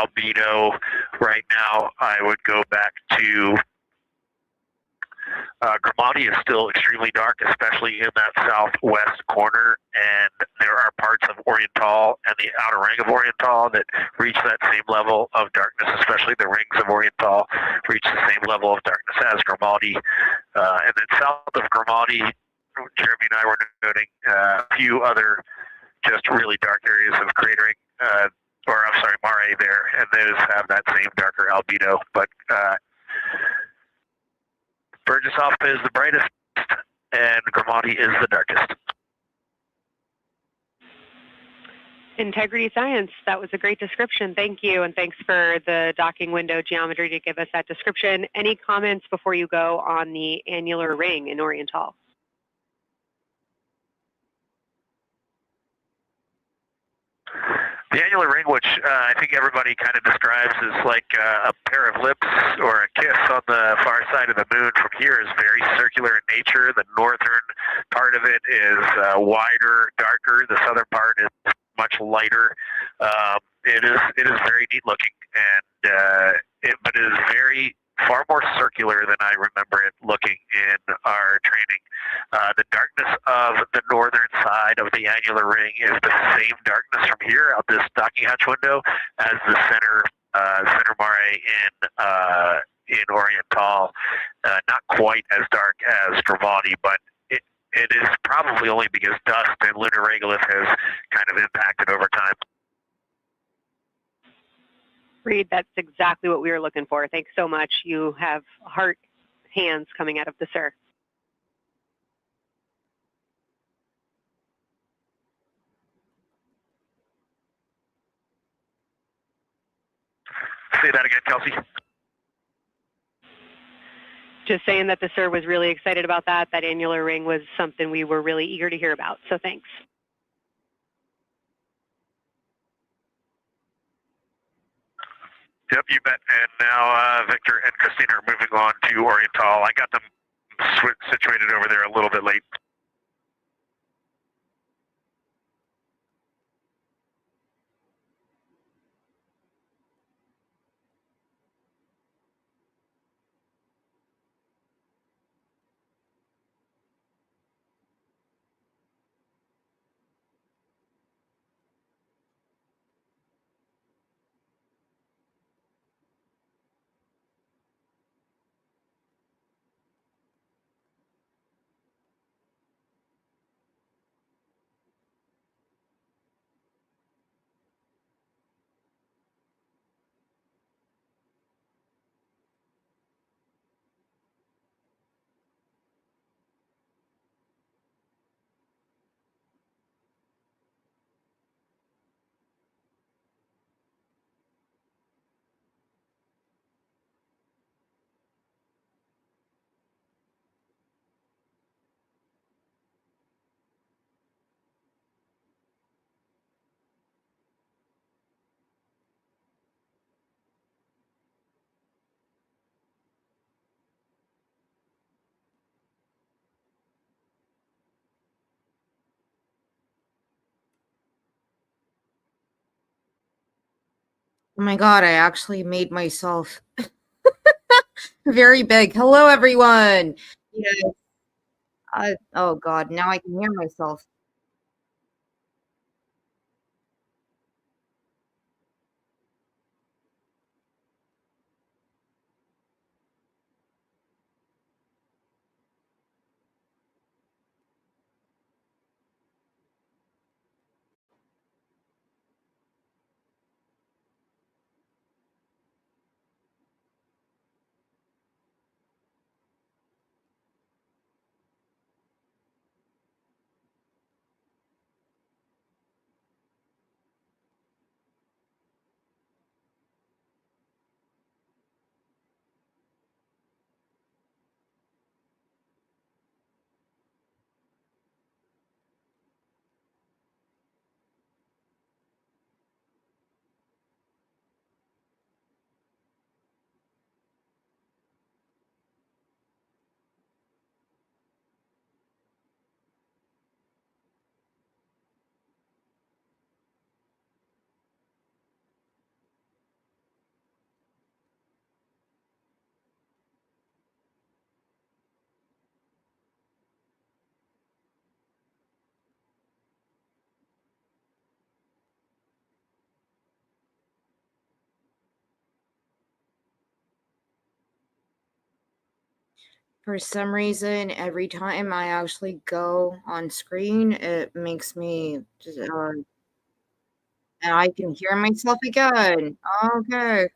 albedo right now, I would go back to Grimaldi is still extremely dark, especially in that southwest corner, and there are parts of Oriental and the outer ring of Oriental that reach that same level of darkness, especially the rings of Oriental reach the same level of darkness as Grimaldi. And then south of Grimaldi, Jeremy and I were noting a few other just really dark areas of cratering, Mare there, and those have that same darker albedo. But Burgess Alpha is the brightest, and Grimaldi is the darkest. Integrity Science, that was a great description. Thank you, and thanks for the docking window geometry to give us that description. Any comments before you go on the annular ring in Oriental? The annular ring, which I think everybody kind of describes as like a pair of lips or a kiss on the far side of the moon from here, is very circular in nature. The northern part of it is wider, darker. The southern part is much lighter. It is very neat looking, and but it is very far more circular than I remember it looking in our training. The darkness of the northern side of the annular ring is the same darkness from here out this docking hatch window as the center mare in Oriental. Not quite as dark as Grimaldi, but it is probably only because dust and lunar regolith has kind of impacted over time. Reed, that's exactly what we were looking for. Thanks so much. You have heart hands coming out of the SIR. Say that again, Kelsey. Just saying that the SIR was really excited about that. That annular ring was something we were really eager to hear about. So thanks. Yep, you bet. And now Victor and Christina are moving on to Oriental. I got them situated over there a little bit late. Oh my God, I actually made myself very big. Hello, everyone. Yes. Oh God, now I can hear myself. For some reason, every time I actually go on screen, it makes me just, and I can hear myself again. Okay.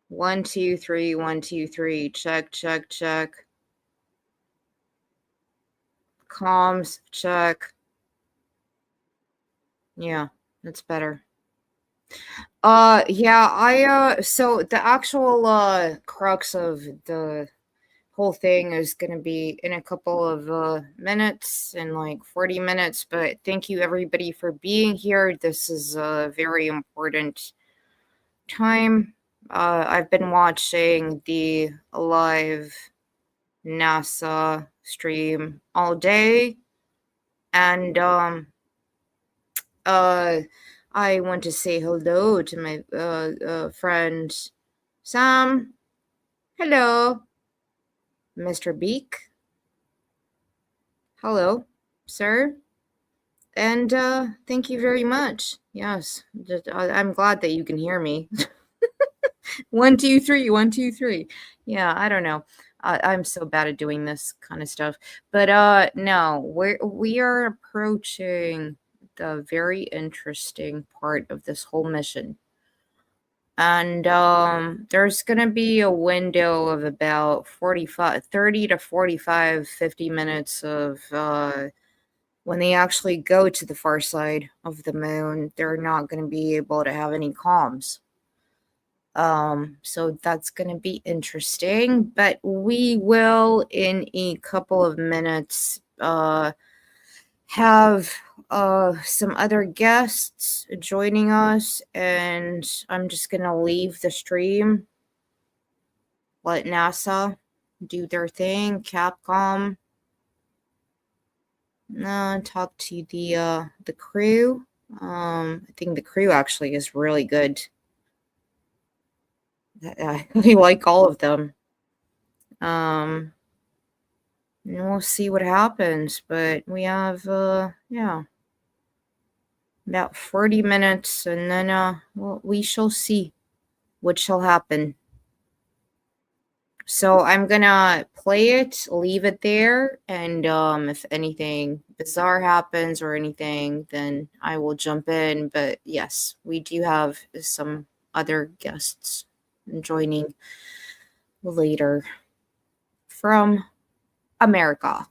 1, 2, 3, 1, 2, 3. Check, check, check. Comms, check. Yeah, that's better. Yeah, so the actual, crux of the whole thing is gonna be in a couple of, minutes, in like 40 minutes, but thank you everybody for being here. This is a very important time. I've been watching the live NASA stream all day, and, uh, I want to say hello to my, friend Sam. Hello, Mr. Beak. Hello, sir. And thank you very much. Yes, I'm glad that you can hear me. 1, 2, 3, 1, 2, 3. Yeah, I don't know. I'm so bad at doing this kind of stuff. But no, we are approaching the very interesting part of this whole mission. And there's going to be a window of about 45, 30 to 45, 50 minutes of when they actually go to the far side of the moon, they're not going to be able to have any comms. So that's going to be interesting, but we will in a couple of minutes have some other guests joining us, and I'm just going to leave the stream, let NASA do their thing, Capcom, talk to the crew. I think the crew actually is really good. I like all of them. And we'll see what happens, but we have yeah, about 40 minutes, and then well, we shall see what shall happen. So I'm gonna play it, leave it there, and if anything bizarre happens or anything, then I will jump in. But yes, we do have some other guests joining later from America.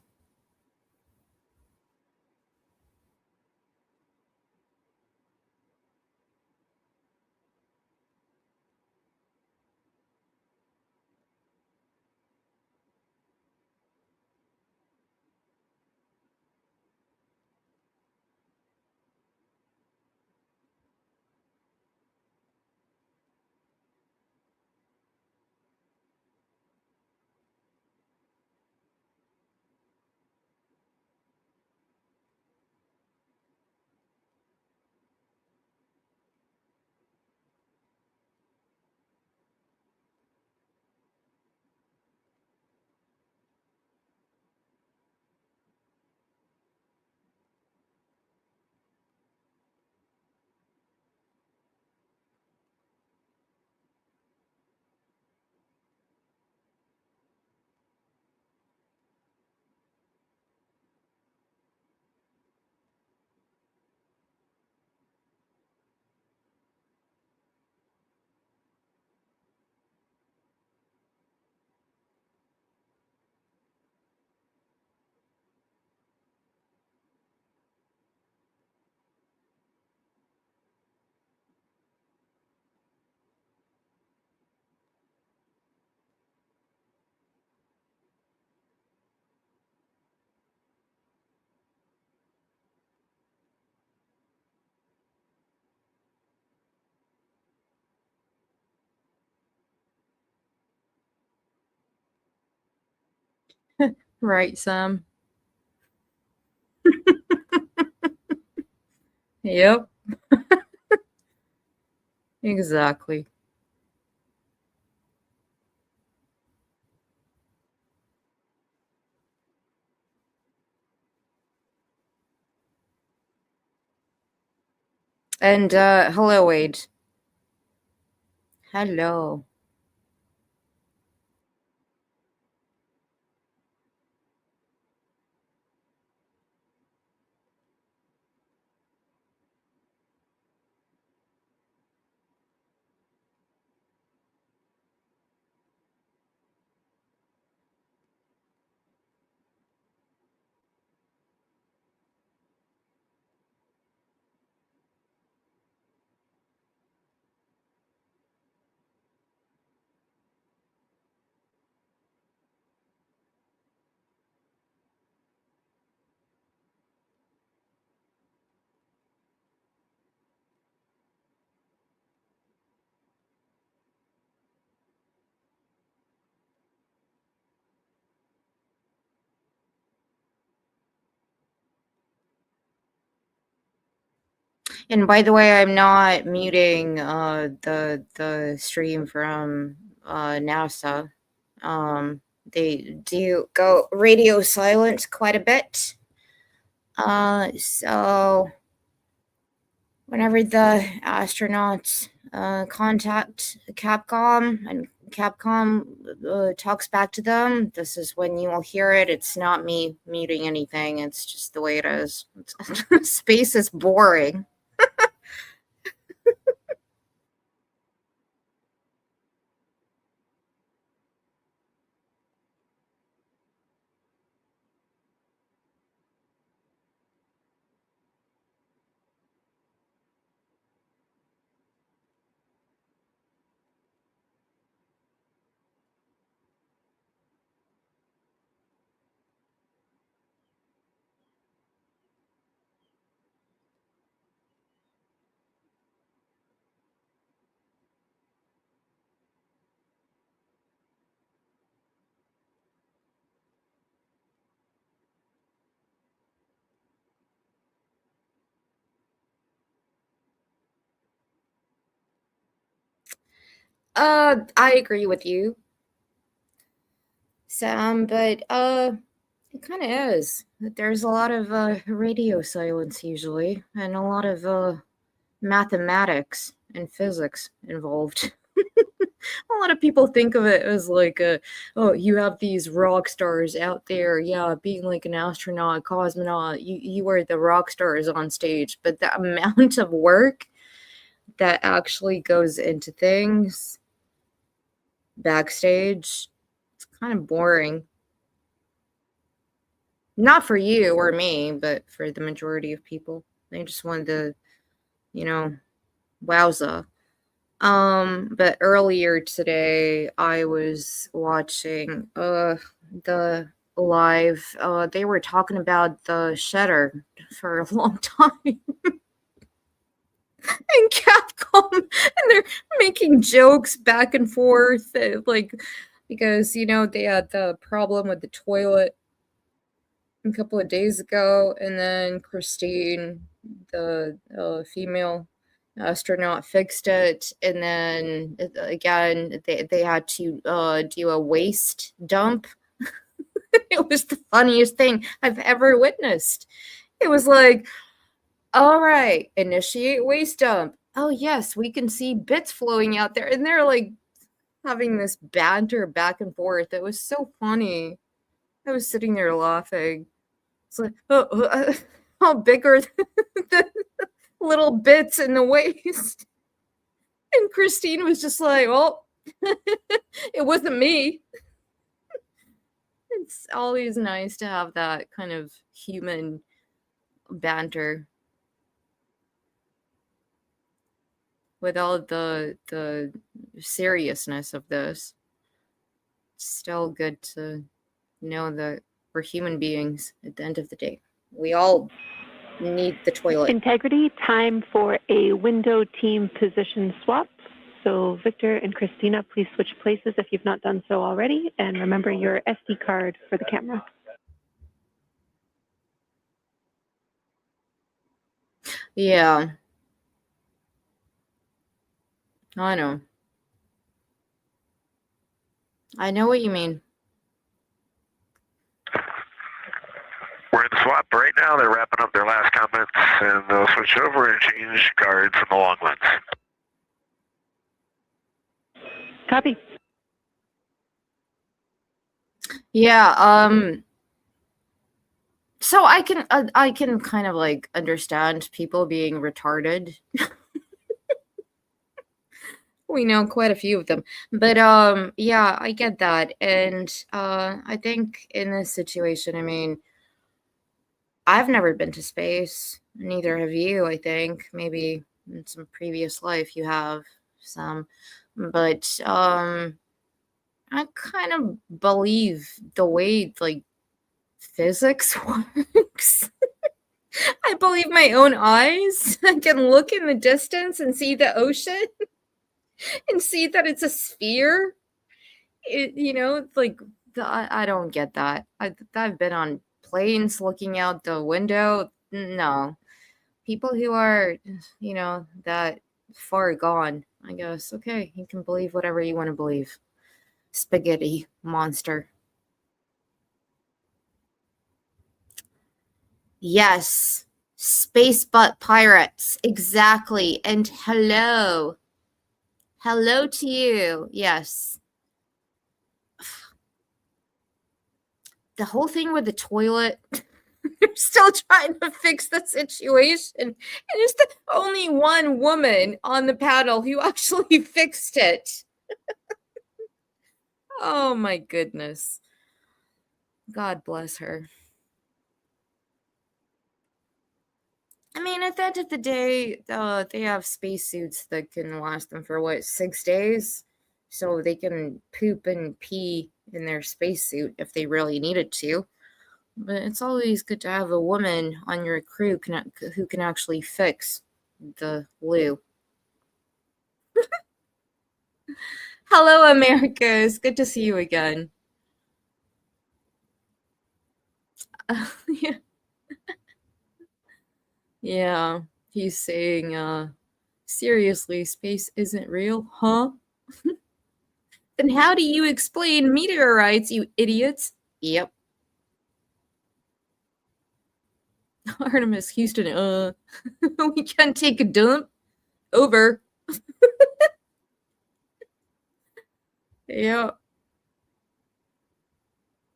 Right, Sam. Yep, exactly. And hello, Wade. Hello. And by the way, I'm not muting the stream from NASA. They do go radio silent quite a bit. So whenever the astronauts contact Capcom and Capcom talks back to them, this is when you will hear it. It's not me muting anything. It's just the way it is. Space is boring. I agree with you, Sam, but it kind of is. There's a lot of radio silence usually, and a lot of mathematics and physics involved. A lot of people think of it as like oh, you have these rock stars out there, yeah, being like an astronaut, cosmonaut, you are the rock stars on stage, but the amount of work that actually goes into things backstage, it's kind of boring. Not for you or me, but for the majority of people. They just wanted to, you know, wowza. But earlier today I was watching the live they were talking about the Shedder for a long time. And Capcom, and they're making jokes back and forth, like because they had the problem with the toilet a couple of days ago, and then Christine, the female astronaut, fixed it, and then again they had to do a waste dump. It was the funniest thing I've ever witnessed. It was like, all right, initiate waste dump. Oh yes, we can see bits flowing out there, and they're like having this banter back and forth. It was so funny. I was sitting there laughing. It's like, how big are the little bits in the waist? And Christine was just like, well, it wasn't me. It's always nice to have that kind of human banter with all the seriousness of this. It's still good to know that we're human beings at the end of the day. We all need the toilet. Integrity, time for a window team position swap. So Victor and Christina, please switch places if you've not done so already, and remember your SD card for the camera. Yeah. I know. I know what you mean. We're in the swap right now. They're wrapping up their last comments, and they'll switch over and change guards from the long lens. Copy. Yeah, so I can kind of like understand people being retarded. We know quite a few of them. But yeah, I get that. And I think in this situation, I mean, I've never been to space. Neither have you, I think. Maybe in some previous life you have some. But I kind of believe the way like physics works. I believe my own eyes. I can look in the distance and see the ocean and see that it's a sphere. It's like I don't get that. I've been on planes looking out the window. No, people who are that far gone. I guess okay, you can believe whatever you want to believe. Spaghetti monster. Yes, space butt pirates. Exactly. And hello. Hello to you. Yes. The whole thing with the toilet, they're still trying to fix the situation. And it's the only one woman on the panel who actually fixed it. Oh my goodness. God bless her. I mean, at the end of the day, they have spacesuits that can last them for 6 days? So they can poop and pee in their spacesuit if they really needed to. But it's always good to have a woman on your crew who can actually fix the loo. Hello, America. It's good to see you again. Yeah. Yeah, he's saying, seriously, space isn't real, huh? Then how do you explain meteorites, you idiots? Yep. Artemis, Houston, we can't take a dump. Over. Yeah.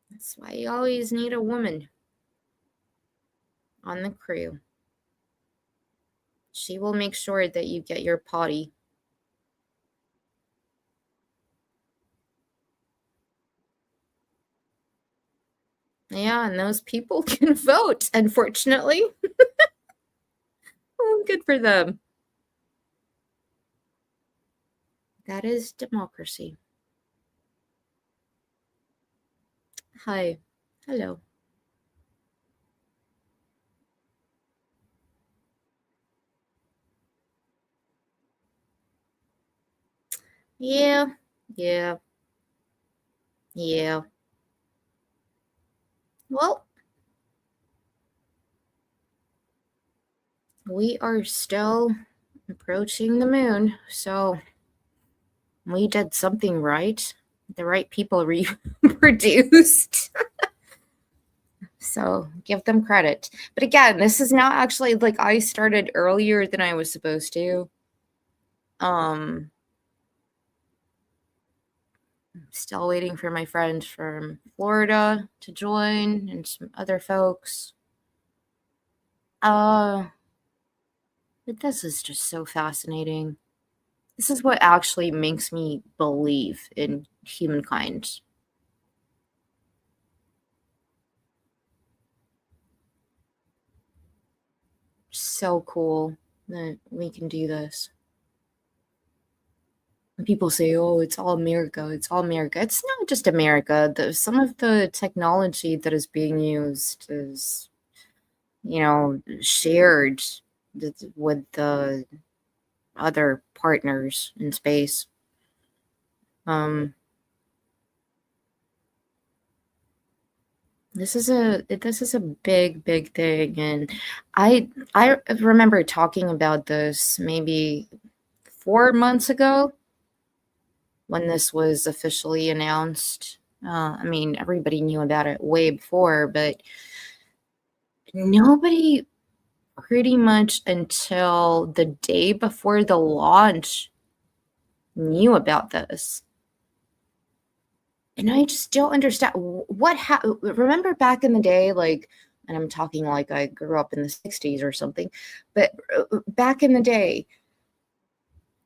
That's why you always need a woman on the crew. She will make sure that you get your potty. Yeah, and those people can vote, unfortunately. Oh, good for them. That is democracy. Hi. Hello. Yeah. Yeah. Yeah. Well, we are still approaching the moon, so we did something right. The right people reproduced. So give them credit. But again, this is now actually like I started earlier than I was supposed to. I'm still waiting for my friend from Florida to join and some other folks. But this is just so fascinating. This is what actually makes me believe in humankind. So cool that we can do this. When people say, oh, it's all America, it's all America. It's not just America. Some of the technology that is being used is, shared with the other partners in space. This is a big thing, and I remember talking about this maybe 4 months ago when this was officially announced. I mean, everybody knew about it way before, but nobody pretty much until the day before the launch knew about this. And I just don't understand what remember back in the day, like, and I'm talking like I grew up in the 60s or something, but back in the day,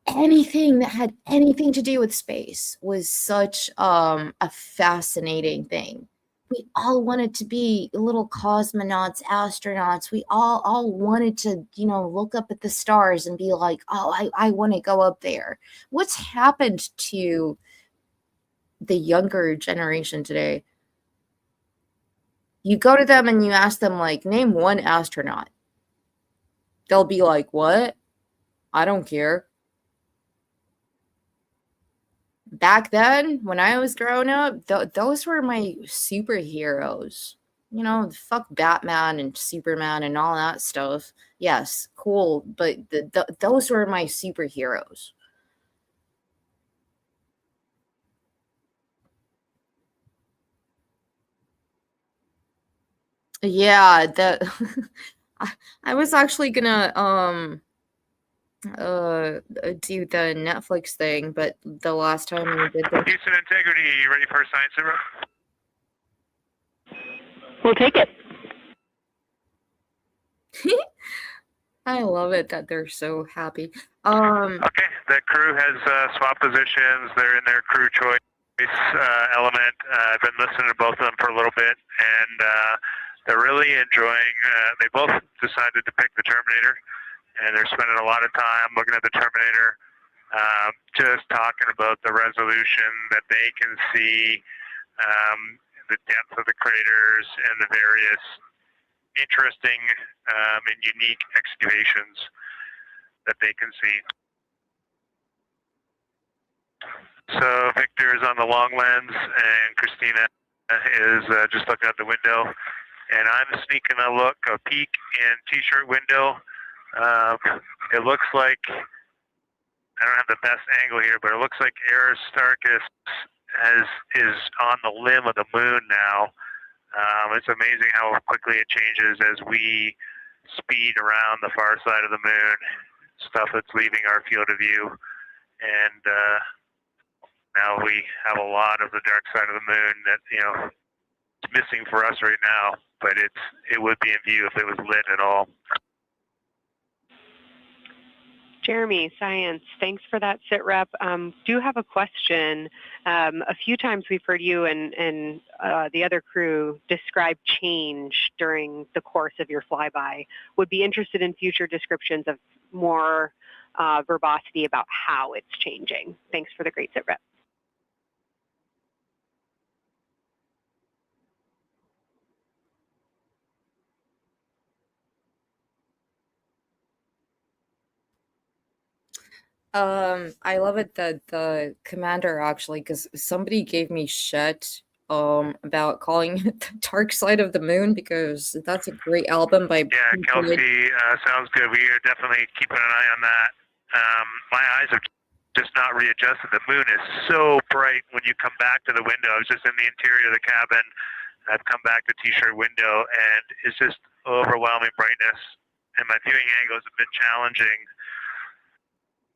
anything that had anything to do with space was such a fascinating thing. We all wanted to be little cosmonauts, astronauts. We all wanted to, look up at the stars and be like, oh, I want to go up there. What's happened to the younger generation today? You go to them and you ask them, like, name one astronaut. They'll be like, what? I don't care. Back then, when I was growing up, those were my superheroes. Fuck Batman and Superman and all that stuff. Yes, cool, but those were my superheroes. Yeah, I was actually gonna do the Netflix thing, but the last time we did the Houston Integrity, you ready for a science zero? We'll take it. I love it that they're so happy. Okay, the crew has swapped positions. They're in their crew choice element. I've been listening to both of them for a little bit, and they're really enjoying. They both decided to pick the Terminator, and they're spending a lot of time looking at the Terminator, just talking about the resolution that they can see, the depth of the craters, and the various interesting and unique excavations that they can see. So Victor is on the long lens, and Christina is just looking out the window. And I'm sneaking a peek in T-shirt window. It looks like, I don't have the best angle here, but it looks like Aristarchus is on the limb of the moon now. It's amazing how quickly it changes as we speed around the far side of the moon, stuff that's leaving our field of view. And now we have a lot of the dark side of the moon that, it's missing for us right now, but it would be in view if it was lit at all. Jeremy, Science, thanks for that sit rep. Do have a question. A few times we've heard you and the other crew describe change during the course of your flyby. Would be interested in future descriptions of more verbosity about how it's changing. Thanks for the great sit rep. I love it that the commander actually, because somebody gave me shit about calling it the Dark Side of the Moon, because that's a great album by Kelsey, sounds good. We are definitely keeping an eye on that. My eyes have just not readjusted. The moon is so bright when you come back to the window. I was just in the interior of the cabin. I've come back to T-shirt window, and it's just overwhelming brightness. And my viewing angle is a bit challenging,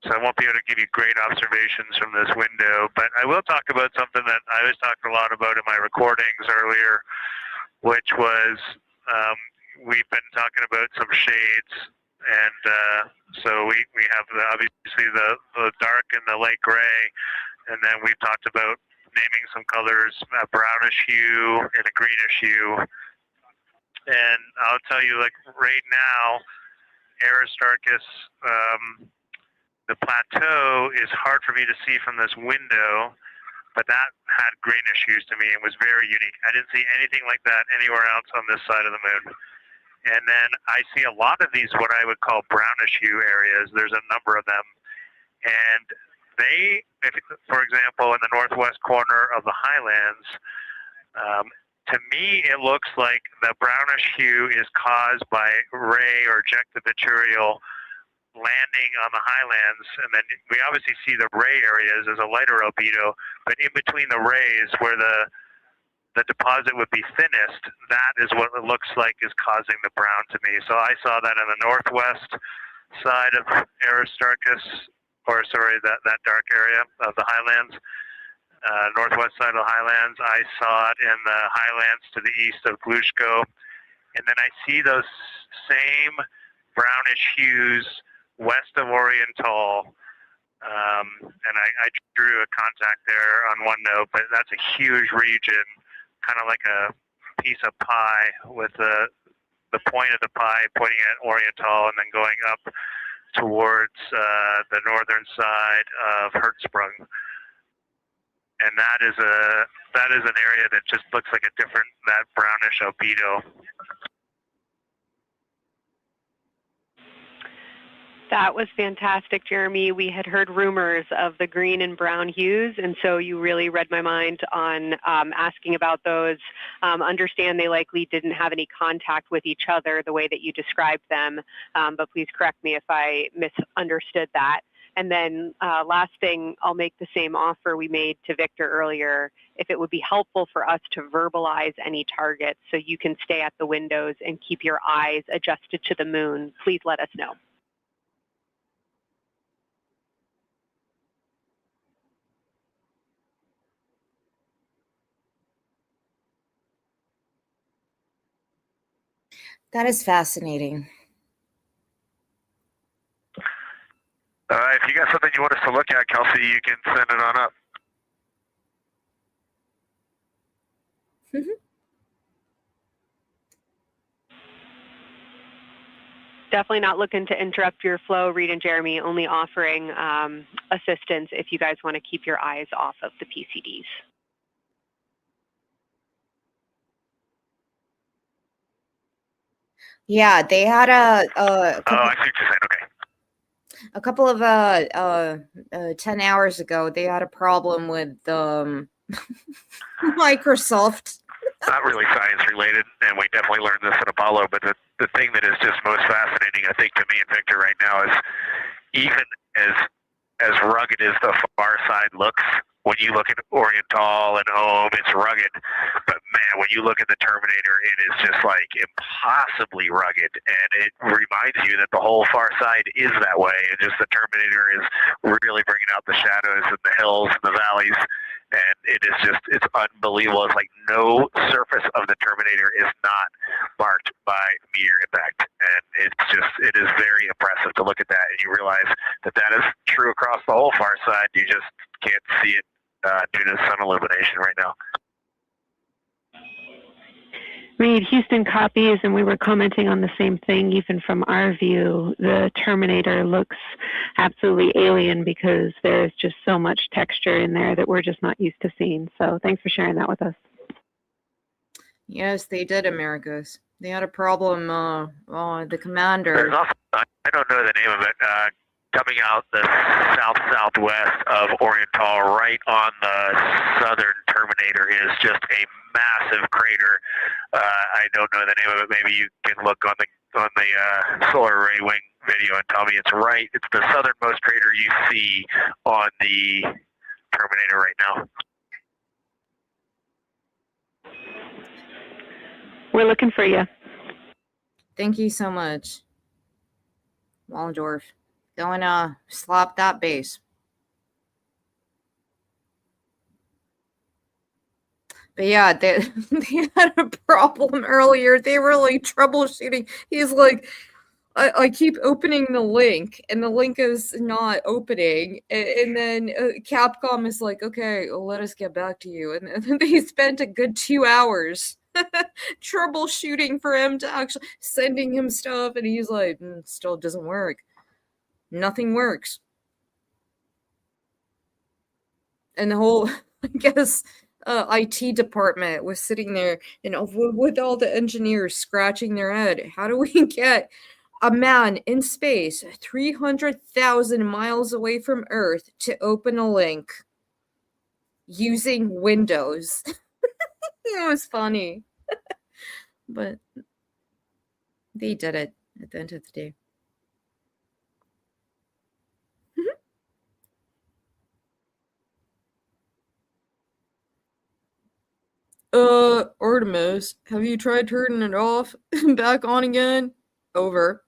so I won't be able to give you great observations from this window. But I will talk about something that I was talking a lot about in my recordings earlier, which was we've been talking about some shades. And so we have obviously the dark and the light gray, and then we've talked about naming some colors, a brownish hue and a greenish hue. And I'll tell you, like right now, Aristarchus, the plateau is hard for me to see from this window, but that had greenish hues to me and was very unique. I didn't see anything like that anywhere else on this side of the moon. And then I see a lot of these, what I would call brownish hue areas. There's a number of them. And they, for example, in the northwest corner of the highlands, to me, it looks like the brownish hue is caused by ray or ejected material landing on the highlands, and then we obviously see the ray areas as a lighter albedo, but in between the rays where the the deposit would be thinnest, that is what it looks like is causing the brown to me. So I saw that on the northwest side of Aristarchus, or sorry, that dark area of the highlands, northwest side of the highlands. I saw it in the highlands to the east of Glushko. And then I see those same brownish hues west of Oriental. And I drew a contact there on OneNote, but that's a huge region, kind of like a piece of pie with the point of the pie pointing at Oriental and then going up towards the northern side of Hertzsprung. And that is an area that just looks like that brownish albedo. That was fantastic, Jeremy. We had heard rumors of the green and brown hues, and so you really read my mind on asking about those. Understand they likely didn't have any contact with each other the way that you described them, but please correct me if I misunderstood that. And then last thing, I'll make the same offer we made to Victor earlier. If it would be helpful for us to verbalize any targets so you can stay at the windows and keep your eyes adjusted to the moon, please let us know. That is fascinating. If you got something you want us to look at, Kelsey, you can send it on up. Definitely not looking to interrupt your flow, Reed and Jeremy, only offering assistance if you guys want to keep your eyes off of the PCDs. Yeah, they had a I see what you're saying. Okay. A couple of 10 hours ago, they had a problem with Microsoft. Not really science related, and we definitely learned this in Apollo, but the thing that is just most fascinating, I think, to me and Victor right now is even as rugged as the far side looks, when you look at Oriental and Ohm, it's rugged. But man, when you look at the Terminator, it is just like impossibly rugged. And it reminds you that the whole far side is that way. And just the Terminator is really bringing out the shadows and the hills and the valleys. And it's unbelievable. It's like no surface of the Terminator is not marked by meteor impact. And it is very impressive to look at that. And you realize that is true across the whole far side. You just can't see it due to sun illumination right now. Reed, Houston copies, and we were commenting on the same thing even from our view. The Terminator looks absolutely alien because there's just so much texture in there that we're just not used to seeing. So thanks for sharing that with us. Yes, they did, Americas. They had a problem, the commander. There's also, I don't know the name of it, coming out the south-southwest of Oriental, right on the southern Terminator, is just a massive crater. I don't know the name of it. Maybe you can look on the solar array wing video and tell me it's right. It's the southernmost crater you see on the Terminator right now. We're looking for you. Thank you so much, Wallendorf. Go and slap that base. But yeah, they had a problem earlier. They were like troubleshooting. He's like, I keep opening the link, and the link is not opening. And then Capcom is like, okay, well, let us get back to you. And then they spent a good 2 hours troubleshooting for him to actually sending him stuff. And he's like, still doesn't work. Nothing works. And the whole, I guess, IT department was sitting there, with all the engineers scratching their head. How do we get a man in space 300,000 miles away from Earth to open a link using Windows? It was funny. But they did it at the end of the day. Artemis, have you tried turning it off and back on again? Over.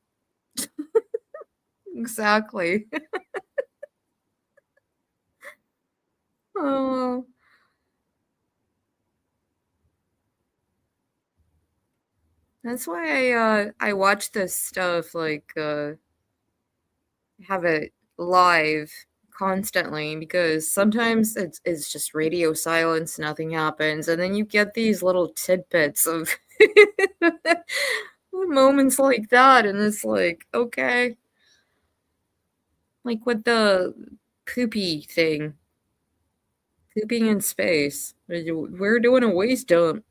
Exactly. Oh. That's why I watch this stuff like have it live constantly because sometimes it's just radio silence, nothing happens, and then you get these little tidbits of moments like that, and it's like, okay. Like with the poopy thing. Pooping in space. We're doing a waste dump.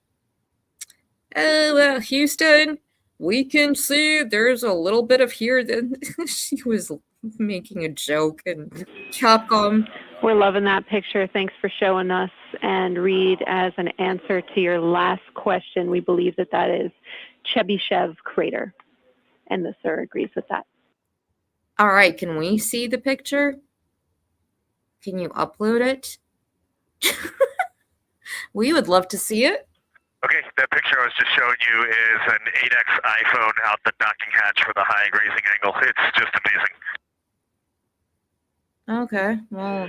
Oh, well, Houston, we can see there's a little bit of here. Then she was making a joke, and Capcom. We're loving that picture. Thanks for showing us. And Reed, as an answer to your last question, we believe that that is Chebyshev crater. And the sir agrees with that. All right, can we see the picture? Can you upload it? We would love to see it. Okay, that picture I was just showing you is an 8X iPhone out the docking hatch for the high grazing angle. It's just amazing. Okay, well.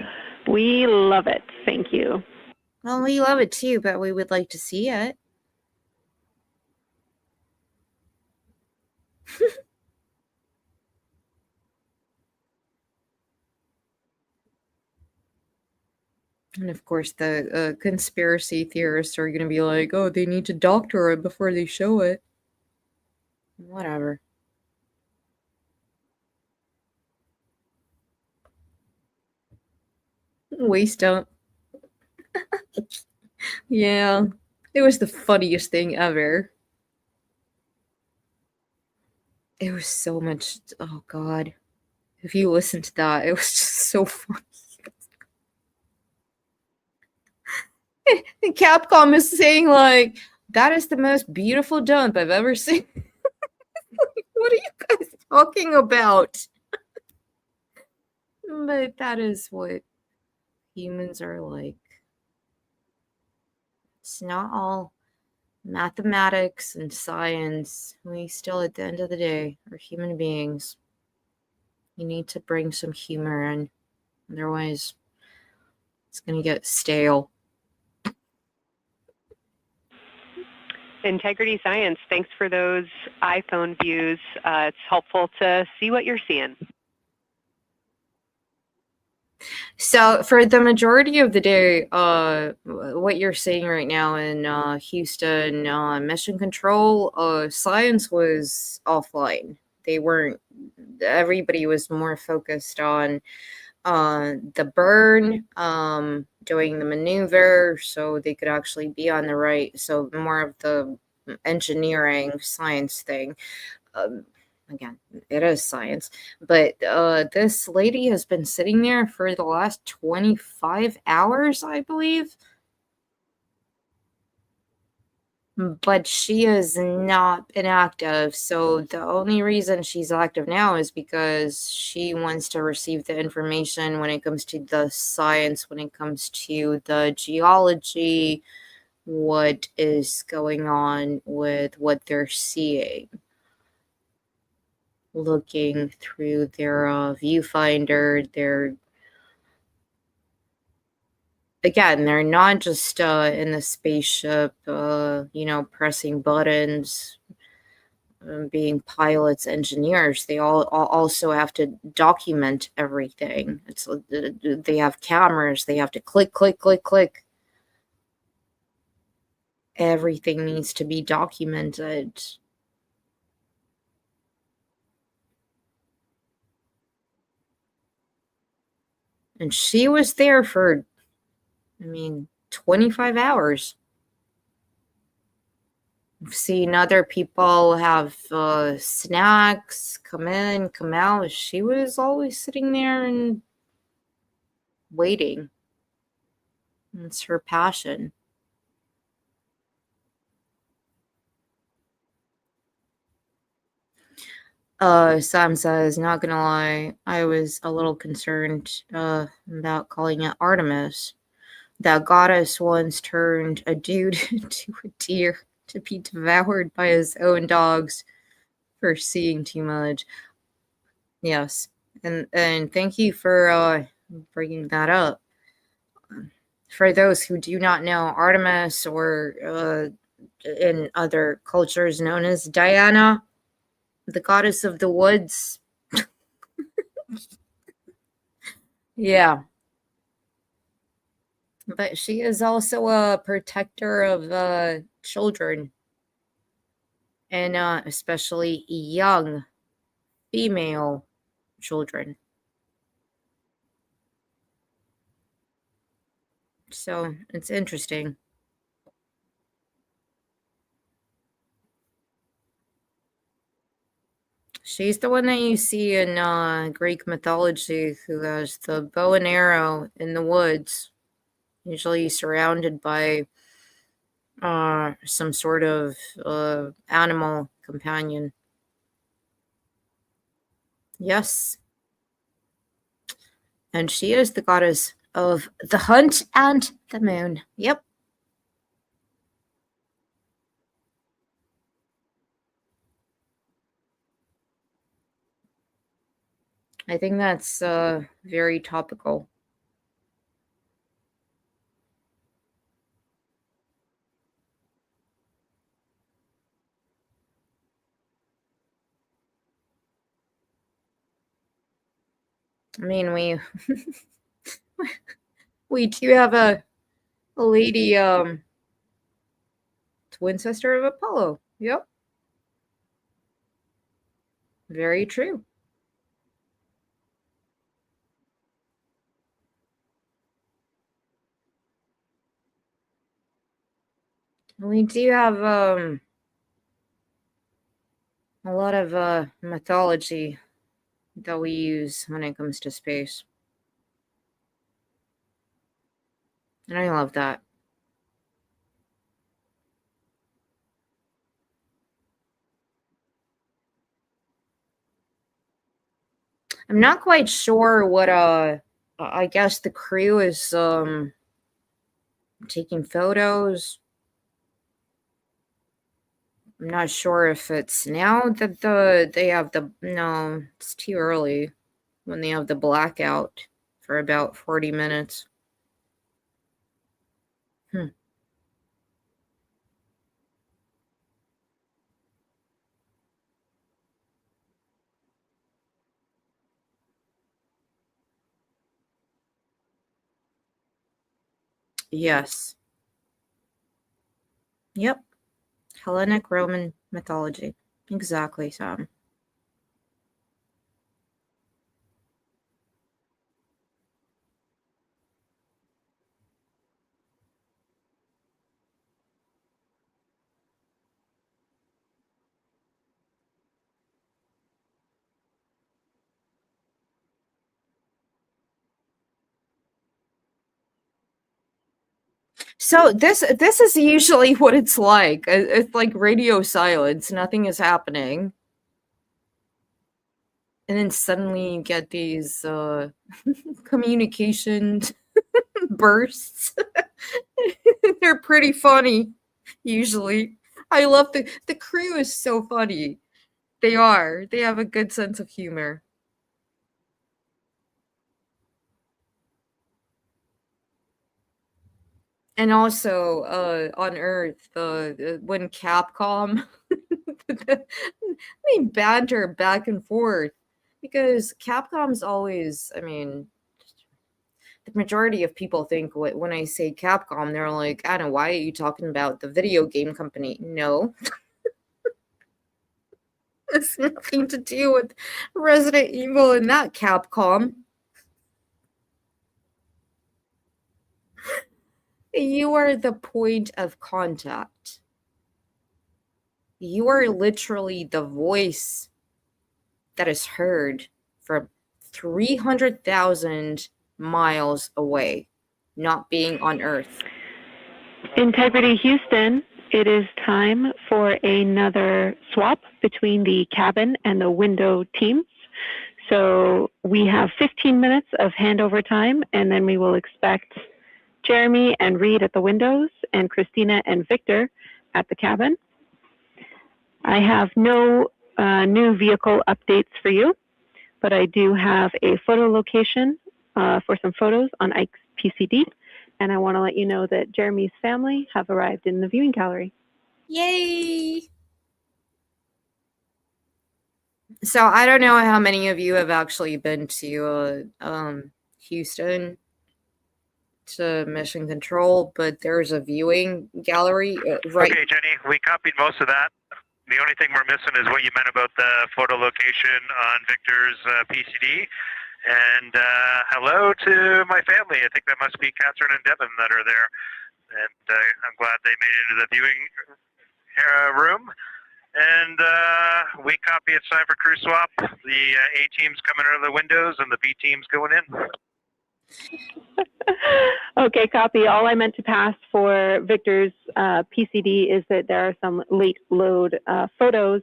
We love it. Thank you. Well, we love it too, but we would like to see it. And of course, the conspiracy theorists are going to be like, oh, they need to doctor it before they show it. Whatever. Waste dump. Yeah, it was the funniest thing ever. It was so much. Oh, God. If you listen to that, it was just so funny. And Capcom is saying, like, that is the most beautiful dump I've ever seen. What are you guys talking about? But that is what humans are like. It's not all mathematics and science. We still, at the end of the day, are human beings. You need to bring some humor in. Otherwise, it's going to get stale. Integrity Science, thanks for those iPhone views. It's helpful to see what you're seeing. So for the majority of the day, what you're seeing right now in Houston Mission Control, science was offline. They weren't. Everybody was more focused on the burn, doing the maneuver, so they could actually be on the right. So more of the engineering science thing. Again, it is science, but this lady has been sitting there for the last 25 hours, I believe. But she has not been active, so the only reason she's active now is because she wants to receive the information when it comes to the science, when it comes to the geology, what is going on with what they're seeing. Looking through their viewfinder, they're not just in the spaceship, pressing buttons, being pilots, engineers. They all also have to document everything. They have cameras. They have to click, click, click, click. Everything needs to be documented. And she was there for, 25 hours. I've seen other people have snacks, come in, come out. She was always sitting there and waiting. It's her passion. Sam says, not gonna lie, I was a little concerned about calling it Artemis. That goddess once turned a dude into a deer to be devoured by his own dogs for seeing too much. Yes, and thank you for bringing that up. For those who do not know, Artemis, or in other cultures known as Diana, the goddess of the woods. Yeah. But she is also a protector of children, and especially young female children. So it's interesting. She's the one that you see in Greek mythology who has the bow and arrow in the woods, usually surrounded by some sort of animal companion. Yes. And she is the goddess of the hunt and the moon. Yep. I think that's very topical. I mean, we do have a lady twin sister of Apollo. Yep. Very true. We do have a lot of mythology that we use when it comes to space. And I love that. I'm not quite sure what I guess the crew is taking photos. I'm not sure if it's now that they have no, it's too early when they have the blackout for about 40 minutes. Yes. Yep. Hellenic Roman mythology. Exactly, Sam. So this is usually what it's like. It's like radio silence. Nothing is happening. And then suddenly you get these communication bursts. They're pretty funny, usually. I love the crew is so funny. They are. They have a good sense of humor. And also on Earth, when Capcom they banter back and forth because Capcom's always, I mean, the majority of people think when I say Capcom, they're like, I don't know, why are you talking about the video game company? No. It's nothing to do with Resident Evil and that Capcom. You are the point of contact. You are literally the voice that is heard from 300,000 miles away, not being on Earth. Integrity Houston, it is time for another swap between the cabin and the window teams. So we have 15 minutes of handover time, and then we will expect Jeremy and Reed at the windows, and Christina and Victor at the cabin. I have no new vehicle updates for you, but I do have a photo location for some photos on Ike's PCD, and I want to let you know that Jeremy's family have arrived in the viewing gallery. Yay! So I don't know how many of you have actually been to Houston to Mission Control, but there's a viewing gallery right. Okay, Jenny, we copied most of that. The only thing we're missing is what you meant about the photo location on Victor's PCD. And hello to my family. I think that must be Catherine and Devin that are there. And I'm glad they made it into the viewing room. And we copy it's time for crew swap. The A team's coming out of the windows and the B team's going in. Okay, copy. All I meant to pass for Victor's PCD is that there are some late load photos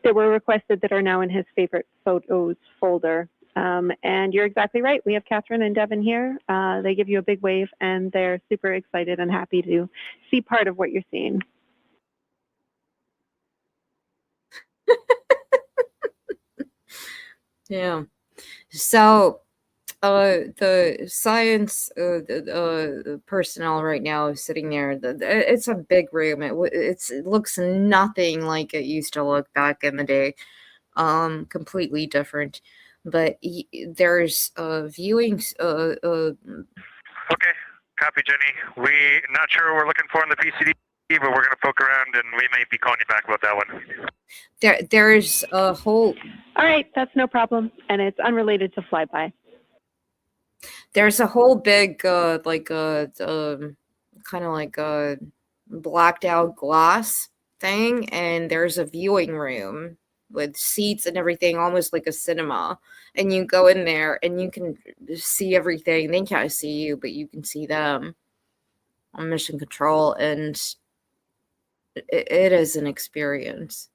that were requested that are now in his favorite photos folder. And you're exactly right. We have Catherine and Devin here. They give you a big wave, and they're super excited and happy to see part of what you're seeing. Yeah. So the science personnel right now is sitting there. It's a big room. It looks nothing like it used to look back in the day. Completely different. But there's viewings. Okay, copy, Jenny. We're not sure what we're looking for in the PCD, but we're going to poke around, and we may be calling you back about that one. There's a whole... All right, that's no problem, and it's unrelated to Flyby. There's a whole big, kind of like a blacked out glass thing, and there's a viewing room with seats and everything, almost like a cinema. And you go in there, and you can see everything. They can't see you, but you can see them on Mission Control, and it is an experience.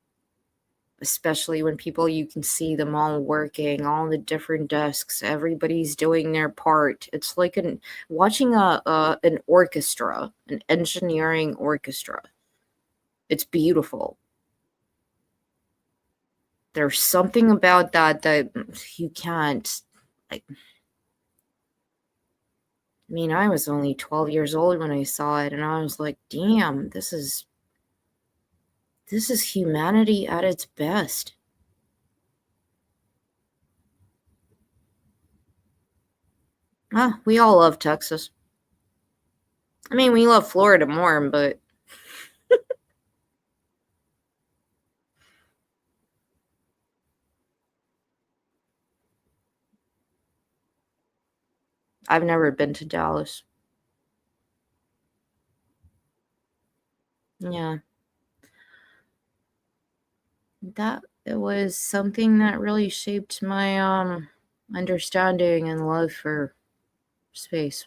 Especially when you can see them all working, all the different desks, everybody's doing their part. It's like watching an orchestra, an engineering orchestra. It's beautiful. There's something about that you can't. I mean, I was only 12 years old when I saw it, and I was like, damn, this is humanity at its best. We all love Texas. I mean, we love Florida more, but I've never been to Dallas. Yeah. It was something that really shaped my understanding and love for space.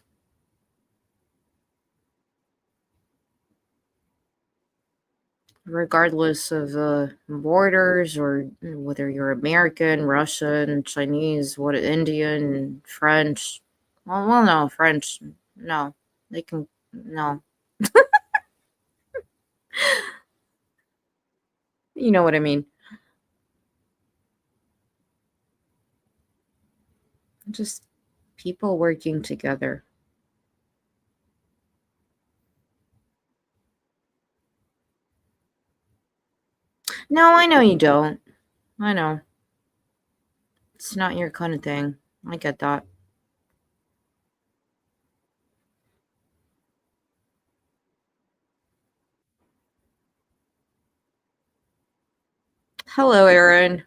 Regardless of borders, or whether you're American, Russian, Chinese, Indian, French. Well, no, French. No. They can... No. You know what I mean. Just people working together. No, I know you don't. I know. It's not your kind of thing. I get that. Hello, Aaron.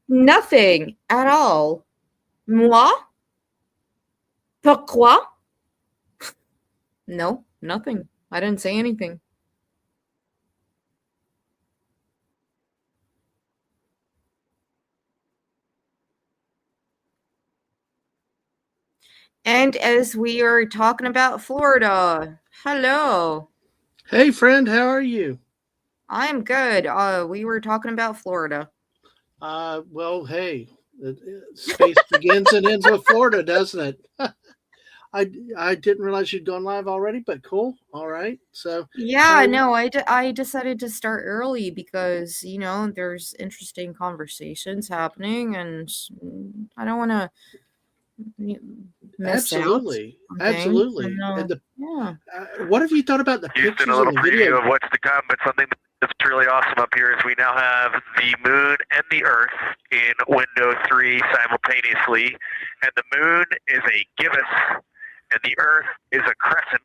Nothing at all. Moi? Pourquoi? No, nothing. I didn't say anything. And as we are talking about Florida, hello. Hey, friend, how are you? I'm good. We were talking about Florida. Well, hey, Space begins and ends with Florida, doesn't it? I didn't realize you'd gone live already, but cool. All right. So Yeah, no, I decided to start early because, there's interesting conversations happening and I don't want to miss absolutely, out on things. absolutely. And, And yeah. what have you thought about the Houston, pictures a little and the preview video? of what's to come, but something that's really awesome up here is we now have the moon and the Earth in window 3 simultaneously, and the moon is a gibbous, and the Earth is a crescent.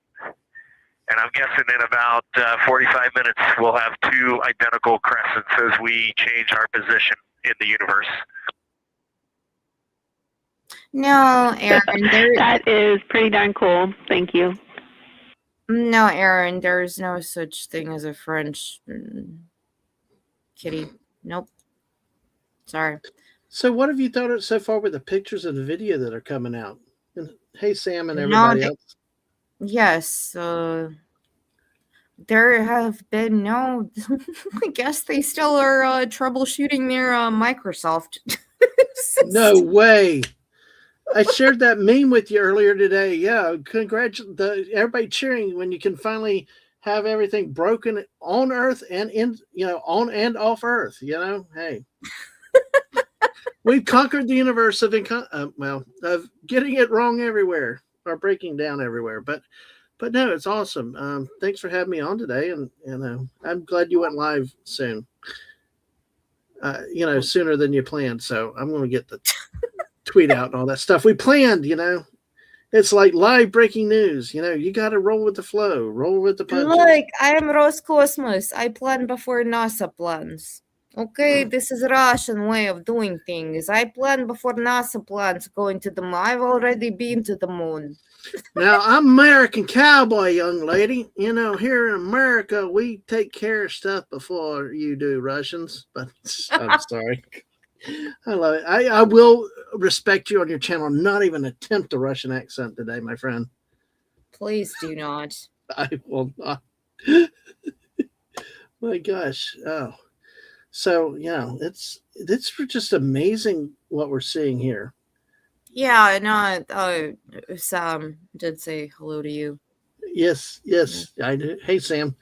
And I'm guessing in about 45 minutes we'll have 2 identical crescents as we change our position in the universe. No, Aaron, That is pretty darn cool. Thank you. No, Aaron, there's no such thing as a French kitty. Nope. Sorry. So what have you thought of so far with the pictures of the video that are coming out? And hey, Sam and everybody else. Yes. There have been no. I guess they still are troubleshooting their Microsoft. No way. I shared that meme with you earlier today. Yeah, everybody cheering when you can finally have everything broken on Earth and on and off Earth. Hey, we've conquered the universe of getting it wrong everywhere or breaking down everywhere. But no, it's awesome. Thanks for having me on today, and I'm glad you went live soon. Sooner than you planned. So I'm going to get the tweet out and all that stuff we planned. It's like live breaking news. You got to roll with the flow, roll with the punches. Look, I am Roscosmos. I plan before NASA plans. Okay, this is Russian way of doing things. I plan before NASA plans going to the moon. I've already been to the moon. Now, I'm American cowboy, young lady. Here in America, we take care of stuff before you do, Russians. But I'm sorry. I love it. I will respect you on your channel. Not even attempt a Russian accent today, my friend. Please do not. I will not. My gosh. Oh. So, it's just amazing what we're seeing here. Yeah, no, Sam did say hello to you. Yes, I do. Hey, Sam,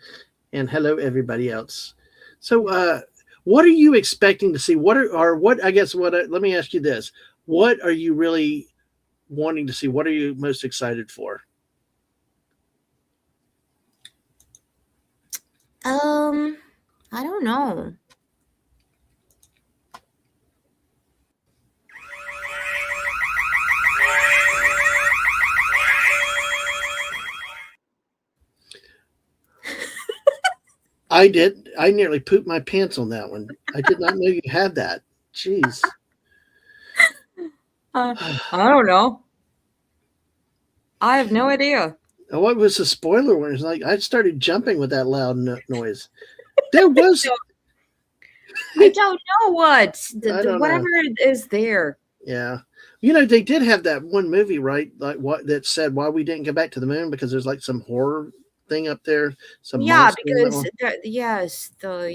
and hello, everybody else. So, what are you expecting to see? Let me ask you this. What are you really wanting to see? What are you most excited for? I don't know. I did. I nearly pooped my pants on that one. I did not know you had that. Jeez. I don't know. I have no idea. What was the spoiler one? It's like I started jumping with that loud noise. There was. I don't know whatever is there. Yeah. They did have that one movie, right? Like that said why we didn't go back to the moon because there's like some horror thing up there. Because the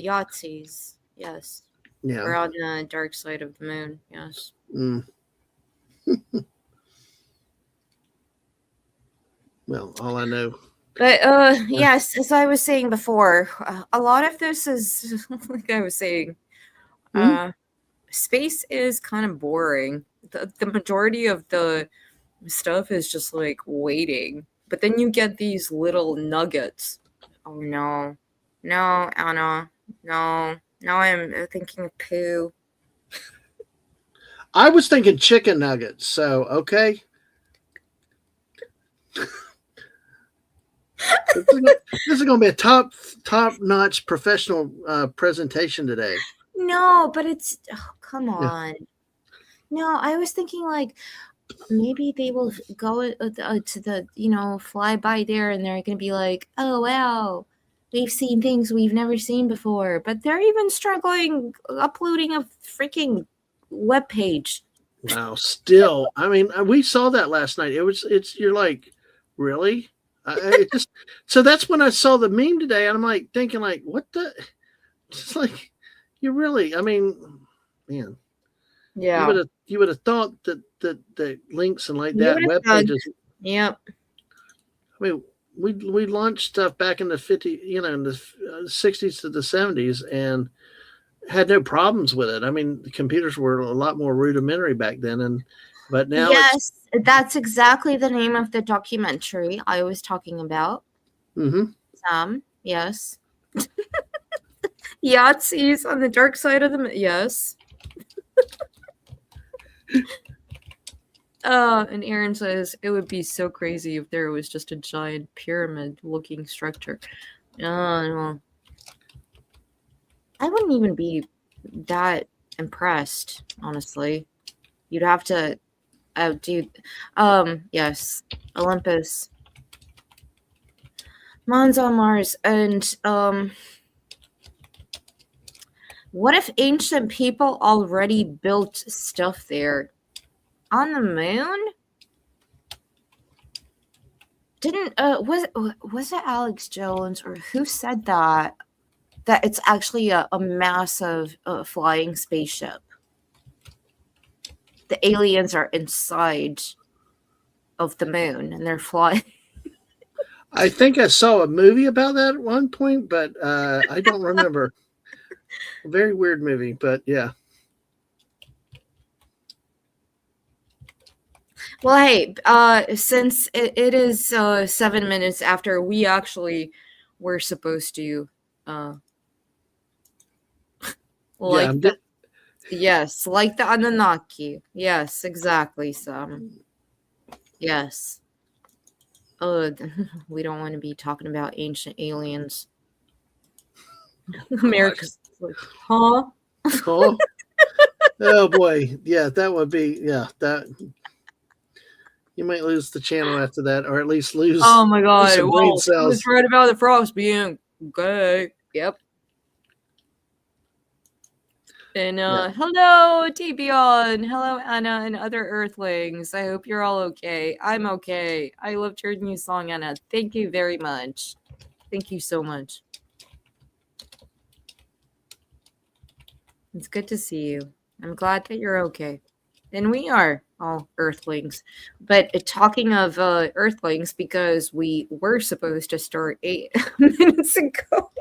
Yahtzees, yes. Yeah. We're on the dark side of the moon, yes. Mm. Well, all I know. But yes, as I was saying before, a lot of this is like I was saying. Space is kind of boring. The majority of the stuff is just like waiting. But then you get these little nuggets. Oh no, Anna, no. Now I'm thinking of poo. I was thinking chicken nuggets. So okay. This is going to be a top-notch professional presentation today. No, but it's come on. Yeah. No, I was thinking like maybe they will go to the Flyby there, and they're going to be like, oh wow, we've seen things we've never seen before, but they're even struggling uploading a freaking web page. Wow, still, I mean, we saw that last night. You're like, really? So that's when I saw the meme today, and I'm like thinking like, what the? It's like, you really? I mean, man. Yeah. You would have thought that the links and like You that would have web thought. pages. Yep. I mean, we launched stuff back in the 50, in the 60s to the 70s, and had no problems with it. I mean, the computers were a lot more rudimentary back then, but now it's. Yes, that's exactly the name of the documentary I was talking about. Mm-hmm. Yes. Yahtzees on the dark side of the yes. And Aaron says it would be so crazy if there was just a giant pyramid-looking structure. No. I wouldn't even be that impressed, honestly. You'd have to outdo. Yes, Olympus. Mons on Mars, and what if ancient people already built stuff there? On the moon? Didn't was it Alex Jones or who said that it's actually a massive flying spaceship? The aliens are inside of the moon and they're flying. I think I saw a movie about that at one point, but I don't remember. A very weird movie, but yeah. Well, hey, since it is 7 minutes after we actually were supposed to, like Yeah, yes, like the Anunnaki. Yes, exactly, Sam. Yes. Oh, we don't want to be talking about ancient aliens. America's like, huh? Oh. Oh boy, yeah, that would be that. You might lose the channel after that, or at least lose. Oh my god! Some Well, brain he cells. was right about the frogs being gay. Yep. And hello, T-Beyond. Hello, Anna and other Earthlings. I hope you're all okay. I'm okay. I loved your new song, Anna. Thank you very much. Thank you so much. It's good to see you. I'm glad that you're okay. And we are all Earthlings. But talking of Earthlings, because we were supposed to start 8 minutes ago.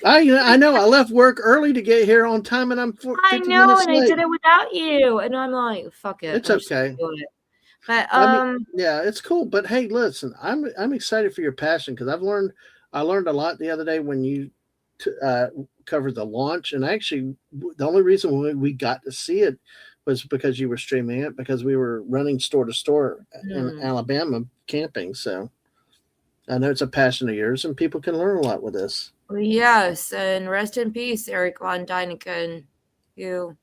I know. I left work early to get here on time, and I'm 50 minutes late. I did it without you, and I'm like, fuck it. It's okay. But yeah, it's cool. But hey, listen, I'm excited for your passion because I learned a lot the other day when you covered the launch, and actually the only reason we got to see it was because you were streaming it because we were running store to store in Alabama camping. So I know it's a passion of yours, and people can learn a lot with this. Yes, and rest in peace, Eric von Däniken, who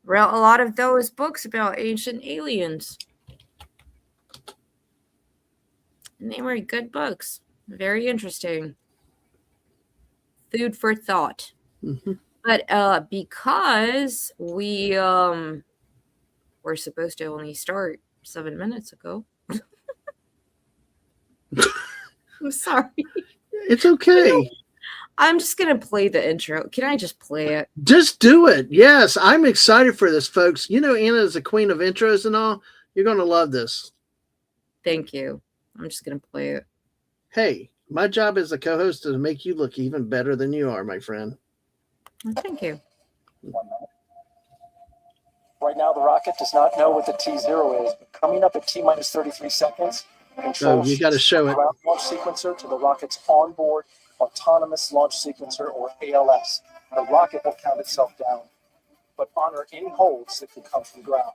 wrote a lot of those books about ancient aliens. And they were good books. Very interesting. Food for thought. Mm-hmm. But because we were supposed to only start 7 minutes ago. I'm sorry. It's okay. I'm just going to play the intro. Can I just play it? Just do it. Yes, I'm excited for this, folks. You know, Anna is the queen of intros and all. You're going to love this. Thank you. I'm just going to play it. Hey, my job as a co-host is to make you look even better than you are, my friend. Well, thank you. Right now, the rocket does not know what the T0 is, but coming up at T-minus 33 seconds, control you got to show it. Ground launch sequencer to the rocket's onboard autonomous launch sequencer, or ALS. The rocket will count itself down, but honor any holds that could come from ground.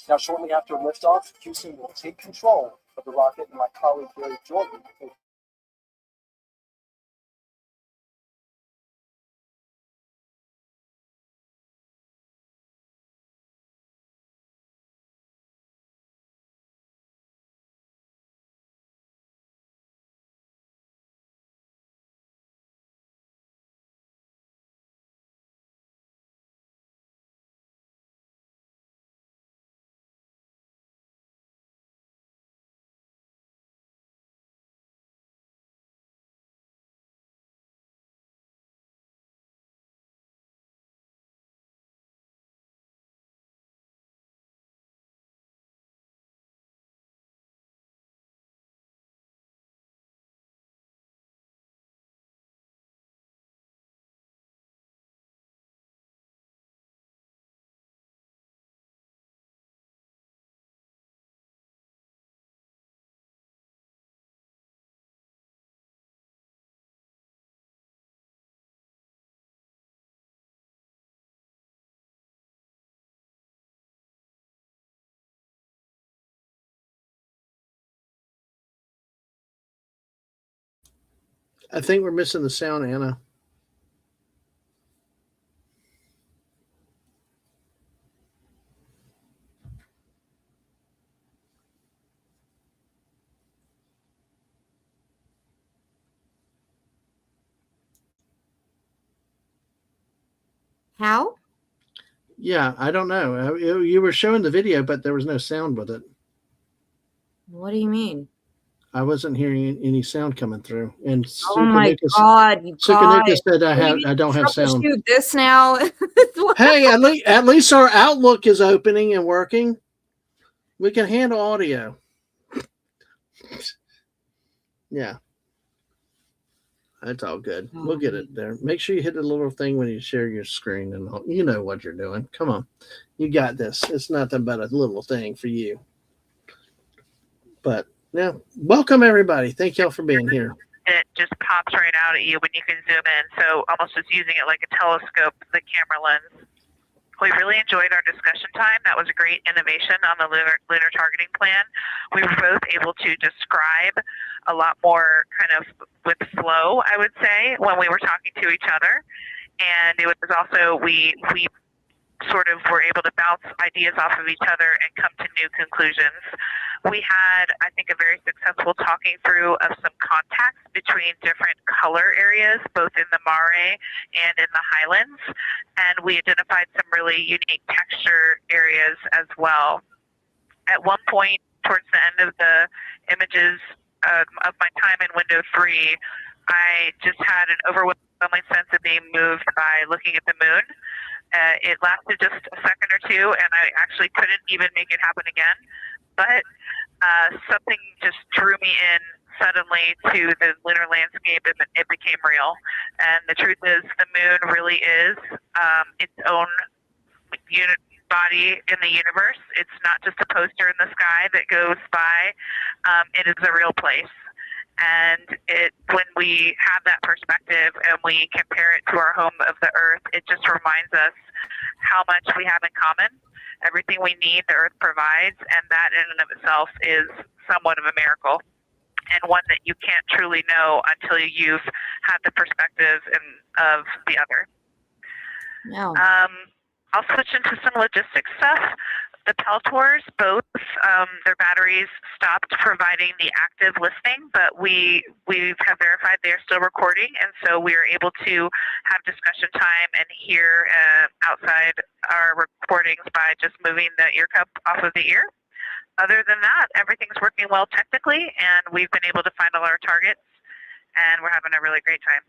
Now, shortly after liftoff, Houston will take control of the rocket, and my colleague Gary Jordan will I think we're missing the sound, Anna. How? Yeah, I don't know. You were showing the video, but there was no sound with it. What do you mean? I wasn't hearing any sound coming through. And Oh my God, you Sukanuka guys. said I don't have sound. Troubleshoot this now. Hey, at least our Outlook is opening and working. We can handle audio. Yeah. That's all good. We'll get it there. Make sure you hit the little thing when you share your screen, and you know what you're doing. Come on. You got this. It's nothing but a little thing for you. But yeah, welcome everybody. Thank y'all for being here. It just pops right out at you when you can zoom in. So almost just using it like a telescope, the camera lens. We really enjoyed our discussion time. That was a great innovation on the lunar targeting plan. We were both able to describe a lot more kind of with flow, I would say, when we were talking to each other. And it was also, we sort of were able to bounce ideas off of each other and come to new conclusions. We had, I think, a very successful talking through of some contacts between different color areas, both in the Mare and in the Highlands. And we identified some really unique texture areas as well. At one point, towards the end of the images of my time in window 3, I just had an overwhelming sense of being moved by looking at the moon. It lasted just a second or two, and I actually couldn't even make it happen again. But something just drew me in suddenly to the lunar landscape, and it became real. And the truth is, the moon really is its own unit body in the universe. It's not just a poster in the sky that goes by. It is a real place. And when we have that perspective and we compare it to our home of the Earth, it just reminds us how much we have in common. Everything we need, the Earth provides, and that in and of itself is somewhat of a miracle, and one that you can't truly know until you've had the perspective of the other. No. I'll switch into some logistics stuff. The Peltors, both their batteries stopped providing the active listening, but we have verified they're still recording, and so we are able to have discussion time and hear outside our recordings by just moving the ear cup off of the ear. Other than that, everything's working well technically, and we've been able to find all our targets, and we're having a really great time.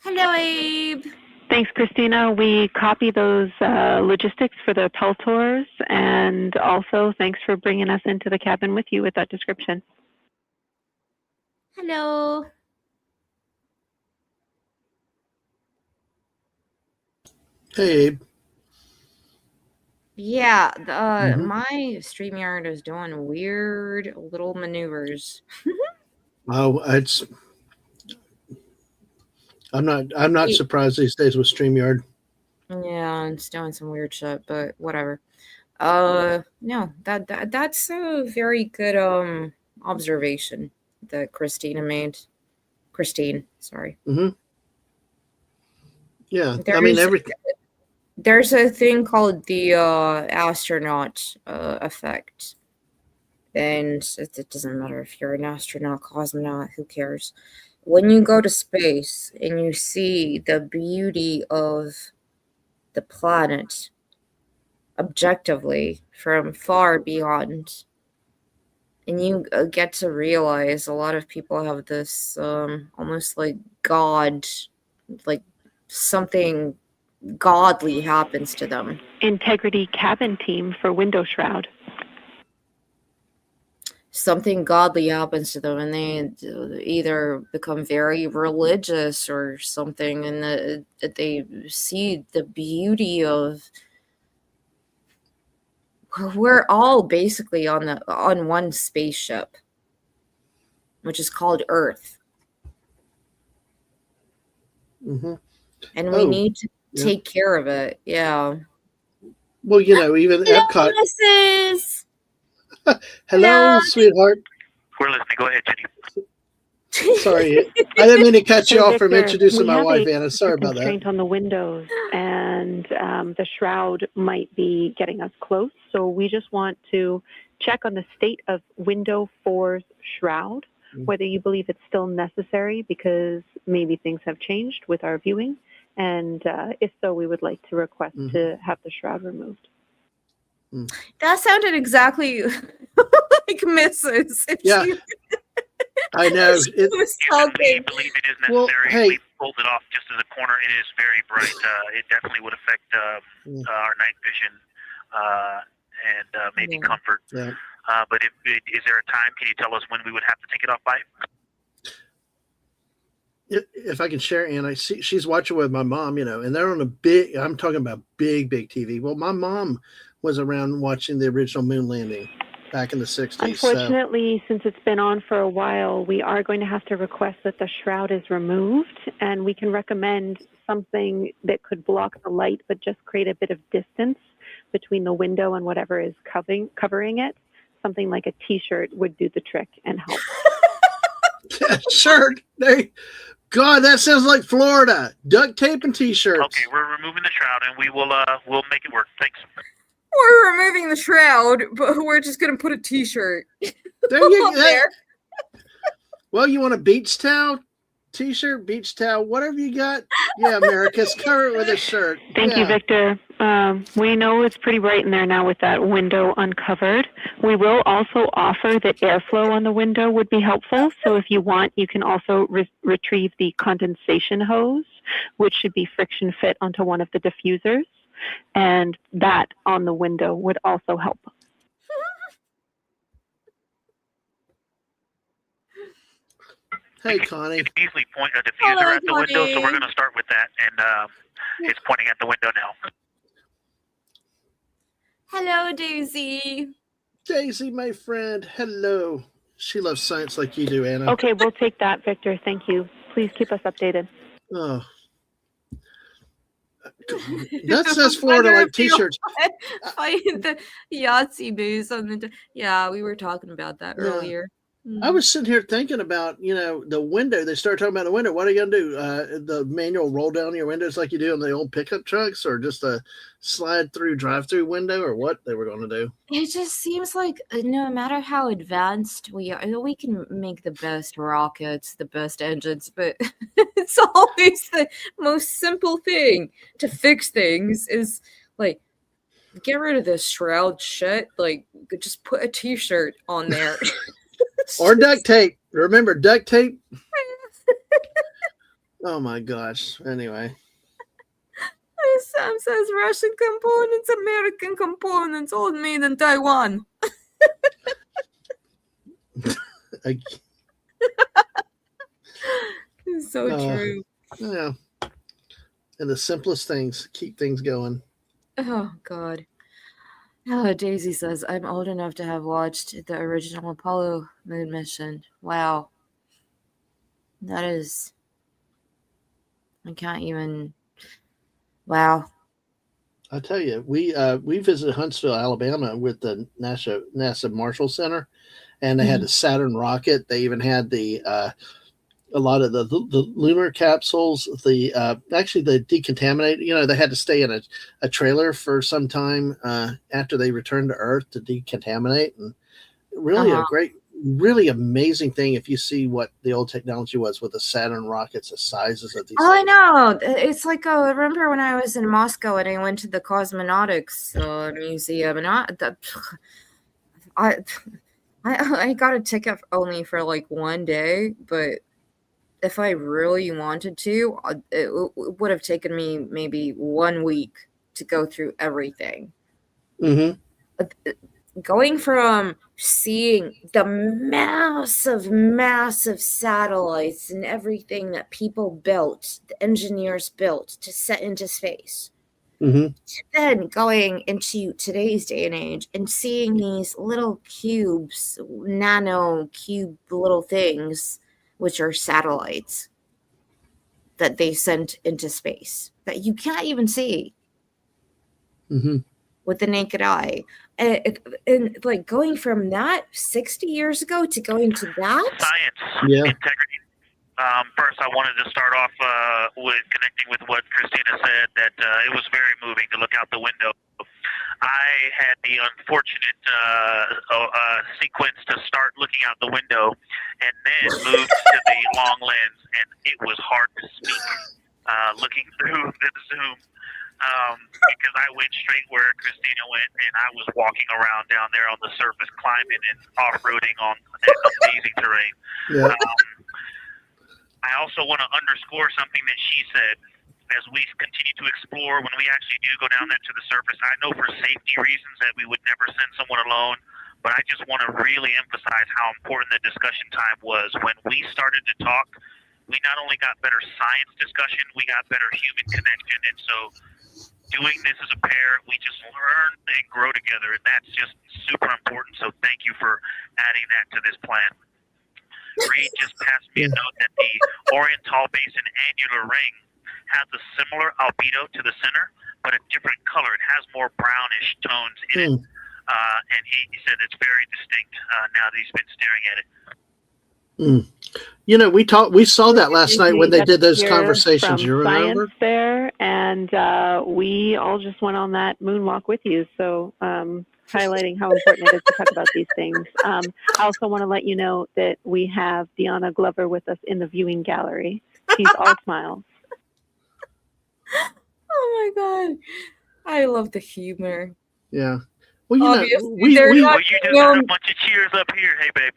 Hello, Abe. Thanks, Christina. We copy those logistics for the Peltors, and also thanks for bringing us into the cabin with you with that description. Hello. Hey, Abe. Yeah, my StreamYard is doing weird little maneuvers. Oh, I'm not surprised these days with StreamYard. Yeah, it's doing some weird shit, but whatever. No, that's a very good observation that Christina made. Christine, sorry. Mm-hmm. Yeah, I mean everything. There's a thing called the astronaut effect, and it doesn't matter if you're an astronaut, cosmonaut, who cares? When you go to space and you see the beauty of the planet objectively from far beyond, and you get to realize a lot of people have this almost like God, like something godly happens to them. Integrity cabin team for Window Shroud. Something godly happens to them, and they either become very religious or something, and they see the beauty of. We're all basically on one spaceship, which is called Earth, and we need to take care of it. Yeah. Well, even Epcot. Hello, sweetheart. We're listening. Go ahead, Jenny. Sorry, I didn't mean to cut you Hey, off from Victor, introducing we my have wife, a Anna. Sorry about that. constraint on the windows, and the shroud might be getting us close. So we just want to check on the state of window 4's shroud, whether you believe it's still necessary because maybe things have changed with our viewing. And if so, we would like to request to have the shroud removed. That sounded exactly like Mrs. If Yeah. she, I know. she was If we talking. believe it is Well, necessary, hey. we pulled it off just as a corner. It is very bright. It definitely would affect our night vision and maybe Yeah. comfort. Yeah. But is there a time? Can you tell us when we would have to take it off by? If I can share, Anna, she's watching with my mom, and they're on a big, I'm talking about big TV. Well, my mom was around watching the original moon landing back in the 60s. Unfortunately, since it's been on for a while, we are going to have to request that the shroud is removed, and we can recommend something that could block the light, but just create a bit of distance between the window and whatever is covering it. Something like a T-shirt would do the trick and help. Shirt. God, that sounds like Florida. Duct tape and T-shirts. Okay, we're removing the shroud, and we'll make it work. Thanks. We're removing the shroud, but we're just gonna put a T-shirt There you on go. there. Well, you want a beach towel, T-shirt, beach towel, whatever you got. Yeah, America's cover it with a shirt. Thank you, Victor. We know it's pretty bright in there now with that window uncovered. We will also offer that airflow on the window would be helpful. So if you want, you can also retrieve the condensation hose, which should be friction fit onto one of the diffusers. And that on the window would also help. Hey, Connie. You can easily point a diffuser at the window, so we're going to start with that, and it's pointing at the window now. Hello, Daisy. Daisy, my friend. Hello. She loves science like you do, Anna. Okay, we'll take that, Victor. Thank you. Please keep us updated. Oh. That says Florida like T-shirts. Find the Yahtzee booze on the. Yeah, we were talking about that earlier. I was sitting here thinking about, the window. They started talking about the window. What are you going to do? The manual roll down your windows like you do on the old pickup trucks, or just a slide through drive-through window, or what they were going to do? It just seems like no matter how advanced we are, we can make the best rockets, the best engines, but it's always the most simple thing to fix things is like, get rid of this shroud shit. Like, just put a T-shirt on there. Or duct tape. Remember duct tape? Oh my gosh. Anyway. Sam says Russian components, American components, all made in Taiwan. It's so true. Yeah. And the simplest things keep things going. Oh, God. Oh, Daisy says, I'm old enough to have watched the original Apollo moon mission. Wow. That is... I can't even... Wow. I tell you, we visited Huntsville, Alabama with the NASA Marshall Center, and they had the Saturn rocket. They even had a lot of the lunar capsules, actually the decontaminated, they had to stay in a trailer for some time after they returned to Earth to decontaminate. And really a great, really amazing thing if you see what the old technology was with the Saturn rockets, the sizes of these things. I know. It's like, remember when I was in Moscow and I went to the Cosmonautics Museum, and I got a ticket only for like one day, but if I really wanted to, it would have taken me maybe 1 week to go through everything. Mm-hmm. Going from seeing the massive satellites and everything that people built, the engineers built to set into space, then going into today's day and age and seeing these little cubes, nano cube little things, which are satellites that they sent into space that you can't even see with the naked eye. And like going from that 60 years ago to going to that. Science, integrity. First, I wanted to start off with connecting with what Christina said, that it was very moving to look out the window. I had the unfortunate sequence to start looking out the window and then moved to the long lens, and it was hard to speak looking through the zoom because I went straight where Christina went, and I was walking around down there on the surface, climbing and off-roading on that amazing terrain. Yeah. I also want to underscore something that she said. As we continue to explore, when we actually do go down there to the surface, I know for safety reasons that we would never send someone alone, but I just want to really emphasize how important the discussion time was. When we started to talk, we not only got better science discussion, we got better human connection, and so doing this as a pair, we just learn and grow together, and that's just super important, so thank you for adding that to this plan. Reed just passed me a note that the Oriental Basin annular ring has a similar albedo to the center, but a different color. It has more brownish tones in it. And he said it's very distinct now that he's been staring at it. You know, we saw that last night when they did those conversations. You remember? Science there, and we all just went on that moonwalk with you. So highlighting how important it is to talk about these things. I also want to let you know that we have Deanna Glover with us in the viewing gallery. She's all smiles. Oh my God. I love the humor. Yeah. Well, you Obviously, know, we Well, you just got a bunch of cheers up here. Hey, babe.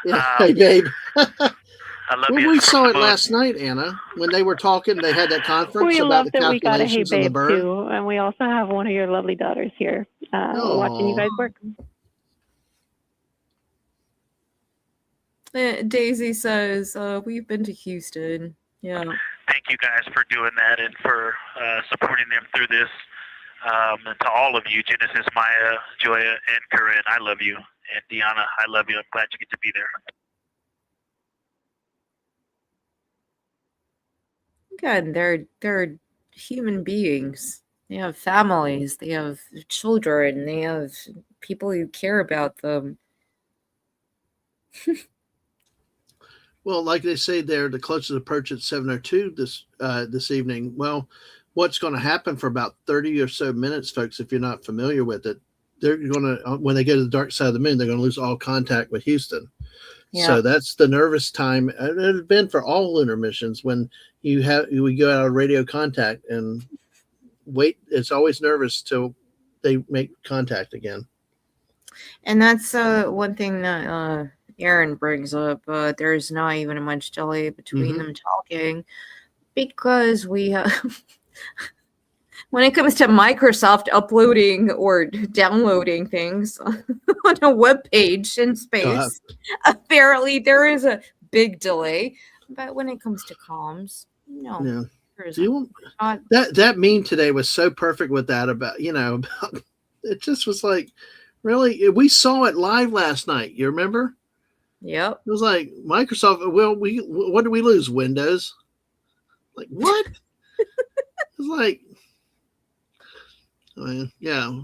yeah, hey, babe. I love you. We saw it last night, Anna, when they were talking. They had that conference We about love the that we got a hey calculations of the babe bird. too, and we also have one of your lovely daughters here watching you guys work. Daisy says, we've been to Houston. Yeah. Thank you guys for doing that and for supporting them through this. And to all of you, Genesis, Maya, Joya, and Corinne, I love you. And Deanna, I love you. I'm glad you get to be there. Again, they're human beings. They have families. They have children. They have people who care about them. Well, like they say there, the closest approach at 7:02 this evening. Well, what's going to happen for about 30 or so minutes, folks, if you're not familiar with it, they're going to, when they go to the dark side of the moon, they're going to lose all contact with Houston. Yeah. So that's the nervous time. It's been for all lunar missions when we go out of radio contact and wait. It's always nervous till they make contact again. And that's one thing that Aaron brings up. There's not even much delay between them talking because we when it comes to Microsoft uploading or downloading things on a web page in space, apparently there is a big delay. But when it comes to comms, no. Yeah. That meme today was so perfect with that about it just was like, really, we saw it live last night. You remember? Yep. It was like Microsoft. Well, what did we lose? Windows. Like what? It's like, yeah.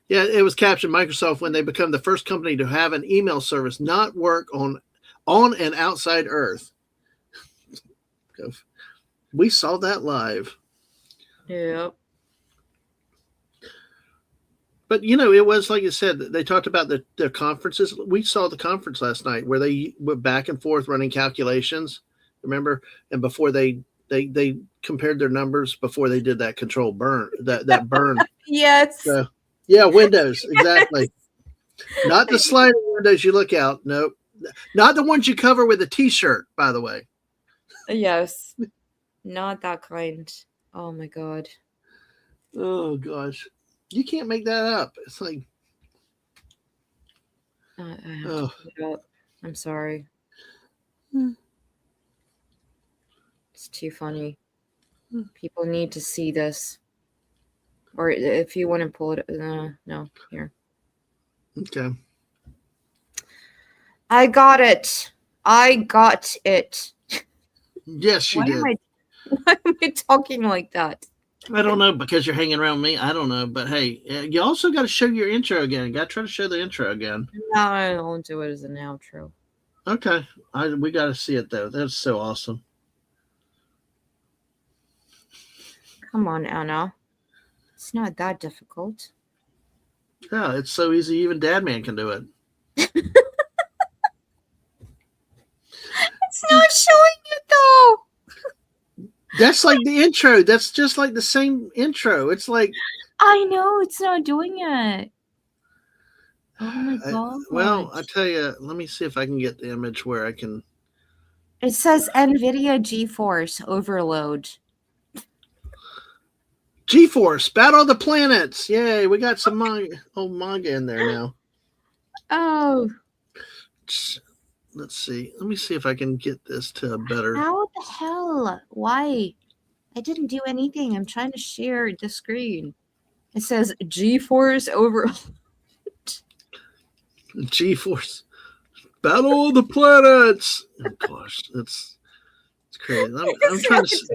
It was captioned Microsoft when they become the first company to have an email service not work on and outside Earth. We saw that live. Yep. But, it was like you said, they talked about the conferences. We saw the conference last night where they went back and forth running calculations, remember? And before they compared their numbers before they did that control burn, that burn. Yes. So, yeah, Windows, exactly. Not the sliding windows you look out. Nope. Not the ones you cover with a T-shirt, by the way. Yes. Not that kind. Oh, my God. Oh, gosh. You can't make that up. It's like, I have to put it up. I'm sorry. It's too funny. People need to see this. Or if you want to pull it, no, here. Okay. I got it. Yes, you did. Why am I talking like that? I don't know, because you're hanging around me. I don't know, but hey, you also got to show your intro again. Got to try to show the intro again. No, I don't do it as an outro. Okay. We got to see it, though. That's so awesome. Come on, Anna. It's not that difficult. Yeah, it's so easy. Even Dad Man can do it. It's not showing it, though. That's like the intro. That's just like the same intro. It's like... I know. It's not doing it. Oh, my God. Well, I tell you, let me see if I can get the image where I can... It says NVIDIA GeForce Overload. GeForce, Battle of the Planets. Yay, we got some old manga in there now. Oh. Let's see. Let me see if I can get this to a better... How the hell? Why? I didn't do anything. I'm trying to share the screen. It says GeForce Overload. GeForce, Battle of the Planets. Oh gosh, it's crazy. I'm trying to...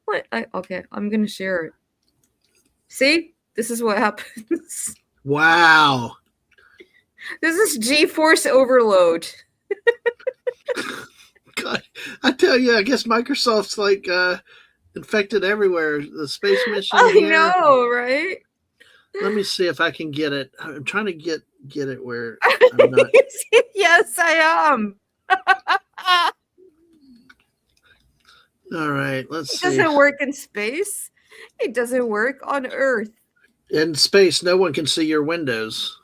What? Okay, I'm gonna share it. See, this is what happens. Wow. This is GeForce Overload. God, I tell you, I guess Microsoft's like infected everywhere. The space mission. I here. know, right? Let me see if I can get it. I'm trying to get it where I'm not. Yes, I am. All right, let's see. It doesn't work in space. It doesn't work on Earth. In space, no one can see your windows.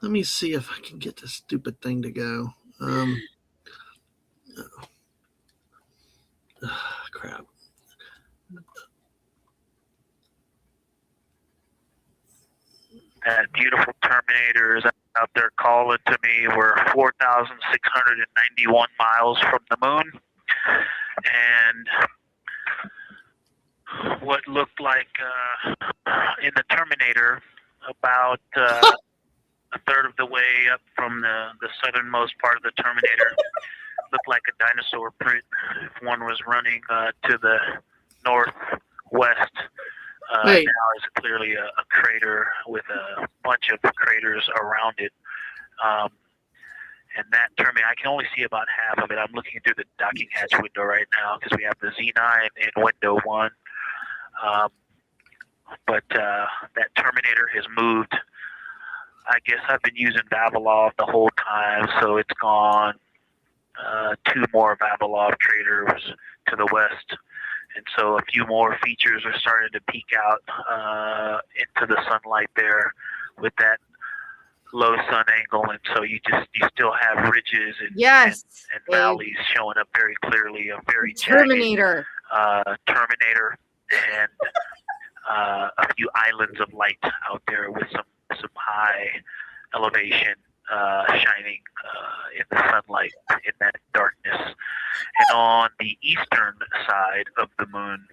Let me see if I can get this stupid thing to go. Crap. That beautiful Terminator is out there calling to me. We're 4,691 miles from the moon. And what looked like in the Terminator, about a third of the way up from the southernmost part of the Terminator, looked like a dinosaur print. If one was running to the northwest, now is clearly a crater with a bunch of craters around it. And that Terminator, I can only see about half of it. I'm looking through the docking hatch window right now because we have the Z9 in window 1. But that Terminator has moved. I guess I've been using Vavilov the whole time, so it's gone 2 more Vavilov craters to the west. And so a few more features are starting to peek out into the sunlight there with that low sun angle. And so you still have ridges and valleys showing up very clearly. A very Terminator. Jagged, Terminator and a few islands of light out there with some high elevation shining in the sunlight in that darkness. And on the eastern side of the moon,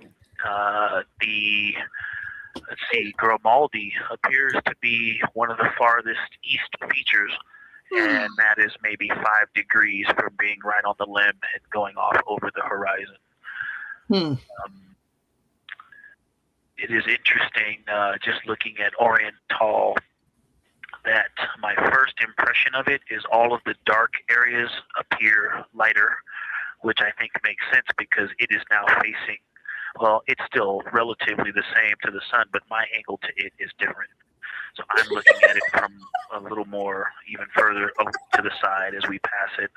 Grimaldi appears to be one of the farthest east features, and that is maybe 5 degrees from being right on the limb and going off over the horizon. It is interesting, just looking at Oriental, that my first impression of it is all of the dark areas appear lighter, which I think makes sense because it is now facing, well, it's still relatively the same to the sun, but my angle to it is different. So I'm looking at it from a little more, even further to the side as we pass it.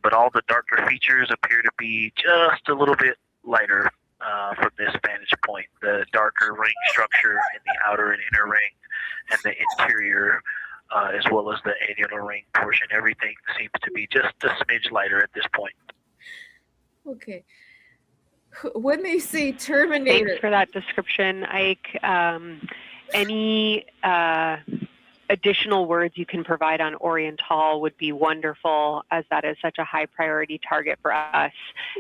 But all the darker features appear to be just a little bit lighter from this vantage point. The darker ring structure in the outer and inner ring and the interior, as well as the annular ring portion, everything seems to be just a smidge lighter at this point. Okay. When they say Terminator... Thanks for that description, Ike. Any additional words you can provide on Oriental would be wonderful, as that is such a high priority target for us.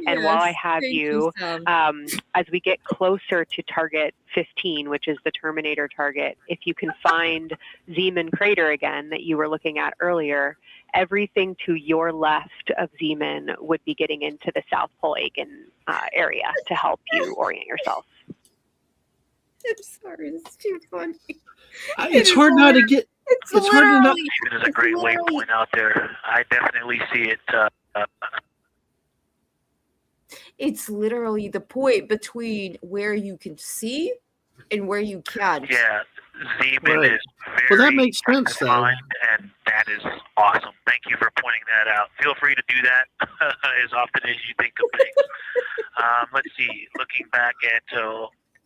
And while I have you, as we get closer to target 15, which is the Terminator target, if you can find Zeeman Crater again that you were looking at earlier, everything to your left of Zeeman would be getting into the South Pole Aiken area to help you orient yourself. I'm sorry, it's too funny. It's hard not to get. It's hard to know. Even is a great waypoint out there. I definitely see it. It's literally the point between where you can see and where you can't. Yeah, Zeeman Right. is very Well, that makes sense, though. defined, and that is awesome. Thank you for pointing that out. Feel free to do that as often as you think of things. Let's see. Looking back at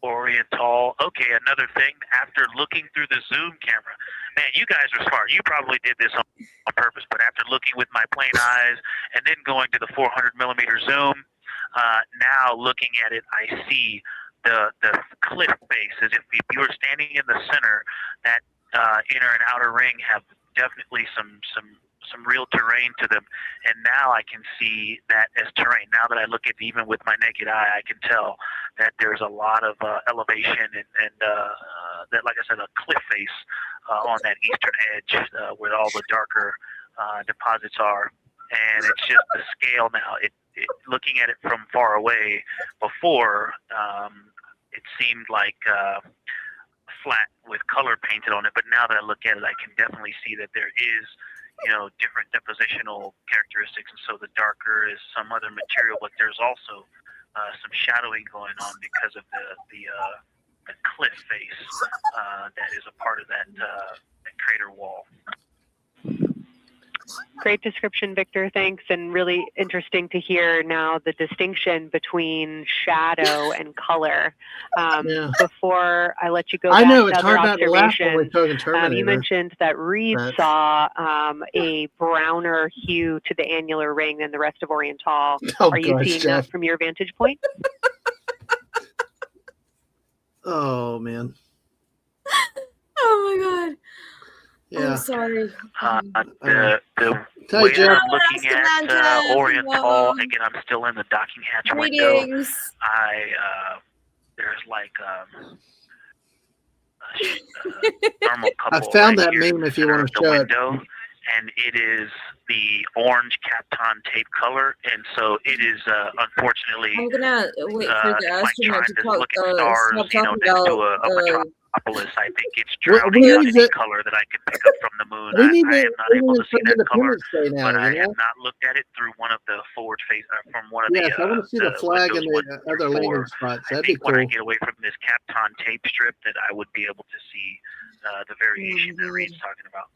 Oriental. Okay, another thing. After looking through the zoom camera, man, you guys are smart. You probably did this on purpose, but after looking with my plain eyes and then going to the 400 millimeter zoom, now looking at it, I see the cliff face as if you were standing in the center. That inner and outer ring have definitely some real terrain to them, and now I can see that as terrain. Now that I look at it, even with my naked eye, I can tell that there's a lot of elevation and that, like I said, a cliff face on that eastern edge where all the darker deposits are. And it's just the scale now. Looking at it from far away before, it seemed like flat with color painted on it. But now that I look at it, I can definitely see that there is, different depositional characteristics. And so the darker is some other material, but there's also some shadowing going on because of the cliff face that is a part of that crater wall. Great description, Victor. Thanks. And really interesting to hear now the distinction between shadow and color. Before I let you go back know to it's other hard not to laugh when we're observations, talking Terminator. you mentioned that Reed saw a browner hue to the annular ring than the rest of Oriental. Are you seeing that from your vantage point? Oh, man. Oh, my God. Yeah. I'm sorry. The way that I'm looking at Oriental, again, I'm still in the docking hatch window. There's like a thermal couple. I found right that here meme if you want to the show window, and it is the orange Kapton tape color, and so it is unfortunately. I'm gonna wait for the like astronaut trying to to look at talk. stars, Stop next talking to a about. metropolis. I think it's drowning out any color that I can pick up from the moon. I am not able to see that color, but I have not looked at it through one of the forward face from one of the. Yes, I want to see the flag and the other landing spots. That'd be cool. When I get away from this Kapton tape strip, that I would be able to see the variation that Reed's talking about.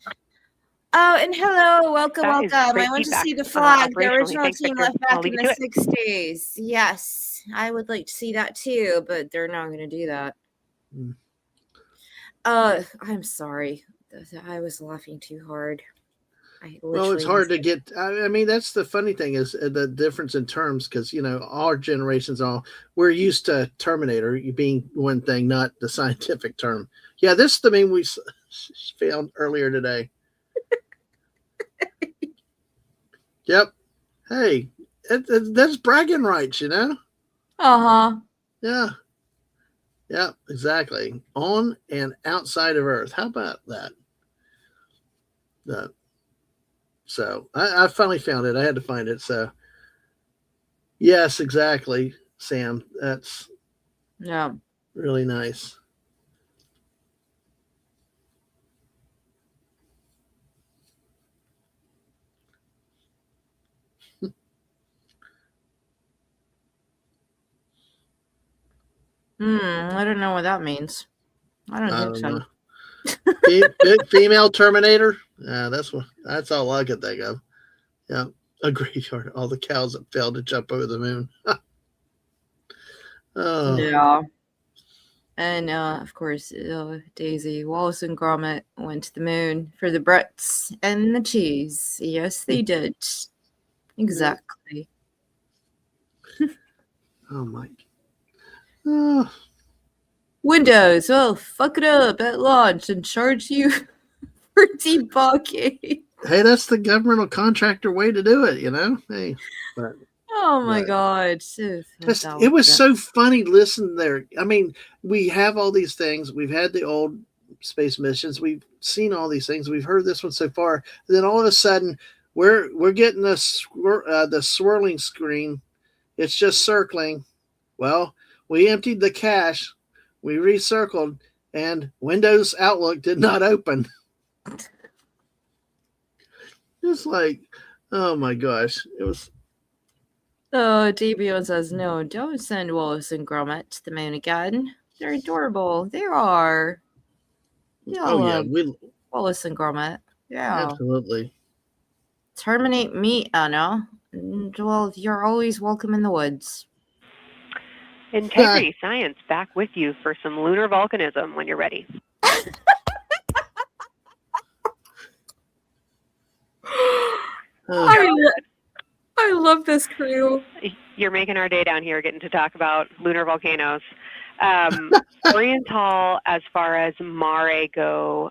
Oh, and hello, welcome. I great want to feedback, see the flag. The operationally. original Thanks, team Victor. left I'll back in leave you the to it. 60s. Yes, I would like to see that too, but they're not going to do that. I'm sorry. I was laughing too hard. Well, it's hard to get. I mean, that's the funny thing is the difference in terms, because our generations we're used to Terminator being one thing, not the scientific term. Yeah, this is the meme we found earlier today. Yep. Hey, that's bragging rights, Uh-huh. Yeah. Yeah, exactly. On and outside of Earth. How about that? So I finally found it. I had to find it. So yes, exactly, Sam. That's really nice. I don't know what that means. I don't think so. Female Terminator. That's all I could think of. Yeah, a graveyard. All the cows that failed to jump over the moon. Oh. Yeah. And of course, Daisy, Wallace, and Gromit went to the moon for the Brits and the cheese. Yes, they did. Exactly. Oh my. Oh. Windows, fuck it up at launch and charge you for debugging. Hey, that's the governmental contractor way to do it, Hey, but oh my God, it was so funny. Listen, there. I mean, we have all these things. We've had the old space missions. We've seen all these things. We've heard this one so far. And then all of a sudden, we're getting the swirling screen. It's just circling. Well, we emptied the cache. We recircled, and Windows Outlook did not open. It's like, oh my gosh, it was. Oh, Davion says, no, don't send Wallace and Gromit to the moon again. They're adorable. They are. They all Oh yeah, love Wallace and Gromit. Yeah. absolutely. Terminate me, Anna. Well, you're always welcome in the woods. Integrity Science back with you for some lunar volcanism when you're ready. I love this crew. You're making our day down here getting to talk about lunar volcanoes. Oriental, as far as mare go,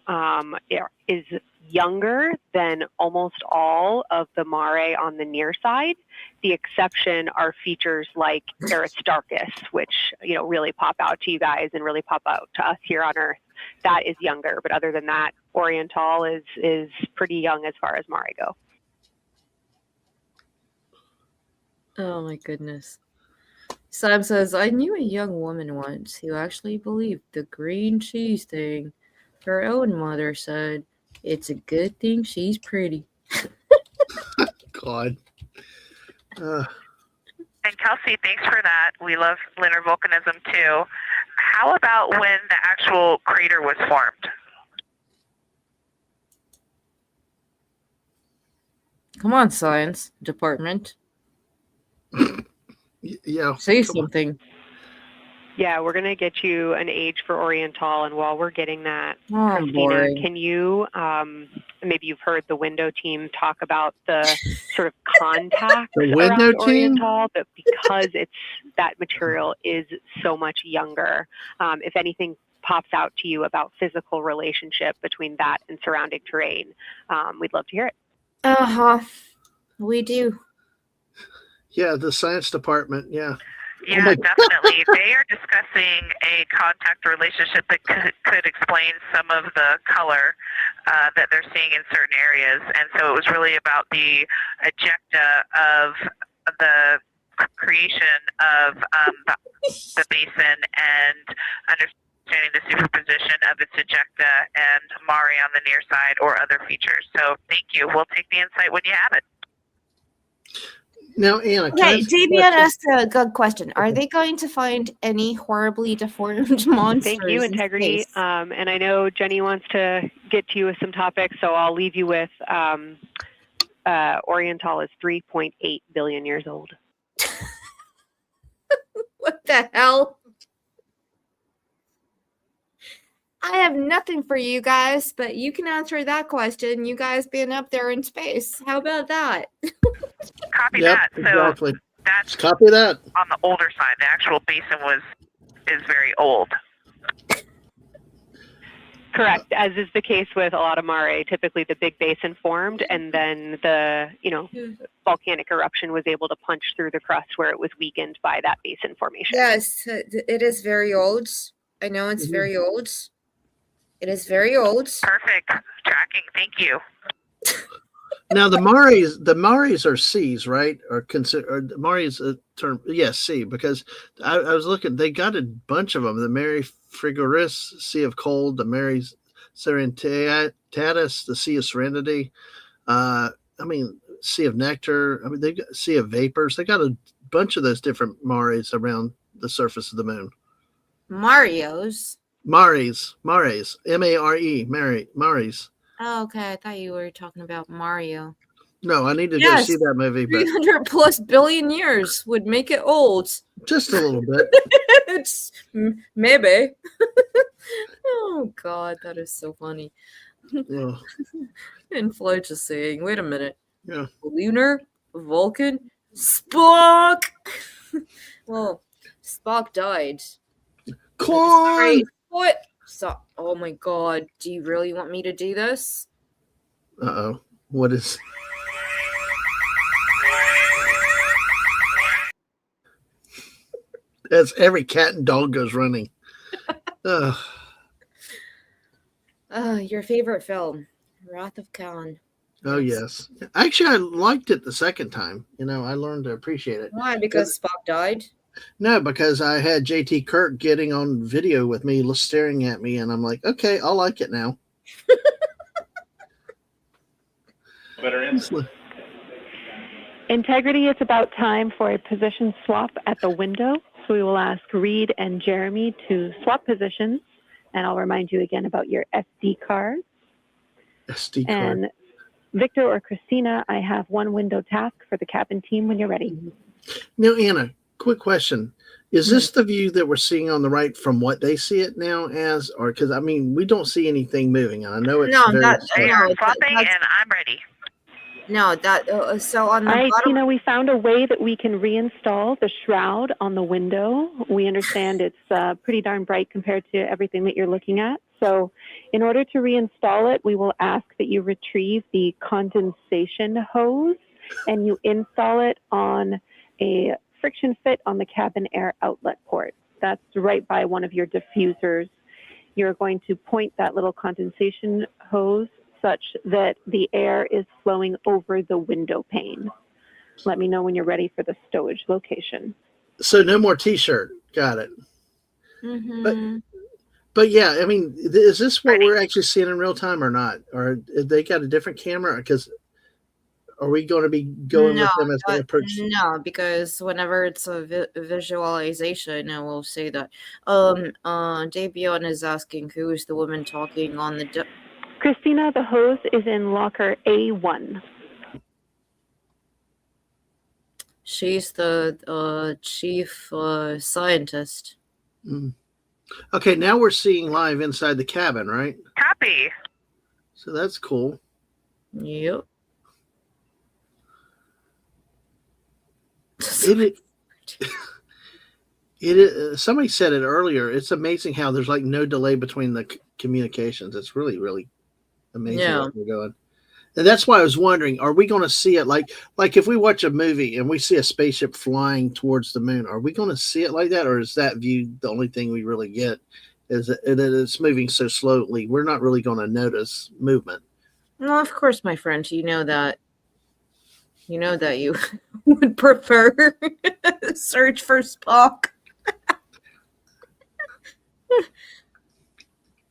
is younger than almost all of the mare on the near side. The exception are features like Aristarchus, which really pop out to you guys and really pop out to us here on Earth. That is younger, but other than that, Oriental is pretty young as far as mare go. Oh my goodness. Sam says, I knew a young woman once who actually believed the green cheese thing. Her own mother said, it's a good thing she's pretty. God. And Kelsey, thanks for that. We love lunar volcanism too. How about when the actual crater was formed? Come on, science department. Yeah. Say something. Yeah, we're going to get you an age for Oriental, and while we're getting that, Christina, boring. can you, maybe you've heard the window team talk about the sort of contact around Oriental, but because that material is so much younger, if anything pops out to you about physical relationship between that and surrounding terrain, we'd love to hear it. Uh-huh. We do. Yeah, the science department, yeah. Yeah, definitely. They are discussing a contact relationship that could explain some of the color that they're seeing in certain areas. And so it was really about the ejecta of the creation of the basin and understanding the superposition of its ejecta and mare on the near side or other features. So thank you. We'll take the insight when you have it. Now, Anna, okay, Davian asked a good question. Are they going to find any horribly deformed monsters? Thank you, Integrity. And I know Jenny wants to get to you with some topics, so I'll leave you with Oriental is 3.8 billion years old. What the hell? I have nothing for you guys, but you can answer that question. You guys being up there in space. How about that? Copy that. So exactly. That's copy that. On the older side, the actual basin is very old. Correct, as is the case with a lot of mare. Typically, the big basin formed, and then the volcanic eruption was able to punch through the crust where it was weakened by that basin formation. Yes, it is very old. I know it's very old. It is very old. Perfect tracking. Thank you. Now the mares are seas, right? Or mares a term? Yes, sea. Because I was looking, they got a bunch of them. The Mare Frigoris, Sea of Cold, the Mare Serenitatis, the Sea of Serenity. Sea of Nectar. They got Sea of Vapors. They got a bunch of those different mares around the surface of the moon. Mares, M-A-R-E, Mares. Oh, okay. I thought you were talking about Mario. No, I need to go see that movie. 300 plus billion years would make it old. Just a little bit. It's maybe. Oh, God, that is so funny. Yeah. And Flo just saying, wait a minute. Yeah. Lunar, Vulcan, Spock. Well, Spock died. Corn! What? So, oh my God. Do you really want me to do this? Uh-oh. What is... As every cat and dog goes running. Your favorite film, Wrath of Khan. Oh, yes. Actually, I liked it the second time. I learned to appreciate it. Why? Because Spock died? No, because I had J.T. Kirk getting on video with me, staring at me, and I'm like, okay, I'll like it now. better answer. Integrity, it's about time for a position swap at the window. So we will ask Reed and Jeremy to swap positions. And I'll remind you again about your SD card. SD card. And Victor or Christina, I have one window task for the cabin team when you're ready. Now, Anna, quick question. Is this the view that we're seeing on the right from what they see it now as? Or because, I mean, we don't see anything moving. I know it's They are swapping, and I'm ready. No, that so on the All right, bottom. Tina, we found a way that we can reinstall the shroud on the window. We understand it's pretty darn bright compared to everything that you're looking at. So in order to reinstall it, we will ask that you retrieve the condensation hose and you install it on a friction fit on the cabin air outlet port. That's right by one of your diffusers. You're going to point that little condensation hose such that the air is flowing over the window pane. Let me know when you're ready for the stowage location. So no more T-shirt. Got it. Mm-hmm. But yeah, I mean, is this what we're actually seeing in real time or not? Or they got a different camera? Because are we going to be going with them as they approach? No, because whenever it's a visualization, I will say that. Davion is asking who is the woman talking on the. Christina, the hose is in locker A1. She's the chief scientist. Mm. Okay, now we're seeing live inside the cabin, right? Copy. So that's cool. Yep. Somebody said it earlier. It's amazing how there's like no delay between the communications. It's really, really amazing what we're doing. And that's why I was wondering, are we going to see it like if we watch a movie and we see a spaceship flying towards the moon, are we going to see it like that? Or is that view the only thing we really get? Is that it's moving so slowly, we're not really going to notice movement. No, of course, my friend. You know that you would prefer search for Spock.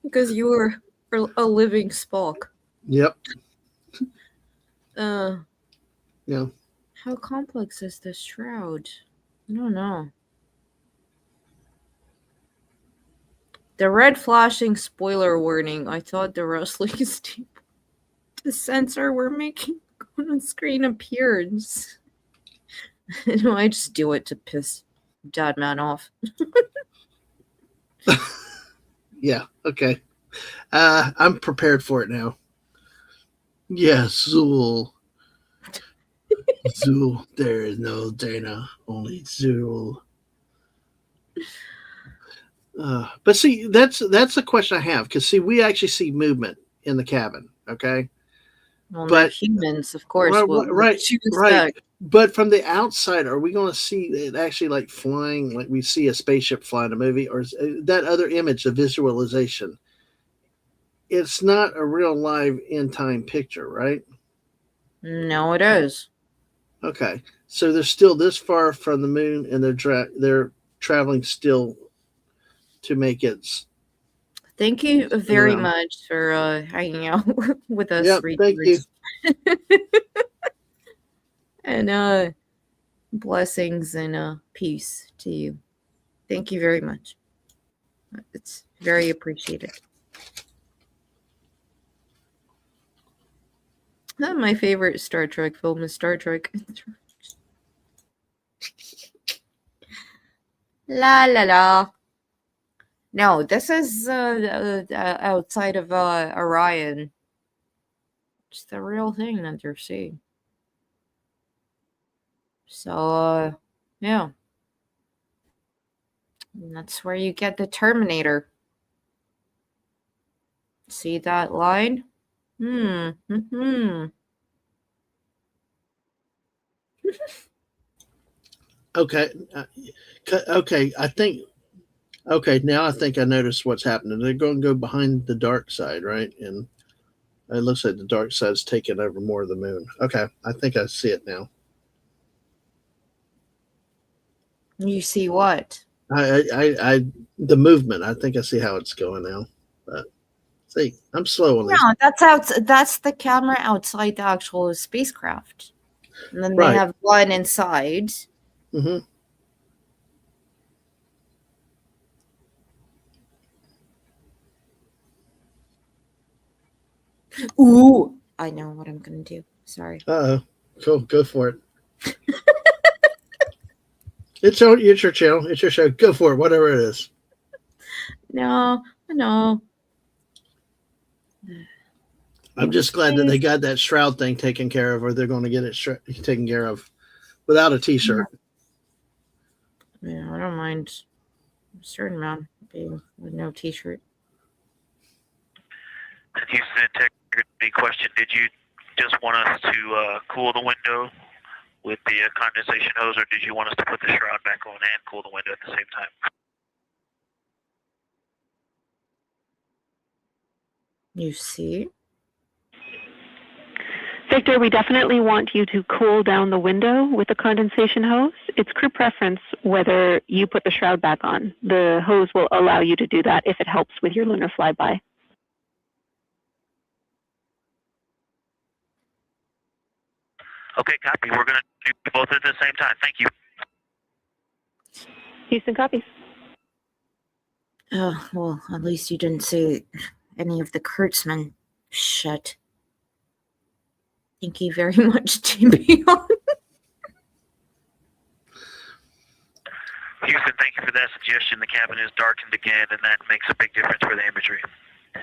Because you were a living Spock. Yep. Yeah. How complex is this shroud? I don't know. The red flashing spoiler warning. I thought the Earthlings the sensor we're making on screen appears. No, I just do it to piss Dadman off. Yeah, okay. I'm prepared for it now. Yeah, Zool. Zool. There is no Dana, only Zool. But see, that's a question I have, because see, we actually see movement in the cabin, okay? Well, but humans, of course, right. But from the outside, are we going to see it actually like flying, like we see a spaceship flying a movie, or is that other image, the visualization? It's not a real live in-time picture, right? No, it is. Okay, so they're still this far from the moon, and they're traveling still to make it. Thank you very much for hanging out with us. Yep, thank you. And blessings and peace to you. Thank you very much. It's very appreciated. My favorite Star Trek film is Star Trek. La la la. No, this is outside of Orion. It's the real thing that they're seeing. So, yeah. And that's where you get the Terminator. See that line? Okay. Okay. Now I think I noticed what's happening. They're going to go behind the dark side, right? And it looks like the dark side's taking over more of the moon. Okay. I think I see it now. You see what? The movement. I think I see how it's going now. But See, I'm slow on No, these. that's the camera outside the actual spacecraft. And then they Right. have one inside. Mm-hmm. Ooh, I know what I'm gonna do. Sorry. Uh-oh. Cool. Go for it. It's your channel. It's your show. Go for it. Whatever it is. No. I'm just glad that they got that shroud thing taken care of, or they're going to get it taken care of without a T-shirt. Yeah, I don't mind a certain amount being with no T-shirt. Houston integrity question: did you just want us to cool the window with the condensation hose, or did you want us to put the shroud back on and cool the window at the same time? You see? Victor, we definitely want you to cool down the window with the condensation hose. It's crew preference whether you put the shroud back on. The hose will allow you to do that if it helps with your lunar flyby. Okay, copy. We're going to do both at the same time. Thank you. Houston copies. Oh, well, at least you didn't say any of the Kurtzman shit. Thank you very much, JB. Houston, thank you for that suggestion. The cabin is darkened again, and that makes a big difference for the imagery.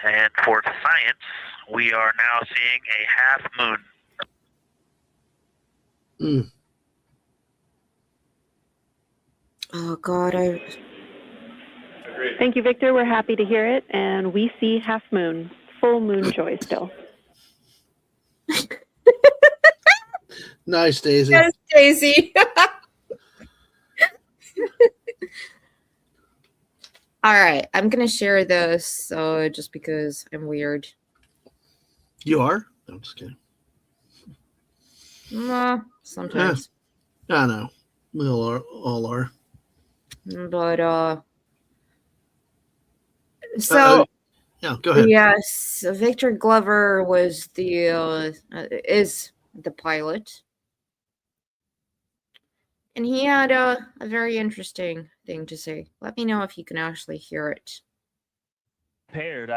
And for science, we are now seeing a half moon. Oh, God, Thank you, Victor. We're happy to hear it. And we see half moon, full moon joy still. Nice, Daisy. Yes, Daisy. All right, I'm going to share this just because I'm weird. You are? I'm just kidding. Sometimes. I know. We all are. But, so, yeah, go ahead. Yes, Victor Glover was is the pilot. And he had a very interesting thing to say. Let me know if you can actually hear it. Prepared.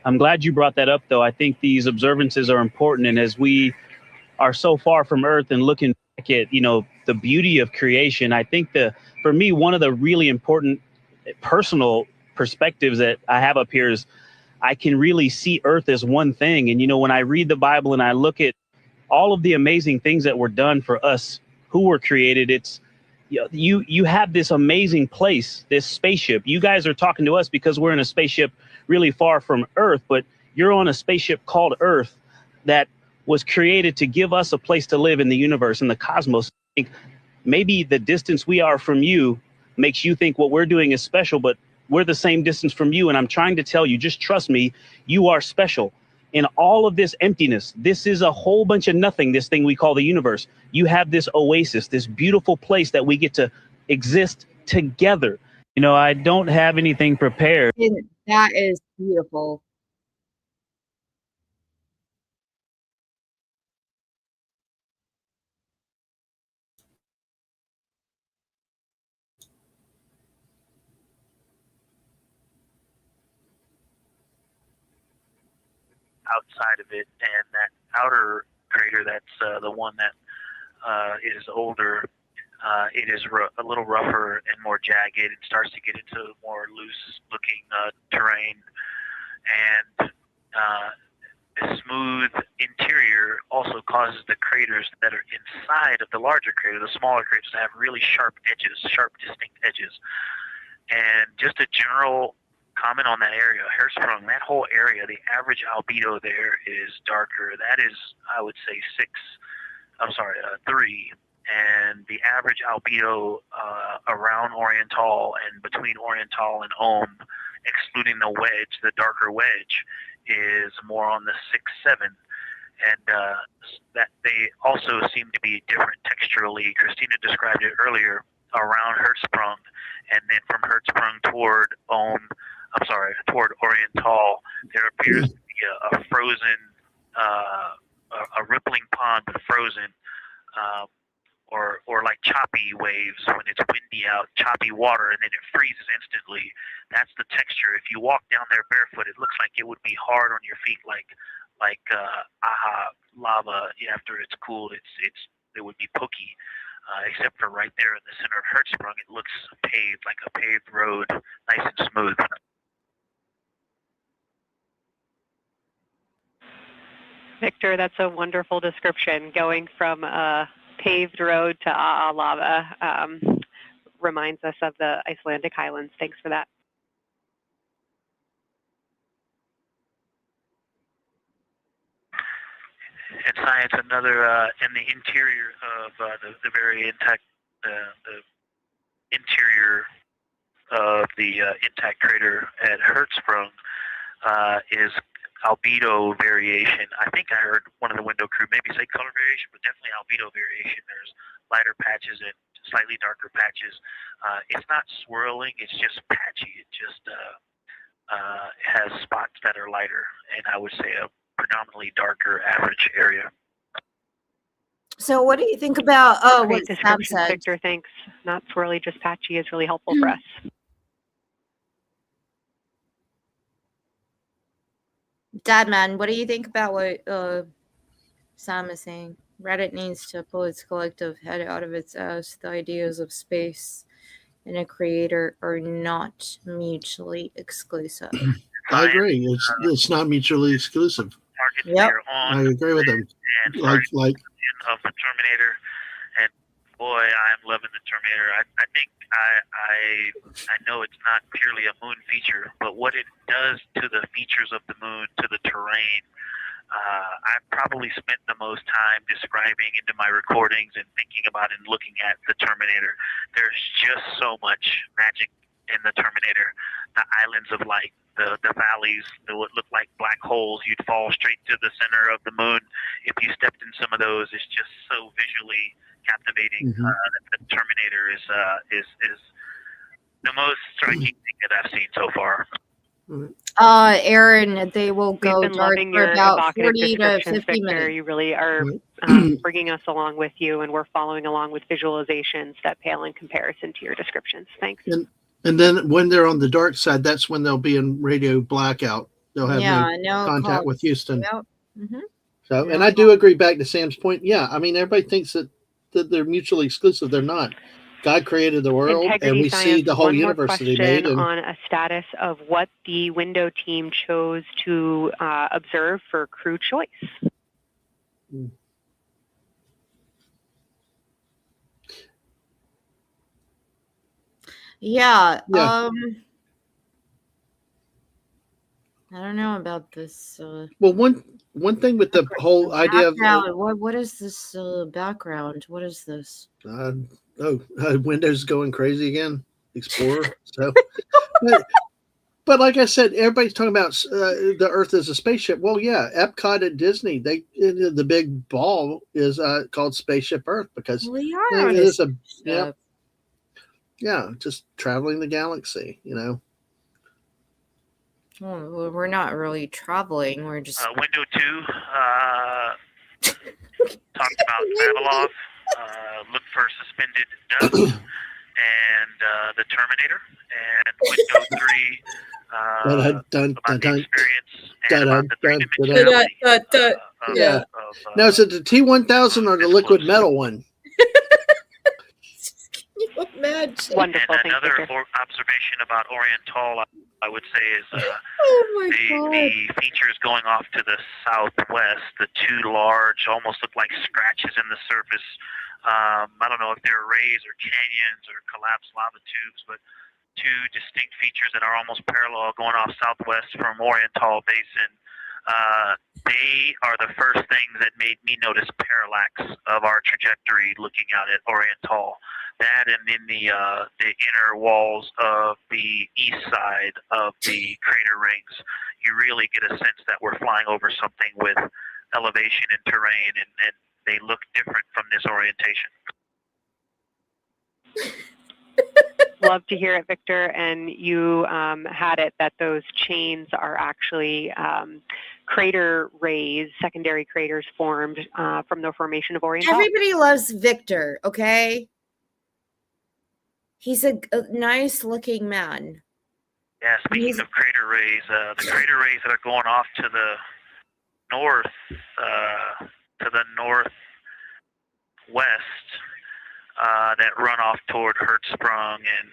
I'm glad you brought that up, though. I think these observances are important, and as we are so far from Earth and looking back at the beauty of creation, I think for me one of the really important personal perspectives that I have up here is I can really see Earth as one thing. And when I read the Bible and I look at all of the amazing things that were done for us who were created, it's you have this amazing place, this spaceship. You guys are talking to us because we're in a spaceship really far from Earth, but you're on a spaceship called Earth that was created to give us a place to live in the universe, in the cosmos. I think maybe the distance we are from you makes you think what we're doing is special, but we're the same distance from you. And I'm trying to tell you, just trust me, you are special. In all of this emptiness, this is a whole bunch of nothing, this thing we call the universe. You have this oasis, this beautiful place that we get to exist together. I don't have anything prepared. That is beautiful. Outside of it, and that outer crater, that's the one that is older, it is a little rougher and more jagged. It starts to get into more loose looking terrain, and the smooth interior also causes the craters that are inside of the larger crater, the smaller craters, to have really sharp edges, sharp distinct edges. And just a general comment on that area, Hertzsprung, that whole area, the average albedo there is darker. That is, I would say, 3. And the average albedo around Oriental and between Oriental and Ohm, excluding the wedge, the darker wedge, is more on the 6-7. And that they also seem to be different texturally. Christina described it earlier around Hertzsprung, and then from Hertzsprung toward Ohm, toward Oriental, there appears to be a frozen, a rippling pond, but frozen, or like choppy waves when it's windy out, choppy water, and then it freezes instantly. That's the texture. If you walk down there barefoot, it looks like it would be hard on your feet, like lava. After it's cooled, it would be pokey. Except for right there in the center of Hertzsprung, it looks paved, like a paved road, nice and smooth. Victor, that's a wonderful description. Going from a paved road to lava reminds us of the Icelandic highlands. Thanks for that. And science, another in the interior of the very intact, the interior of the intact crater at Hertzsprung is albedo variation. I think I heard one of the window crew maybe say color variation, but definitely albedo variation. There's lighter patches and slightly darker patches. It's not swirling, it's just patchy. It just has spots that are lighter, and I would say a predominantly darker average area. So what do you think about Great what Sam description, said? Victor. Thanks. Not swirly, just patchy is really helpful for us. Dadman, what do you think about what Sam is saying? Reddit needs to pull its collective head out of its ass. The ideas of space and a creator are not mutually exclusive. I agree. It's not mutually exclusive. Targets they're on. I agree with them. And Like of the Terminator, and boy, I'm loving the Terminator. I think I know it's not purely a moon feature, but what it does to the features of the moon, to the terrain, I've probably spent the most time describing into my recordings and thinking about and looking at the Terminator. There's just so much magic in the Terminator. The islands of light, the valleys that would look like black holes. You'd fall straight to the center of the moon if you stepped in some of those. It's just so visually captivating. The Terminator is the most striking thing that I've seen so far. Aaron, they will go We've been dark loving for your about evocative 40 to descriptions, 50 Victor. minutes. You really are bringing us along with you, and we're following along with visualizations that pale in comparison to your descriptions. Thanks. And then when they're on the dark side, that's when they'll be in radio blackout. They'll have no contact with Houston. Yep. So, and I do agree back to Sam's point. Yeah, I mean, everybody thinks that they're mutually exclusive. They're not. God created the world, Integrity and we science, see the whole one more universe that He question made. And on a status of what the window team chose to observe for crew choice. Yeah. I don't know about this. Well, one thing with the whole idea of what is this background? What is this? Windows going crazy again. Explorer. So, but like I said, everybody's talking about the Earth as a spaceship. Well, yeah, Epcot at Disney, the big ball is called Spaceship Earth because it is just traveling the galaxy. Well, we're not really traveling. We're just Window 2 talked about Vavilov, look for suspended dust, and the Terminator, and Window 3 about the experience and about the three-dimensionality. Now, is it the T-1000 or the liquid metal one? Can you imagine? Wonderful. And another observation about Oriental, I would say, is the features going off to the southwest, the two large, almost look like scratches in the surface. I don't know if they're rays or canyons or collapsed lava tubes, but two distinct features that are almost parallel going off southwest from Oriental Basin. They are the first things that made me notice parallax of our trajectory looking out at Oriental. That and in the inner walls of the east side of the crater rings, you really get a sense that we're flying over something with elevation and terrain, and they look different from this orientation. love to hear it, Victor. And you had it that those chains are actually crater rays, secondary craters formed from the formation of Oriental. Everybody loves Victor, okay? He's a nice looking man. Yeah, speaking of crater rays, the crater rays that are going off to the northwest, that run off toward Hertzsprung and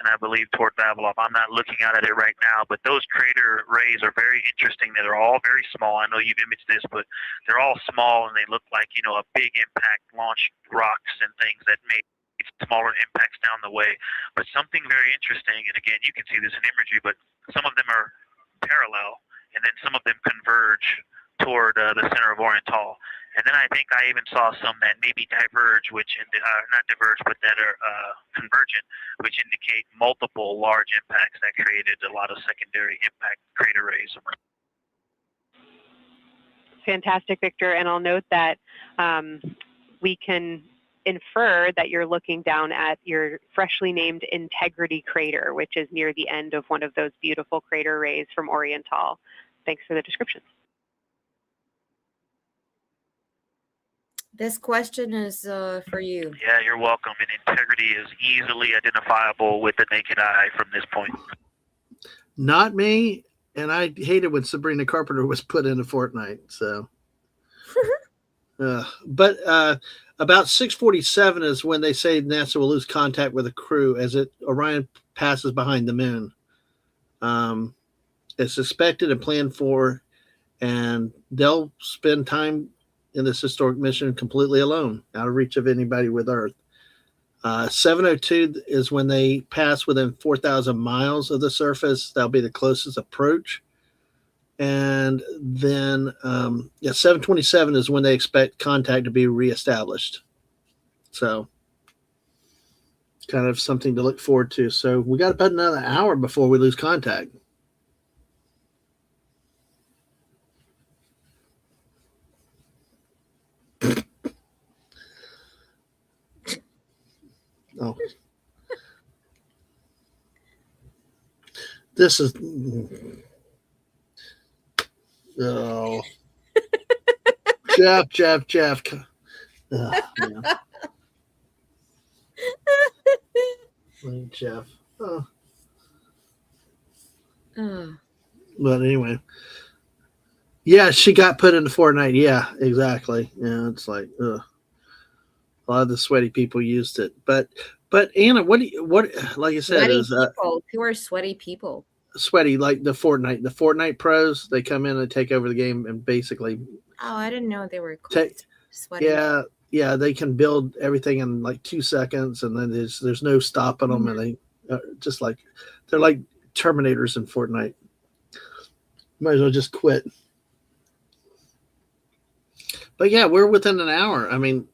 I believe toward Vavilov. I'm not looking out at it right now, but those crater rays are very interesting. They're all very small. I know you've imaged this, but they're all small and they look like, a big impact launched rocks and things that made smaller impacts down the way. But something very interesting, and again, you can see this in imagery, but some of them are parallel, and then some of them converge toward the center of Oriental. And then I think I even saw some that maybe diverge, not diverge, but that are convergent, which indicate multiple large impacts that created a lot of secondary impact crater rays. Fantastic, Victor. And I'll note that we can infer that you're looking down at your freshly named Integrity crater, which is near the end of one of those beautiful crater rays from Oriental. Thanks for the description. This question is for you. Yeah, you're welcome. And Integrity is easily identifiable with the naked eye from this point. Not me. And I hated when Sabrina Carpenter was put into Fortnite. So, but about 6:47 is when they say NASA will lose contact with the crew as Orion passes behind the moon. It's expected and planned for, and they'll spend time in this historic mission completely alone, out of reach of anybody with Earth. 7:02 is when they pass within 4,000 miles of the surface. That'll be the closest approach. And then 7:27 is when they expect contact to be reestablished. So kind of something to look forward to. So we got about another hour before we lose contact. Oh, this is Jeff. Oh, Jeff. Oh. But anyway, yeah, she got put into Fortnite. Yeah, exactly. Yeah, it's like a lot of the sweaty people used it. But Anna, what like I said, Sweaty is people. Who are sweaty people? Sweaty, like the Fortnite pros. They come in and take over the game and basically. Oh, I didn't know they were sweaty. Yeah, they can build everything in like 2 seconds, and then there's no stopping them, and they they're like Terminators in Fortnite. Might as well just quit. But yeah, we're within an hour. I mean,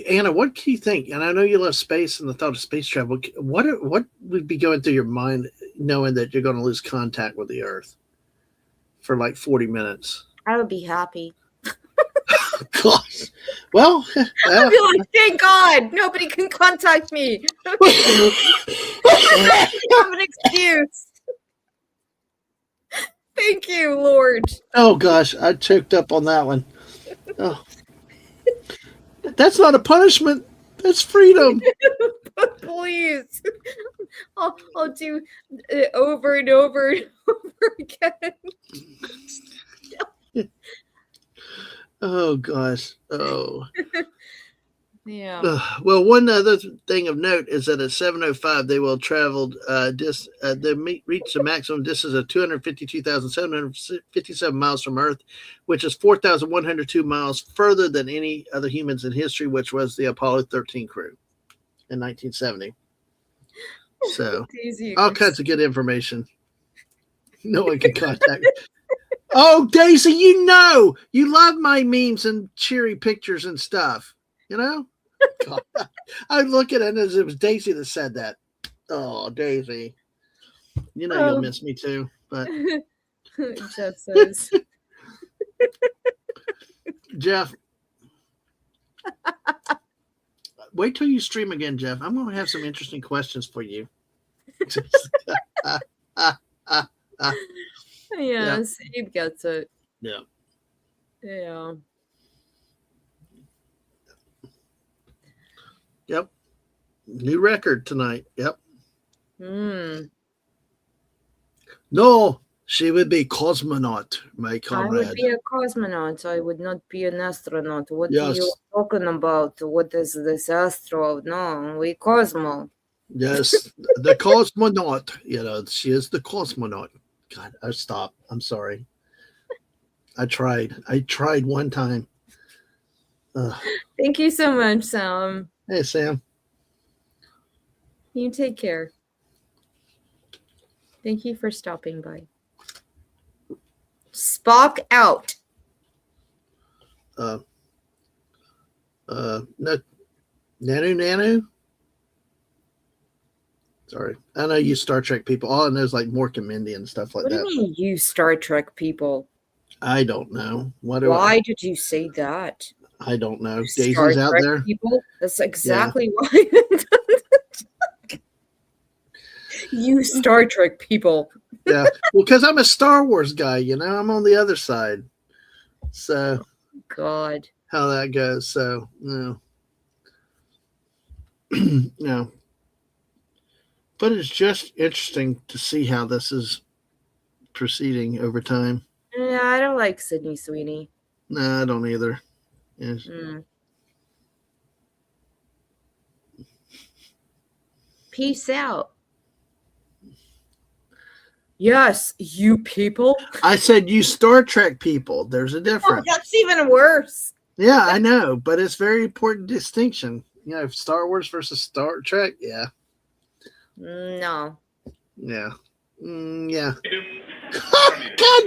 Anna, what do you think? And I know you love space and the thought of space travel. What would be going through your mind knowing that you're going to lose contact with the Earth for like 40 minutes? I would be happy. Gosh. Well, I'd be like, thank God, nobody can contact me. I have an excuse. Thank you, Lord. Oh gosh, I choked up on that one. Oh. That's not a punishment. That's freedom. Please. I'll do it over and over and over again. Oh gosh. Oh. Yeah. Well, one other thing of note is that at 7:05 they will travel they reach the maximum distance of 252,757 miles from Earth, which is 4,102 miles further than any other humans in history, which was the Apollo 13 crew in 1970. So all kinds of good information. No one can contact me. Oh, Daisy, you love my memes and cheery pictures and stuff. You know? God, I look at it as it was Daisy that said that. Oh, Daisy. You know you'll miss me too. But Jeff says. Jeff, wait till you stream again, Jeff. I'm going to have some interesting questions for you. Yes, he gets it. Yeah. Yeah. Yep. New record tonight. Yep. No, she would be cosmonaut, my comrade. I would be a cosmonaut. I would not be an astronaut. What are Yes. you talking about? What is this astro? No, we Cosmo. Yes, the cosmonaut. You know, she is the cosmonaut. God, I stopped. I'm sorry. I tried one time. Thank you so much, Sam. Hey, Sam. You take care. Thank you for stopping by. Spock out. No, Nanu. Sorry, I know you Star Trek people. All I know is like Mork and Mindy and stuff like What that. do you mean, you Star Trek people? I don't know. Why did you say that? I don't know. Star Daisy's out Trek there. people? That's exactly why. You Star Trek people. Yeah, well, because I'm a Star Wars guy. You know, I'm on the other side. So, God, how that goes. So, no. No. But it's just interesting to see how this is proceeding over time. Yeah, I don't like Sydney Sweeney. No, I don't either. Yes. Peace out. Yes, you people. I said you Star Trek people. There's a difference. Oh, that's even worse. Yeah, I know, but it's very important distinction. You know, Star Wars versus Star Trek. Yeah. No. Yeah. Yeah. God.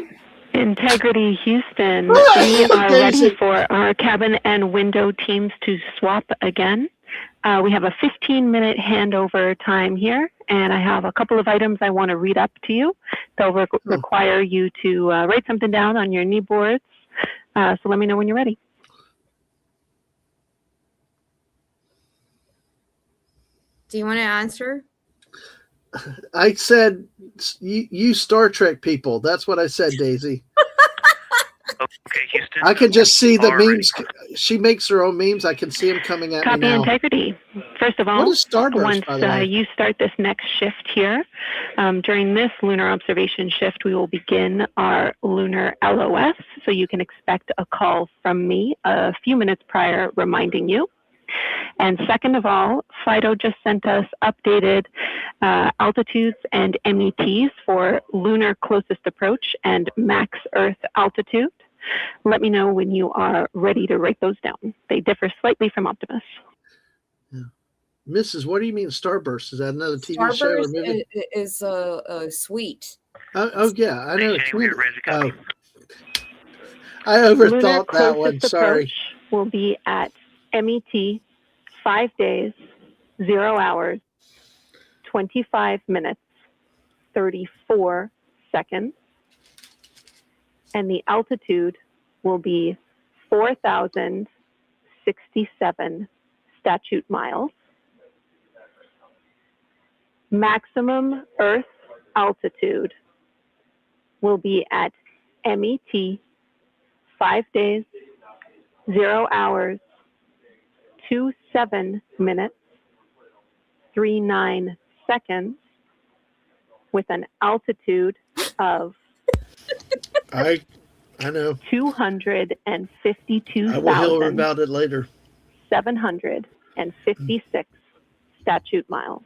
Integrity Houston, we are ready for our cabin and window teams to swap again. We have a 15-minute handover time here, and I have a couple of items I want to read up to you. They'll require you to write something down on your knee boards. So let me know when you're ready. Do you want to answer? I said you Star Trek people. That's what I said, Daisy. Okay, Houston. I can just see the memes. She makes her own memes. I can see them coming at me now. Copy integrity. First of all, what is Starburst, once by the way? you start this next shift here, during this lunar observation shift, we will begin our lunar LOS. So you can expect a call from me a few minutes prior reminding you. And second of all, Fido just sent us updated altitudes and METs for lunar closest approach and max Earth altitude. Let me know when you are ready to write those down. They differ slightly from Optimus. Yeah. Mrs., what do you mean Starburst? Is that another TV show or movie? Is a suite. Oh yeah, I know. Oh. I overthought that one. Sorry. Will be at MET 5 days, 0 hours, 25 minutes, 34 seconds. And the altitude will be 4,067 statute miles. Maximum Earth altitude will be at MET 5 days, 0 hours, 27 minutes, 39 seconds, with an altitude of I know 252,756 I will hear about it later. statute miles.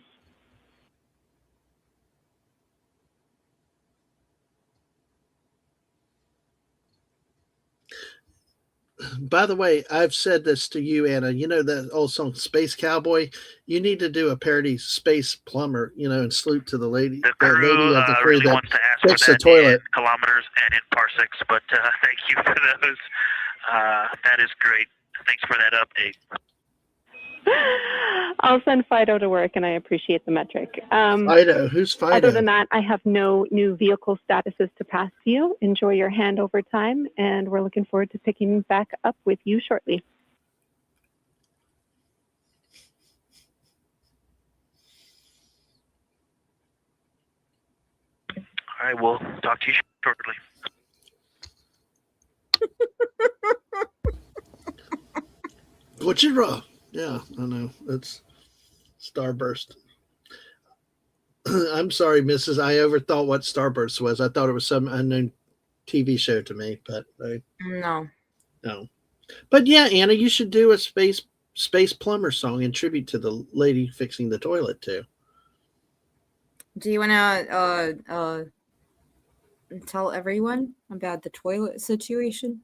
By the way, I've said this to you, Anna. You know that old song "Space Cowboy"? You need to do a parody "Space Plumber," you know, and salute to the lady, the crew, lady of the crew really that wants to ask fixed for the that toilet. in kilometers and in parsecs, but thank you for those. That is great. Thanks for that update. I'll send Fido to work, and I appreciate the metric. Fido, who's Fido? Other than that, I have no new vehicle statuses to pass to you. Enjoy your handover time, and we're looking forward to picking back up with you shortly. I will talk to you shortly. Gojira. Yeah, I know. It's Starburst. I'm sorry, Mrs. I overthought what Starburst was. I thought it was some unknown TV show to me, but No. no. But yeah, Anna, you should do a space plumber song in tribute to the lady fixing the toilet too. Do you want to tell everyone about the toilet situation?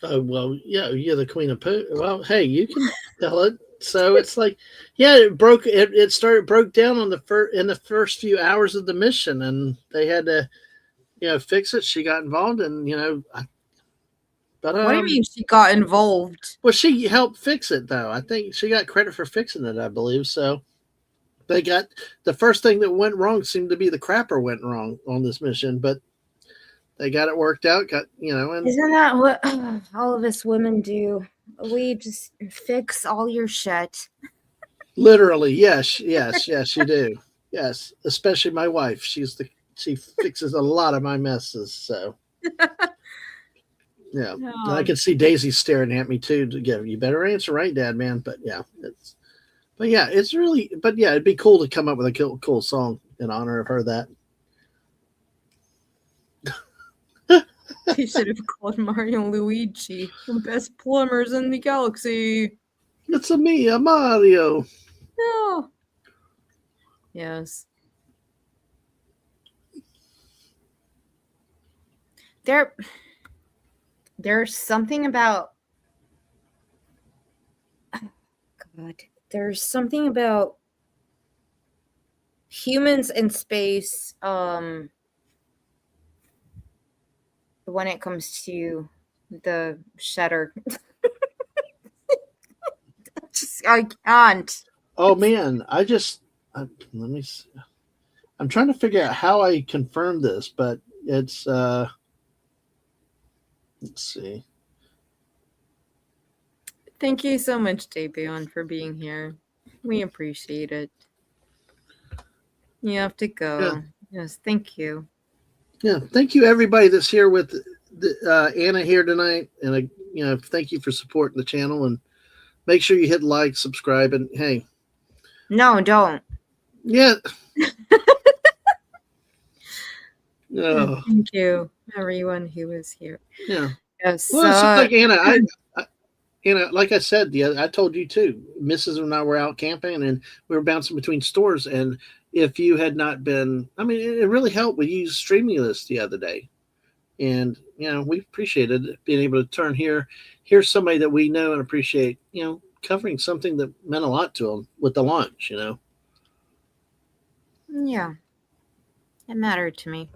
Oh well, yeah, you're the queen of poo. Well, hey, you can tell it. So it's like, yeah, it broke. It broke down on in the first few hours of the mission, and they had to, fix it. She got involved, and but What do you mean she got involved? well, she helped fix it though. I think she got credit for fixing it. I believe so. They got the first thing that went wrong seemed to be the crapper went wrong on this mission, but they got it worked out. And Isn't that what all of us women do? We just fix all your shit. Literally, yes, you do. Yes, especially my wife. She fixes a lot of my messes. So, yeah, No. And I can see Daisy staring at me too. You better answer right, Dad, man. But yeah, it'd be cool to come up with a cool song in honor of her. That He should have called Mario and Luigi the best plumbers in the galaxy. it's a Mario. No. Yes. There's something about there's something about humans in space when it comes to the shutter. I can't. Oh man, let me see. I'm trying to figure out how I confirmed this, but it's let's see. Thank you so much, Davion, for being here. We appreciate it. You have to go. Yeah. Yes, thank you. Yeah, thank you everybody that's here with Anna here tonight, and thank you for supporting the channel. And make sure you hit like, subscribe, and hey, no, don't. Yeah. No. Thank you, everyone who was here. Yeah. Yes. Well, it's like Anna. Anna, like I said, I told you too. Mrs. and I were out camping, and we were bouncing between stores. And if you had not been, I mean, it really helped. We used Streaming List the other day, and we appreciated being able to hear somebody that we know and appreciate. Covering something that meant a lot to them with the launch. Yeah, it mattered to me.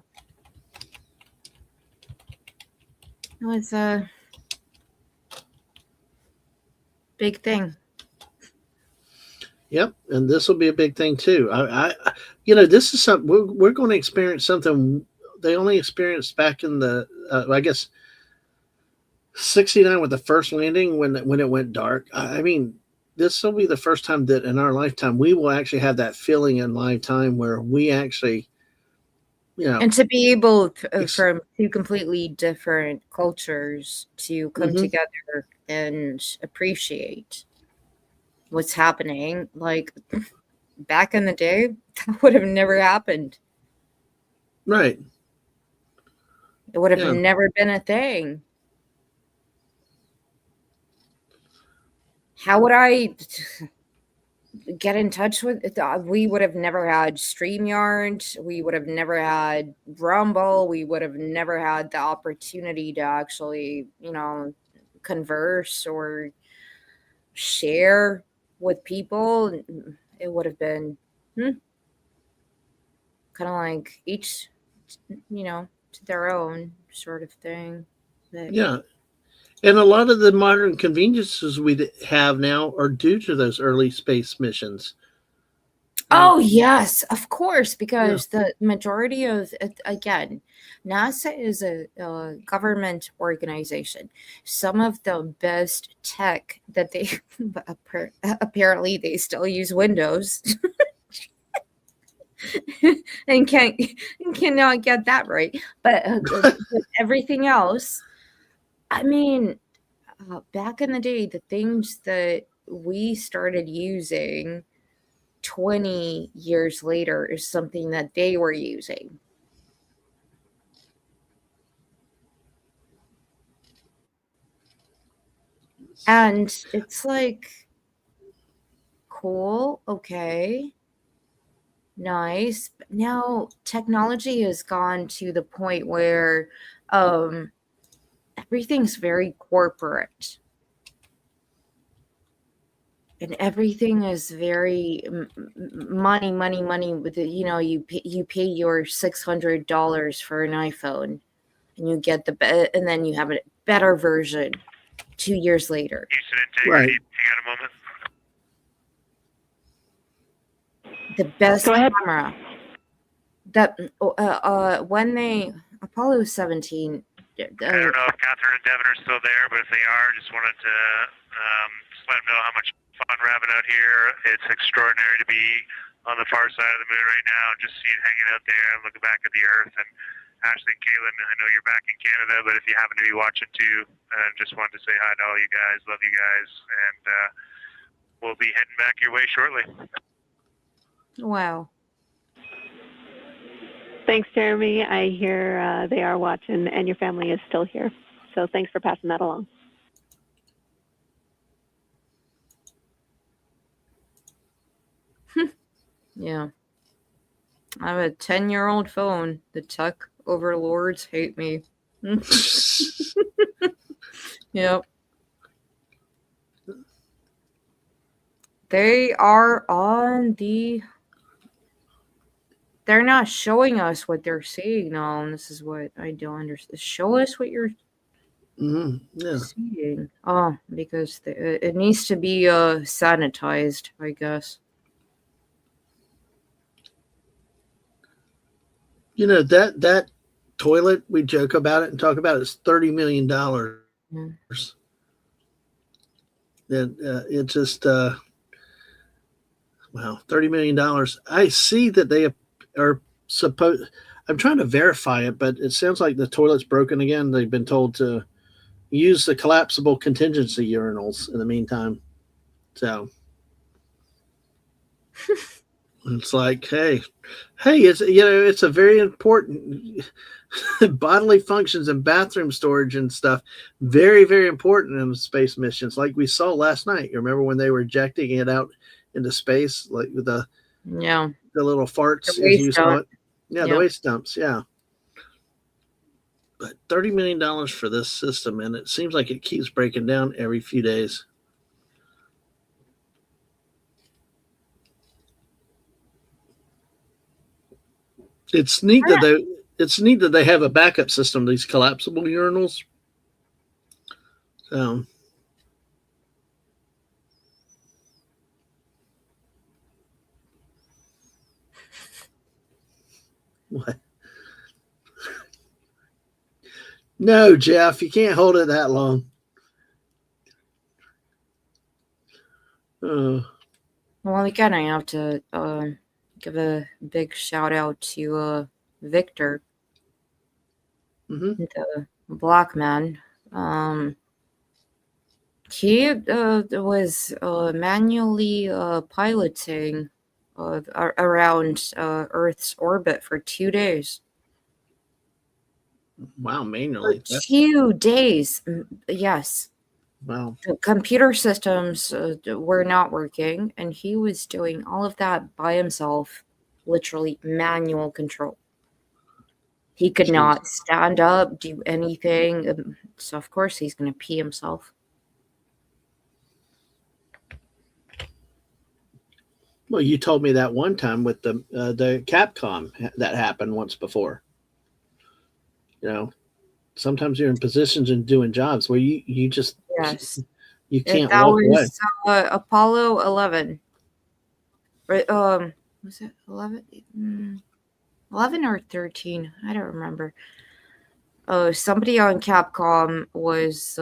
It was a big thing. Yep, and this will be a big thing too. This is something we're going to experience something they only experienced back in the I guess 69 with the first landing when it went dark. I mean, this will be the first time that in our lifetime we will actually have that feeling in live time where we actually, and to be able from two completely different cultures to come together and appreciate what's happening. Like back in the day, that would have never happened. Right. It would have never been a thing. How would I get in touch with it? We would have never had StreamYard. We would have never had Rumble. We would have never had the opportunity to actually, converse or share with people. It would have been kind of like each, to their own sort of thing. Yeah. And a lot of the modern conveniences we have now are due to those early space missions. Oh, yes, of course, because the majority of, again, NASA is a government organization. Some of the best tech that they, apparently they still use Windows. and cannot get that right. But everything else, I mean, back in the day, the things that we started using 20 years later is something that they were using. And it's like, cool, okay, nice. But now technology has gone to the point where everything's very corporate. And everything is very money. With you pay your $600 for an iPhone, and you get and then you have a better version 2 years later. Houston Integrity, Right. you got a moment? The best Go ahead. camera. That when they Apollo 17. I don't know if Catherine and Devin are still there, but if they are, just wanted to just let them know how much fun we're having out here. It's extraordinary to be on the far side of the moon right now, just hanging out there and looking back at the Earth. And Ashley and Kaylin, I know you're back in Canada, but if you happen to be watching too, just wanted to say hi to all you guys. Love you guys, and we'll be heading back your way shortly. Wow. Thanks, Jeremy. I hear they are watching, and your family is still here. So thanks for passing that along. Yeah. I have a 10-year-old phone. The tech overlords hate me. Yep. They are on the... They're not showing us what they're seeing now, and this is what I don't understand. Show us what you're seeing. Oh, because it needs to be sanitized, I guess. You know, that toilet, we joke about it and talk about it, is $30 million. Mm. It just, wow, $30 million. I see that they are supposed, I'm trying to verify it, but it sounds like the toilet's broken again. They've been told to use the collapsible contingency urinals in the meantime. So it's like, hey, it's a very important bodily functions and bathroom storage and stuff. Very, very important in space missions, like we saw last night. You remember when they were ejecting it out into space, like with the little farts, The as you saw dump. it. Yeah, the waste dumps. Yeah. But $30 million for this system, and it seems like it keeps breaking down every few days. It's neat that they have a backup system, these collapsible urinals. What? No, Jeff, you can't hold it that long. Well, again, I have to give a big shout out to Victor, the black man. He was manually piloting around Earth's orbit for 2 days. Wow, manually. 2 days, yes. Wow. The computer systems were not working, and he was doing all of that by himself, literally manual control. He could not stand up, do anything, so of course he's going to pee himself. Well, you told me that one time with the Capcom that happened once before. You know, sometimes you're in positions and doing jobs where you just you can't that walk was away. Apollo 11. Right? Was it 11? 11 or 13? I don't remember. Somebody on Capcom was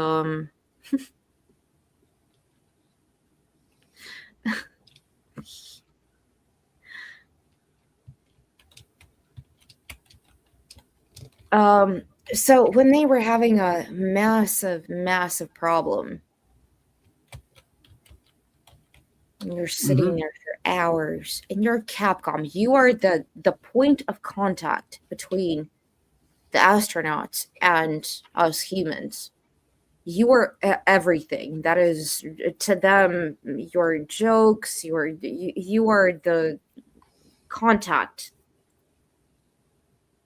So when they were having a massive problem, and you're sitting there for hours, and you're Capcom, you are the point of contact between the astronauts and us humans. You are everything. That is, to them, your jokes, you are the contact,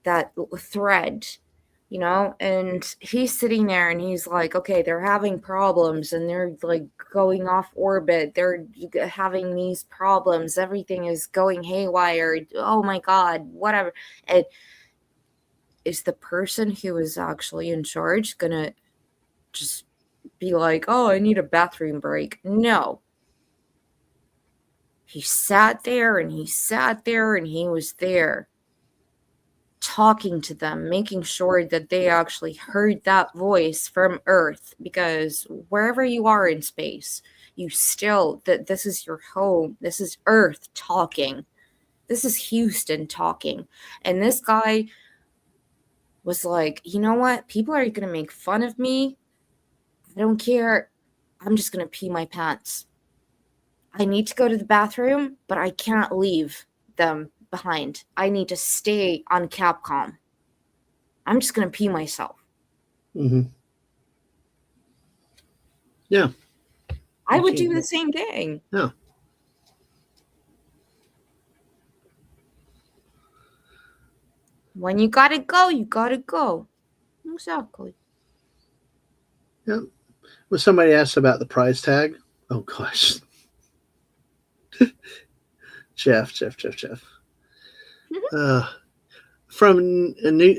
that thread, and he's sitting there and he's like, okay, they're having problems and they're like going off orbit, they're having these problems, everything is going haywire, oh my god, whatever. And is the person who is actually in charge gonna just be like, oh, I need a bathroom break? No. He sat there and he was there talking to them, making sure that they actually heard that voice from Earth, because wherever you are in space, you still, that this is your home. This is Earth talking. This is Houston talking. And this guy was like, you know what? People are going to make fun of me. I don't care. I'm just going to pee my pants. I need to go to the bathroom, but I can't leave them behind. I need to stay on Capcom. I'm just going to pee myself. Yeah. I would do the same thing. Yeah. When you gotta go, you gotta go. Exactly. Yeah. When somebody asked about the price tag, oh gosh. Jeff.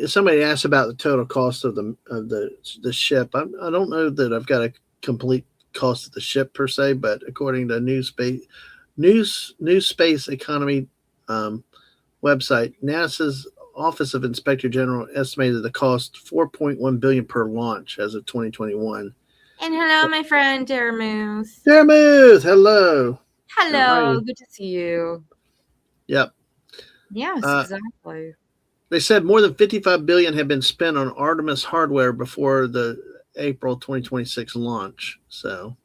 Somebody asked about the total cost of the ship. I don't know that I've got a complete cost of the ship per se, but according to New Space Economy website, NASA's Office of Inspector General estimated the cost $4.1 billion per launch as of 2021. And hello, my friend Daramuth. Daramuth, hello. Hello, good to see you. Yep. Yes, exactly. They said more than $55 billion had been spent on Artemis hardware before the April 2026 launch. So,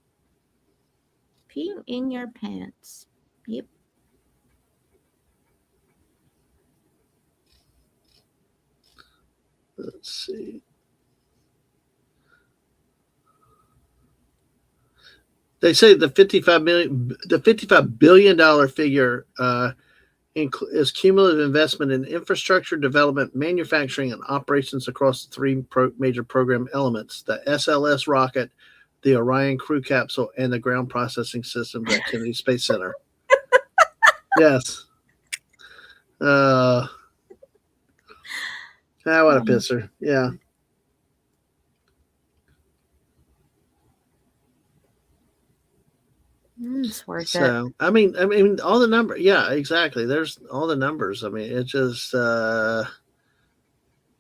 peeing in your pants. Yep. Let's see. They say the $55 billion figure is cumulative investment in infrastructure development, manufacturing, and operations across the three major program elements: the SLS rocket, the Orion crew capsule, and the ground processing systems at Kennedy Space Center. Yes. What a pisser. Yeah. It's worth it. I mean, all the numbers. Yeah, exactly. There's all the numbers. I mean, it's just the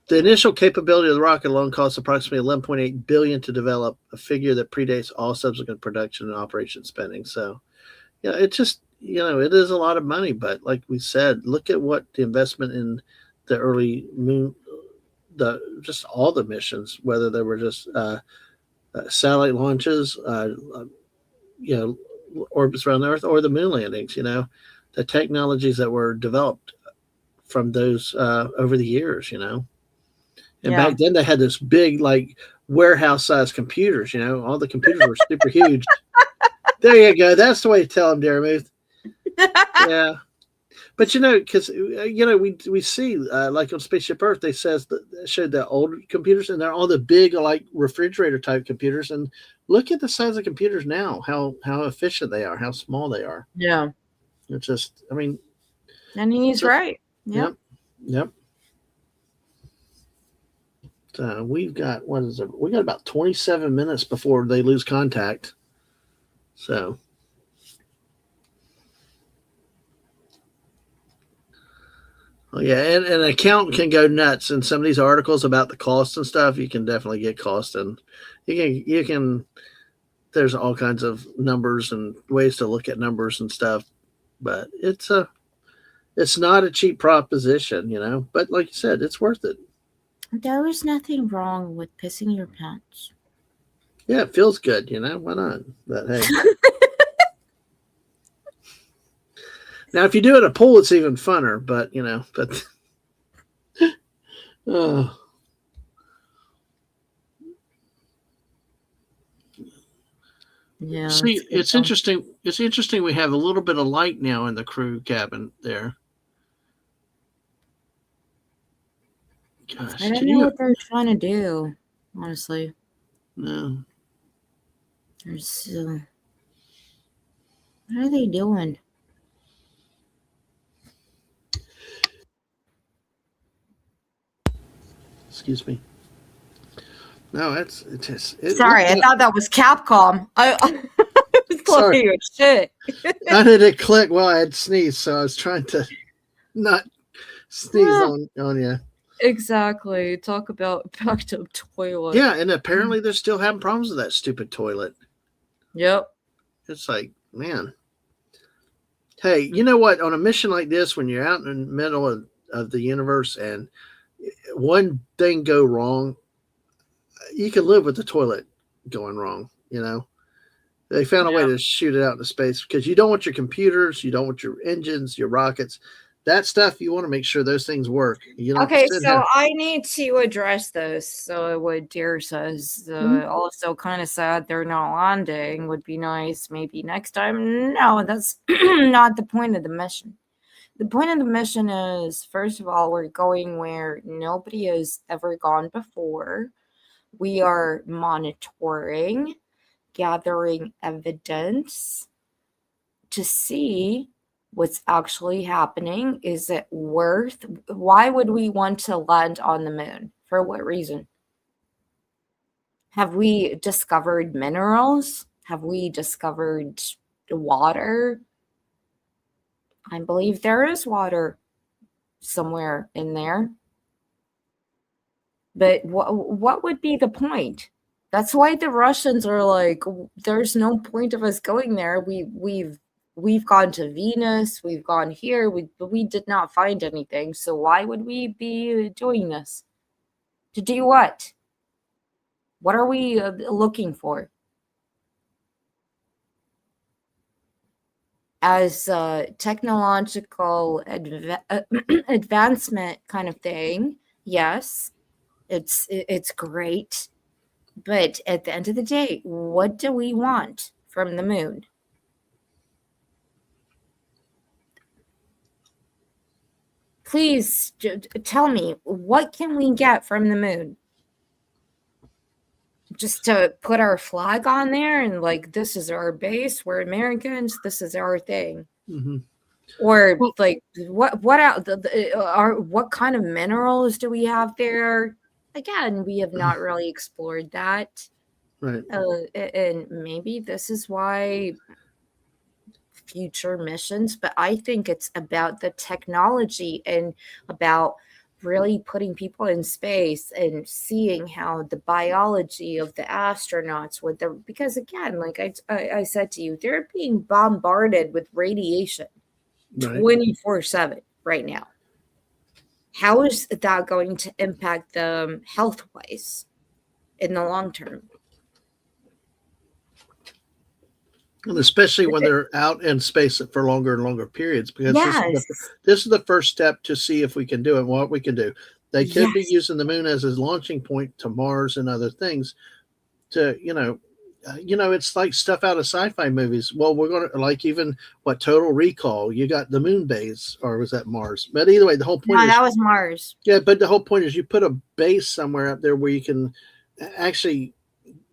initial capability of the rocket alone costs approximately $11.8 billion to develop, a figure that predates all subsequent production and operation spending. So, yeah, it's just, it is a lot of money. But like we said, look at what the investment in the early moon, just all the missions, whether they were just satellite launches, orbits around the Earth, or the moon landings, the technologies that were developed from those over the years, And back then they had this big, like, warehouse-sized computers, all the computers were super huge. There you go. That's the way to tell them, Daramuth. Yeah. But, because, we see, like on Spaceship Earth, they showed the old computers, and they're all the big, like, refrigerator-type computers, and look at the size of computers now, how efficient they are, how small they are. Yeah. It's just, I mean. And he's right. Yep. So we've got, we got about 27 minutes before they lose contact. So. Oh, yeah, and an accountant can go nuts in some of these articles about the cost and stuff. You can definitely get cost, and you can. There's all kinds of numbers and ways to look at numbers and stuff, but it's not a cheap proposition, But like you said, it's worth it. There was nothing wrong with pissing your pants. Yeah, it feels good, why not? But hey. Now, if you do it at a pool, it's even funner, but, oh. Yeah. See, it's interesting. It's interesting we have a little bit of light now in the crew cabin there. Gosh, I don't know what they're trying to do, honestly. No. There's, what are they doing? Excuse me. No, it's Sorry, I thought that was Capcom. I was like, shit. How did it click? Well, I had sneezed, so I was trying to not sneeze on you. Exactly. Talk about backed up toilet. Yeah, and apparently they're still having problems with that stupid toilet. Yep. It's like, man. Hey, you know what? On a mission like this, when you're out in the middle of the universe and one thing go wrong, you can live with the toilet going wrong, They found a way to shoot it out into space because you don't want your computers, you don't want your engines, your rockets, that stuff. You want to make sure those things work. I need to address this. So what Deer says, also kind of sad they're not landing. Would be nice maybe next time. No, that's not the point of the mission. The point of the mission is, first of all, we're going where nobody has ever gone before. We are monitoring, gathering evidence to see what's actually happening. Is it worth? Why would we want to land on the moon? For what reason? Have we discovered minerals? Have we discovered water? I believe there is water somewhere in there. But what would be the point? That's why the Russians are like, there's no point of us going there. We've gone to Venus, we've gone here, but we did not find anything. So why would we be doing this? To do what? What are we looking for? As a technological advancement kind of thing, yes, it's great. But at the end of the day, what do we want from the moon? Please tell me, what can we get from the moon? Just to put our flag on there and like, this is our base, we're Americans, this is our thing. Mm-hmm. Or like, what kind of minerals do we have there? Again, we have not really explored that. Right. And maybe this is why future missions, but I think it's about the technology and about really putting people in space and seeing how the biology of the astronauts because again, like I said to you, they're being bombarded with radiation 24/7 right now. How is that going to impact them health-wise in the long term? And especially when they're out in space for longer and longer periods, because this is the first step to see if we can do it, what we can do. They could be using the moon as a launching point to Mars and other things to, it's like stuff out of sci-fi movies. Well, we're going to like even Total Recall, you got the moon base, or was that Mars? But either way, the whole point that was Mars. Yeah, but the whole point is you put a base somewhere up there where you can actually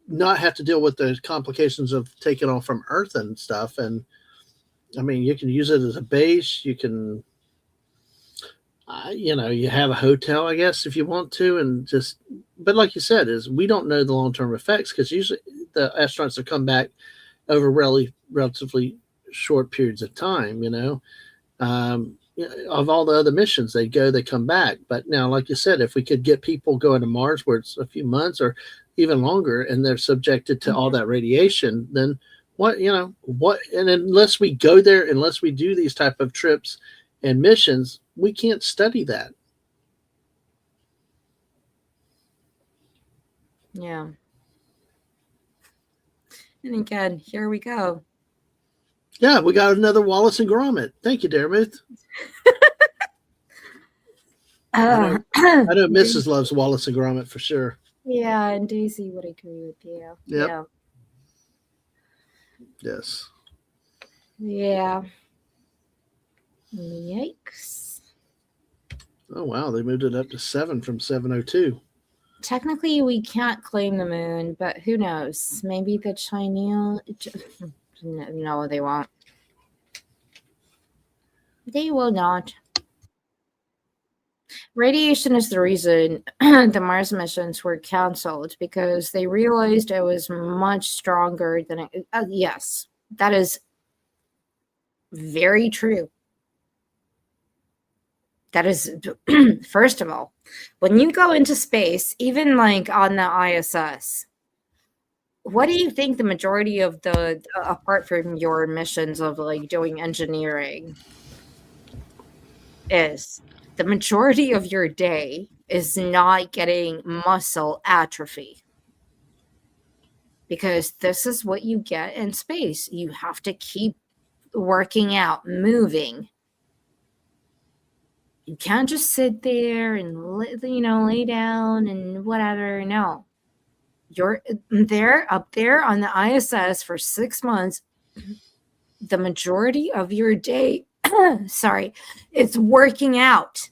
not have to deal with the complications of taking off from Earth and stuff. And I mean, you can use it as a base. You can, you have a hotel, I guess, if you want to, and just, but like you said, is we don't know the long-term effects because usually the astronauts have come back over relatively short periods of time, of all the other missions, they come back. But now, like you said, if we could get people going to Mars where it's a few months or even longer and they're subjected to all that radiation, then and unless we go there, unless we do these type of trips and missions, we can't study that. Yeah. And again, here we go. Yeah, we got another Wallace and Gromit. Thank you, Darmuth. I know Mrs. loves Wallace and Gromit for sure. Yeah, and Daisy would agree with you. Yep. Yeah. Yes. Yeah. Yikes. Oh, wow. They moved it up to 7 from 702. Technically, we can't claim the moon, but who knows? Maybe the Chinese... No, they won't. They will not. Radiation is the reason the Mars missions were canceled, because they realized it was much stronger than it. Yes, that is very true. That is, first of all, when you go into space, even like on the ISS, what do you think the majority of the, apart from your missions of like doing engineering, is? The majority of your day is not getting muscle atrophy. Because this is what you get in space. You have to keep working out, moving. You can't just sit there and lay down and whatever. No. You're there, up there on the ISS for 6 months. The majority of your day, it's working out.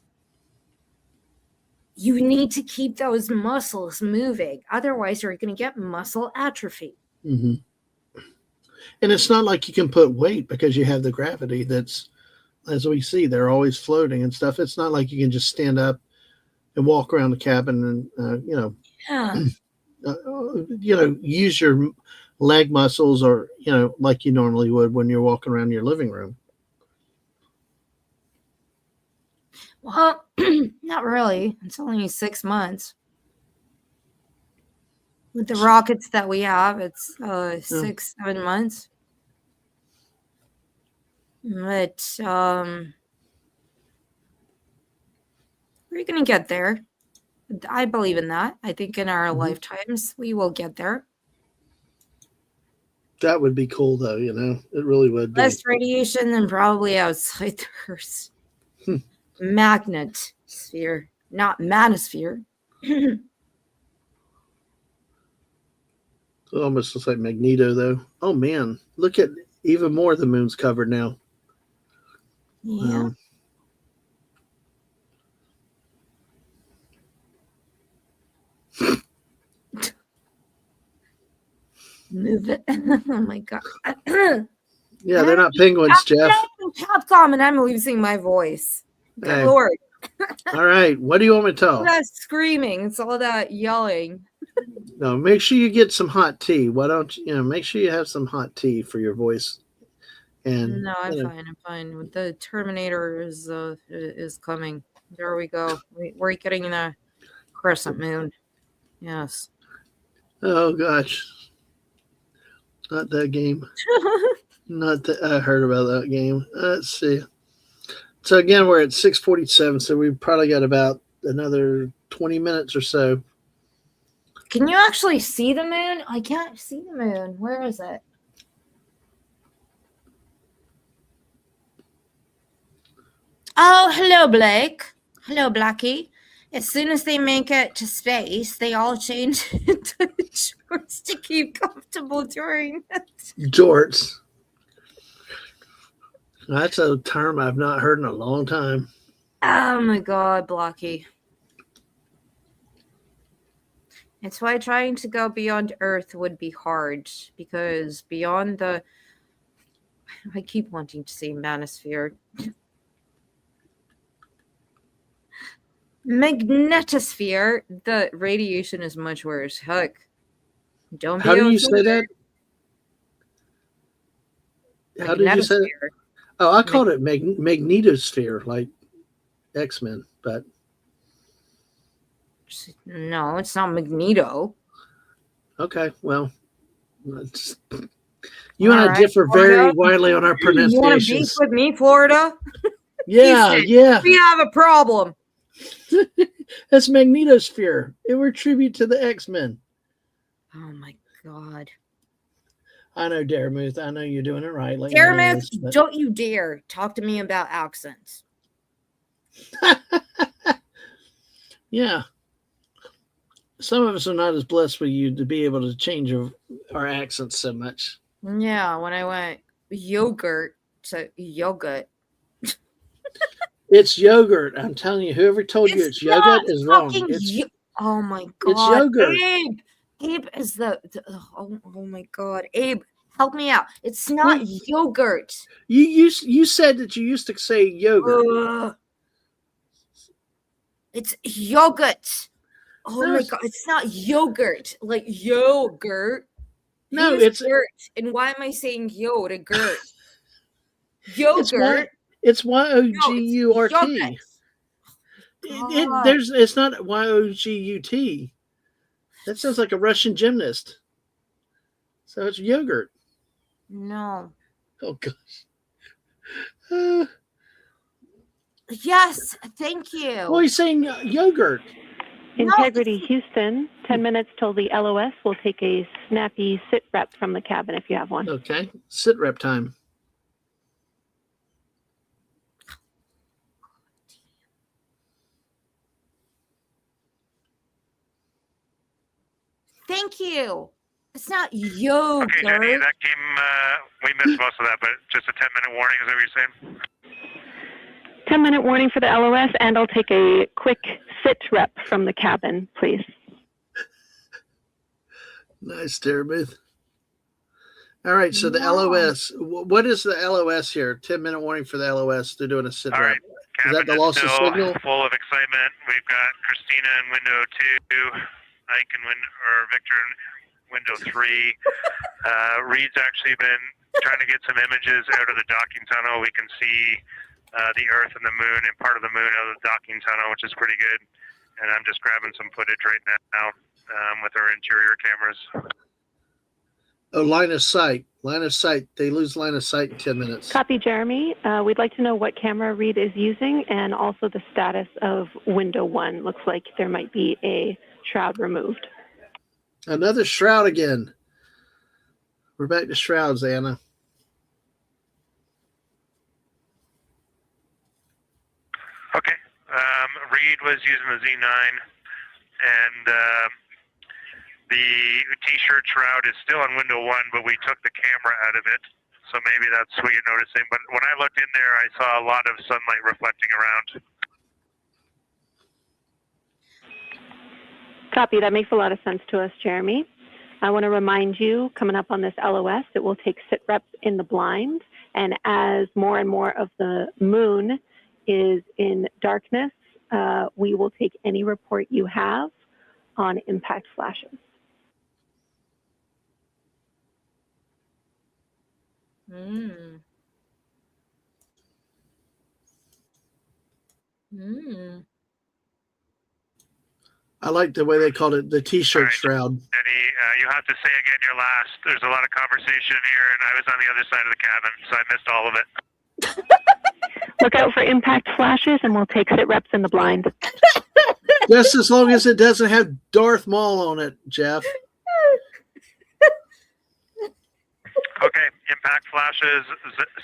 You need to keep those muscles moving. Otherwise, you're going to get muscle atrophy. Mm-hmm. And it's not like you can put weight because you have the gravity that's, as we see, they're always floating and stuff. It's not like you can just stand up and walk around the cabin and, use your leg muscles or, like you normally would when you're walking around your living room. Well, not really. It's only 6 months. With the rockets that we have, it's 6, 7 months. But we're going to get there. I believe in that. I think in our lifetimes, we will get there. That would be cool, though, It really would be. Less radiation than probably outside the Earth's magnet sphere, not manosphere. Almost looks like Magneto, though. Oh, man. Look at even more of the moon's covered now. Yeah. Move it. Oh, my God. Yeah, they're not penguins, Jeff. Capcom, and I'm losing my voice. Good Hey. Lord. All right. What do you want me to tell? All that screaming. It's all that yelling. No, make sure you get some hot tea. Why don't you, make sure you have some hot tea for your voice. And no, I'm fine. The Terminator is coming. There we go. We're getting the crescent moon. Yes. Oh gosh. Not that game. Not that I heard about that game. Let's see. So again, we're at 6:47, so we've probably got about another 20 minutes or so. Can you actually see the moon? I can't see the moon. Where is it? Oh, hello, Blake. Hello, Blackie. As soon as they make it to space, they all change into shorts to keep comfortable during it. Jorts. That's a term I've not heard in a long time. Oh my God, Blocky. It's why trying to go beyond Earth would be hard, because beyond the... I keep wanting to say manosphere. Magnetosphere, the radiation is much worse. Heck. Don't be... How do you say that? How did you say that? Oh, I called it magnetosphere, like X-Men, but no, it's not Magneto. Okay, well, you and I differ very widely on our pronunciations. You want to beef with me, Florida? Yeah, yeah. We have a problem. That's magnetosphere. It were tribute to the X-Men. Oh my God. I know, Daramuth. I know you're doing it right. Daramuth, don't you dare talk to me about accents. Yeah. Some of us are not as blessed with you to be able to change our accents so much. Yeah, when I went yogurt to yogurt. It's yogurt. I'm telling you, whoever told you it's yogurt is wrong. Oh my God. It's yogurt. Abe is oh my God. Abe, help me out. It's not yogurt. You said that you used to say yogurt. It's yogurt. Oh No, my God. It's not yogurt. Like yogurt. No, it's yogurt. And why am I saying yo to gurt? Yogurt. It's Y-O-G-U-R-T. It's not Y-O-G-U-T. That sounds like a Russian gymnast. So it's yogurt. No. Oh gosh. Yes, thank you. Well, he's saying yogurt. Integrity Houston, 10 minutes till the LOS. We'll take a snappy sit rep from the cabin if you have one. Okay, sit rep time. Thank you. It's not yogurt. Okay, Jenny, that came, we missed most of that, but just a 10-minute warning, is that what you're saying? 10-minute warning for the LOS, and I'll take a quick sit rep from the cabin, please. Nice, Daramuth. All right, so the LOS. What is the LOS here? 10-minute warning for the LOS. They're doing a sit rep. All right, is that the loss of signal? Full of excitement. We've got Christina in window 2, Ike in Victor in window 3. Reed's actually been trying to get some images out of the docking tunnel. We can see the Earth and the Moon and part of the Moon out of the docking tunnel, which is pretty good. And I'm just grabbing some footage right now with our interior cameras. Oh, line of sight. Line of sight. They lose line of sight in 10 minutes. Copy, Jeremy. We'd like to know what camera Reed is using and also the status of window 1. Looks like there might be a shroud removed. Another shroud again. We're back to shrouds, Anna. Okay. Reed was using the Z9, and the T-shirt shroud is still on window 1, but we took the camera out of it, so maybe that's what you're noticing. But when I looked in there, I saw a lot of sunlight reflecting around. Copy. That makes a lot of sense to us, Jeremy. I want to remind you, coming up on this LOS, that we'll take sit reps in the blind, and as more and more of the moon is in darkness, we will take any report you have on impact flashes. I like the way they called it the T-shirt shroud. Eddie, you have to say again your last. There's a lot of conversation here, and I was on the other side of the cabin, so I missed all of it. Look out for impact flashes, and we'll take sit reps in the blind. Just as long as it doesn't have Darth Maul on it, Jeff. Okay, impact flashes,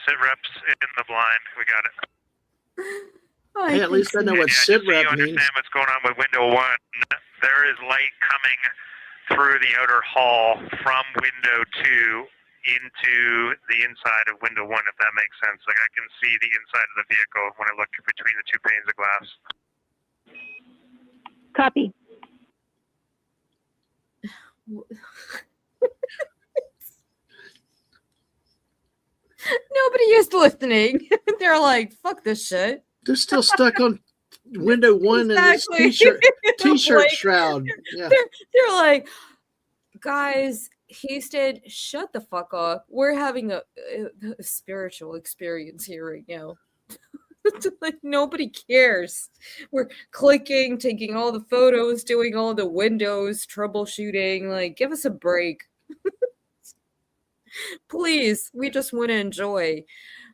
sit reps in the blind. We got it. Hey, at least I know what sit rep you means. understand what's going on with window 1. There is light coming through the outer hall from window 2 into the inside of window 1, if that makes sense. Like, I can see the inside of the vehicle when I look between the 2 panes of glass. Copy. Nobody is listening. They're like, fuck this shit. They're still stuck on window 1 Exactly. and this T-shirt Like, shroud. Yeah. They're like, guys, Houston, shut the fuck up. We're having a spiritual experience here right now. Like, nobody cares. We're clicking, taking all the photos, doing all the windows, troubleshooting. Like, give us a break. Please, we just want to enjoy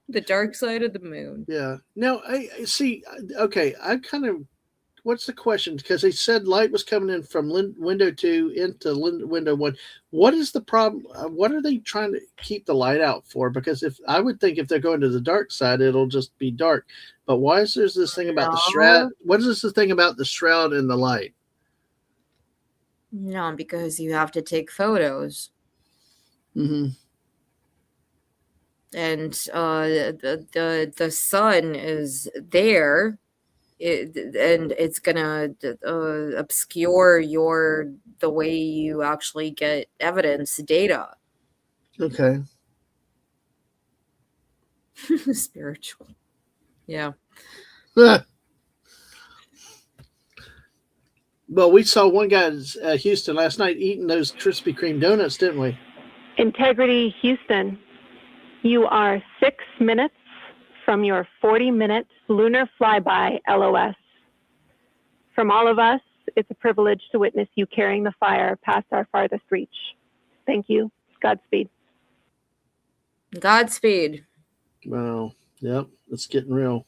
the dark side of the moon. Yeah. Now, I see. Okay, I kind of what's the question? Because they said light was coming in from window 2 into window 1. What is the problem? What are they trying to keep the light out for? Because if I would think if they're going to the dark side, it'll just be dark. But why is there this thing about the shroud? What is this thing about the shroud and the light? No, because you have to take photos. Mm-hmm. And the sun is there, and it's gonna obscure the way you actually get evidence data. Okay. Spiritual. Yeah. Well, we saw one guy in Houston last night eating those Krispy Kreme donuts, didn't we? Integrity Houston, you are 6 minutes from your 40-minute lunar flyby LOS. From all of us, it's a privilege to witness you carrying the fire past our farthest reach. Thank you. Godspeed. Godspeed. Wow. Yep. It's getting real.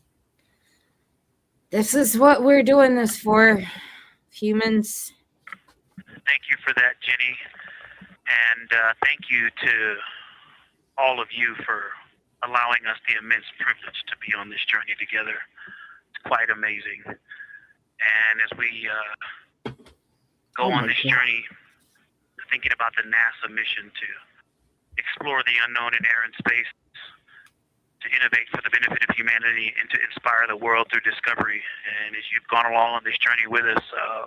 This is what we're doing this for, humans. Thank you for that, Jenny. And thank you to all of you for allowing us the immense privilege to be on this journey together. It's quite amazing. And as we go on this journey, thinking about the NASA mission to explore the unknown in air and space, to innovate for the benefit of humanity, and to inspire the world through discovery. And as you've gone along on this journey with us,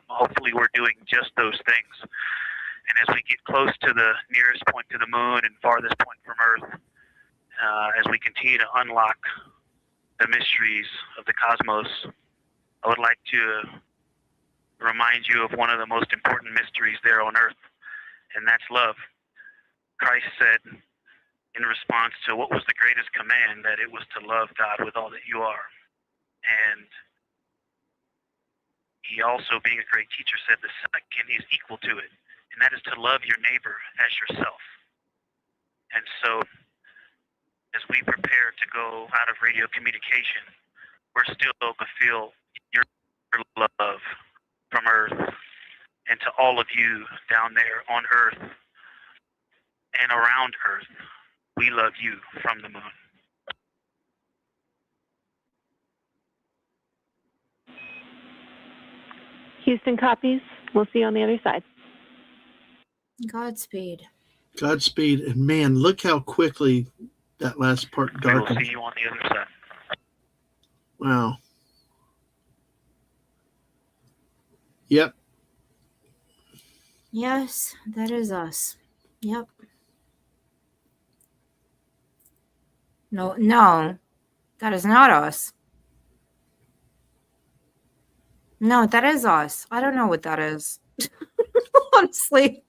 hopefully we're doing just those things. And as we get close to the nearest point to the moon and farthest point from Earth, as we continue to unlock the mysteries of the cosmos, I would like to remind you of one of the most important mysteries there on Earth, and that's love. Christ said in response to what was the greatest command, that it was to love God with all that you are. And he also, being a great teacher, said the second is equal to it, and that is to love your neighbor as yourself. And so as we prepare to go out of radio communication, we're still going to feel your love from Earth. And to all of you down there on Earth and around Earth, we love you from the moon. Houston copies. We'll see you on the other side. Godspeed. Godspeed. And man, look how quickly that last part darkened. We will see you on the other side. Wow. Yep. Yes, that is us. Yep. No, that is not us. No, that is us. I don't know what that is. Honestly.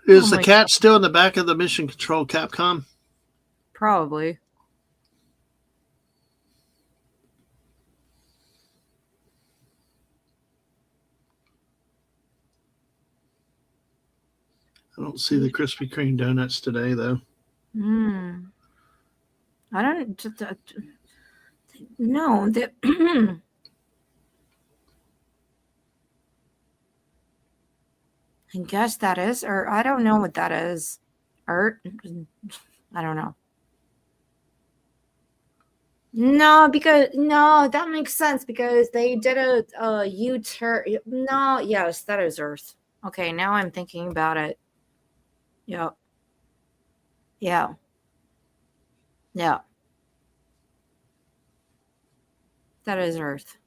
Is the cat still in the back of the Mission Control Capcom? Probably. I don't see the Krispy Kreme donuts today, though. I don't. No, that. I guess that is, or I don't know what that is. Art? I don't know. No, that makes sense because they did a U-turn. No, yes, that is Earth. Okay, now I'm thinking about it. Yep. Yeah. Yeah. That is Earth.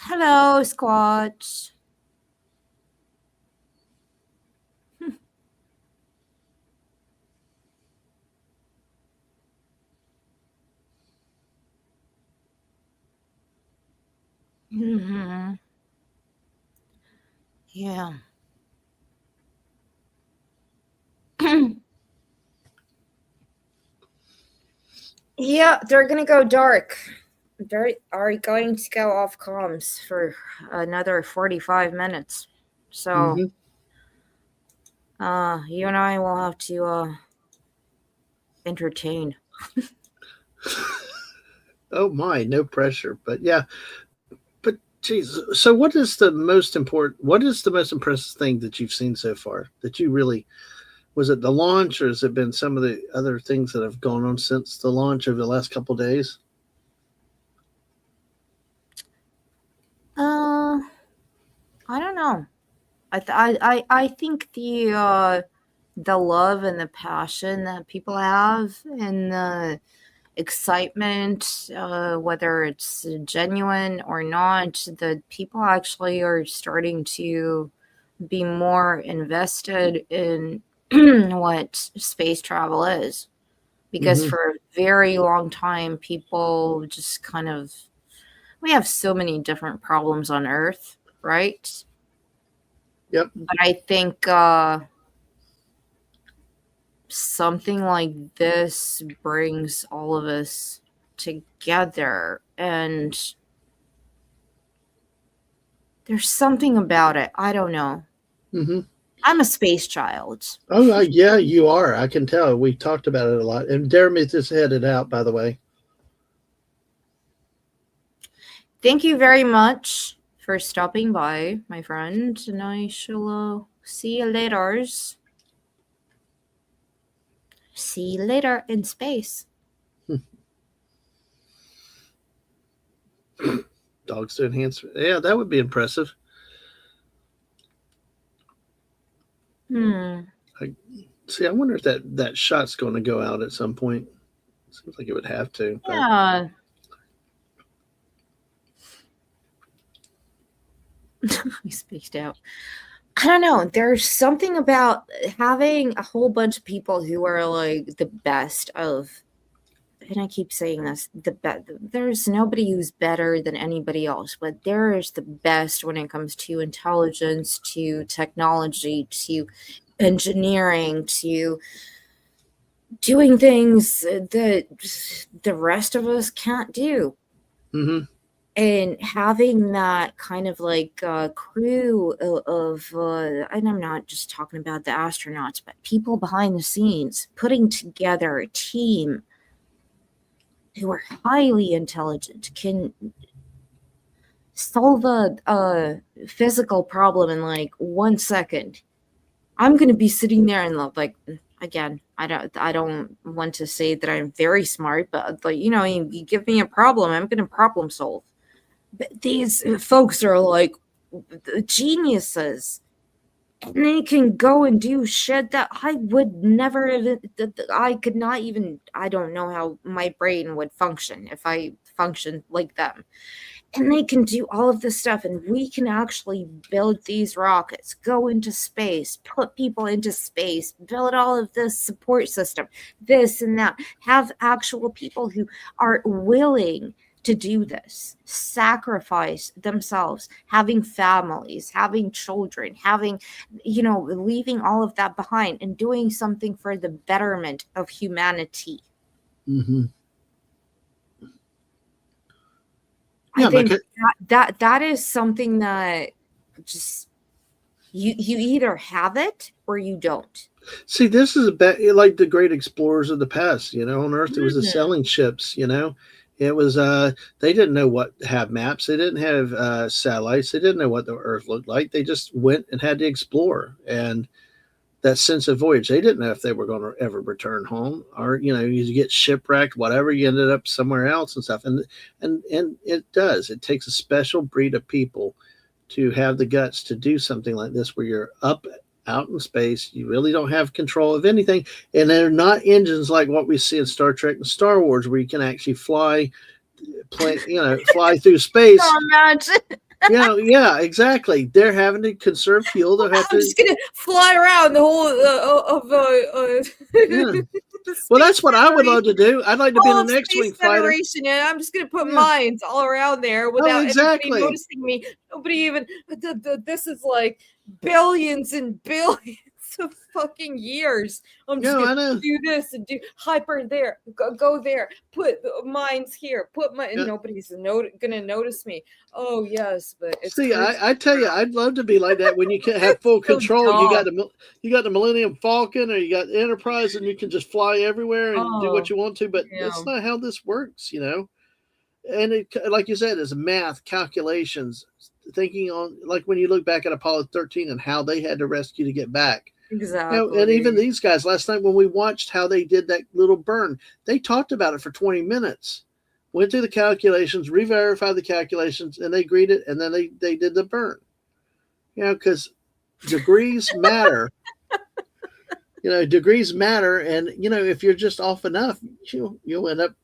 Hello, Squatch. Mm-hmm. Yeah. Yeah, they're gonna go dark. They are going to go off comms for another 45 minutes. So, you and I will have to entertain. Oh my, no pressure. But yeah, but geez. So what is the most impressive thing that you've seen so far that you really, was it the launch or has it been some of the other things that have gone on since the launch over the last couple of days? I don't know. I think the love and the passion that people have and the excitement, whether it's genuine or not, that people actually are starting to be more invested in what space travel is. Because for a very long time, people just kind of, we have so many different problems on Earth, right? Yep. But I think something like this brings all of us together, and there's something about it. I don't know. I'm a space child. Oh, yeah, you are. I can tell. We talked about it a lot. And Jeremy just headed out, by the way. Thank you very much for stopping by, my friend, and I shall see you later. See you later in space. Dogs to enhance. Yeah, that would be impressive. I wonder if that shot's going to go out at some point. Seems like it would have to. But. Yeah. He spaced out. I don't know. There's something about having a whole bunch of people who are like the best of, and I keep saying this, there's nobody who's better than anybody else, but there is the best when it comes to intelligence, to technology, to engineering, to doing things that the rest of us can't do. And having that kind of like crew of and I'm not just talking about the astronauts, but people behind the scenes, putting together a team who are highly intelligent, can solve a physical problem in like 1 second. I'm going to be sitting there and like, again, I don't want to say that I'm very smart, but like, you give me a problem, I'm going to problem solve. But these folks are like geniuses, and they can go and do shit that I would never even, I could not even, I don't know how my brain would function if I functioned like them. And they can do all of this stuff, and we can actually build these rockets, go into space, put people into space, build all of this support system, this and that, have actual people who are willing to do this, sacrifice themselves, having families, having children, having, leaving all of that behind and doing something for the betterment of humanity. I think that is something that just you either have it or you don't. See, this is like the great explorers of the past. On Earth it was the sailing ships. It was they didn't know what to have maps. They didn't have satellites. They didn't know what the Earth looked like. They just went and had to explore. And that sense of voyage, they didn't know if they were going to ever return home, or you get shipwrecked, whatever, you ended up somewhere else and stuff. And it takes a special breed of people to have the guts to do something like this, where you're out in space, you really don't have control of anything, and they're not engines like what we see in Star Trek and Star Wars, where you can actually fly through space. Imagine. Yeah, exactly. They're having to conserve fuel. I'm just gonna fly around the whole Well, that's what I would love to do. I'd like to be in the X-wing fighter. And I'm just gonna put mines all around there without anybody noticing me. Nobody even. This is like billions and billions of fucking years. I'm just No, I gonna know. do this and do hyper there, go there, put mines here, put my, and Yeah. nobody's gonna notice me. Oh yes, but it's See, crazy. I tell you, I'd love to be like that when you can have full So control. You got dumb. the Millennium Falcon, or you got Enterprise, and you can just fly everywhere and do what Oh, you want to. But yeah. that's not how this works, And it, like you said, is math, calculations, thinking on, like when you look back at Apollo 13 and how they had to rescue to get back. Exactly. And even these guys last night when we watched how they did that little burn, they talked about it for 20 minutes. Went through the calculations, re-verified the calculations, and they agreed it, and then they did the burn. Because degrees matter. Degrees matter, and if you're just off enough, you'll end up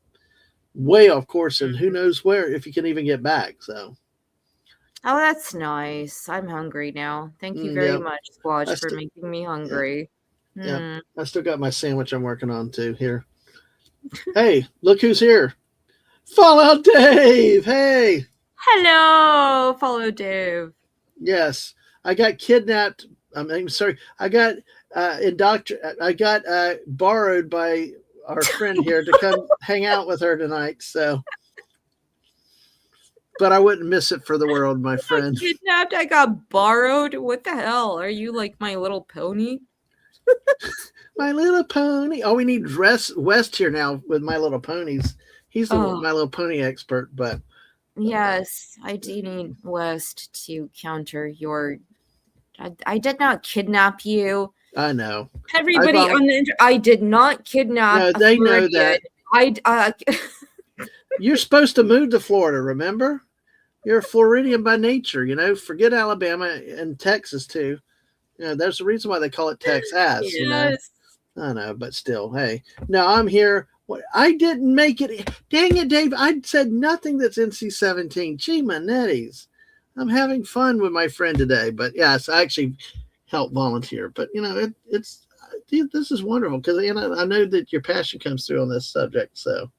way off course, and who knows where, if you can even get back. So. Oh, that's nice. I'm hungry now. Thank you very much, Squatch, for making me hungry. Yeah. I still got my sandwich I'm working on too here. Hey, look who's here. Fallout Dave. Hey. Hello, Follow Dave. Yes. I got kidnapped. I'm sorry. I got borrowed by our friend here to come hang out with her tonight. So, but I wouldn't miss it for the world, my friend. I got kidnapped. I got borrowed. What the hell? Are you like My Little Pony? My Little Pony. Oh, we need West here now with My Little Ponies. He's the My Little Pony expert, but yes, I do need West to counter your. I did not kidnap you. I know. Everybody on the I did not kidnap. No, they know that. You're supposed to move to Florida, remember? You're a Floridian by nature, Forget Alabama and Texas too. There's a reason why they call it Texas. Yes. I know, but still, hey. No, I'm here. I didn't make it. Dang it, Dave. I said nothing that's NC-17. Gee, manetties. I'm having fun with my friend today. But yes, I actually help volunteer. But, this is wonderful because, I know that your passion comes through on this subject. So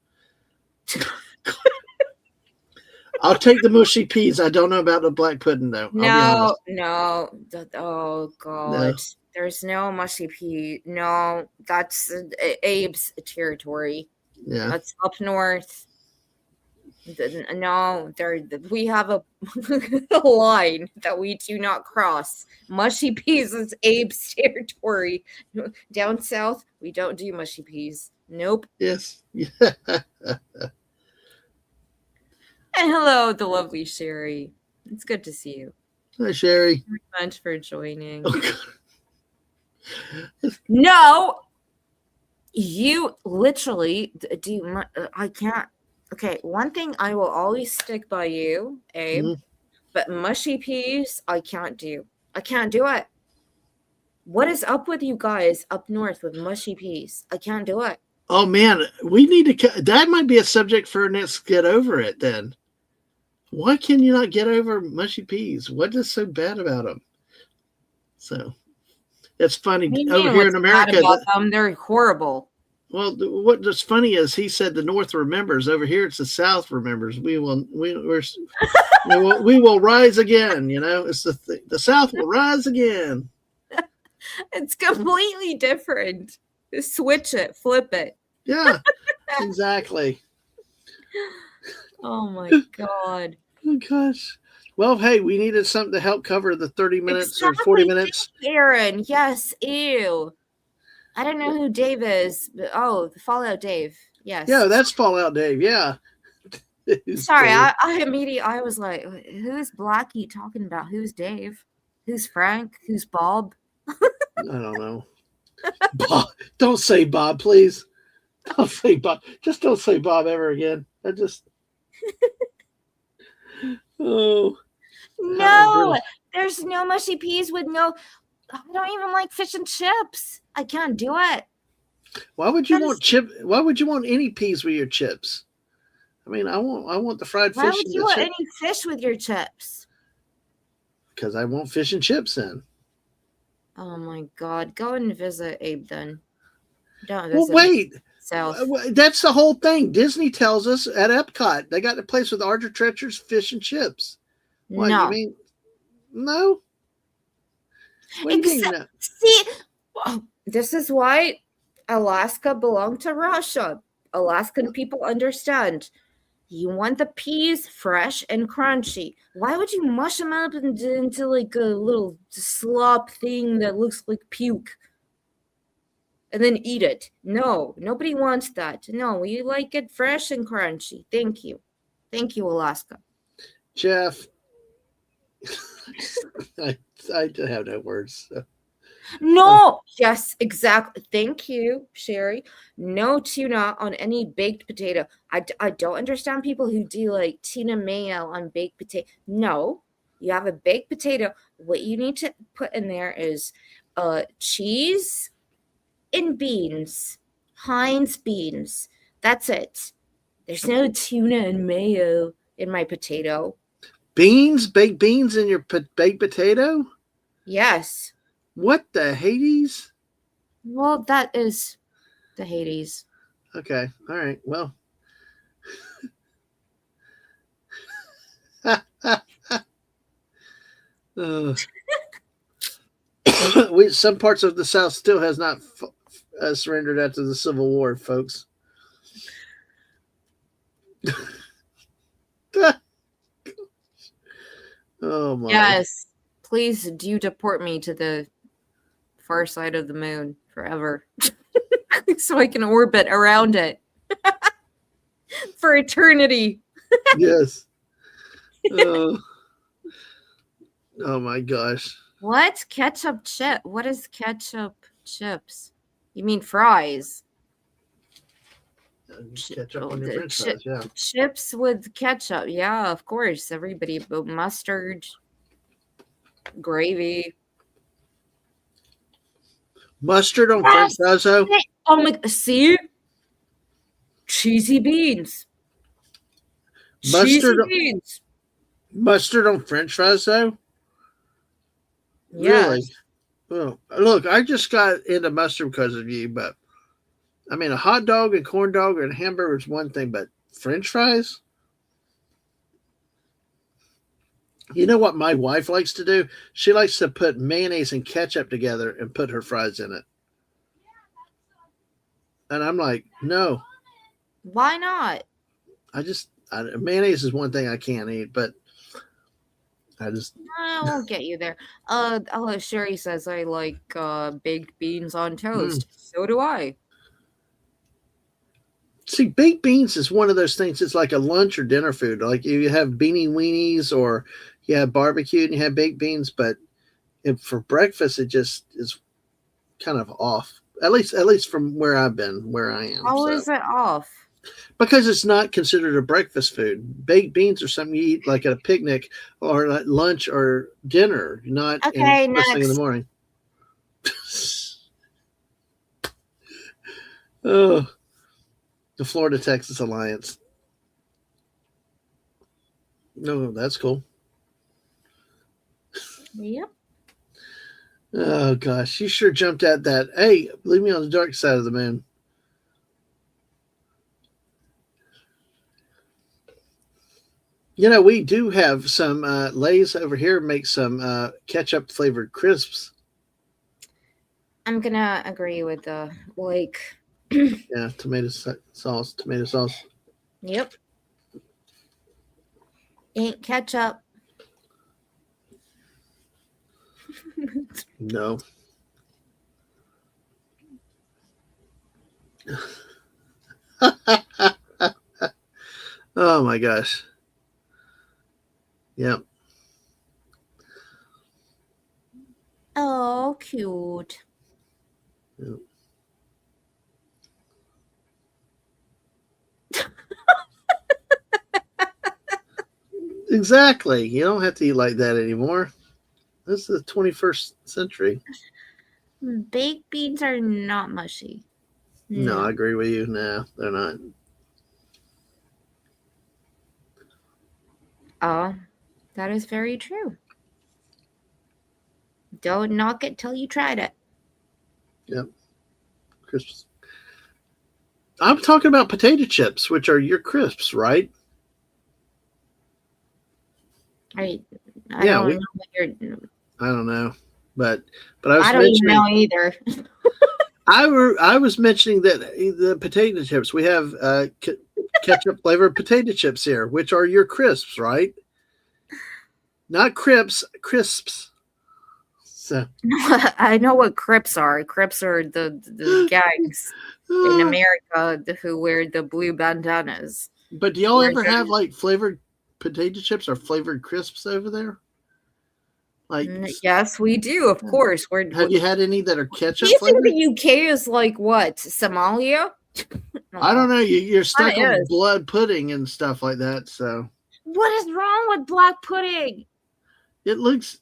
I'll take the mushy peas. I don't know about the black pudding, though. No. Oh, God. No. There's no mushy pea. No, that's Abe's territory. Yeah. That's up north. No, we have a line that we do not cross. Mushy peas is Abe's territory. Down south, we don't do mushy peas. Nope. Yes. And hello, the lovely Sherry. It's good to see you. Hi, Sherry. Thank you very much for joining. No, you literally do. I can't. Okay, one thing I will always stick by you, Abe, but mushy peas, I can't do. I can't do it. What is up with you guys up north with mushy peas? I can't do it. Oh, man, we need to. That might be a subject for next Get Over It then. Why can you not get over mushy peas? What is so bad about them? So. It's funny over here in America. They're horrible. Well, what's funny is he said the North remembers. Over here, it's the South remembers. We will rise again. It's the South will rise again. It's completely different. Just switch it, flip it. Yeah, exactly. Oh my God. Oh gosh. Well, hey, we needed something to help cover the 30 minutes or 40 minutes. Aaron, yes, ew. I don't know who Dave is, but the Fallout Dave. Yes. Yeah, that's Fallout Dave. Yeah. Sorry, I was like, who's Blackie talking about? Who's Dave? Who's Frank? Who's Bob? I don't know. Bob. Don't say Bob, please. Don't say Bob. Just don't say Bob ever again. Oh. No, there's no mushy peas with no. I don't even like fish and chips. I can't do it. Why would you want chip? Why would you want any peas with your chips? I mean, I want the fried fish. Why would you want any fish with your chips? Because I want fish and chips then. Oh my God! Go and visit Abe then. Don't visit. Well, wait. South. That's the whole thing. Disney tells us at Epcot they got a place with Ardra Treacher's fish and chips. What, no. You mean no? What do you mean no? See, This is why Alaska belonged to Russia. Alaskan people understand. You want the peas fresh and crunchy. Why would you mush them up into like a little slop thing that looks like puke and then eat it? No, nobody wants that. No, we like it fresh and crunchy. Thank you. Thank you, Alaska. Jeff, I have no words. So. No, yes, exactly. Thank you, Sherry. No tuna on any baked potato. I don't understand people who do like tuna mayo on baked potato. No, you have a baked potato. What you need to put in there is cheese and beans, Heinz beans. That's it. There's no tuna and mayo in my potato. Beans? Baked beans in your baked potato? Yes. What the Hades? Well, that is the Hades. Okay. All right. Well. Some parts of the South still has not surrendered after the Civil War, folks. Oh my. Yes. Please do deport me to the far side of the moon forever so I can orbit around it for eternity. Yes. Oh my gosh. What? Ketchup chip? What is ketchup chips? You mean fries? Ketchup on your French fries, yeah. Chips with ketchup. Yeah, of course. Everybody, but mustard, gravy. Mustard on French fries, though? Oh my, see? Cheesy beans. Mustard, cheesy beans. Mustard on French fries, though? Yes. Really? Well, look, I just got into mustard because of you, but I mean, a hot dog and corn dog and a hamburger is one thing, but French fries? You know what my wife likes to do? She likes to put mayonnaise and ketchup together and put her fries in it. And I'm like, no. Why not? Mayonnaise is one thing I can't eat, but I won't get you there. Sherry says I like baked beans on toast. So do I. See, baked beans is one of those things. It's like a lunch or dinner food. Like you have beanie weenies or you have barbecue and you have baked beans, but for breakfast, it just is kind of off. At least from where I've been, where I am. How is it off? Because it's not considered a breakfast food. Baked beans are something you eat like at a picnic or at lunch or dinner, not first thing in the morning. Oh, the Florida-Texas Alliance. No, that's cool. Yep. Oh, gosh. You sure jumped at that. Hey, leave me on the dark side of the moon. You know, we do have some Lay's over here make some ketchup flavored crisps. I'm going to agree with the yeah, tomato sauce. Yep. Ain't ketchup. No. Oh my gosh. Yep. Oh, cute. Yep. Exactly. You don't have to eat like that anymore. This is the 21st century. Baked beans are not mushy. No, I agree with you. No, they're not. Oh, that is very true. Don't knock it till you tried it. Yep. Crisps. I'm talking about potato chips, which are your crisps, right? I don't know what you're... I don't know. But I was I don't even mentioning know either. I was mentioning that the potato chips, we have ketchup flavored potato chips here, which are your crisps, right? Not crisps. So I know what Crips are. Crips are the gangs in America who wear the blue bandanas. But do y'all Where ever the- have like flavored potato chips or flavored crisps over there? Like, Yes, we do. Of course. have you had any that are Do ketchup you think flavored? the UK is like what? Somalia? I don't know. You're stuck Kinda on is. blood pudding and stuff like that. So What is wrong with black pudding? it looks,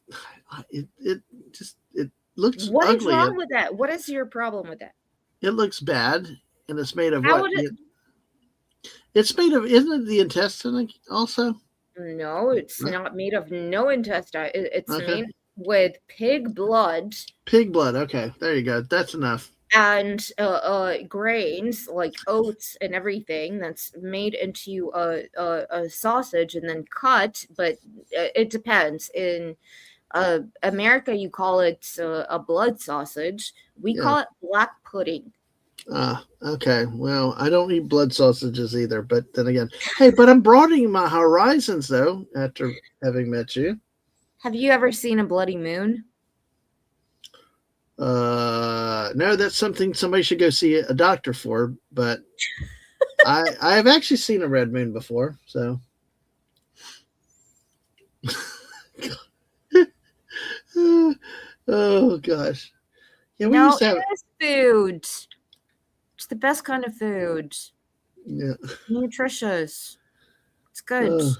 it looks What is ugly. wrong with that? What is your problem with that? It looks bad, and it's made of How what? would it? It's made of, isn't it the intestine also? No, it's Huh? not made of no intestine. It's Okay. made with pig blood Pig blood. Okay, there you go. That's enough. and grains like oats and everything that's made into a sausage and then cut. But it depends. In America, you call it a blood sausage. We Yeah. call it black pudding. Okay. Well, I don't eat blood sausages either, but then again, hey, but I'm broadening my horizons though after having met you. Have you ever seen a bloody moon? No, that's something somebody should go see a doctor for, but I have actually seen a red moon before, so oh gosh. Yeah, we No, used to have it is food. It's the best kind of food. yeah. Nutritious. It's good. Uh,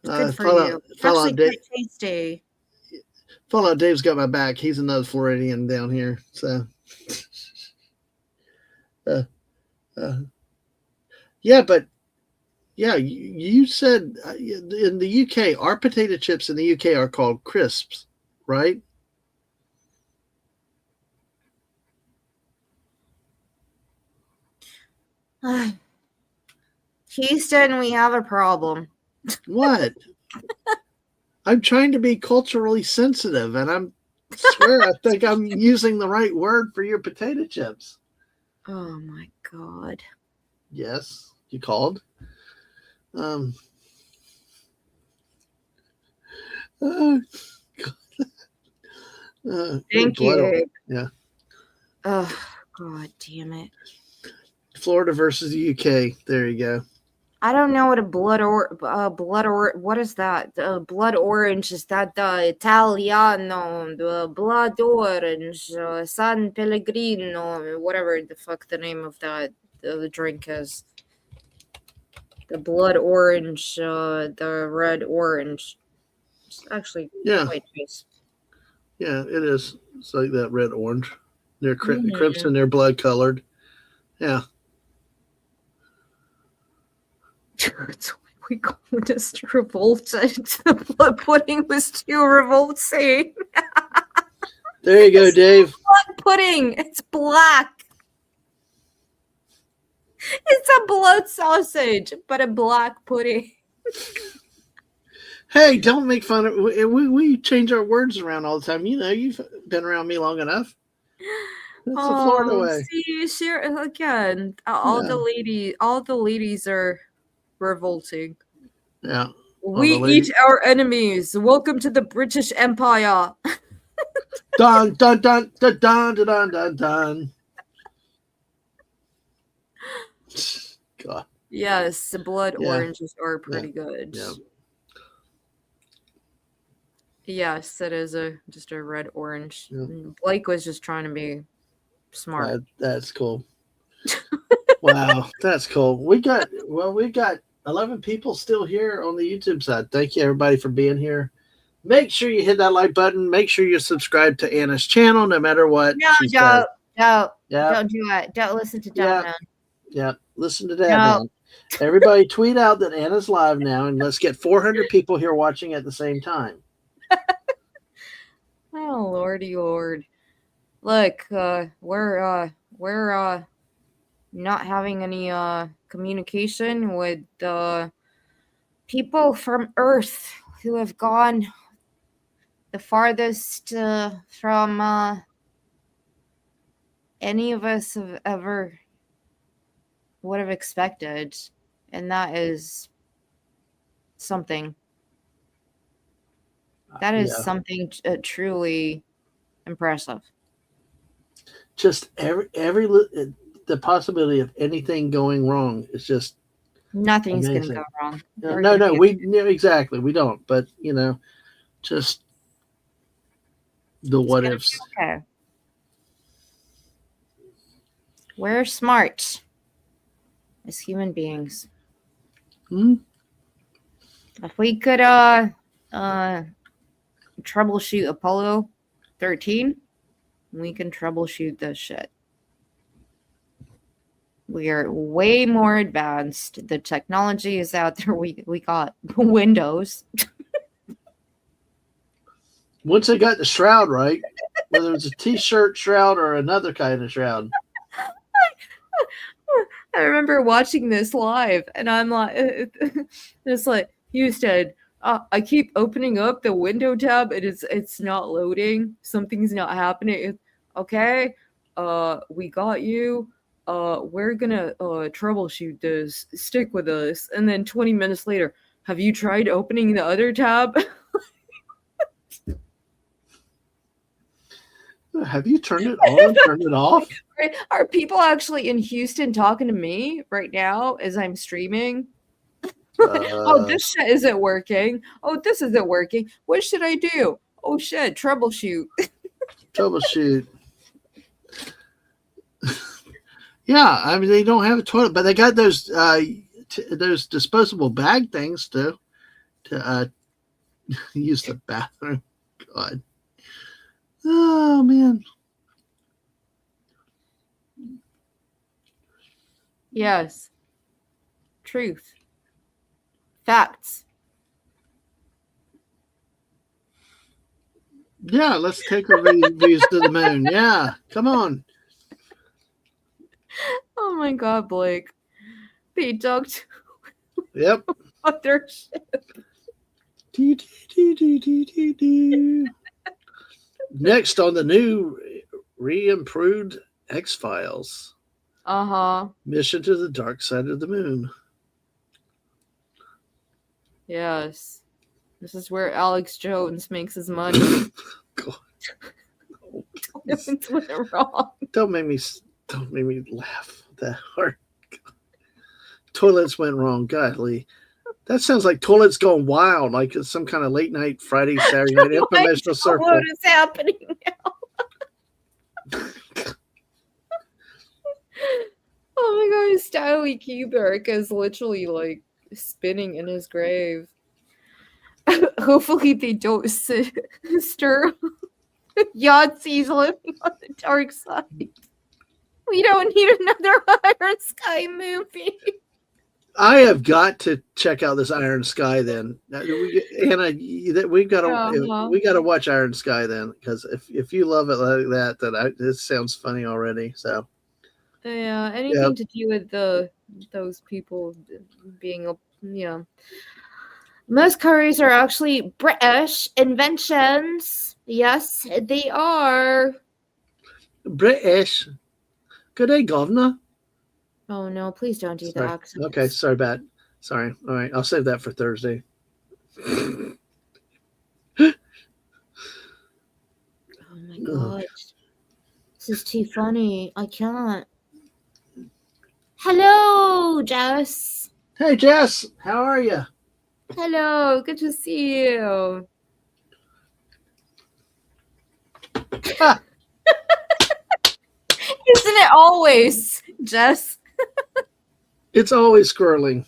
It's good for Fallout, you. It's Fallout, actually quite tasty. Fallout Dave's got my back. He's another Floridian down here, so yeah, but yeah, you said in the UK, our potato chips in the UK are called crisps, right? Houston, we have a problem. What? I'm trying to be culturally sensitive, and I swear I think I'm using the right word for your potato chips. Oh my god. Yes, you called. Oh, God. Thank you. Yeah. Oh god damn it. Florida versus the UK. There you go. I don't know what a blood what is that? Blood orange is that the Italiano, the blood orange, San Pellegrino, whatever the fuck the name of that the drink is. The blood orange, the red orange. It's actually quite nice. Yeah, it is. It's like that red orange. They're crimson, they're blood colored. Yeah. We call this revolted. The blood pudding was too revolting. There you go, Dave. Blood pudding. It's black. It's a blood sausage, but a black pudding. Hey, don't make fun of we change our words around all the time. You know, you've been around me long enough. That's the Florida way. See, share again. All the ladies are revolting. Yeah. We eat our enemies. Welcome to the British Empire. Dun dun dun dun dun dun dun dun. God. Yes, the blood oranges are pretty good. Yeah. Yes, it is just a red orange. Yeah. Blake was just trying to be smart. That's cool. Wow, that's cool. We got 11 people still here on the YouTube side. Thank you everybody for being here. Make sure you hit that like button. Make sure you subscribe to Anna's channel, no matter what. No, don't do it. Don't listen to Yeah. Donna. Yeah, listen to that, man. Everybody tweet out that Anna's live now, and let's get 400 people here watching at the same time. Oh, lordy lord. Look, we're not having any communication with people from Earth who have gone the farthest from any of us have ever would have expected, and that is something. That is Yeah. something truly impressive. Just the possibility of anything going wrong is just Nothing's going to amazing. go wrong. Exactly, we don't. But just the what ifs. Okay. We're smart as human beings. If we could troubleshoot Apollo 13, we can troubleshoot this shit. We are way more advanced. The technology is out there. We got Windows. Once they got the shroud right, whether it's a t-shirt shroud or another kind of shroud. I remember watching this live, and I'm like, it's like Houston. I keep opening up the window tab, and it's not loading. Something's not happening. Okay, we got you. We're gonna troubleshoot this. Stick with us. And then 20 minutes later, have you tried opening the other tab? Have you turned it on and turned it off? Are people actually in Houston talking to me right now as I'm streaming? Oh, this shit isn't working. Oh, this isn't working. What should I do? Oh shit, troubleshoot. Troubleshoot. Yeah, I mean they don't have a toilet, but they got those disposable bag things to use the bathroom. God. Oh man. Yes. Truth. Facts. Yeah, let's take our views to the moon. Yeah, come on. Oh my God, Blake. They ducked. Yep. Other ship. Next on the new re-improved X-Files. Mission to the dark side of the moon. Yes. This is where Alex Jones makes his money. God. Toilets went wrong. Don't make me laugh that hard. Toilets went wrong. Godly. That sounds like Toilets Gone Wild, like it's some kind of late night Friday, Saturday night informational circle. What is happening now? Oh my God, Stanley Kubrick is literally like spinning in his grave. Hopefully they don't stir Yahtzee's living on the dark side. We don't need another Iron Sky movie. I have got to check out this Iron Sky then. Hannah, we've got to watch Iron Sky then, because if you love it like that, then this sounds funny already. So yeah, anything to do with those people being most curries are actually British inventions. Yes, they are. British. Good day, governor. Oh no, please don't do the accent. Okay, sorry. All right, I'll save that for Thursday. Oh my God. This is too funny. I can't. Hello, Jess. Hey, Jess. How are you? Hello. Good to see you. Isn't it always, Jess? It's always squirreling.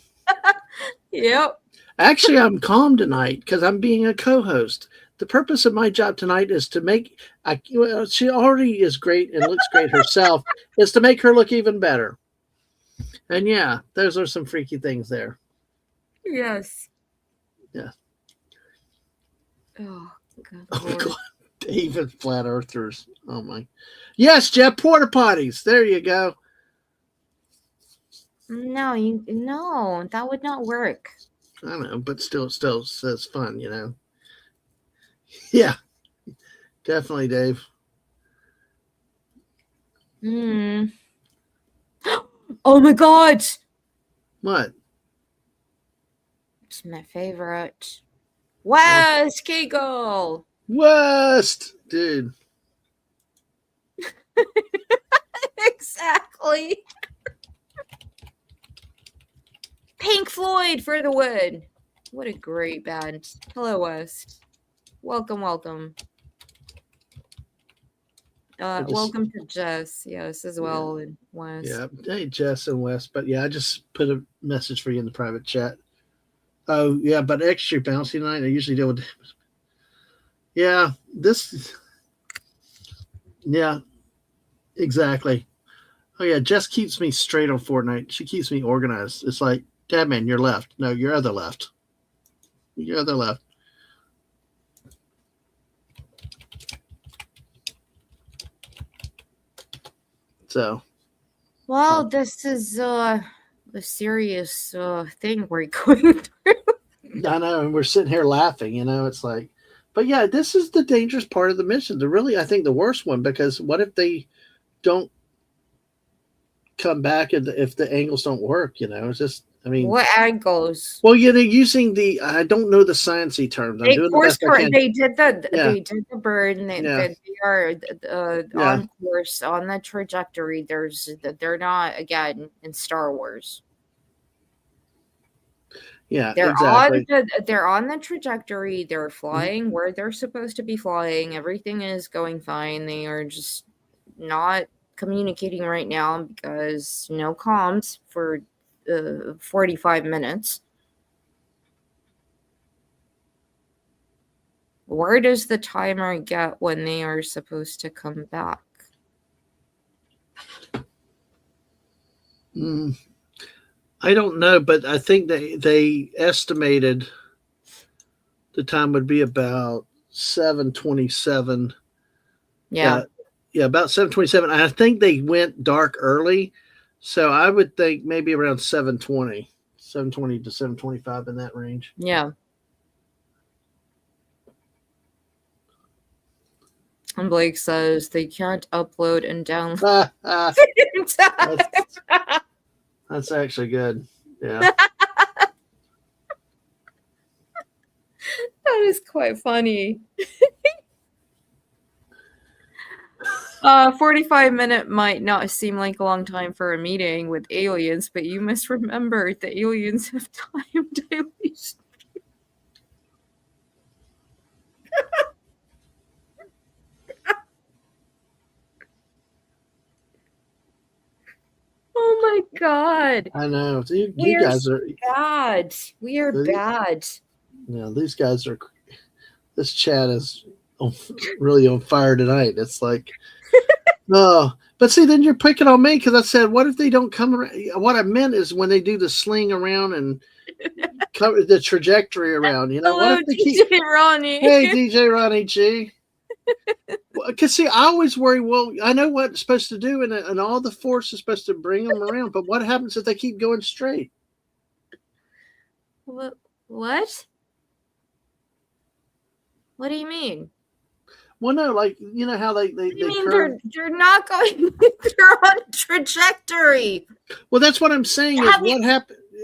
Yep. Actually, I'm calm tonight because I'm being a co-host. The purpose of my job tonight is to make she already is great and looks great herself, is to make her look even better. And yeah, those are some freaky things there. Yes. Yeah. Oh, God. Oh, God. Even flat earthers. Oh, my. Yes, Jeff, porta potties. There you go. No, that would not work. I don't know, but still says fun, you know. Yeah. Definitely, Dave. Oh my God. What? It's my favorite. West Kegel. West, dude. Exactly. Pink Floyd for the win. What a great band. Hello, West. Welcome, welcome. Welcome to Jess, yes, as well, and West. Yeah, hey, Jess and West. But yeah, I just put a message for you in the private chat. Oh, yeah, but extra bouncy tonight. I usually deal with. Yeah, yeah, exactly. Oh, yeah, Jess keeps me straight on Fortnite. She keeps me organized. It's like, Dad, man, you're left. No, your other left. Your other left. So. Well, this is a serious thing we're going through. I know, and we're sitting here laughing, it's like, but yeah, this is the dangerous part of the mission. I think the worst one, because what if they don't come back and if the angles don't work, it's just, what angles? Well, yeah, they're using I don't know the sciencey terms. I'm doing the best I can. They did the burn. They are on course, on the trajectory. They're not, again, in Star Wars. Yeah, they're exactly. They're on the trajectory. They're flying where they're supposed to be flying. Everything is going fine. They are just not communicating right now because no comms for 45 minutes. Where does the timer get when they are supposed to come back? I don't know, but I think they estimated the time would be about 7:27. Yeah. Yeah, about 7:27. I think they went dark early, so I would think maybe around 7:20 to 7:25 in that range. Yeah. And Blake says they can't upload and download. That's actually good. Yeah. That is quite funny. 45-minute might not seem like a long time for a meeting with aliens, but you must remember the aliens have time dilation. Oh my God. I know. You guys are bad. We are bad. Yeah, these guys are. This chat is really on fire tonight. It's like, no. But see, then you're picking on me because I said, what if they don't come around? What I meant is when they do the sling around and cover the trajectory around, Hello, what if they DJ Ronnie. Hey, DJ Ronnie G. Because see, I always worry, well, I know what it's supposed to do, and all the force is supposed to bring them around, but what happens if they keep going straight? What? What do you mean? Well, no, like, how they mean they're not going, they're on trajectory. Well, that's what I'm saying is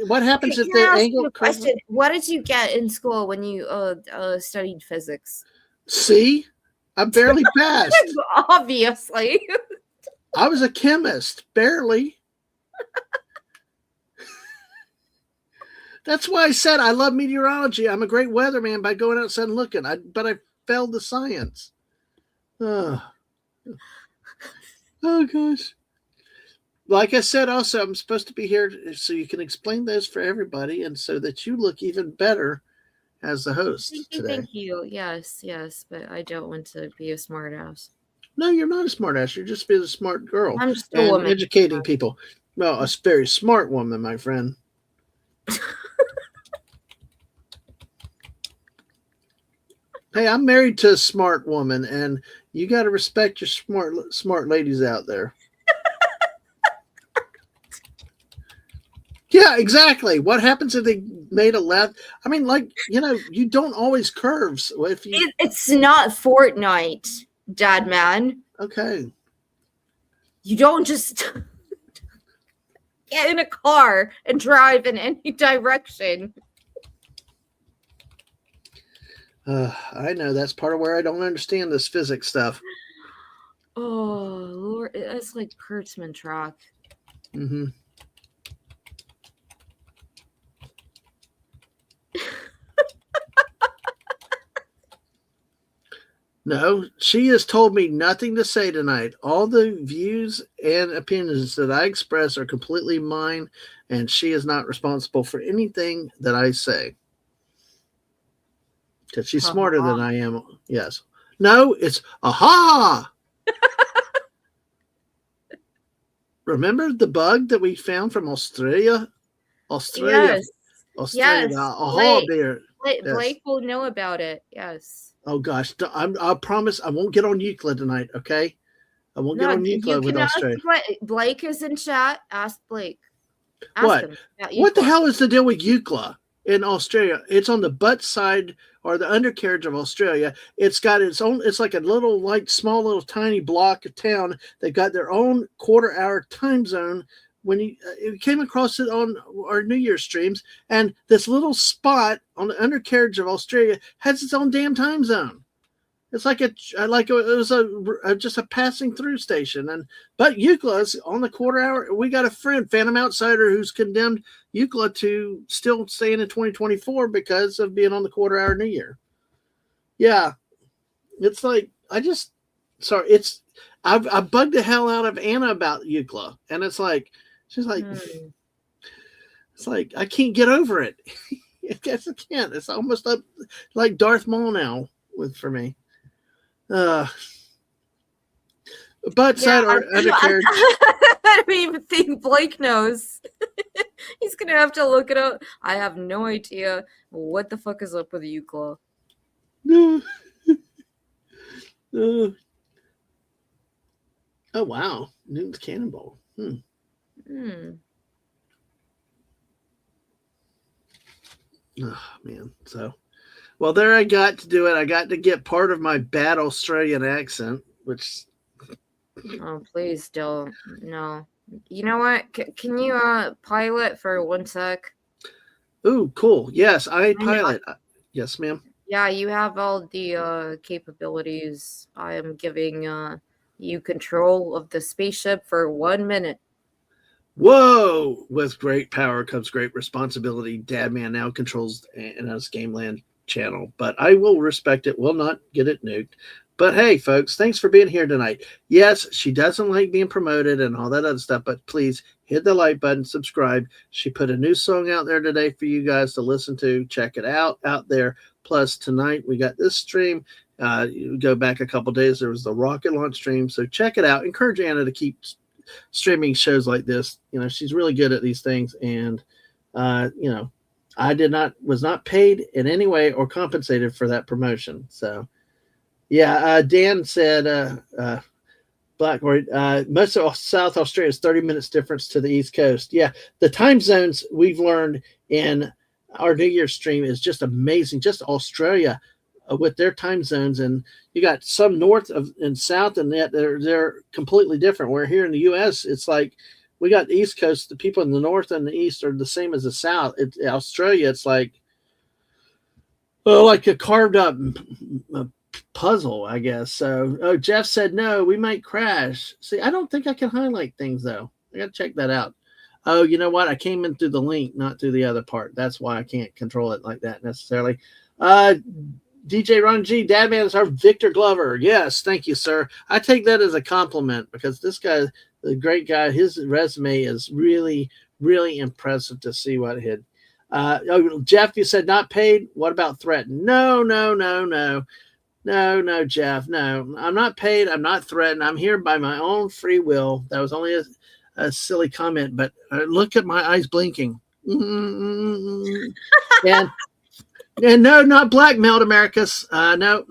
what happens if the angle question? What did you get in school when you studied physics? See? I barely passed. Obviously. I was a chemist, barely. That's why I said I love meteorology. I'm a great weatherman by going outside and looking. But I failed the science. Oh gosh. Like I said, also, I'm supposed to be here so you can explain those for everybody and so that you look even better as the host today. Thank you. Yes, but I don't want to be a smart ass. No, you're not a smart ass. You're just being a smart girl. I'm just a woman. Educating people. Well, a very smart woman, my friend. Hey, I'm married to a smart woman, and you got to respect your smart ladies out there. Yeah, exactly. What happens if they made a left? You don't always curves. If you... It's not Fortnite. Dad man. Okay. You don't just get in a car and drive in any direction. I know that's part of where I don't understand this physics stuff. Oh, Lord, that's like Kurtzman track. Mm-hmm. No, she has told me nothing to say tonight. All the views and opinions that I express are completely mine, and she is not responsible for anything that I say. Because she's smarter than I am. Yes. No, it's aha! Remember the bug that we found from Australia? Yes. Australia. Yes. Aha, bear. Blake will know about it. Yes. Oh gosh, I promise I won't get on Euclid tonight. Okay, I won't get on Euclid with Australia. Blake is in chat. Ask Blake. Ask him. What the hell is the deal with Euclid in Australia? It's on the butt side or the undercarriage of Australia. It's got its own. It's like a little, small, little, tiny block of town. They've got their own quarter-hour time zone. When you came across it on our New Year's streams, and this little spot on the undercarriage of Australia has its own damn time zone. It's like it was just a passing through station. But Euclid's on the quarter hour. We got a friend, Phantom Outsider, who's condemned Euclid to still staying in 2024 because of being on the quarter hour New Year. Yeah, it's like I bugged the hell out of Anna about Euclid, and it's like. She's like, It's like, I can't get over it. I guess I can't. It's almost up like Darth Maul now for me. Butt side or undercarriage. I don't even think Blake knows. He's going to have to look it up. I have no idea what the fuck is up with Euclid. No. Oh, wow. Newton's Cannonball. Oh, man. So, well, there I got to do it. I got to get part of my bad Australian accent, which. Oh, please don't. No. You know what? Can you pilot for 1 sec? Ooh, cool. Yes, I pilot. Yes, ma'am. Yeah, you have all the capabilities. I am giving you control of the spaceship for 1 minute. Whoa! With great power comes great responsibility. Dadman now controls Anna's Gameland channel, but I will respect it, will not get it nuked. But hey, folks, thanks for being here tonight. Yes, she doesn't like being promoted and all that other stuff, but please hit the like button, subscribe. She put a new song out there today for you guys to listen to. Check it out there. Plus, tonight we got this stream. You go back a couple days, there was the rocket launch stream, so check it out. Encourage Anna to keep streaming shows like this. You know, she's really good at these things, and you know, I was not paid in any way or compensated for that promotion. So yeah, Dan said Blackboard, most of South Australia is 30 minutes difference to the East Coast. Yeah, the time zones we've learned in our New Year's stream is just amazing. Just Australia with their time zones, and you got some north of and south, and that they're completely different. Where here in the U.S., it's like we got the East Coast. The people in the north and the east are the same as the south. Australia, it's like a carved up puzzle, I guess. So, Jeff said no, we might crash. See, I don't think I can highlight things though. I got to check that out. Oh, you know what? I came in through the link, not through the other part. That's why I can't control it like that necessarily. DJ Ron G, Dadman is our Victor Glover. Yes, thank you, sir. I take that as a compliment because this guy, the great guy, his resume is really, really impressive to see what he had. Jeff, you said not paid. What about threatened? No, Jeff. No, I'm not paid. I'm not threatened. I'm here by my own free will. That was only a silly comment, but look at my eyes blinking. And no, not blackmailed, Americus. No.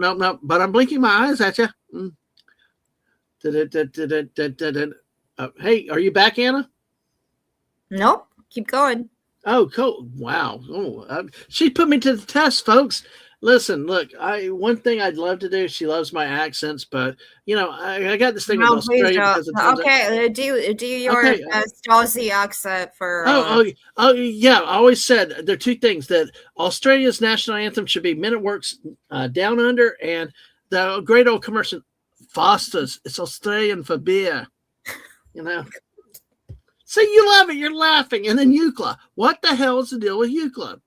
But I'm blinking my eyes at you. Hey, are you back, Anna? Nope. Keep going. Oh, cool. Wow. She put me to the test, folks. Listen, look, one thing I'd love to do. She loves my accents, but I got this thing with No, please Australia don't. because it turns out. Okay, do your Okay. Aussie accent for. Yeah. I always said there are two things that Australia's national anthem should be "Men at Work's Down Under" and the great old commercial Foster's. It's Australian for beer. See, you love it. You're laughing, and then UCLA. What the hell is the deal with UCLA?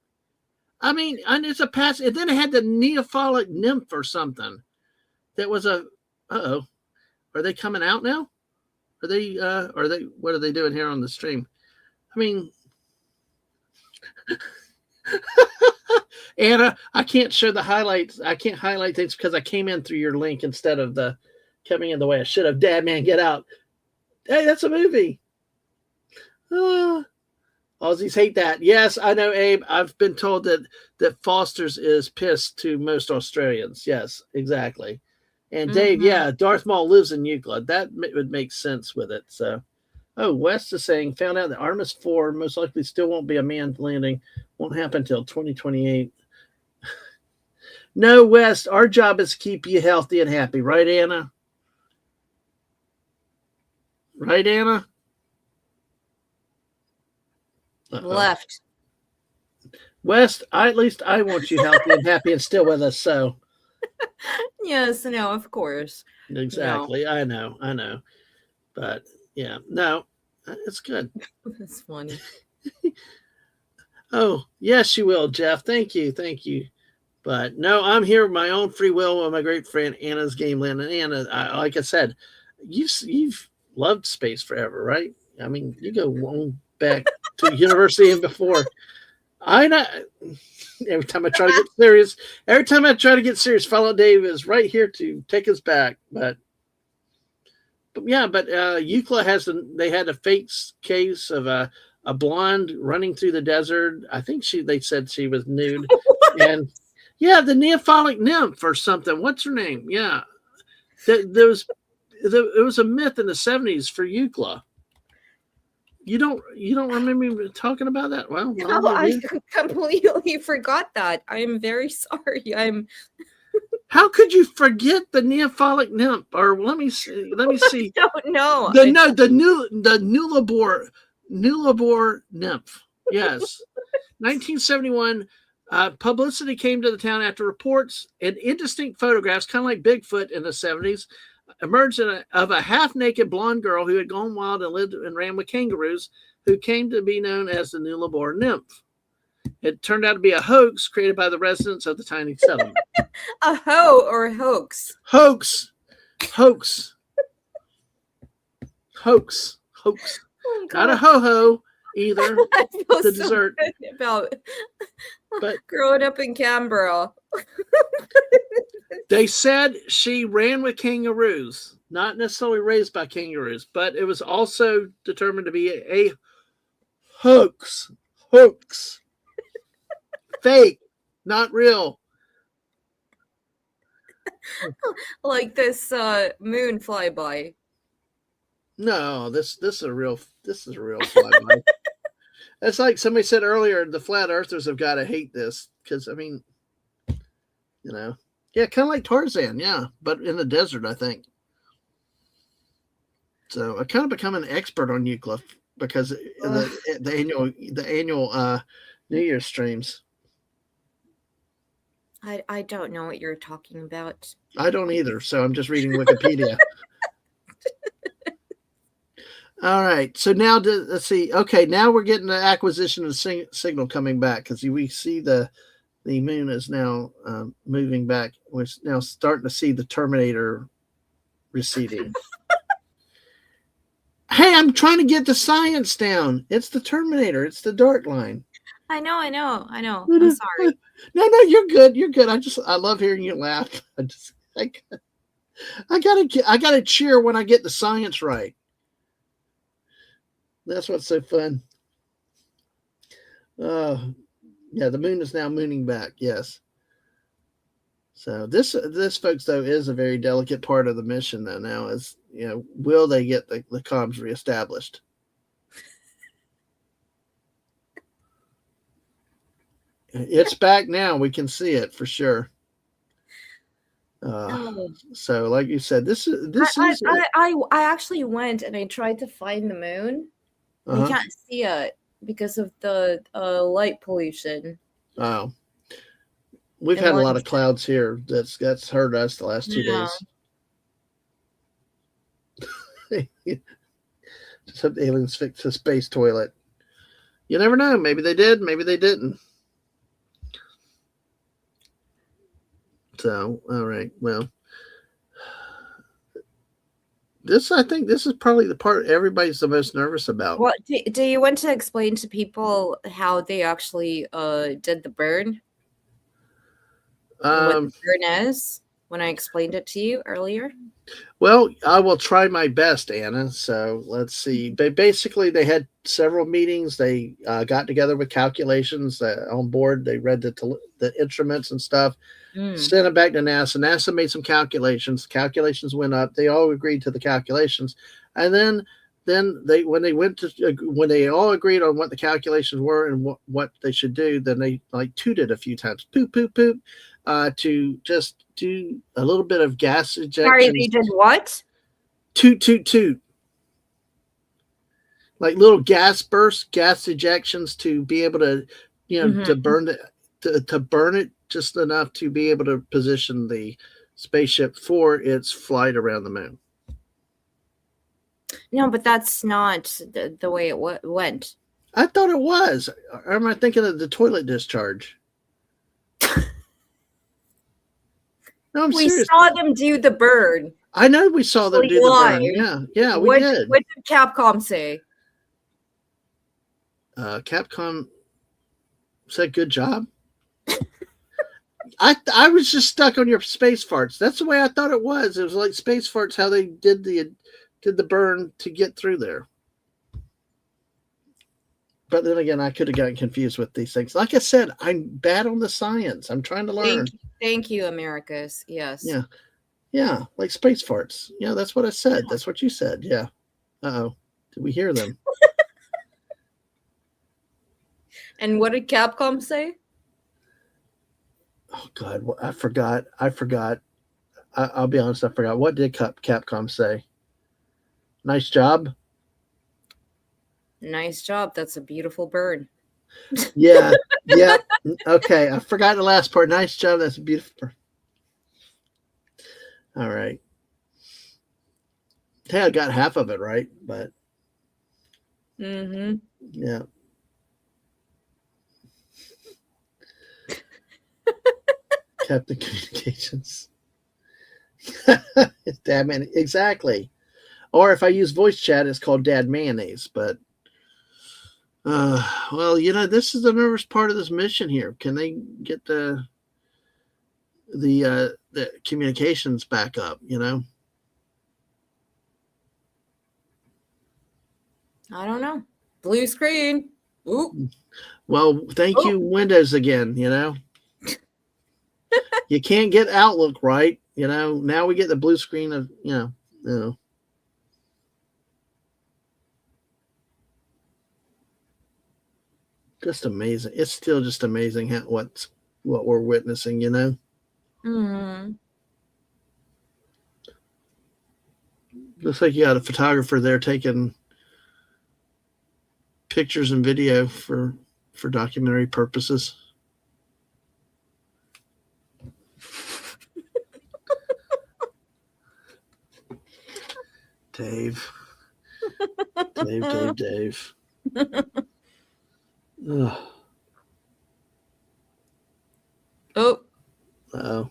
I mean, and it's a pass. And then it had the Neophilic nymph or something. That was a. Uh-oh. Are they coming out now? Are they? What are they doing here on the stream? I mean, Anna, I can't show the highlights. I can't highlight things because I came in through your link instead of the coming in the way I should have. Dad, man, get out. Hey, that's a movie. Aussies hate that. Yes, I know, Abe. I've been told that Foster's is pissed to most Australians. Yes, exactly. And Dave, yeah, Darth Maul lives in Euclid. That would make sense with it. So, West is saying, found out that Artemis 4 most likely still won't be a manned landing. Won't happen until 2028. No, West, our job is to keep you healthy and happy. Right, Anna? Right, Anna? Left. West, at least I want you healthy and happy and still with us. So, yes, no, of course. Exactly. No. I know. But yeah, no, it's good. That's funny. Oh, yes, you will, Jeff. Thank you. But no, I'm here with my own free will with my great friend Anna's Game Land. And Anna, like I said, you've loved space forever, right? I mean, you go long back to university and before. Every time I try to get serious, Follow Dave is right here to take us back. But UCLA they had a fake case of a blonde running through the desert. I think they said she was nude. And yeah, the Neophilic nymph or something. What's her name? Yeah. It was a myth in the 70s for UCLA. You don't remember me talking about that? Well, no, I completely forgot that. I'm very sorry. How could you forget the Neophilic nymph? Or let me see. I don't know. The Nullarbor nymph. Yes, 1971. Publicity came to the town after reports and indistinct photographs, kind of like Bigfoot in the 70s, emerged of a half-naked blonde girl who had gone wild and lived and ran with kangaroos, who came to be known as the Nullarbor nymph. It turned out to be a hoax created by the residents of the tiny settlement. A hoe or a hoax? Hoax. Oh, not a ho-ho either. The dessert. About but growing up in Canberra. They said she ran with kangaroos, not necessarily raised by kangaroos, but it was also determined to be a hoax. Fake, not real. Like this moon flyby. No, this is a real flyby. That's like somebody said earlier, the flat earthers have got to hate this because, I mean, yeah, kind of like Tarzan, yeah, but in the desert, I think. So I kind of become an expert on Euclid because the annual New Year's streams. I don't know what you're talking about. I don't either, so I'm just reading Wikipedia. All right, so now let's see. Okay, now we're getting the acquisition of the signal coming back because we see the moon is now moving back. We're now starting to see the Terminator receding. Hey, I'm trying to get the science down. It's the Terminator. It's the dark line. I know. I'm sorry. No, you're good. I love hearing you laugh. I gotta cheer when I get the science right. That's what's so fun. Yeah, the moon is now mooning back. Yes. So this folks though is a very delicate part of the mission though. Now is will they get the comms reestablished? It's back now. We can see it for sure. Oh. So, like you said, this is I actually went and I tried to find the moon. And you can't see it because of the light pollution. Oh, we've had a lot of clouds here. That's hurt us the last 2 days. Just hope the aliens fix the space toilet. You never know. Maybe they did. Maybe they didn't. So, all right. Well, I think this is probably the part everybody's the most nervous about. What do you want to explain to people how they actually did the burn? What the burn is? When I explained it to you earlier. Well, I will try my best, Anna. So let's see. Basically, they had several meetings. They got together with calculations on board. They read the instruments and stuff. Sent it back to NASA. NASA made some calculations. Calculations went up. They all agreed to the calculations, and then when they all agreed on what the calculations were and what they should do, then they like tooted a few times, poop, poop, poop, to just do a little bit of gas ejection. Sorry, they did what? Toot, toot, toot. Like little gas bursts, gas ejections to be able to, to burn it just enough to be able to position the spaceship for its flight around the moon. No, but that's not the way it went. I thought it was. Or am I thinking of the toilet discharge? No, I'm serious. We saw them do the burn. I know we saw them do the burn. Yeah, we did. What did Capcom say? Capcom said good job. I was just stuck on your space farts. That's the way I thought it was. It was like space farts, how they did the burn to get through there. But then again, I could have gotten confused with these things. Like I said, I'm bad on the science. I'm trying to learn. Thank you, Americus. Yes. Yeah, like space farts. Yeah, that's what I said. That's what you said. Yeah. Uh-oh. Did we hear them? And what did Capcom say? Oh, God. I forgot. I'll be honest. I forgot. What did Capcom say? Nice job. Nice job. That's a beautiful bird. Yeah. Okay. I forgot the last part. Nice job. That's a beautiful bird. All right. Hey, I got half of it right, but. Yeah. Captain Communications. Dad man, exactly. Or if I use voice chat, it's called Dad Mayonnaise. But well, this is the nervous part of this mission here. Can they get the communications back up? I don't know. Blue screen. Ooh. Well, thank you, Windows again. You can't get Outlook right. Now we get the blue screen of just amazing. It's still just amazing what we're witnessing. Looks like you got a photographer there taking pictures and video for documentary purposes. Dave. Ugh. Oh. Uh-oh.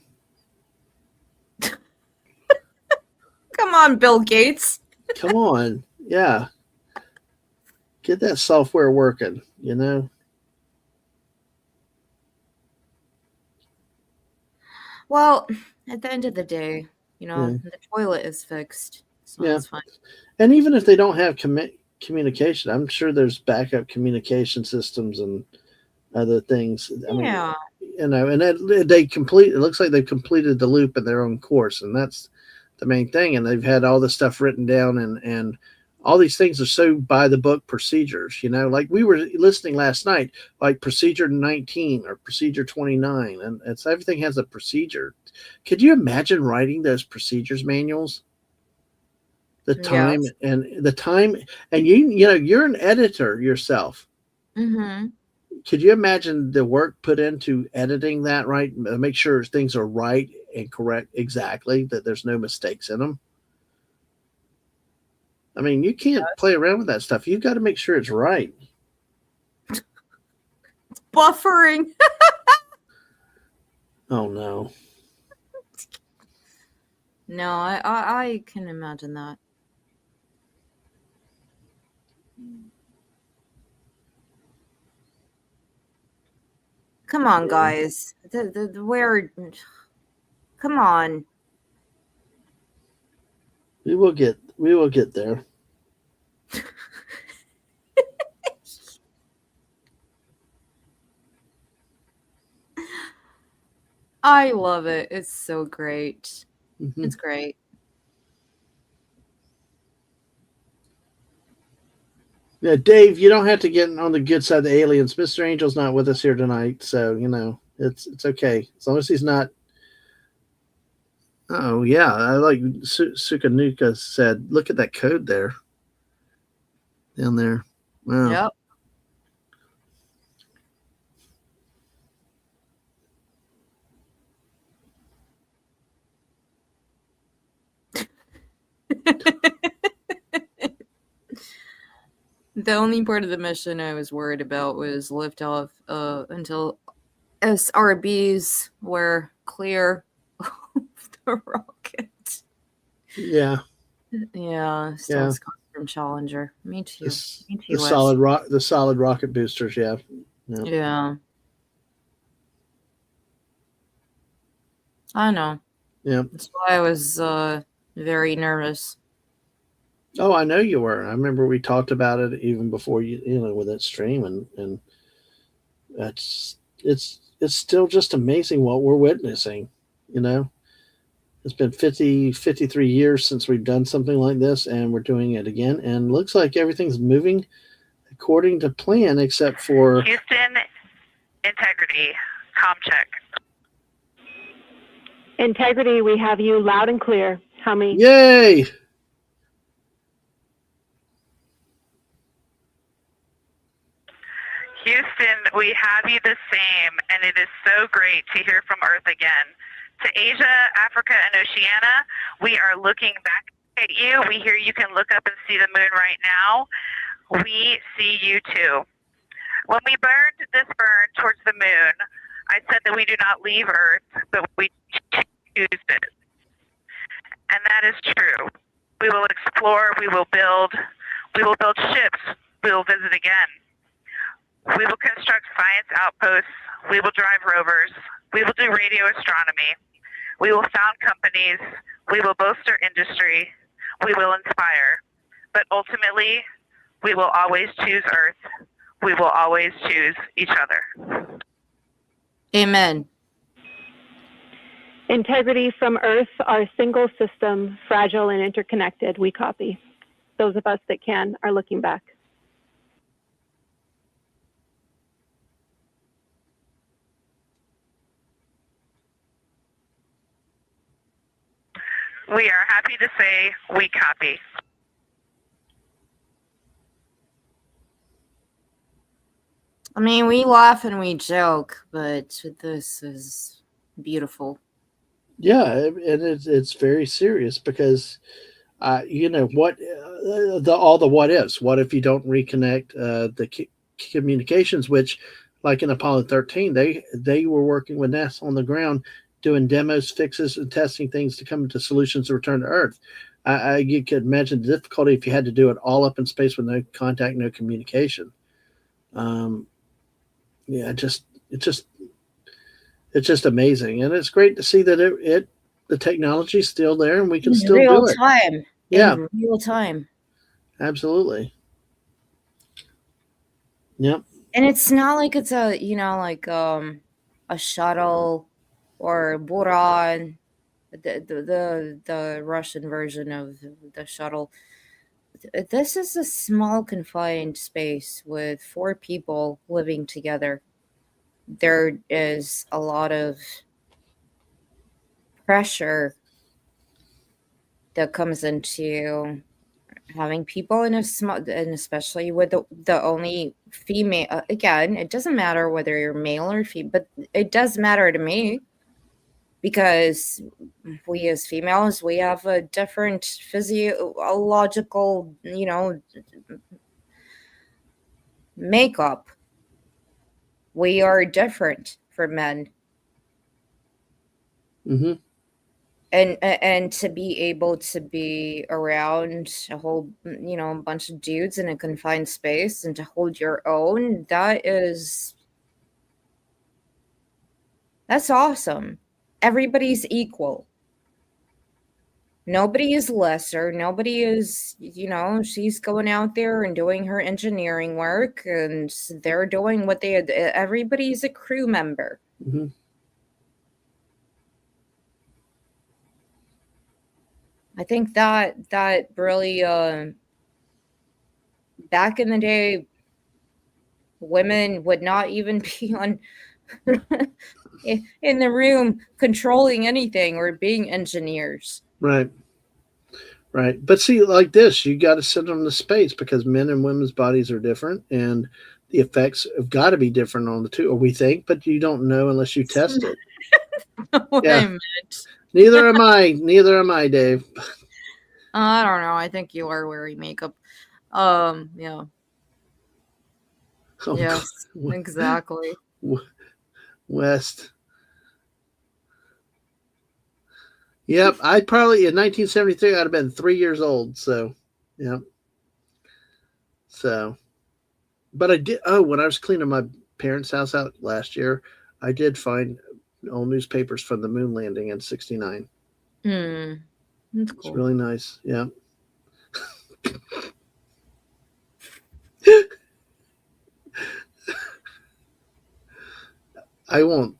Come on, Bill Gates. Come on. Yeah. Get that software working, Well, at the end of the day, the toilet is fixed. So that's fine. And even if they don't have communication, I'm sure there's backup communication systems and other things. I mean, and it looks like they've completed the loop in their own course, and that's the main thing. And they've had all this stuff written down and all these things are so by the book procedures, like we were listening last night, like procedure 19 or procedure 29, and it's everything has a procedure. Could you imagine writing those procedures manuals? The time Yes. and you're an editor yourself. Mm-hmm. Could you imagine the work put into editing that, right? Make sure things are right and correct exactly, that there's no mistakes in them. I mean, you can't play around with that stuff. You've got to make sure it's right. Buffering. Oh no. No, I can imagine that. Come on, guys. Where? Come on. We will get there. I love it. It's so great. Mm-hmm. It's great. Yeah, Dave, you don't have to get on the good side of the aliens. Mr. Angel's not with us here tonight, so it's okay as long as he's not. Oh yeah, I like Sukanuka said. Look at that code there, down there. Wow. Yep. The only part of the mission I was worried about was liftoff until SRBs were clear of the rocket. Yeah. Yeah. Still from Challenger. Me too. The solid rocket boosters. Yeah. Yeah. I know. Yeah. That's why I was very nervous. Oh, I know you were. I remember we talked about it even before with that stream, and it's still just amazing what we're witnessing. It's been 53 years since we've done something like this, and we're doing it again, and looks like everything's moving according to plan, except for Houston integrity comm check. Integrity, we have you loud and clear. How many? Yay! Houston, we have you the same, and it is so great to hear from Earth again. To Asia, Africa, and Oceania, we are looking back at you. We hear you can look up and see the moon right now. We see you too. When we burned this burn towards the moon, I said that we do not leave Earth, but we choose it. And that is true. We will explore, we will build ships, we will visit again. We will construct science outposts, we will drive rovers, we will do radio astronomy, we will found companies, we will bolster industry, we will inspire. But ultimately, we will always choose Earth. We will always choose each other. Amen. Integrity from Earth, our single system, fragile and interconnected. We copy. Those of us that can are looking back. We are happy to say we copy. I mean, we laugh and we joke, but this is beautiful. Yeah, and it's very serious because, all the what ifs. What if you don't reconnect the communications? Which, like in Apollo 13, they were working with NASA on the ground, doing demos, fixes, and testing things to come to solutions to return to Earth. You could imagine the difficulty if you had to do it all up in space with no contact, no communication. It's just amazing, and it's great to see that the technology's still there and we can still do it. Time. Yeah, in real time. Absolutely. Yep. And it's not like it's a a shuttle or Buran, the Russian version of the shuttle. this is a small confined space with 4 people living together. There is a lot of pressure that comes into having people in a small, and especially with the only female. Again, it doesn't matter whether you're male or female, but it does matter to me because we as females, we have a different physiological, makeup. We are different from men. Mm-hmm. And to be able to be around a whole bunch of dudes in a confined space and to hold your own, that's awesome. Everybody's equal. Nobody is lesser. Nobody is, she's going out there and doing her engineering work and they're doing what everybody's a crew member. Mm-hmm. I think that really, back in the day, women would not even be on in the room controlling anything or being engineers. Right. But see, like this, you got to sit on the space because men and women's bodies are different, and the effects have got to be different on the two, or we think, but you don't know unless you test it. Yeah. Neither am I, Dave. I don't know. I think you are wearing makeup. Yeah. Oh, yes, God. Exactly. West. Yep, I'd probably in 1973 I'd have been 3 years old. So, yeah. So, but I did. Oh, when I was cleaning my parents' house out last year, I did find old newspapers from the moon landing in '69. That's cool. It's really nice. Yeah. I won't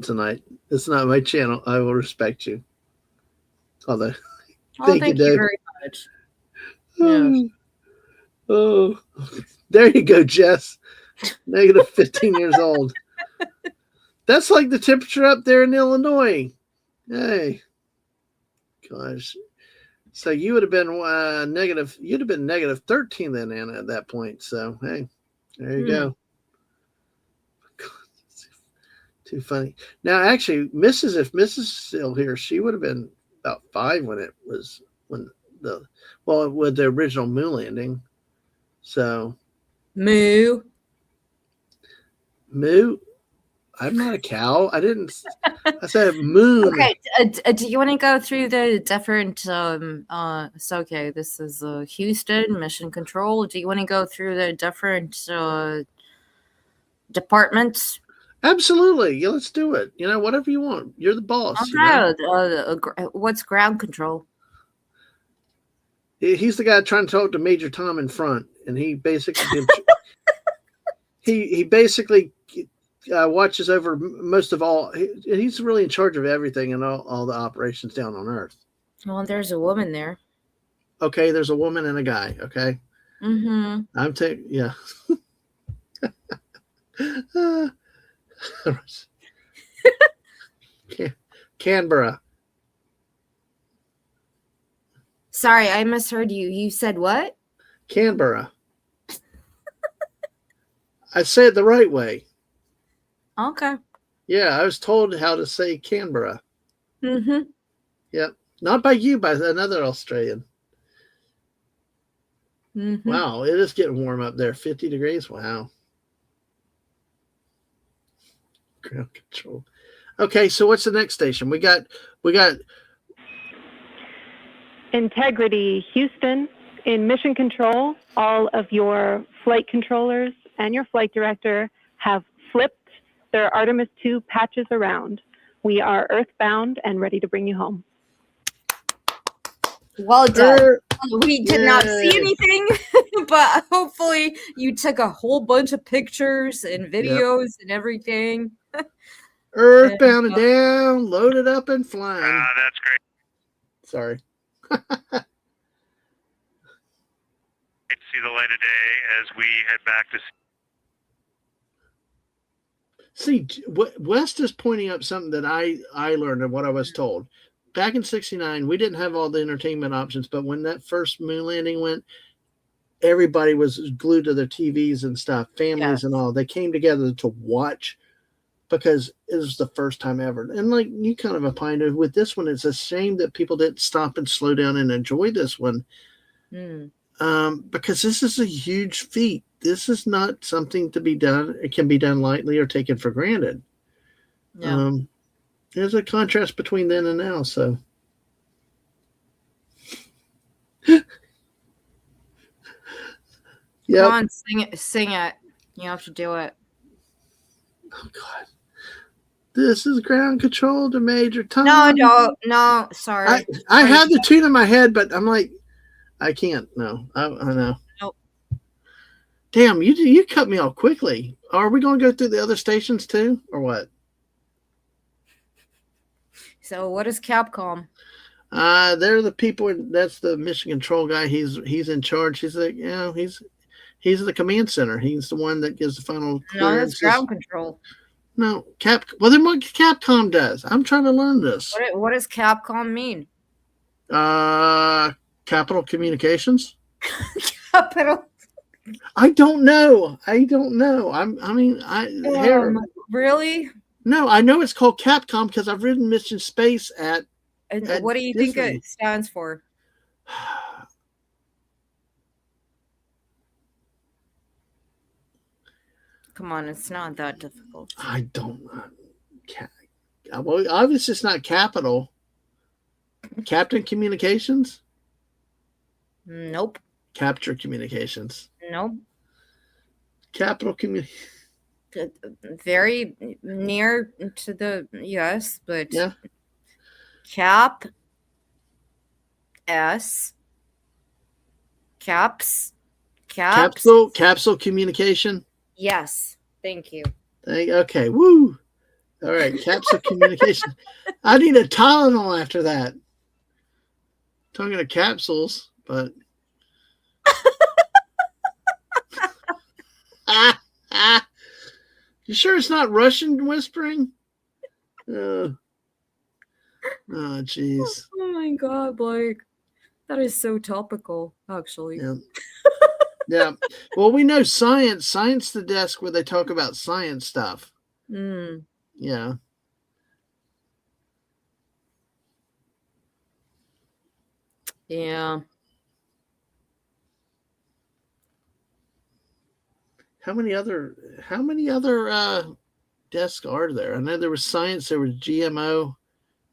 tonight. It's not my channel. I will respect you. Although, thank you very much. Yes. Oh, there you go, Jess. Negative 15 years old. That's like the temperature up there in Illinois. Hey, gosh. So you would have been negative. You'd have been negative 13 then, Anna, at that point. So hey, there you go. Too funny. Now, actually, if Mrs. is still here, she would have been about 5 with the original moon landing. So, moo. I'm not a cow. I said moon. Okay. Do you want to go through the different? So okay, this is Houston Mission Control. Do you want to go through the different departments? Absolutely. Yeah, let's do it. Whatever you want. You're the boss. What's ground control? He's the guy trying to talk to Major Tom in front, and he basically he basically watches over most of all. He's really in charge of everything and all the operations down on Earth. Well, there's a woman there. Okay, there's a woman and a guy. Okay. Mm-hmm. I'm taking yeah. Canberra. Sorry, I misheard you. You said what? Canberra. I said it the right way. Okay. Yeah, I was told how to say Canberra. Mm-hmm. Yep. Not by you, by another Australian. Mm-hmm. Wow, it is getting warm up there. 50 degrees. Wow. Ground control. Okay, so what's the next station? We got Integrity Houston. In mission control, all of your flight controllers and your flight director have flipped their Artemis 2 patches around. We are earthbound and ready to bring you home. Well done. We did not see anything, but hopefully you took a whole bunch of pictures and videos and everything. Earthbound and down, loaded up and flying. That's great. Sorry. see the light of day as we head back to. See, West is pointing up something that I learned and what I was told. Back in '69, we didn't have all the entertainment options, but when that first moon landing went, everybody was glued to their TVs and stuff, families and all. They came together to watch because it was the first time ever. And like you kind of opined with this one, it's a shame that people didn't stop and slow down and enjoy this one. Because this is a huge feat. This is not something to be done. It can be done lightly or taken for granted. Yeah. There's a contrast between then and now. So, yeah. Come on, sing it. You have to do it. Oh God, this is ground control to Major Tom. No. Sorry, I have the tune in my head, but I'm like, I can't. No, I know. Nope. Damn, you cut me off quickly. Are we going to go through the other stations too, or what? So what is Capcom? They're the people. That's the mission control guy. He's in charge. He's like, he's the command center. He's the one that gives the final clearances. No, that's ground control. No, well, then what Capcom does? I'm trying to learn this. What does Capcom mean? Capital Communications. Capital. I don't know. Really? No, I know it's called Capcom because I've ridden Mission Space at. And what do you think it stands for? Come on, it's not that difficult. I don't know. Well, obviously it's not Capital. Captain Communications? Nope. Capture Communications? Nope. Capital Communications? Very near to the yes, but yeah. Capsule Communication? Yes. Thank you. Okay. Woo. All right. Capsule Communication. I need a Tylenol after that. Talking to capsules, but. You sure it's not Russian whispering? Oh, jeez. Oh my God, Blake. That is so topical, actually. Yeah. Yeah. Well, we know science the desk where they talk about science stuff. Yeah. Yeah. How many other desks are there? I know there was science, there was GMO.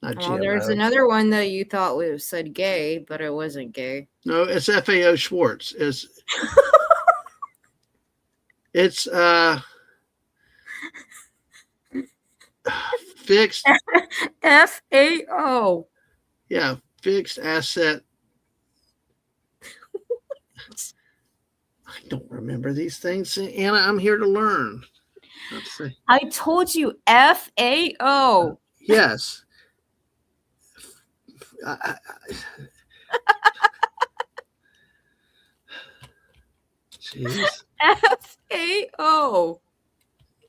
Not GMO. There's another one that you thought said gay, but it wasn't gay. No, it's FAO Schwartz. It's fixed FAO. Yeah, fixed asset. I don't remember these things, Anna. I'm here to learn. Let's see. I told you FAO. Yes. Jeez. FAO.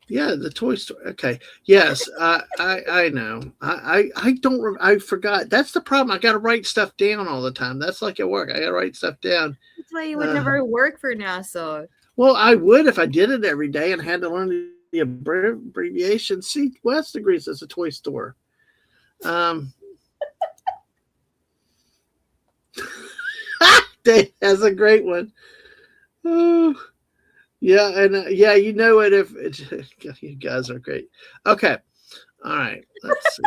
Yeah, the toy store. Okay. Yes, I know. I don't. I forgot. That's the problem. I got to write stuff down all the time. That's like at work. I got to write stuff down. That's why you would never work for NASA. Well, I would if I did it every day and had to learn the abbreviation. See, West agrees it's a toy store. Dave has a great one. Oh, yeah, and yeah, you know it if you guys are great. Okay, all right. Let's see.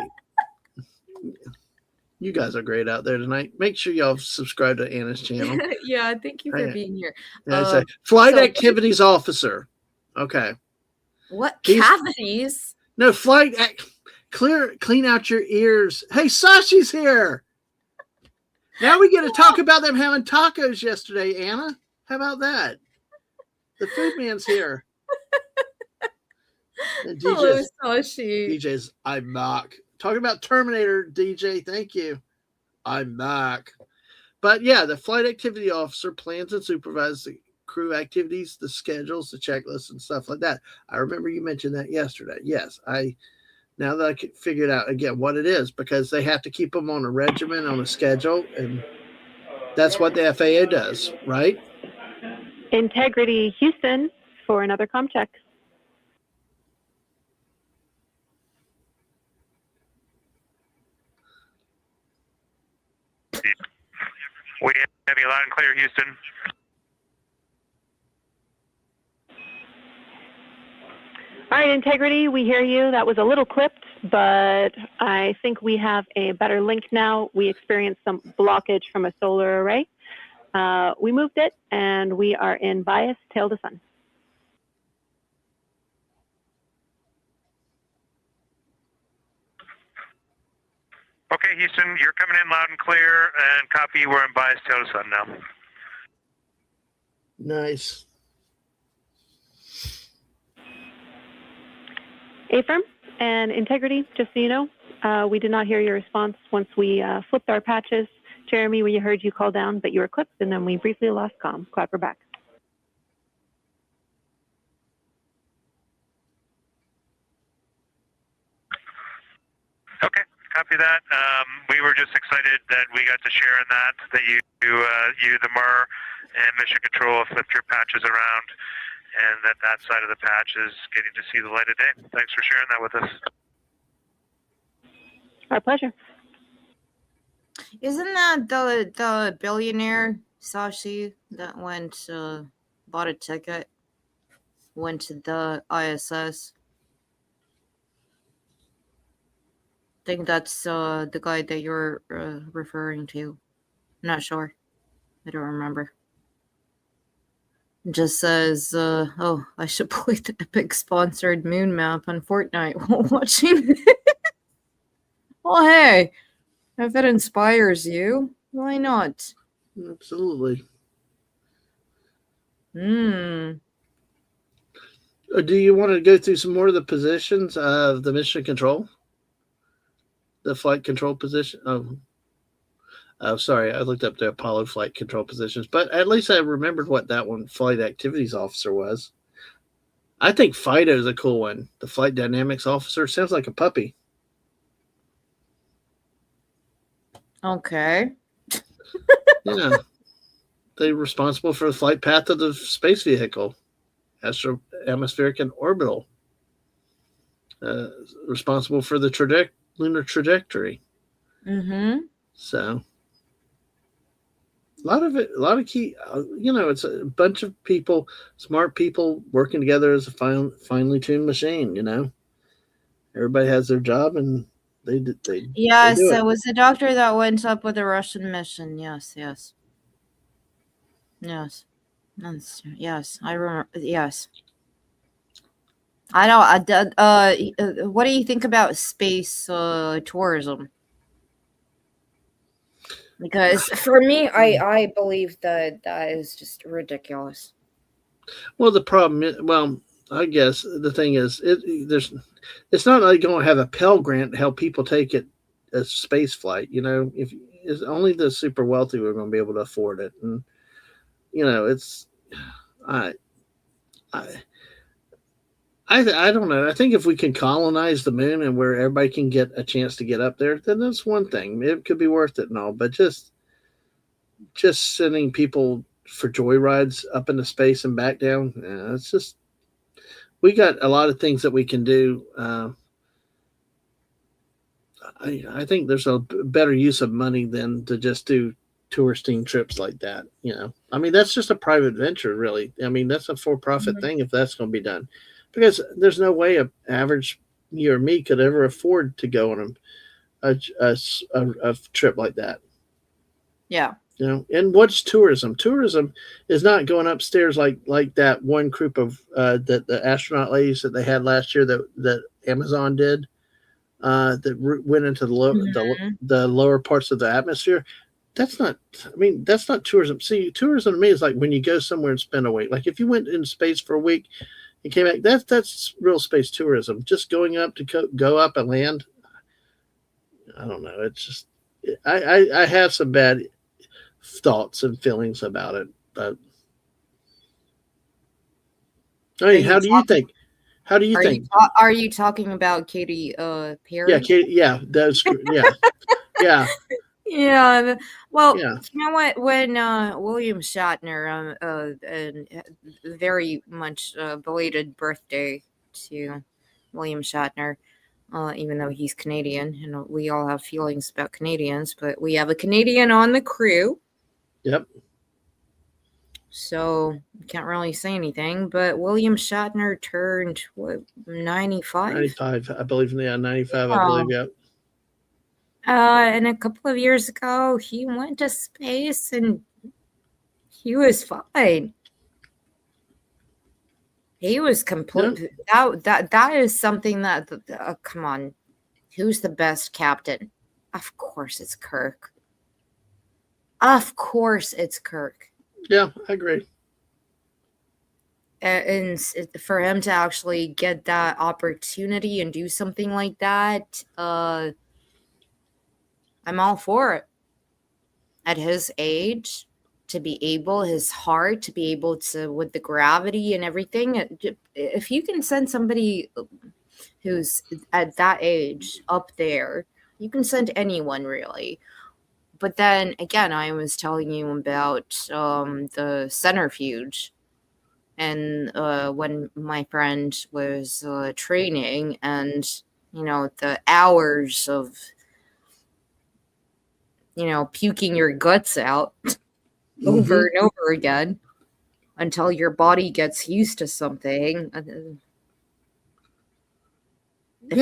You guys are great out there tonight. Make sure y'all subscribe to Anna's channel. Yeah, thank you for being here. Flight activities officer. Okay. What cavities? No, clean out your ears. Hey, Sashi's here. Now we get to talk about them having tacos yesterday, Anna. How about that? The food man's here. And Hello, Sashi. DJ's, I'm back. Talking about Terminator, DJ. Thank you. I'm back. But yeah, the flight activity officer plans and supervises the crew activities, the schedules, the checklists, and stuff like that. I remember you mentioned that yesterday. Yes, now that I could figure it out again what it is, because they have to keep them on a regimen, on a schedule, and that's what the FAA does, right? Integrity Houston for another comm check. We have you loud and clear, Houston. All right, Integrity, we hear you. That was a little clipped, but I think we have a better link now. We experienced some blockage from a solar array. We moved it, and we are in bias tail to sun. Okay, Houston, you're coming in loud and clear, and copy, we're in bias tail to sun now. Nice. Affirm and Integrity, just so you know, we did not hear your response once we flipped our patches. Jeremy, we heard you call down, but you were clipped, and then we briefly lost comm. Clapper back. Okay, copy that. We were just excited that we got to share in that you, the MER, and Mission Control flipped your patches around, and that side of the patch is getting to see the light of day. Thanks for sharing that with us. Our pleasure. Isn't that the billionaire Sashi that went bought a ticket, went to the ISS? I think that's the guy that you're referring to. I'm not sure. I don't remember. It just says, oh, I should play the Epic sponsored moon map on Fortnite while watching. Well, hey, if it inspires you, why not? Absolutely. Hmm. Do you want to go through some more of the positions of the mission control? The flight control position? Oh, sorry. I looked up the Apollo flight control positions, but at least I remembered what that one flight activities officer was. I think Fido is a cool one. The flight dynamics officer sounds like a puppy. Okay. Yeah. They're responsible for the flight path of the space vehicle, atmospheric and orbital. Responsible for the lunar trajectory. Mm-hmm. So a lot of key, it's a bunch of people, smart people working together as a finely tuned machine, Everybody has their job and Yes, they do it was the doctor that went up with the Russian mission. Yes. Yes, I remember. Yes. I know. What do you think about space tourism? Because for me, I believe that is just ridiculous. Well, the problem is, I guess the thing is, it's not like going to have a Pell Grant to help people take it a space flight. If it's only the super wealthy who are going to be able to afford it, and it's I don't know. I think if we can colonize the moon and where everybody can get a chance to get up there, then that's one thing. It could be worth it and all, but just sending people for joyrides up into space and back down, it's just, we got a lot of things that we can do. I think there's a better use of money than to just do touristing trips like that. That's just a private venture, really. That's a for-profit thing if that's going to be done. Because there's no way an average you or me could ever afford to go on a trip like that. Yeah. And what's tourism? Tourism is not going upstairs like that one group of the astronaut ladies that they had last year that Amazon did that went into the lower parts of the atmosphere. That's not tourism. See, tourism to me is like when you go somewhere and spend a week. Like if you went in space for a week, it came back. That's real space tourism. Just going up to go up and land. I don't know. It's just I have some bad thoughts and feelings about it, but Hey, how do you think? How do you Are think? are you talking about Katy Yeah, Perry? yeah, that's yeah, yeah, Yeah. Well, yeah. you know what? When William Shatner, and very much belated birthday to William Shatner, even though he's Canadian, and we all have feelings about Canadians, but we have a Canadian on the crew, Yep. so can't really say anything. But William Shatner turned what, 95? 95, I believe. Yeah, 95, I Oh. believe. Yep. And a couple of years ago, he went to space and he was fine. He was complete. That is something that. Come on, who's the best captain? Of course, it's Kirk. Of course, it's Kirk. Yeah, I agree. And for him to actually get that opportunity and do something like that, I'm all for it. At his age, to be able, his heart, to be able to, with the gravity and everything, if you can send somebody who's at that age up there, you can send anyone really. But then again, I was telling you about the centrifuge, and when my friend was training, and the hours of puking your guts out over and over again until your body gets used to something. If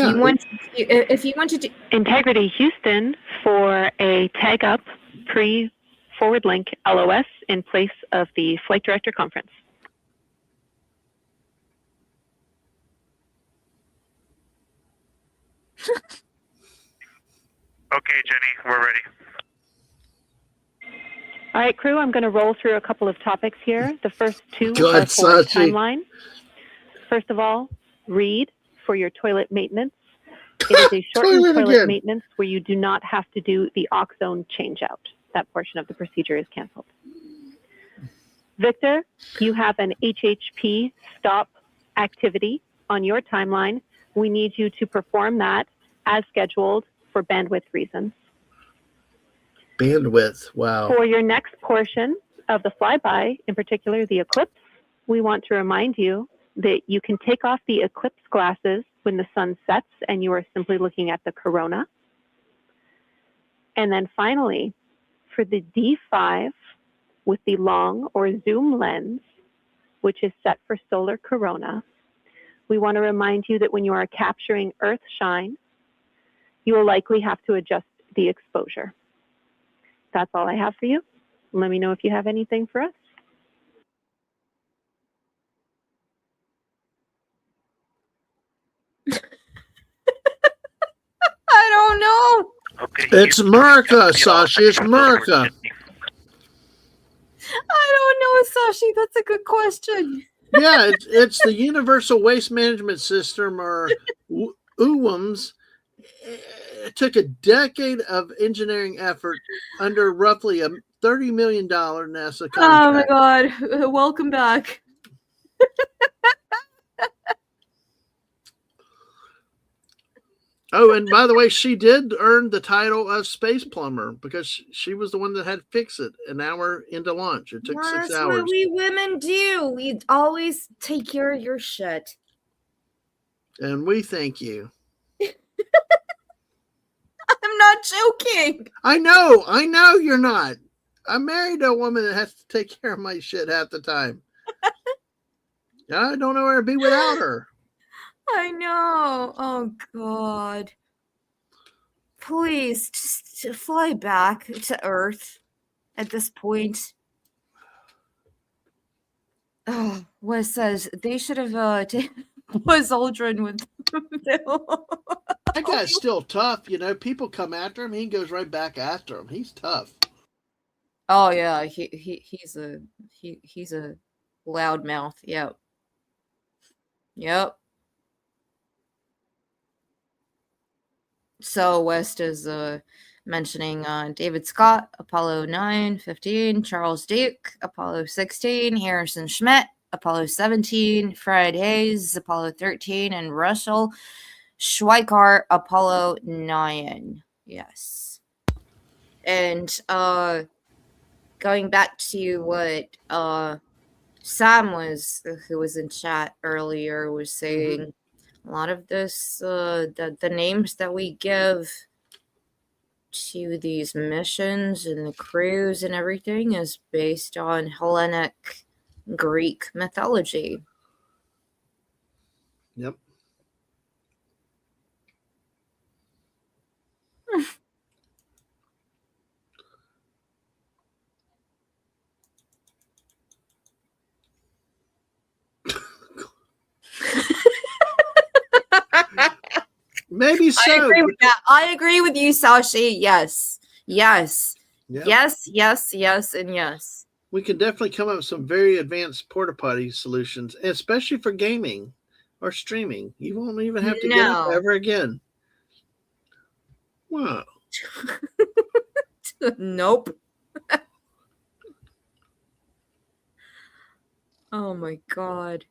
you want to do Integrity Houston for a tag up pre-forward link LOS in place of the flight director conference. Okay, Jenny, we're ready. All right, crew, I'm going to roll through a couple of topics here. The first two Good, are for Sachi. timeline. First of all, read for your toilet maintenance. It is a shortened toilet maintenance where you do not have to do the oxone changeout. That portion of the procedure is canceled. Victor, you have an HHP stop activity on your timeline. We need you to perform that as scheduled for bandwidth reasons. Bandwidth, wow. For your next portion of the flyby, in particular the eclipse, we want to remind you that you can take off the eclipse glasses when the sun sets and you are simply looking at the corona. And then finally, for the D5 with the long or zoom lens, which is set for solar corona, we want to remind you that when you are capturing Earth shine, you will likely have to adjust the exposure. That's all I have for you. Let me know if you have anything for us. I don't know. Okay. It's America, Sashi. It's America. I don't know, Sashi. That's a good question. Yeah, it's the Universal Waste Management System, or UWMS. It took a decade of engineering effort under roughly a $30 million NASA contract. Oh my God. Welcome back. Oh, and by the way, she did earn the title of Space Plumber because she was the one that had to fix it an hour into launch. It took 6 hours. That's what we women do. We always take care of your shit. And we thank you. I'm not joking. I know you're not. I married a woman that has to take care of my shit half the time. I don't know where to be without her. I know. Oh, God. Please, just fly back to Earth at this point. Oh, Wes says they should have taken Buzz Aldrin with That guy's still tough. You know, people come after him. He goes right back after him. He's tough. Oh, yeah. He's a loudmouth. Yep. Yep. So West is mentioning David Scott, Apollo 9, 15, Charles Duke, Apollo 16, Harrison Schmitt, Apollo 17, Fred Hayes, Apollo 13, and Russell Schweikart, Apollo 9. Yes. And going back to what Sam who was in chat earlier, was saying, a lot of this, the names that we give to these missions and the crews and everything is based on Hellenic Greek mythology. Yep. Maybe so. I agree with that. I agree with you, Sashi. Yes. Yes. Yep. Yes, yes, yes, and yes. We can definitely come up with some very advanced porta potty solutions, especially for gaming or streaming. You won't even have to get up ever again. Wow. Nope. Oh my God.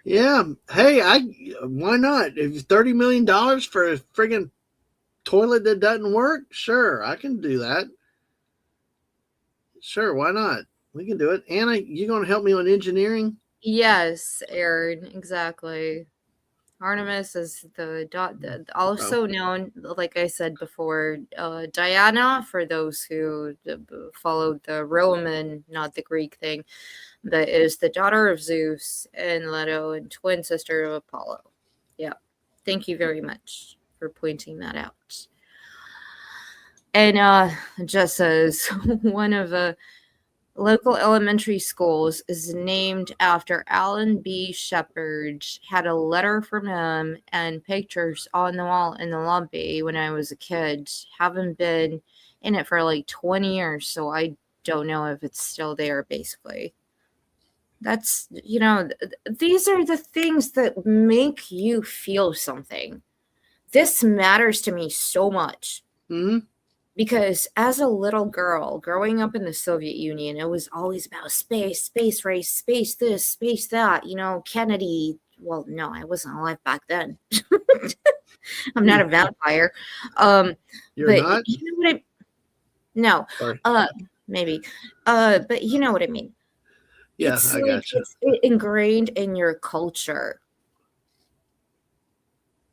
Yeah. Hey, why not? If $30 million for a friggin' toilet that doesn't work, sure, I can do that. Sure, why not? We can do it. Anna, you gonna help me on engineering? Yes, Aaron, exactly. Artemis is also known, like I said before, Diana, for those who followed the Roman, not the Greek thing, that is the daughter of Zeus and Leto and twin sister of Apollo. Yeah. Thank you very much for pointing that out. And just as one of the local elementary schools is named after Alan B. Shepard, had a letter from him and pictures on the wall in the lobby when I was a kid. Haven't been in it for like 20 years, so I don't know if it's still there, basically. That's, these are the things that make you feel something. This matters to me so much. Mm-hmm. Because as a little girl growing up in the Soviet Union, it was always about space, space race, space this, space that, Kennedy. Well, no, I wasn't alive back then. I'm not a vampire. You're but not? You know what no. Sorry. Maybe. But you know what I mean. Yeah, it's I got you. It's ingrained in your culture.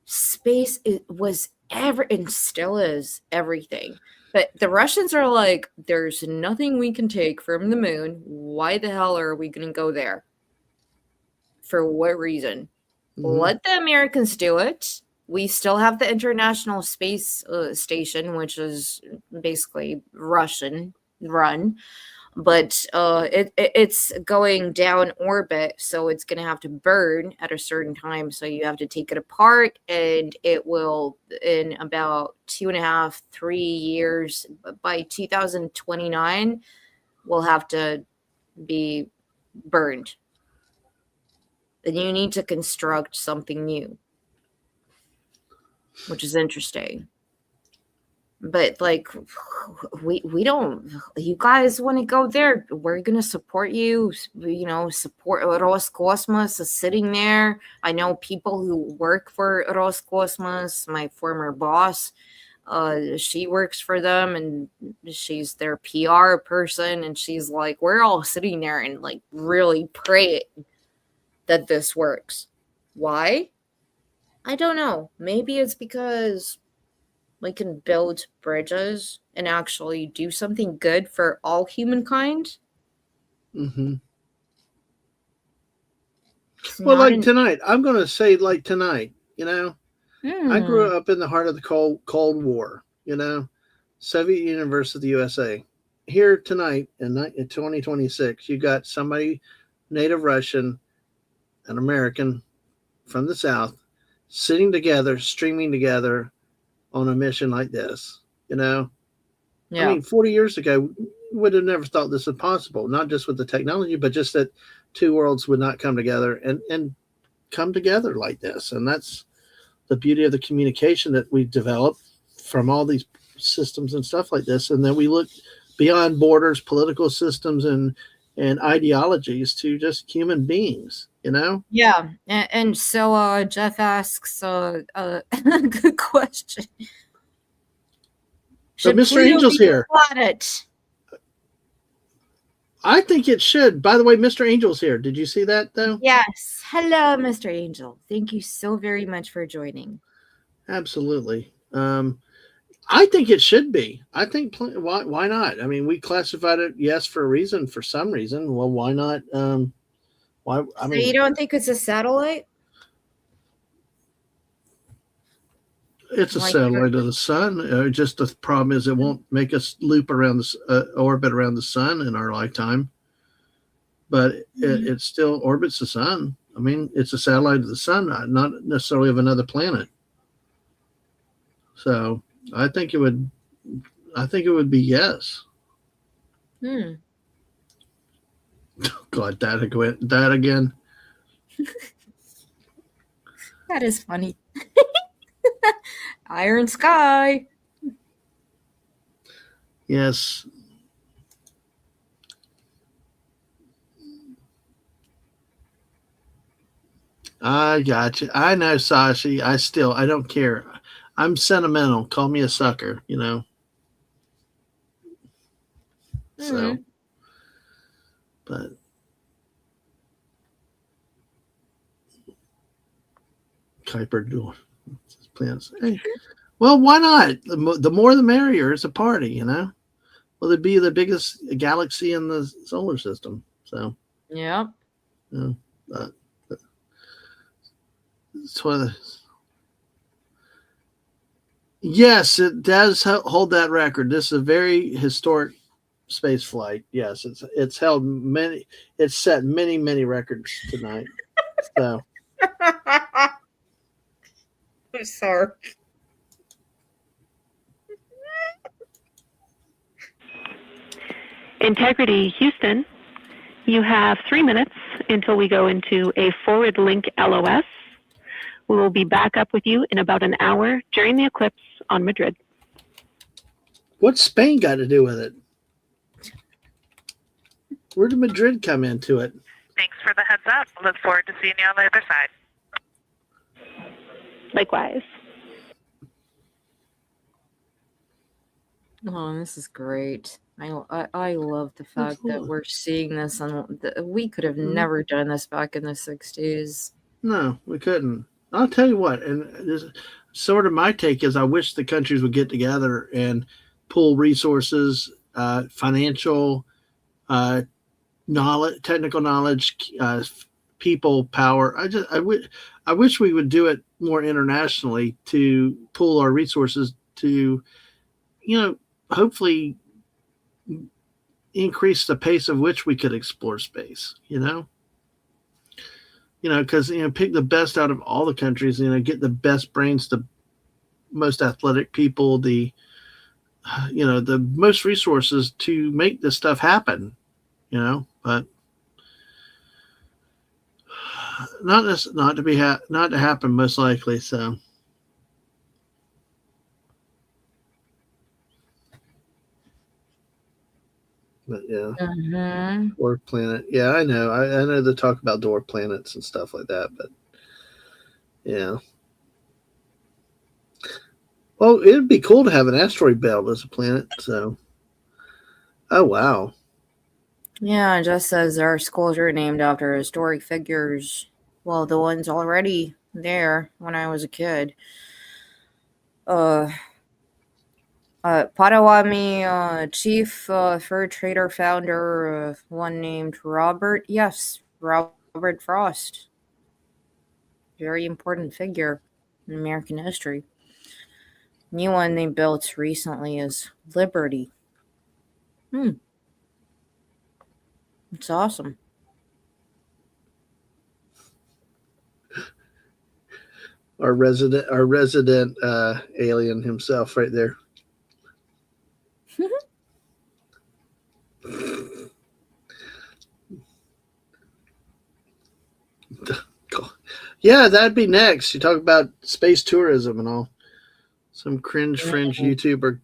Space was and still is everything. But the Russians are like, there's nothing we can take from the moon. Why the hell are we going to go there? For what reason? Mm-hmm. Let the Americans do it. We still have the International Space Station, which is basically Russian run. But it's going down orbit, so it's going to have to burn at a certain time. So you have to take it apart, and it will, in about 2.5, 3 years, by 2029, will have to be burned. Then you need to construct something new, which is interesting. But like, we don't, you guys want to go there, we're going to support you, support Roscosmos is sitting there. I know people who work for Roscosmos, my former boss, she works for them and she's their PR person. And she's like, we're all sitting there and like really praying that this works. Why? I don't know. Maybe it's because we can build bridges and actually do something good for all humankind. Mm-hmm. Well, like tonight, I'm going to say like tonight, I grew up in the heart of the Cold War, Soviet Union versus the USA. Here tonight in 2026, you got somebody, native Russian, an American from the South, sitting together, streaming together on a mission like this, Yeah. I mean, 40 years ago, would have never thought this was possible, not just with the technology, but just that two worlds would not come together and come together like this. And that's the beauty of the communication that we develop from all these systems and stuff like this, and then we look beyond borders, political systems, and ideologies to just human beings. Yeah, and so Jeff asks a good question. So Mr. Angel's here. Planet? I think it should. By the way, Mr. Angel's here. Did you see that, though? Yes. Hello, Mr. Angel. Thank you so very much for joining. Absolutely. I think it should be. I think why not? I mean, we classified it for a reason, for some reason. Well, why not? Why? I mean, you don't think it's a satellite? It's a satellite of the sun. Just the problem is it won't make us loop around the orbit around the sun in our lifetime. But it still orbits the sun. I mean, it's a satellite of the sun, not necessarily of another planet. So I think it would be yes. God, that again. That is funny. Iron Sky. Yes. I got you. I know, Sashi. I don't care. I'm sentimental. Call me a sucker, So, but Kuiper door plans. Hey, well, why not? The more the merrier. It's a party, Well, it'd be the biggest galaxy in the solar system. So, yeah. It's one of the. Yes, it does hold that record. This is a very historic space flight. Yes, it's held many. It's set many records tonight. So. I'm sorry. Integrity Houston, you have 3 minutes until we go into a forward link LOS. We will be back up with you in about an hour during the eclipse on Madrid. What's Spain got to do with it? Where did Madrid come into it? Thanks for the heads up. Look forward to seeing you on the other side. Likewise. Oh, this is great. I love the fact that we're seeing this. We could have never done this back in the 60s. No, we couldn't. I'll tell you what, and this sort of my take is I wish the countries would get together and pool resources, financial knowledge, technical knowledge, people power. I wish we would do it more internationally to pool our resources to, hopefully increase the pace of which we could explore space, because, pick the best out of all the countries, get the best brains, the most athletic people, the most resources to make this stuff happen, but not to happen most likely. So. But yeah, dwarf planet. Yeah, I know. I know they talk about dwarf planets and stuff like that, but yeah. Well, it'd be cool to have an asteroid belt as a planet. So, oh wow. Yeah, it just says our schools are named after historic figures. Well, the ones already there when I was a kid. Potawatomi chief fur trader founder, one named Robert. Yes, Robert Frost. Very important figure in American history. New one they built recently is Liberty. It's awesome. Our resident alien himself right there. Yeah, that'd be next. You talk about space tourism and all. Some cringe fringe YouTuber,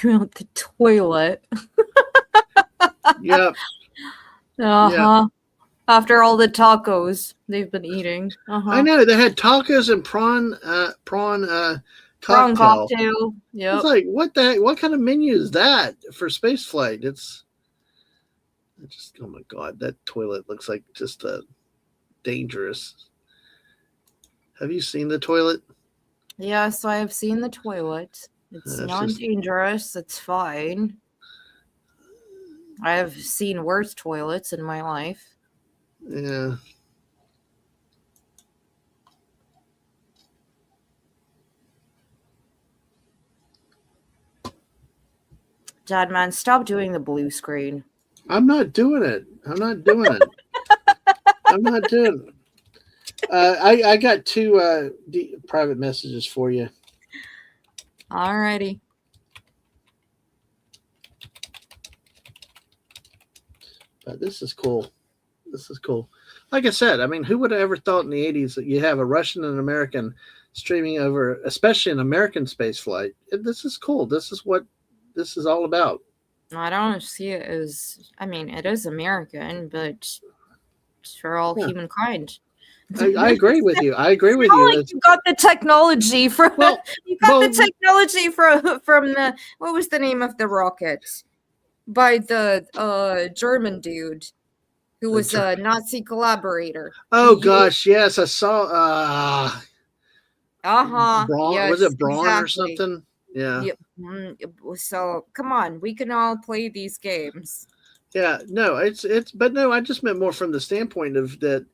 The toilet. Yep. Uh-huh. After all the tacos they've been eating. I know they had tacos and prawn Prawn cocktail. cocktail. Yep. It's like what kind of menu is that for space flight? It's just, oh my god, that toilet looks like just dangerous. Have you seen the toilet? Yes, I have seen the toilet. It's not dangerous. It's fine. I have seen worse toilets in my life. Yeah. Dad, man, stop doing the blue screen. I'm not doing it. I'm not doing it. I got two private messages for you. Alrighty. But this is cool. Like I said, I mean, who would have ever thought in the 80s that you have a Russian and American streaming over, especially an American space flight? This is cool. This is what this is all about. I don't see it as, I mean, it is American, but it's for all humankind. I agree with you. Like you got the technology from the technology from the, what was the name of the rocket by the German dude who was a Nazi collaborator. Oh gosh, yes, I saw Braun, yes, was it Braun exactly. or something? Yeah. So come on, we can all play these games. Yeah, no, but no, I just meant more from the standpoint of that,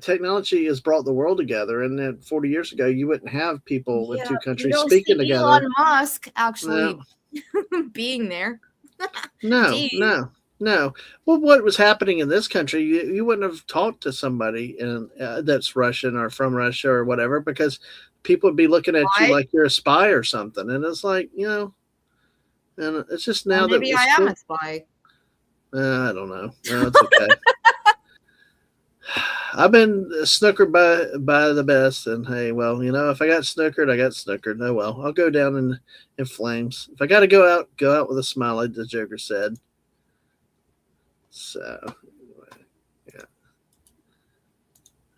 technology has brought the world together, and then 40 years ago, you wouldn't have people in two countries speaking together. Elon Musk actually being there. No. Well, what was happening in this country, you wouldn't have talked to somebody that's Russian or from Russia or whatever, because people would be looking at you like you're a spy or something. And it's like, and it's just now maybe I am a spy. I don't know. No, it's okay. I've been snookered by the best, and hey, well, if I got snookered, I got snookered. Oh well, I'll go down in flames. If I got to go out with a smile, like the Joker said. So, yeah.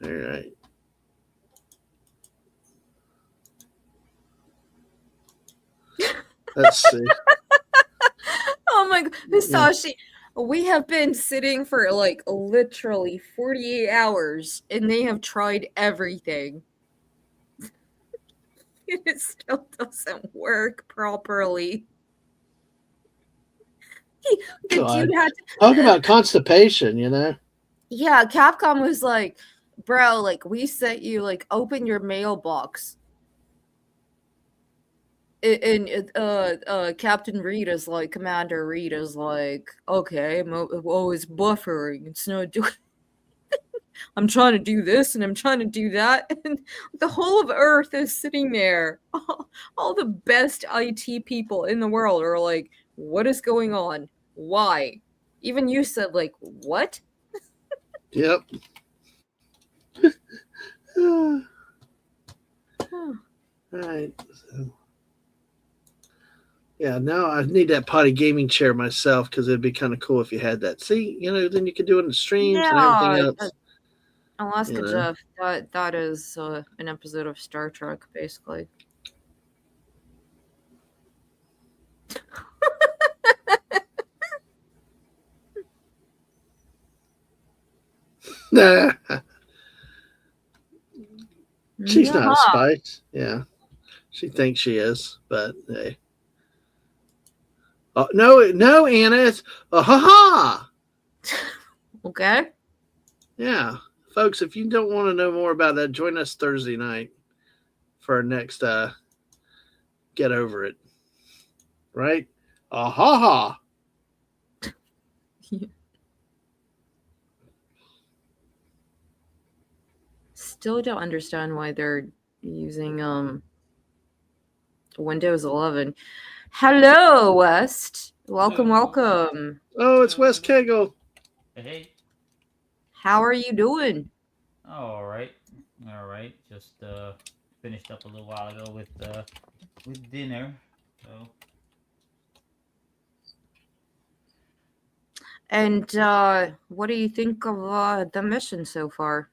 All right. Let's see. Oh my God, Hisashi. We have been sitting for like literally 48 hours and they have tried everything. It still doesn't work properly. The dude had to... Talk about constipation, Yeah, Capcom was like, bro, like we sent you, like, open your mailbox. And Captain Reed is like, Commander Reed is like, okay, it's buffering. It's not doing. I'm trying to do this and I'm trying to do that, and the whole of Earth is sitting there. All the best IT people in the world are like, what is going on? Why? Even you said, like, what? Yep. All right. So. Yeah, now I need that potty gaming chair myself, because it'd be kind of cool if you had that. See, then you could do it in the streams and everything else. Alaska Jeff, that is an episode of Star Trek, basically. She's not a spy. Yeah, she thinks she is, but hey. No, Anna, it's ha. Okay. Yeah, folks, if you don't want to know more about that, join us Thursday night for our next Get Over It. Right? Ha. Still don't understand why they're using Windows 11. Hello, West. Welcome. Oh, it's Wes Kegel. Hey. How are you doing? Oh, all right. All right. Just finished up a little while ago with dinner. So. And what do you think of the mission so far?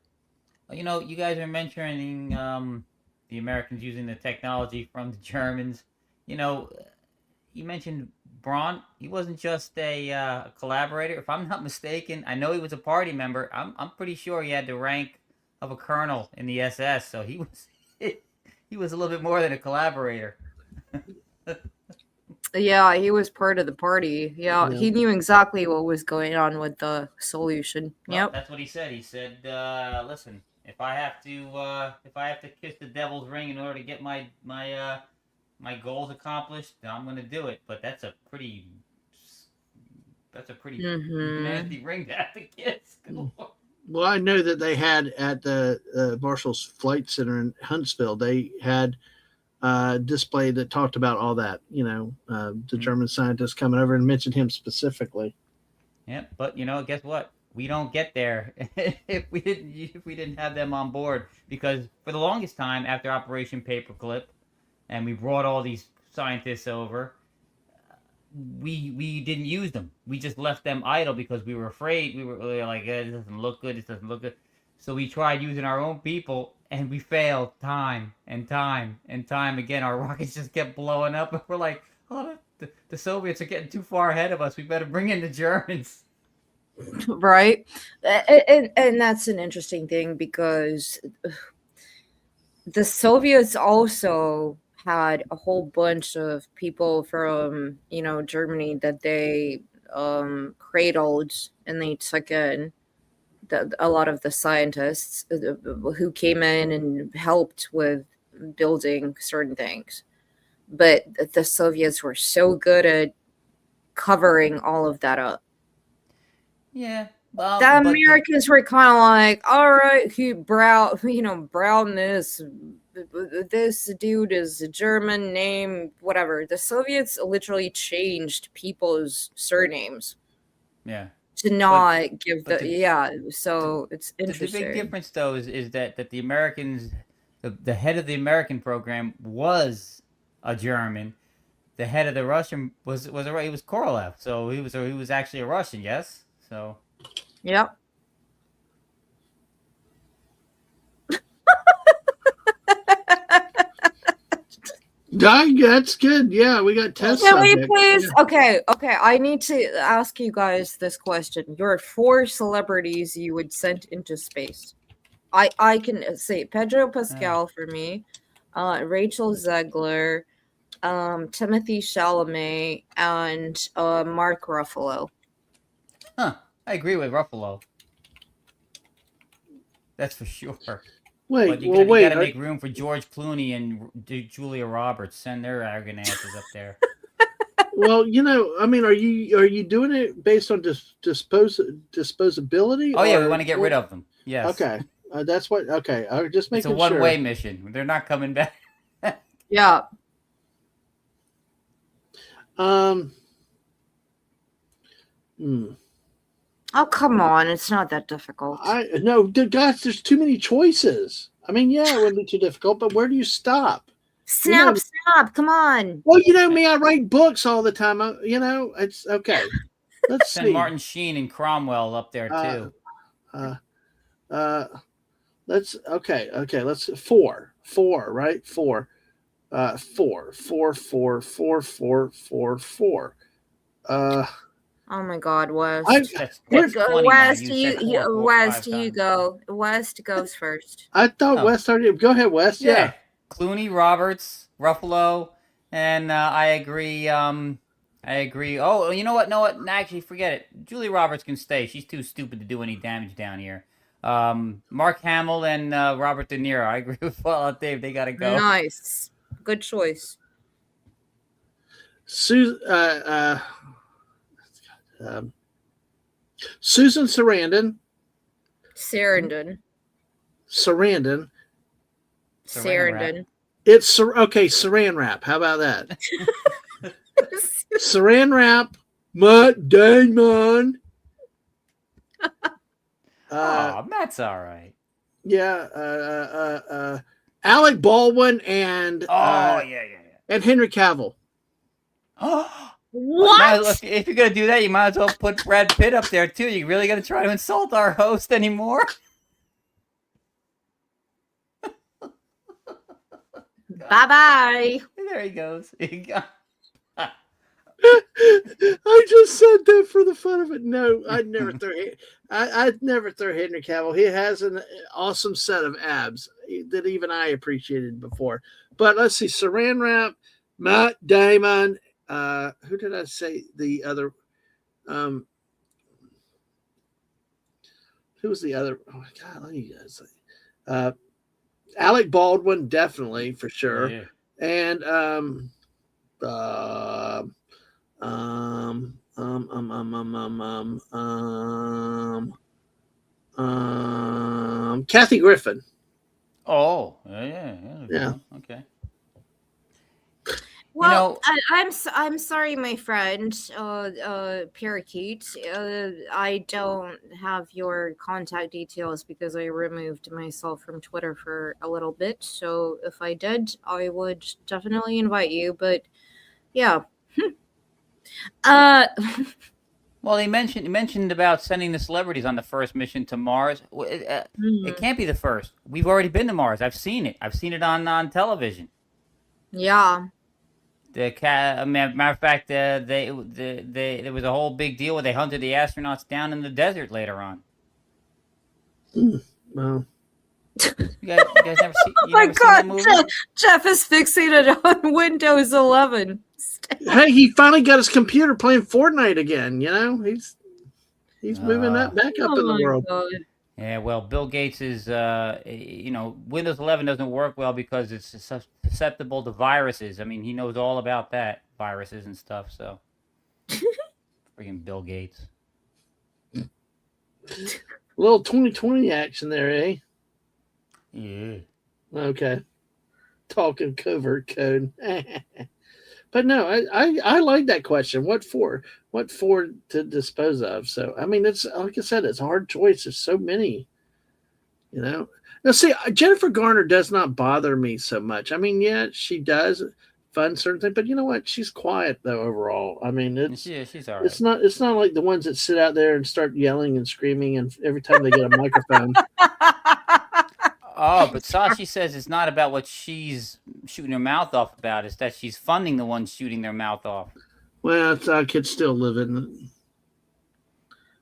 You know, you guys are mentioning the Americans using the technology from the Germans. You know, you mentioned Braun. He wasn't just a collaborator. If I'm not mistaken, I know he was a party member. I'm pretty sure he had the rank of a colonel in the SS. So he was he was a little bit more than a collaborator. Yeah, he was part of the party. Yeah, he knew exactly what was going on with the solution. Well, Yep. that's what he said. He said, "Listen, if I have to kiss the devil's ring in order to get my goals accomplished, then I'm going to do it." But that's a pretty nasty ring to have to kiss. Well, I know that they had at the Marshall's Flight Center in Huntsville, they had display that talked about all that. You know, the German scientists coming over and mentioned him specifically. Yeah, but you know, guess what? We don't get there if we didn't have them on board, because for the longest time after Operation Paperclip, and we brought all these scientists over, we didn't use them. We just left them idle because we were afraid. We were like, this doesn't look good. This doesn't look good. So we tried using our own people, and we failed time and time and time again. Our rockets just kept blowing up, and we're like, oh, the Soviets are getting too far ahead of us. We better bring in the Germans. Right. And that's an interesting thing, because the Soviets also had a whole bunch of people from, Germany that they cradled, and they took in a lot of the scientists who came in and helped with building certain things. But the Soviets were so good at covering all of that up. Yeah. The Americans were kind of like, all right, Brown this dude is a German name, whatever. The Soviets literally changed people's surnames. Yeah. To not give so it's interesting. The big difference, though, is that the Americans, the head of the American program was a German. The head of the Russian was Korolev, so he was actually a Russian, yes. So. Yep. That's good. Yeah, we got test subjects. Can we please? Yeah. Okay. I need to ask you guys this question. Your 4 celebrities you would send into space. I can say Pedro Pascal for me, Rachel Zegler, Timothy Chalamet, and Mark Ruffalo. Huh. I agree with Ruffalo. That's for sure. Wait, you gotta make room for George Clooney and Julia Roberts. Send their arrogant asses up there. Well, I mean, are you doing it based on disposability? Oh yeah, we want to get rid of them. Yes. Okay, that's what. Okay, I was just making sure. It's a one-way mission. They're not coming back. Yeah. Oh, come on. It's not that difficult. No, guys, there's too many choices. I mean, yeah, it wouldn't be too difficult, but where do you stop? Snap. Come on. Well, me, I write books all the time. It's okay. Let's send see. Martin Sheen and Cromwell up there, too. Let's 4, right? 4. 4. Oh my God, West. West, you go. West goes first. I thought West already. Go ahead, West. Yeah. Clooney, Roberts, Ruffalo, and I agree. Oh, you know what? No, what? Actually, forget it. Julie Roberts can stay. She's too stupid to do any damage down here. Mark Hamill and Robert De Niro. I agree with Fallout Dave. They gotta go. Nice, good choice. Susan Sarandon. It's okay. Saran wrap. How about that? Saran wrap. Matt Damon. Matt's all right. Yeah, Alec Baldwin and yeah. and Henry Cavill. What? If you're gonna do that, you might as well put Brad Pitt up there too. You really gonna try to insult our host anymore? Bye-bye. There he goes. I just said that for the fun of it. No, I'd never throw I'd never throw Henry Cavill. He has an awesome set of abs that even I appreciated before. But let's see, Saran Wrap, Matt Damon. Who did I say the other? Who was the other? Oh my God, let me guys say. Alec Baldwin, definitely for sure, Yeah. and Kathy Griffin. Oh, yeah. Okay. Well, I'm sorry, my friend, Parakeet. I don't have your contact details because I removed myself from Twitter for a little bit. So if I did, I would definitely invite you. But yeah. Well, he mentioned about sending the celebrities on the first mission to Mars. It can't be the first. We've already been to Mars. I've seen it. I've seen it on television. Yeah. Matter of fact, there was a whole big deal where they hunted the astronauts down in the desert later on. Well, you guys never see? Oh my God, Jeff is fixated on Windows 11. Hey, he finally got his computer playing Fortnite again. You know, he's moving that back up in the world. God. Yeah, well, Bill Gates is, Windows 11 doesn't work well because it's susceptible to viruses. I mean, he knows all about that, viruses and stuff, so. Freaking Bill Gates. A little 2020 action there, eh? Yeah. Okay. Talking covert code. But no, I like that question. What for? What for to dispose of? So, I mean, it's like I said, it's a hard choice. There's so many, you know. Now, see, Jennifer Garner does not bother me so much. I mean, yeah, she does fund certain things, but you know what? She's quiet though overall. I mean, she's all right. It's not like the ones that sit out there and start yelling and screaming and every time they get a microphone. Oh, but Sashi says it's not about what she's shooting her mouth off about. It's that she's funding the ones shooting their mouth off. Well, I could still live in it.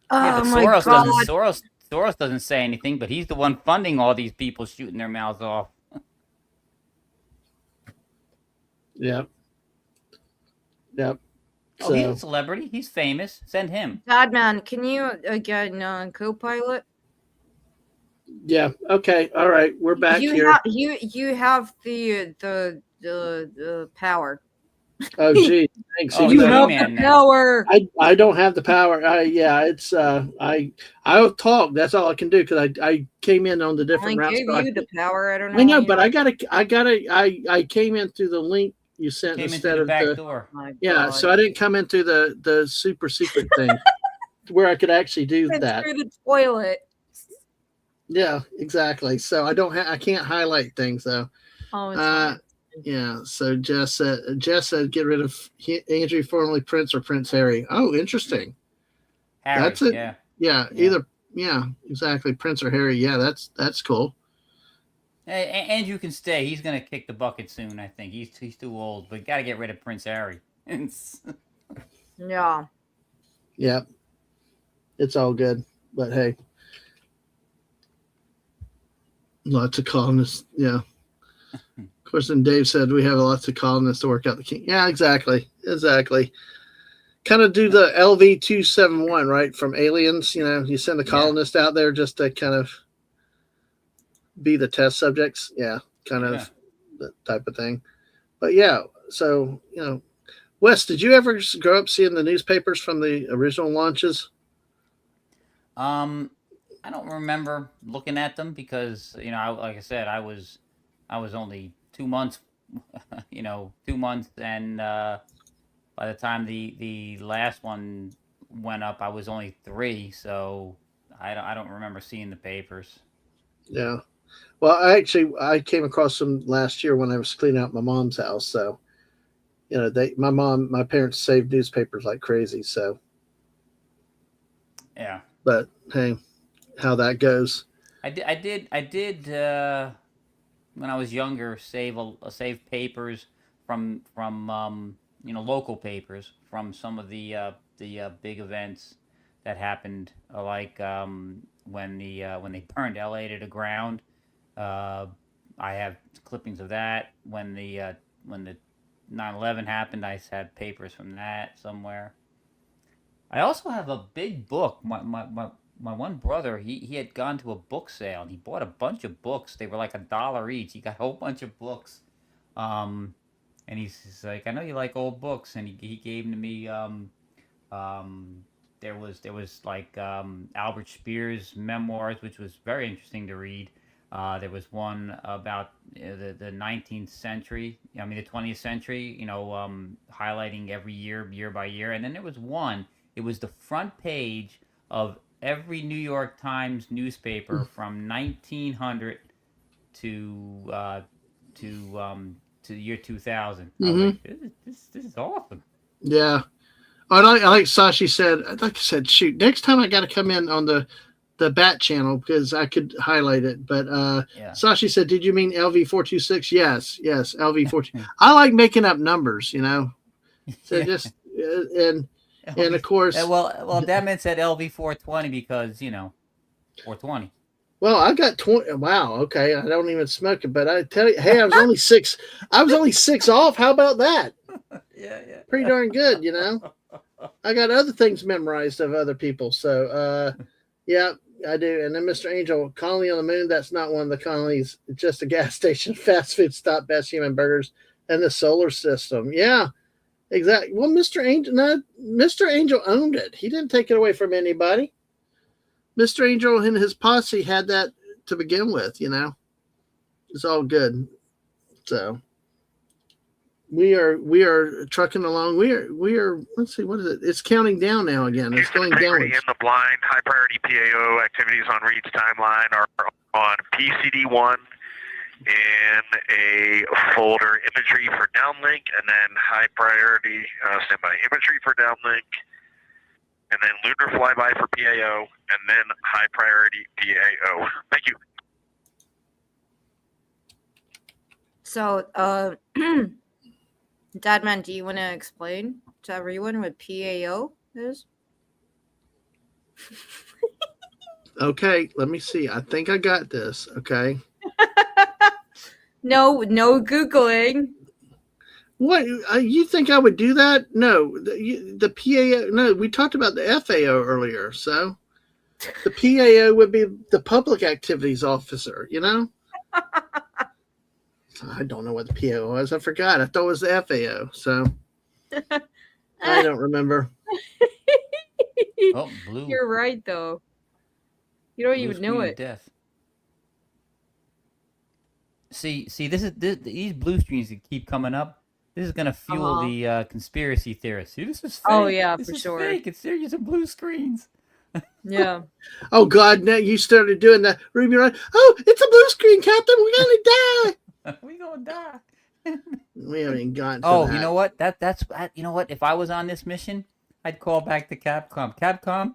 Yeah, but Soros doesn't say anything, but he's the one funding all these people shooting their mouths off. Yep. Oh, so. He's a celebrity. He's famous. Send him. Badman, can you again co-pilot? Yeah. Okay. All right. We're back here. You have the power. Oh, gee. Thanks. You have the power. I don't have the power. It's I'll talk. That's all I can do because I came in on the different routes. I gave you the power. I don't know. I know, but I came in through the link you sent instead of the back door. Yeah, so I didn't come in through the super secret thing where I could actually do that. Through the toilet. Yeah, exactly. So I can't highlight things though. Oh, it's fine. Yeah. So Jess said get rid of Andrew, formerly Prince or Prince Harry. Oh, interesting. Harry, that's it. Yeah. Yeah. Either. Yeah. Exactly. Prince or Harry. Yeah. That's cool. Hey, Andrew can stay. He's gonna kick the bucket soon. I think he's too old. But got to get rid of Prince Harry. Yeah. Yeah. It's all good, but hey. Lots of colonists, yeah. Of course, and Dave said we have lots of colonists to work out the king. Yeah, exactly. Kind of do the LV-271, right, from Aliens. You know, you send a colonist out there just to kind of be the test subjects. Yeah, kind of that type of thing. But yeah, so, you know, Wes, did you ever grow up seeing the newspapers from the original launches? I don't remember looking at them because, you know, like I said, I was only 2 months, 2 months, and by the time the last one went up, I was only 3, so I don't remember seeing the papers. Yeah. Well, I came across them last year when I was cleaning out my mom's house. So, my parents saved newspapers like crazy. So, Yeah. but hey, how that goes. I did when I was younger save papers from local papers from some of the big events that happened, like when they burned LA to the ground. Uh, I have clippings of that. When the 9/11 happened, I had papers from that somewhere. I also have a big book. My one brother, he had gone to a book sale and he bought a bunch of books. They were like $1 each. He got a whole bunch of books. Um, and he's like, I know you like old books, and he gave them to me. Um, there was like Albert Speer's memoirs, which was very interesting to read. There was one about the 19th century. I mean the 20th century. Highlighting every year by year. And then there was one. It was the front page of every New York Times newspaper from 1900 to to the year 2000. I was like, this is awesome. Yeah. I like Sashi said. Like I said, shoot. Next time I got to come in on the Bat channel because I could highlight it. But Yeah. Sashi said, "Did you mean LV426?" Yes, LV4. I like making up numbers, So Yeah. just and of course, well, that meant said LV420 because 420. well, I got 20. Wow. Okay, I don't even smoke it, but I tell you, hey, I was only six. I was only 6 off. How about that? Yeah. Pretty darn good, I got other things memorized of other people. So, yeah, I do. And then Mr. Angel, colony on the moon, that's not one of the colonies. It's just a gas station, fast food stop, best human burgers, and the solar system. Yeah, exactly. Well, Mr. Angel owned it. He didn't take it away from anybody. Mr. Angel and his posse had that to begin with, It's all good. So we are trucking along. We are. Let's see, what is it? It's counting down now again. It's going downwards. In the blind, high priority PAO activities on Reed's timeline are on PCD1 in a folder imagery for downlink, and then high priority standby imagery for downlink, and then lunar flyby for PAO, and then high priority PAO. Thank you. So, Dadman, do you want to explain to everyone what PAO is? Okay, let me see. I think I got this. Okay. No Googling. What, you think I would do that? No, the PAO. No, we talked about the FAO earlier. So the PAO would be the public activities officer. I don't know what the PAO was. I forgot. I thought it was the FAO. So I don't remember. Oh, blue. You're right, though. You don't even know it. Death. See, these blue screens that keep coming up. This is gonna fuel the conspiracy theorists. See, this is fake. Oh yeah, this for is sure. Fake. It's serious. Blue screens. Yeah. Oh God! Now you started doing that, Ruby. Right? Oh, it's a blue screen, Captain. We're gonna die. We gonna die. We haven't even gotten to Oh, that. you know what? That's you know what? If I was on this mission, I'd call back to Capcom. Capcom,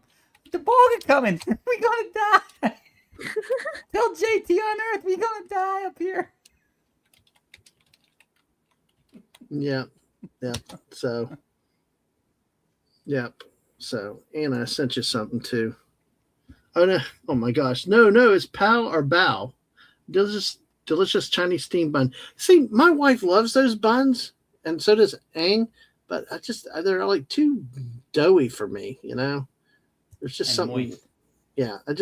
the Borg are coming. We gonna die. Tell JT on Earth we gonna die up here. Yeah. So. Yep. So, Anna, I sent you something too. Oh no! Oh my gosh! No! It's Pao or Bao. Delicious Chinese steamed bun. See, my wife loves those buns, and so does Ang. But they're like too doughy for me. There's just something. Moist. Yeah, I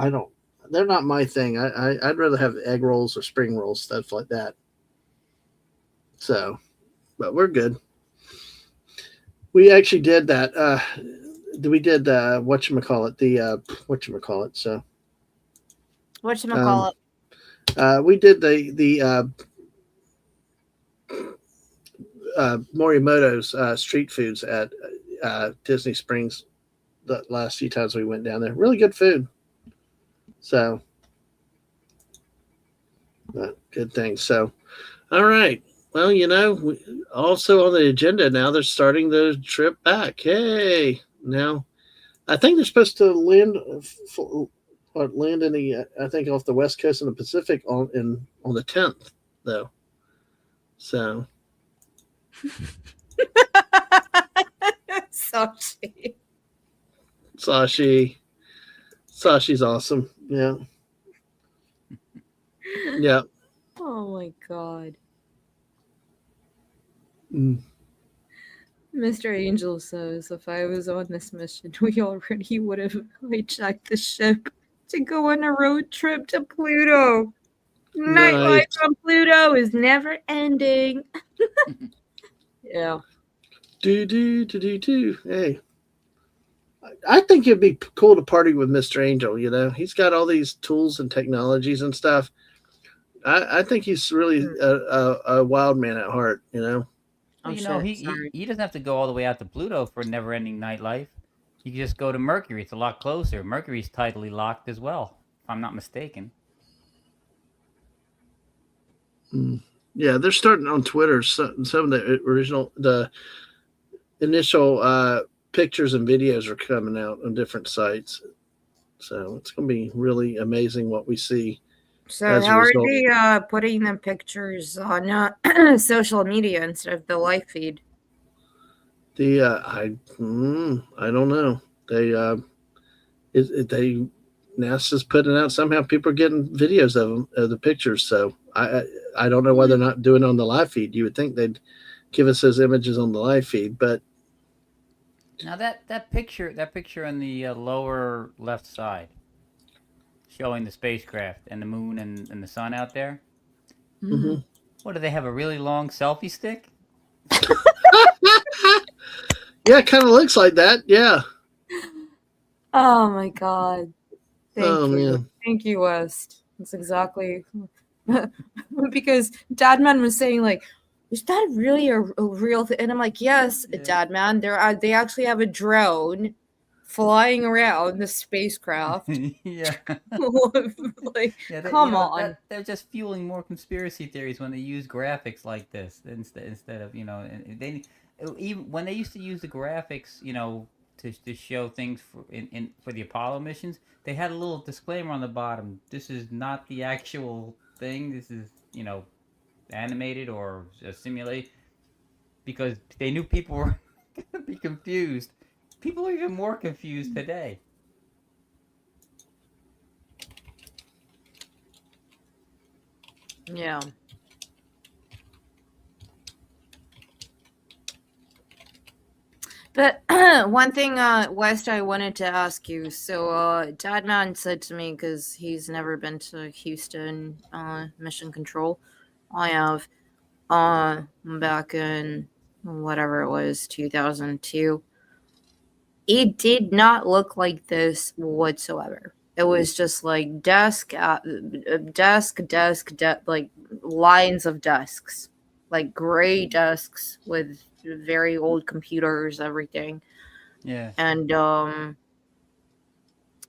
don't. They're not my thing. I'd rather have egg rolls or spring rolls, stuff like that. So, but we're good. We actually did that. We did whatchamacallit. So Whatchamacallit? We did the Morimoto's street foods at Disney Springs the last few times we went down there. Really good food. So, good thing. So, all right. Well, also on the agenda now, they're starting the trip back. Hey, now I think they're supposed to land in the I think off the west coast of the Pacific on the 10th though. So Sashi's awesome. Yeah. Yeah. Oh my God. Mm. Mr. Angel says, if I was on this mission, we already would have hijacked the ship to go on a road trip to Pluto. Nightlife on Pluto is never ending. Yeah. Do. Hey. I think it'd be cool to party with Mr. Angel, He's got all these tools and technologies and stuff. I think he's really a wild man at heart, Well, he doesn't have to go all the way out to Pluto for never-ending nightlife. You can just go to Mercury. It's a lot closer. Mercury's tidally locked as well, if I'm not mistaken. Yeah, they're starting on Twitter. Some of the initial pictures and videos are coming out on different sites. So it's going to be really amazing what we see. So how are they putting the pictures on social media instead of the live feed? I don't know. NASA's putting out somehow. People are getting videos of them, of the pictures. So I don't know whether or not doing it on the live feed. You would think they'd give us those images on the live feed, but now that picture on the lower left side, showing the spacecraft and the moon and the sun out there. Mm-hmm. What, do they have a really long selfie stick? Yeah, it kind of looks like that. Yeah. Oh my God. Thank you. Man. Thank you, West. That's exactly because Dadman was saying, like, is that really a real thing? And I'm like, yes, yeah. Dadman. They actually have a drone flying around the spacecraft. Yeah. Come on. They're just fueling more conspiracy theories when they use graphics like this instead of, even when they used to use the graphics, to show things for the Apollo missions, they had a little disclaimer on the bottom. This is not the actual thing. This is, animated or simulated, because they knew people were going to be confused. People are even more confused today. Yeah. But one thing, West, I wanted to ask you. So, Dadman said to me, because he's never been to Houston Mission Control. I have back in whatever it was, 2002. It did not look like this whatsoever. It was just like desk, like lines of desks, like gray desks with very old computers, everything. Yeah.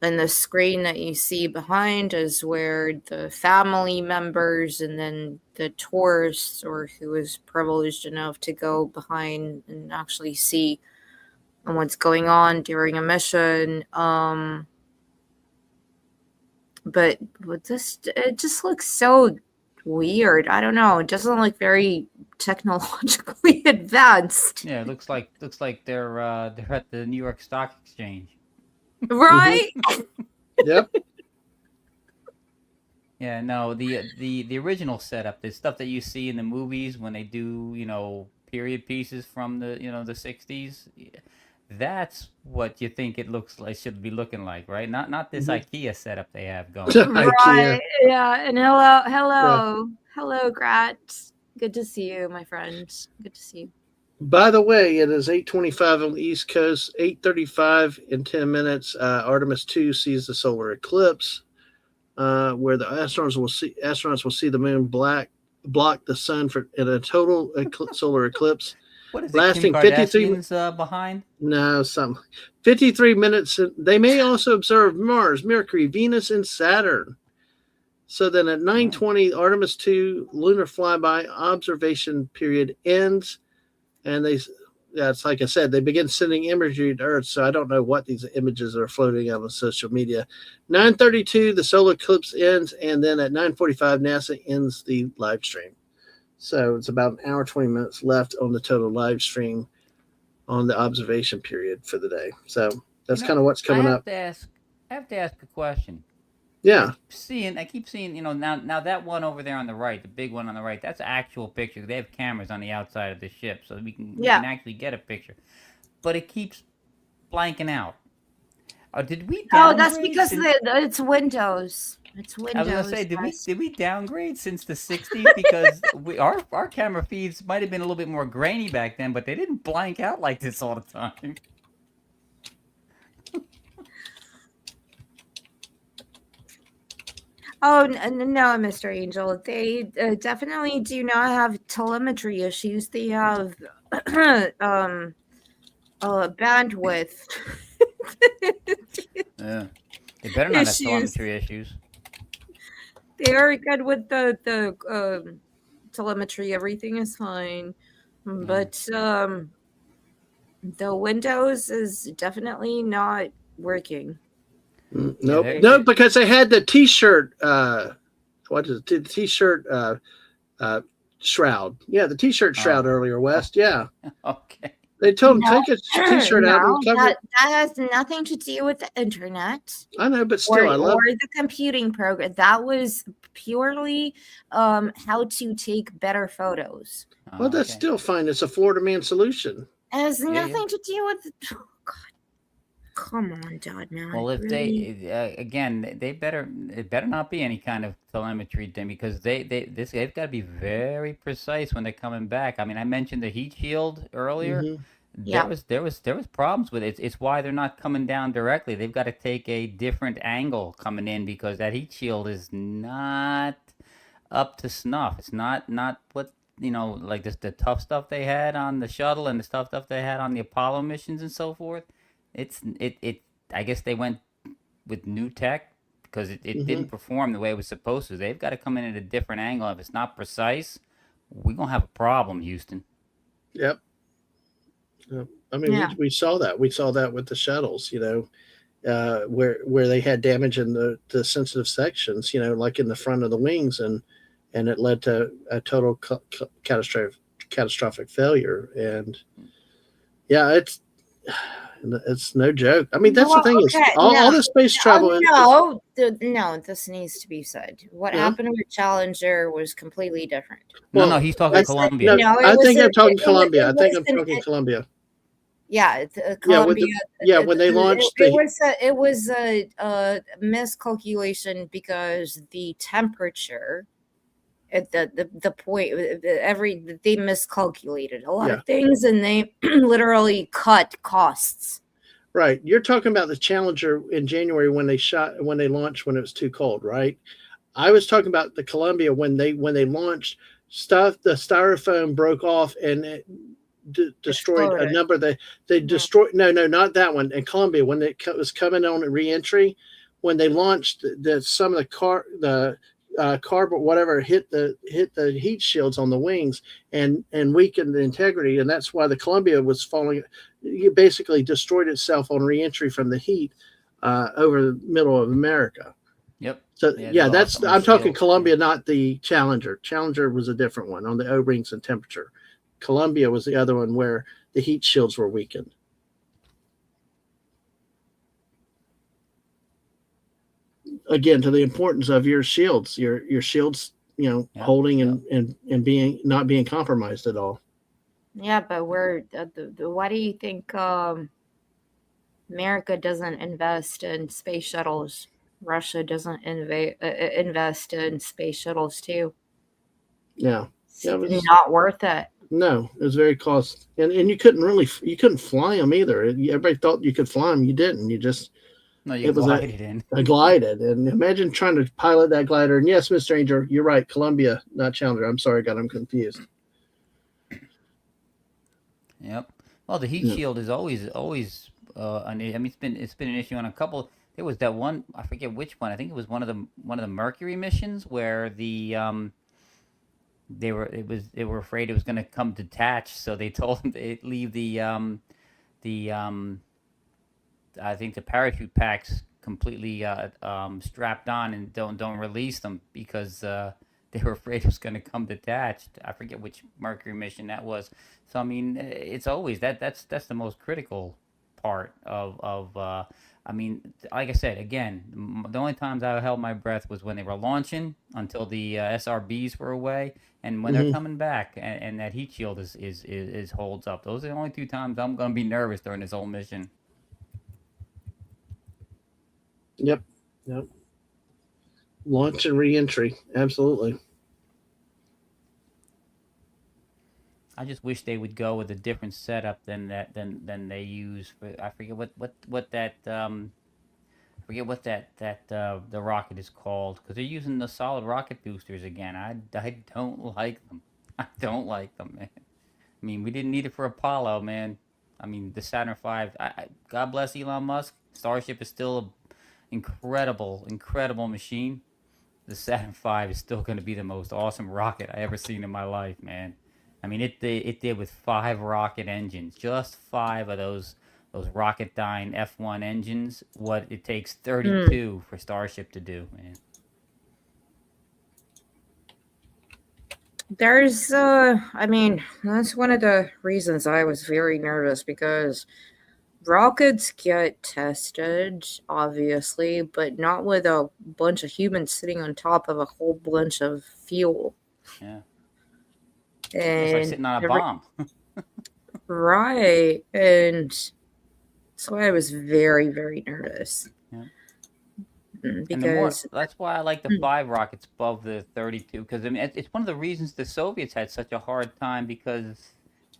And the screen that you see behind is where the family members and then the tourists, or who is privileged enough to go behind and actually see what's going on during a mission. But it just looks so weird. I don't know. It doesn't look very technologically advanced. Yeah, it looks like they're at the New York Stock Exchange. Right? Yep. Yeah, no, the original setup, the stuff that you see in the movies when they do, period pieces from the, the 60s, that's what you think it looks like, should be looking like, right? Not this IKEA setup they have going. Right. Yeah. And hello, Grat. Good to see you, my friend. Good to see you. By the way, it is 8:25 on the East Coast. 8:35 in 10 minutes. Artemis 2 sees the solar eclipse, where the astronauts will see the moon block the sun in a total solar eclipse. What is it, Kim lasting 53 Kardashian's behind? No, some 53 minutes. They may also observe Mars, Mercury, Venus, and Saturn. So then at 9:20, Artemis 2 lunar flyby observation period ends, and it's like I said, they begin sending imagery to Earth. So I don't know what these images are floating out on social media. 9:32, the solar eclipse ends, and then at 9:45, NASA ends the live stream. So it's about an hour, 20 minutes left on the total live stream on the observation period for the day. So that's kind of what's coming up. I have to ask a question. Yeah. I keep seeing, now that one over there on the right, the big one on the right, that's an actual picture. They have cameras on the outside of the ship, so we can actually get a picture. But it keeps blanking out. Did we downgrade? Oh, that's because it's Windows. It's Windows. I was gonna say, did we downgrade since the 60s? Because our camera feeds might have been a little bit more grainy back then, but they didn't blank out like this all the time. Oh, no, Mr. Angel. They definitely do not have telemetry issues. They have bandwidth. Yeah. They better not have telemetry issues. They are good with the telemetry. Everything is fine. But the Windows is definitely not working. Nope. No, because they had the T-shirt. What is it? The T-shirt shroud. Yeah, the T-shirt shroud earlier, West. Yeah. Okay. They told them take a T-shirt out and cover it. That has nothing to do with the internet. I know, but still, I love the computing program. That was purely how to take better photos. Well, that's still fine. It's a Florida man solution. It has nothing to do with. Oh, God. Come on, Dad, man. Well, if they it better not be any kind of telemetry thing, because they've got to be very precise when they're coming back. I mean, I mentioned the heat shield earlier. Mm-hmm. There was problems with it. It's why they're not coming down directly. They've got to take a different angle coming in, because that heat shield is not up to snuff. It's not what like the tough stuff they had on the shuttle and the stuff they had on the Apollo missions and so forth. I guess they went with new tech because it didn't perform the way it was supposed to. They've got to come in at a different angle. If it's not precise, we're going to have a problem, Houston. Yep. I mean, we saw that. We saw that with the shuttles, where they had damage in the sensitive sections, like in the front of the wings, and it led to a total catastrophic failure. And yeah, it's no joke. I mean, that's the thing is all the space travel. No, this needs to be said. What happened with Challenger was completely different. Well, no, he's talking Columbia. I think I'm talking Columbia. Yeah, Columbia. When they launched, it was a miscalculation because the temperature at the point they miscalculated a lot of things, and they literally cut costs. Right, you're talking about the Challenger in January when they launched when it was too cold, right? I was talking about the Columbia when they launched stuff. The styrofoam broke off and it destroyed a number. They destroyed. No, not that one. In Columbia, when it was coming on a reentry, when they launched some of the carbon whatever hit the heat shields on the wings and weakened the integrity, and that's why the Columbia was falling. It basically destroyed itself on reentry from the heat over the middle of America. Yep. So I'm talking Columbia, not the Challenger. Challenger was a different one on the O-rings and temperature. Columbia was the other one where the heat shields were weakened. Again, to the importance of your shields, your shields, holding and being not being compromised at all. Yeah, but why do you think America doesn't invest in space shuttles? Russia doesn't invest in space shuttles too. Yeah, it's not worth it. No, it was very costly, and you couldn't fly them either. Everybody thought you could fly them, you didn't. You just glided, and imagine trying to pilot that glider. And yes, Mr. Angel, you're right, Columbia, not Challenger. I'm sorry, I got them confused. Yep. Well, the heat shield is always I mean, it's been an issue on a couple. There was that one, I forget which one. I think it was one of the Mercury missions where they were afraid it was going to come detached, so they told them to leave the I think the parachute packs completely strapped on and don't release them because they were afraid it was going to come detached. I forget which Mercury mission that was. So I mean, it's always that's the most critical part of. I mean, like I said, again, the only times I held my breath was when they were launching until the SRBs were away, and when they're coming back, and that heat shield is holds up. Those are the only two times I'm going to be nervous during this whole mission. Yep. Launch and re-entry, absolutely. I just wish they would go with a different setup than they use for. I forget what that forget what that the rocket is called because they're using the solid rocket boosters again. I don't like them. I don't like them, man. I mean, we didn't need it for Apollo, man. I mean, the Saturn V. God bless Elon Musk. Starship is still an incredible machine. The Saturn V is still going to be the most awesome rocket I ever seen in my life, man. I mean, it did with 5 rocket engines, just 5 of those Rocketdyne F1 engines. What it takes 32 for Starship to do, man. There's, I mean, that's one of the reasons I was very nervous because rockets get tested, obviously, but not with a bunch of humans sitting on top of a whole bunch of fuel. Yeah. And it's like sitting on a bomb. Right. And so I was very, very nervous. Yeah. Because that's why I like the 5 rockets above the 32 because I mean it's one of the reasons the Soviets had such a hard time because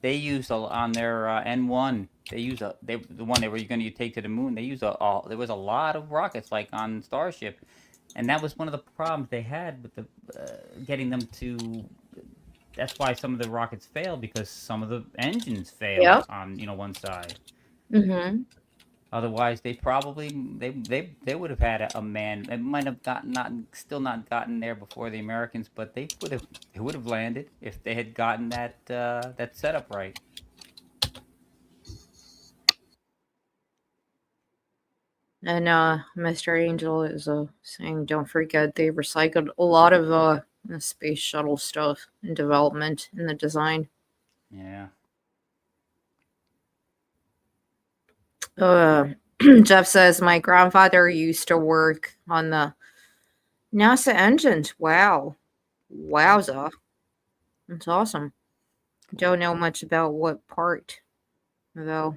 they used on their N1 the one they were going to take to the moon. They used there was a lot of rockets like on Starship, and that was one of the problems they had with the getting them to. That's why some of the rockets failed because some of the engines failed on one side. Mm-hmm. Otherwise, they probably they would have had a man. It might have still not gotten there before the Americans, but they would have landed if they had gotten that setup right. And Mr. Angel is saying, don't forget they recycled a lot of the space shuttle stuff in development in the design. Yeah. Jeff says, my grandfather used to work on the NASA engines. Wow. Wowza. That's awesome. Don't know much about what part, though.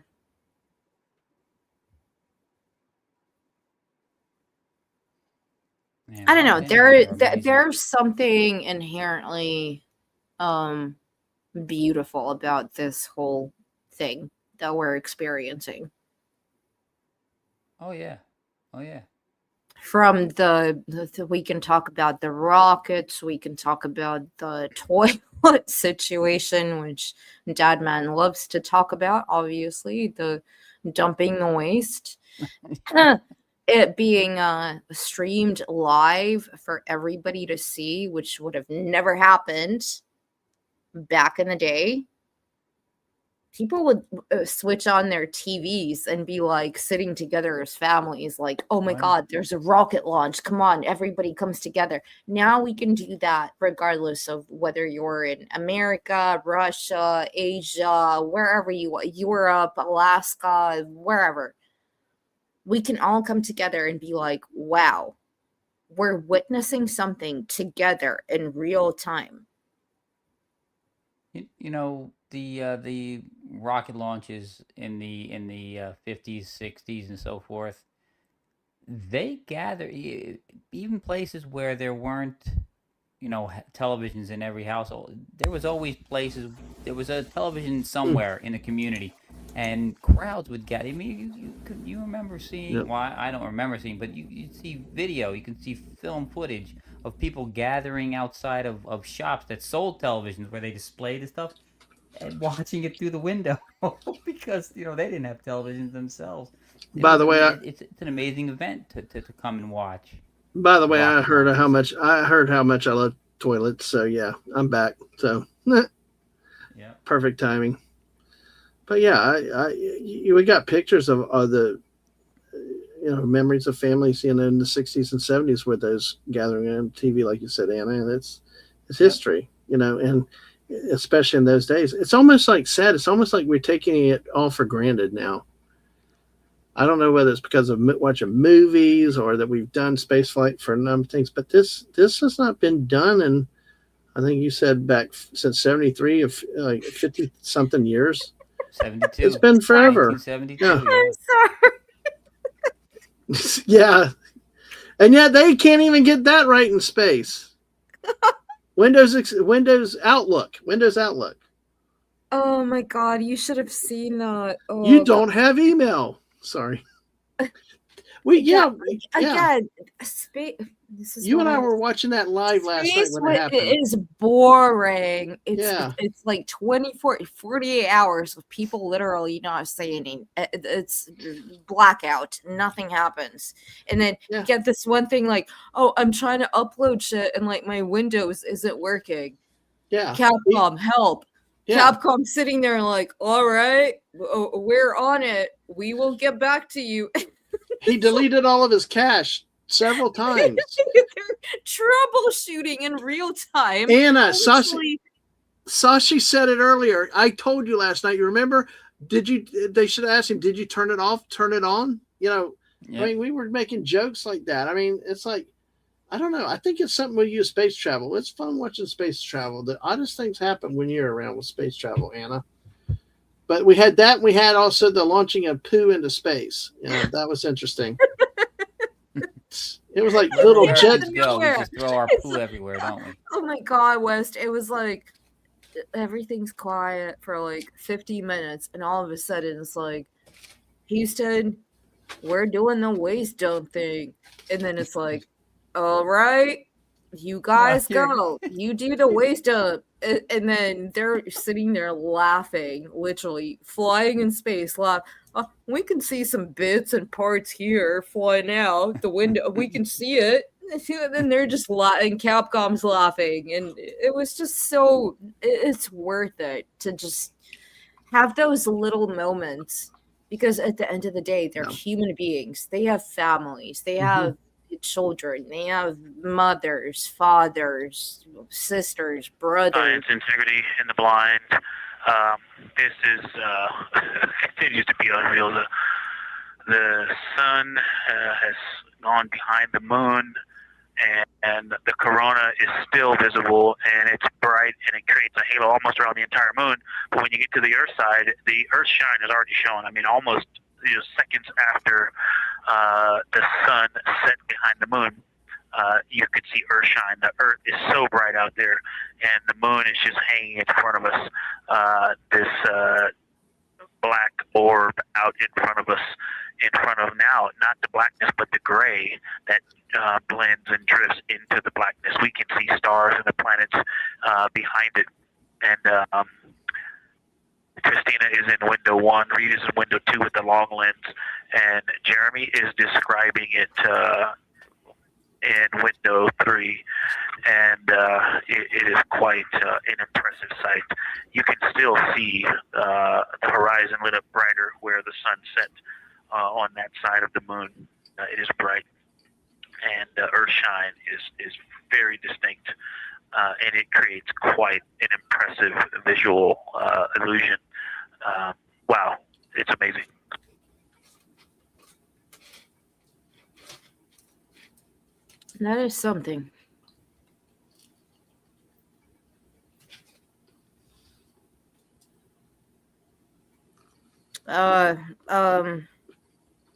Yeah, I don't know. There's something inherently beautiful about this whole thing that we're experiencing. Oh yeah. From the we can talk about the rockets, we can talk about the toilet situation, which Dadman loves to talk about, obviously, the dumping the waste. It being streamed live for everybody to see, which would have never happened back in the day. People would switch on their TVs and be like sitting together as families, like, oh my God, there's a rocket launch. Come on, everybody comes together. Now we can do that regardless of whether you're in America, Russia, Asia, wherever you are, Europe, Alaska, wherever. We can all come together and be like, wow, we're witnessing something together in real time. The rocket launches in the 50s, 60s, and so forth. They gather even places where there weren't, televisions in every household. There was always places. There was a television somewhere in the community, and crowds would gather. I mean, you remember seeing? Yep. Well, I don't remember seeing, but you see video. You can see film footage of people gathering outside of shops that sold televisions where they displayed the stuff. and watching it through the window because they didn't have televisions themselves. By the way, It's an amazing event to come and watch. I heard Rocket how launches. much I love toilets. So yeah, I'm back. So Yeah. perfect timing. But yeah, we got pictures of the memories of families in the 60s and 70s with those gathering on TV, like you said, Anna, and it's history, and especially in those days, it's almost like sad. It's almost like we're taking it all for granted now. I don't know whether it's because of watching movies or that we've done space flight for a number of things, but this has not been done in, I think you said back since 73, of like 50 something years. 72. It's been forever. 1972. Yeah. I'm sorry. Yeah. And yet they can't even get that right in space. Windows Outlook. Oh my God, you should have seen that. Oh, You don't have email. Sorry. Again, space. You and I were watching that live last night when it happened. It is boring. Yeah. It's like 24, 48 hours of people literally not saying it's blackout. Nothing happens. And then you get this one thing like, oh, I'm trying to upload shit and like my Windows isn't working. Yeah. Capcom, help. Yeah. Capcom sitting there like, all right, we're on it. We will get back to you. He deleted all of his cache several times. Troubleshooting in real time. Anna, Sashi said it earlier. I told you last night. You remember? They should have asked him, did you turn it off, turn it on? I mean, we were making jokes like that. I mean, it's like, I don't know. I think it's something we use space travel. It's fun watching space travel. The oddest things happen when you're around with space travel, Anna. But we had that. We had also the launching of poo into space. That was interesting. It was like little jet. We just throw our poo everywhere, don't we? Oh my God, West. It was like everything's quiet for like 50 minutes. And all of a sudden it's like, Houston, we're doing the waste dump thing. And then it's like, all right, you guys go. You do the waste dump. And then they're sitting there laughing, literally flying in space. We can see some bits and parts here flying out the window. We can see it. And then they're just laughing. Capcom's laughing. And it was just so, it's worth it to just have those little moments. Because at the end of the day, they're human beings. They have families. They have children. They have mothers, fathers, sisters, brothers. Science, integrity, in the blind. This is continues to be unreal. The sun has gone behind the moon, and the corona is still visible, and it's bright, and it creates a halo almost around the entire moon. But when you get to the Earth side, the Earth shine is already shown. I mean, almost seconds after the sun set behind the moon, you could see Earth shine. The Earth is so bright out there, and the moon is just hanging in front of us. This black orb out in front of us, in front of now, not the blackness, but the gray that blends and drifts into the blackness. We can see stars and the planets behind it. And Christina is in window 1, Reed is in window 2 with the long lens, and Jeremy is describing it in window 3, and it is quite an impressive sight. You can still see the horizon lit up brighter where the sun set on that side of the moon. It is bright, and Earthshine is very distinct, and it creates quite an impressive visual illusion. Wow, it's amazing. That is something.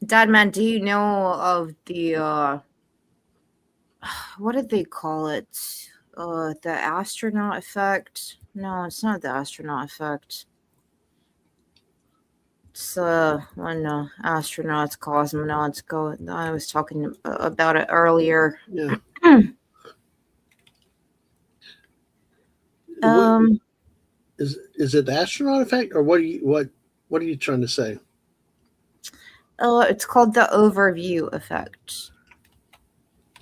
Dadman, do you know of the what did they call it? The astronaut effect? No, it's not the astronaut effect. It's when astronauts, cosmonauts go. I was talking about it earlier. Yeah. is it the astronaut effect, or what are you trying to say? It's called the overview effect.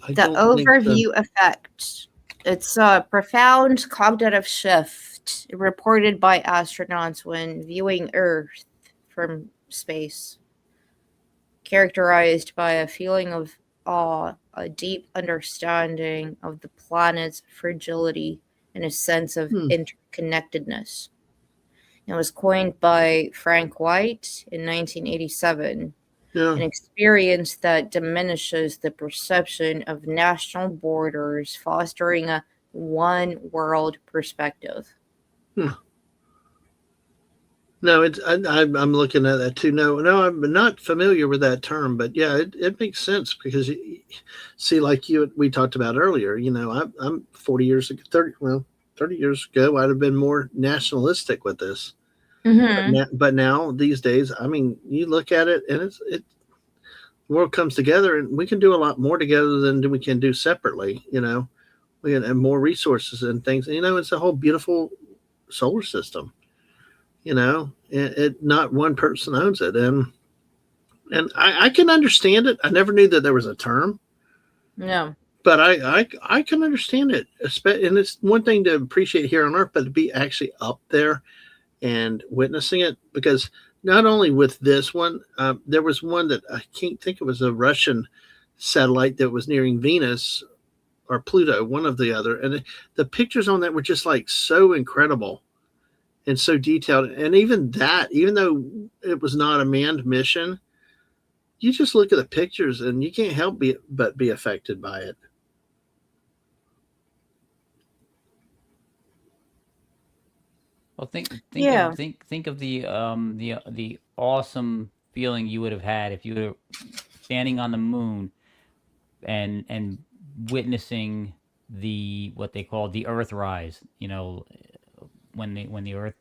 I The don't think so. overview effect. It's a profound cognitive shift reported by astronauts when viewing Earth from space, characterized by a feeling of awe, a deep understanding of the planet's fragility, and a sense of interconnectedness. It was coined by Frank White in 1987. Yeah. An experience that diminishes the perception of national borders, fostering a one world perspective. No, I'm looking at that too. No, I'm not familiar with that term, but yeah, it makes sense because see, like we talked about earlier. I'm 40 years ago, 30 years ago, I'd have been more nationalistic with this. Mm-hmm. But now these days, I mean, you look at it and the world comes together, and we can do a lot more together than we can do separately. We can have more resources and things. It's a whole beautiful solar system. Not one person owns it, and I can understand it. I never knew that there was a term. No. But I can understand it, and it's one thing to appreciate here on Earth, but to be actually up there and witnessing it, because not only with this one, there was one that I can't think, it was a Russian satellite that was nearing Venus or Pluto, one of the other, and the pictures on that were just like so incredible and so detailed. And even though it was not a manned mission, you just look at the pictures and you can't help but be affected by it. Well, think Yeah. of the awesome feeling you would have had if you were standing on the moon and witnessing what they call the Earth rise. When the Earth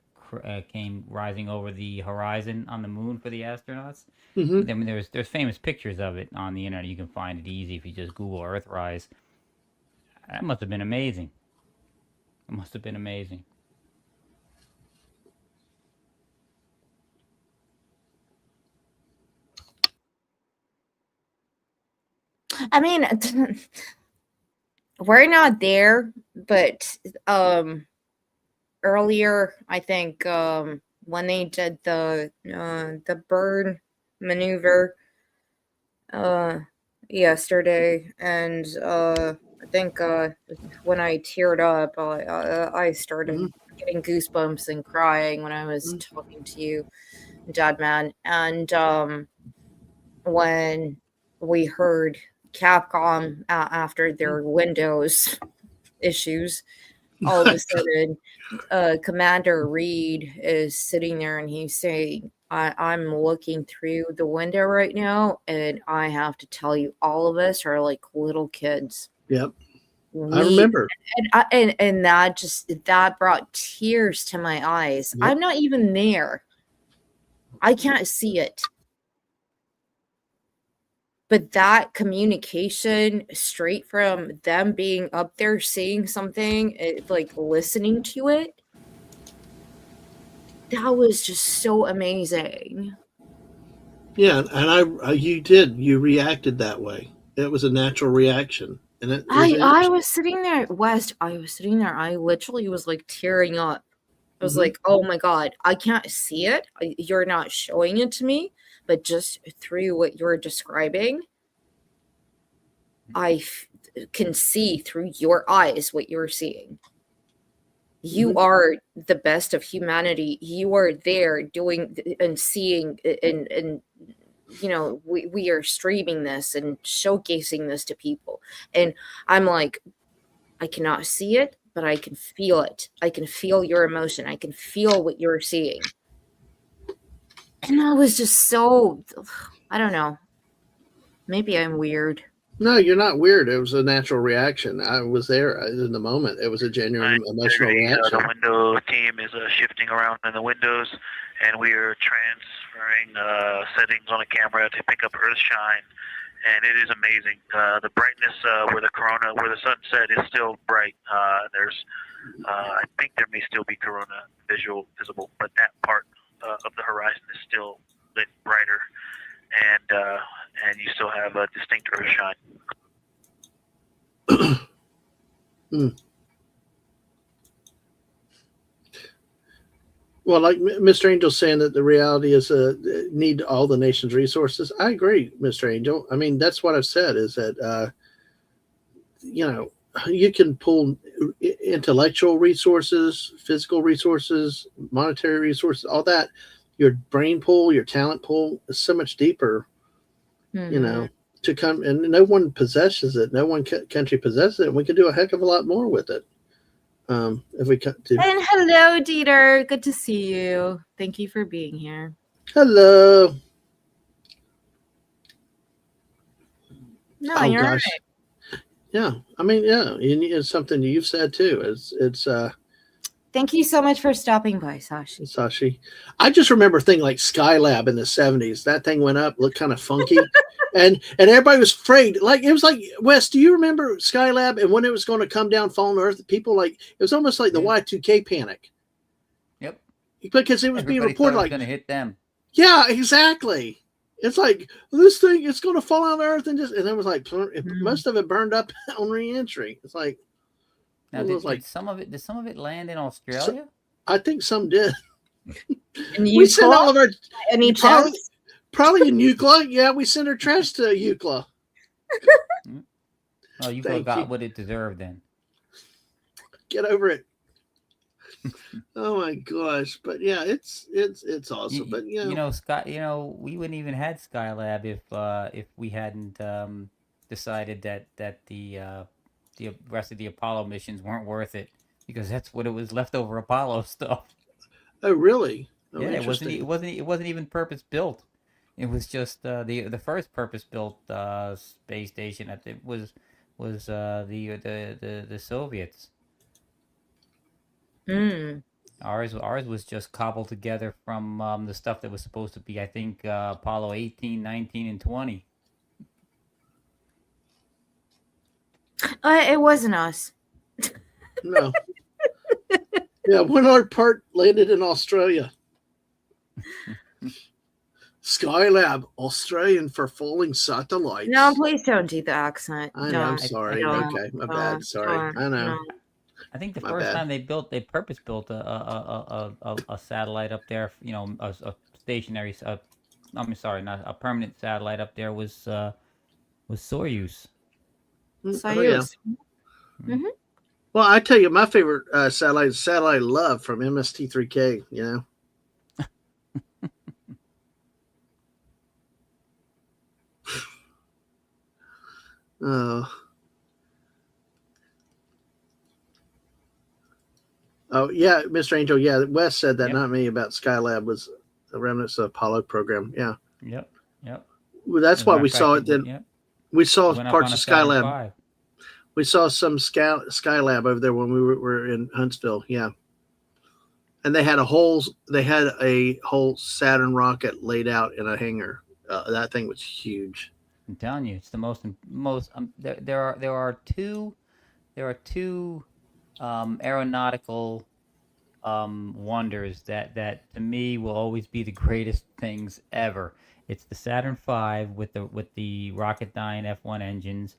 came rising over the horizon on the moon for the astronauts. Mm-hmm. I mean, there's famous pictures of it on the internet. You can find it easy if you just Google Earthrise. That must have been amazing. It must have been amazing. I mean, we're not there, but earlier, I think when they did the burn maneuver yesterday, and I think when I teared up, I started getting goosebumps and crying when I was talking to you, Dad Man, and when we heard Capcom after their Windows issues, all of a sudden, Commander Reed is sitting there and he's saying, I'm looking through the window right now, and I have to tell you, all of us are like little kids. Yep. I remember. And that brought tears to my eyes. Yep. I'm not even there. I can't see it. But that communication straight from them being up there, seeing something, like listening to it, that was just so amazing. Yeah, and you reacted that way. It was a natural reaction. And I was sitting there, West, I literally was like tearing up. I was like, oh my God, I can't see it. You're not showing it to me, but just through what you're describing, I can see through your eyes what you're seeing. You are the best of humanity. You are there doing and seeing, and we are streaming this and showcasing this to people. And I'm like, I cannot see it, but I can feel it. I can feel your emotion. I can feel what you're seeing. And I was just so, I don't know. Maybe I'm weird. No, you're not weird. It was a natural reaction. I was there in the moment. It was a genuine emotional reaction. The window team is shifting around in the windows, and we are transferring settings on a camera to pick up Earthshine, and it is amazing. The brightness where the sun set is still bright. There's I think there may still be corona visible, but that part of the horizon is still lit brighter, and you still have a distinct earth shine. Well, like Mr. Angel's saying that the reality is need all the nation's resources. I agree, Mr. Angel. I mean, that's what I've said is that, you can pull intellectual resources, physical resources, monetary resources, all that. Your brain pool, your talent pool is so much deeper, to come, and no one possesses it. No one country possesses it. And we can do a heck of a lot more with it. If we cut to. And hello, Dieter. Good to see you. Thank you for being here. Hello. No, you're right. Yeah, I mean, yeah, it's something you've said too. It's. Thank you so much for stopping by, Sashi. I just remember thing like Skylab in the 70s. That thing went up, looked kind of funky, and everybody was afraid. Like it was like Wes. Do you remember Skylab and when it was going to come down, fall on Earth? People it was almost like the Y2K panic. Yep. Because it was being reported like going to hit them. Yeah, exactly. It's like this thing, it's going to fall on Earth and it was like most of it burned up on re-entry. It's like. Now, did some of it land in Australia? I think some did. We sent all of our probably in Eucla. Yeah, we sent our trash to Eucla. Oh, Eucla got what it deserved then. Get over it. Oh my gosh! But yeah, it's awesome. But we wouldn't even had Skylab if we hadn't decided that the rest of the Apollo missions weren't worth it, because that's what it was, leftover Apollo stuff. Oh, really? Oh, yeah, it wasn't even purpose built. It was just the first purpose built space station. It was the Soviets. Ours was just cobbled together from the stuff that was supposed to be, I think, Apollo 18, 19, and 20. It wasn't us. No. Yeah, one of our part landed in Australia. Skylab, Australian for falling satellites. No, please don't do the accent. I know, I'm sorry. Okay, my bad. Sorry. I know. I think the first time they purpose built a satellite up there, a stationary. I'm sorry, not a permanent satellite up there was Soyuz. Soyuz. Mm-hmm. Well, I tell you, my favorite satellite is Satellite Love from MST3K. Oh yeah, Mr. Angel. Yeah, Wes said that, not me, about Skylab was the remnants of the Apollo program. Yeah. Yep. Well, that's why we saw it then. Yep. We saw parts of Skylab. We saw some Skylab over there when we were in Huntsville. Yeah. And they had a whole Saturn rocket laid out in a hangar. That thing was huge. I'm telling you, it's the most. There are two aeronautical wonders that to me will always be the greatest things ever. It's the Saturn V with the Rocketdyne F1 engines,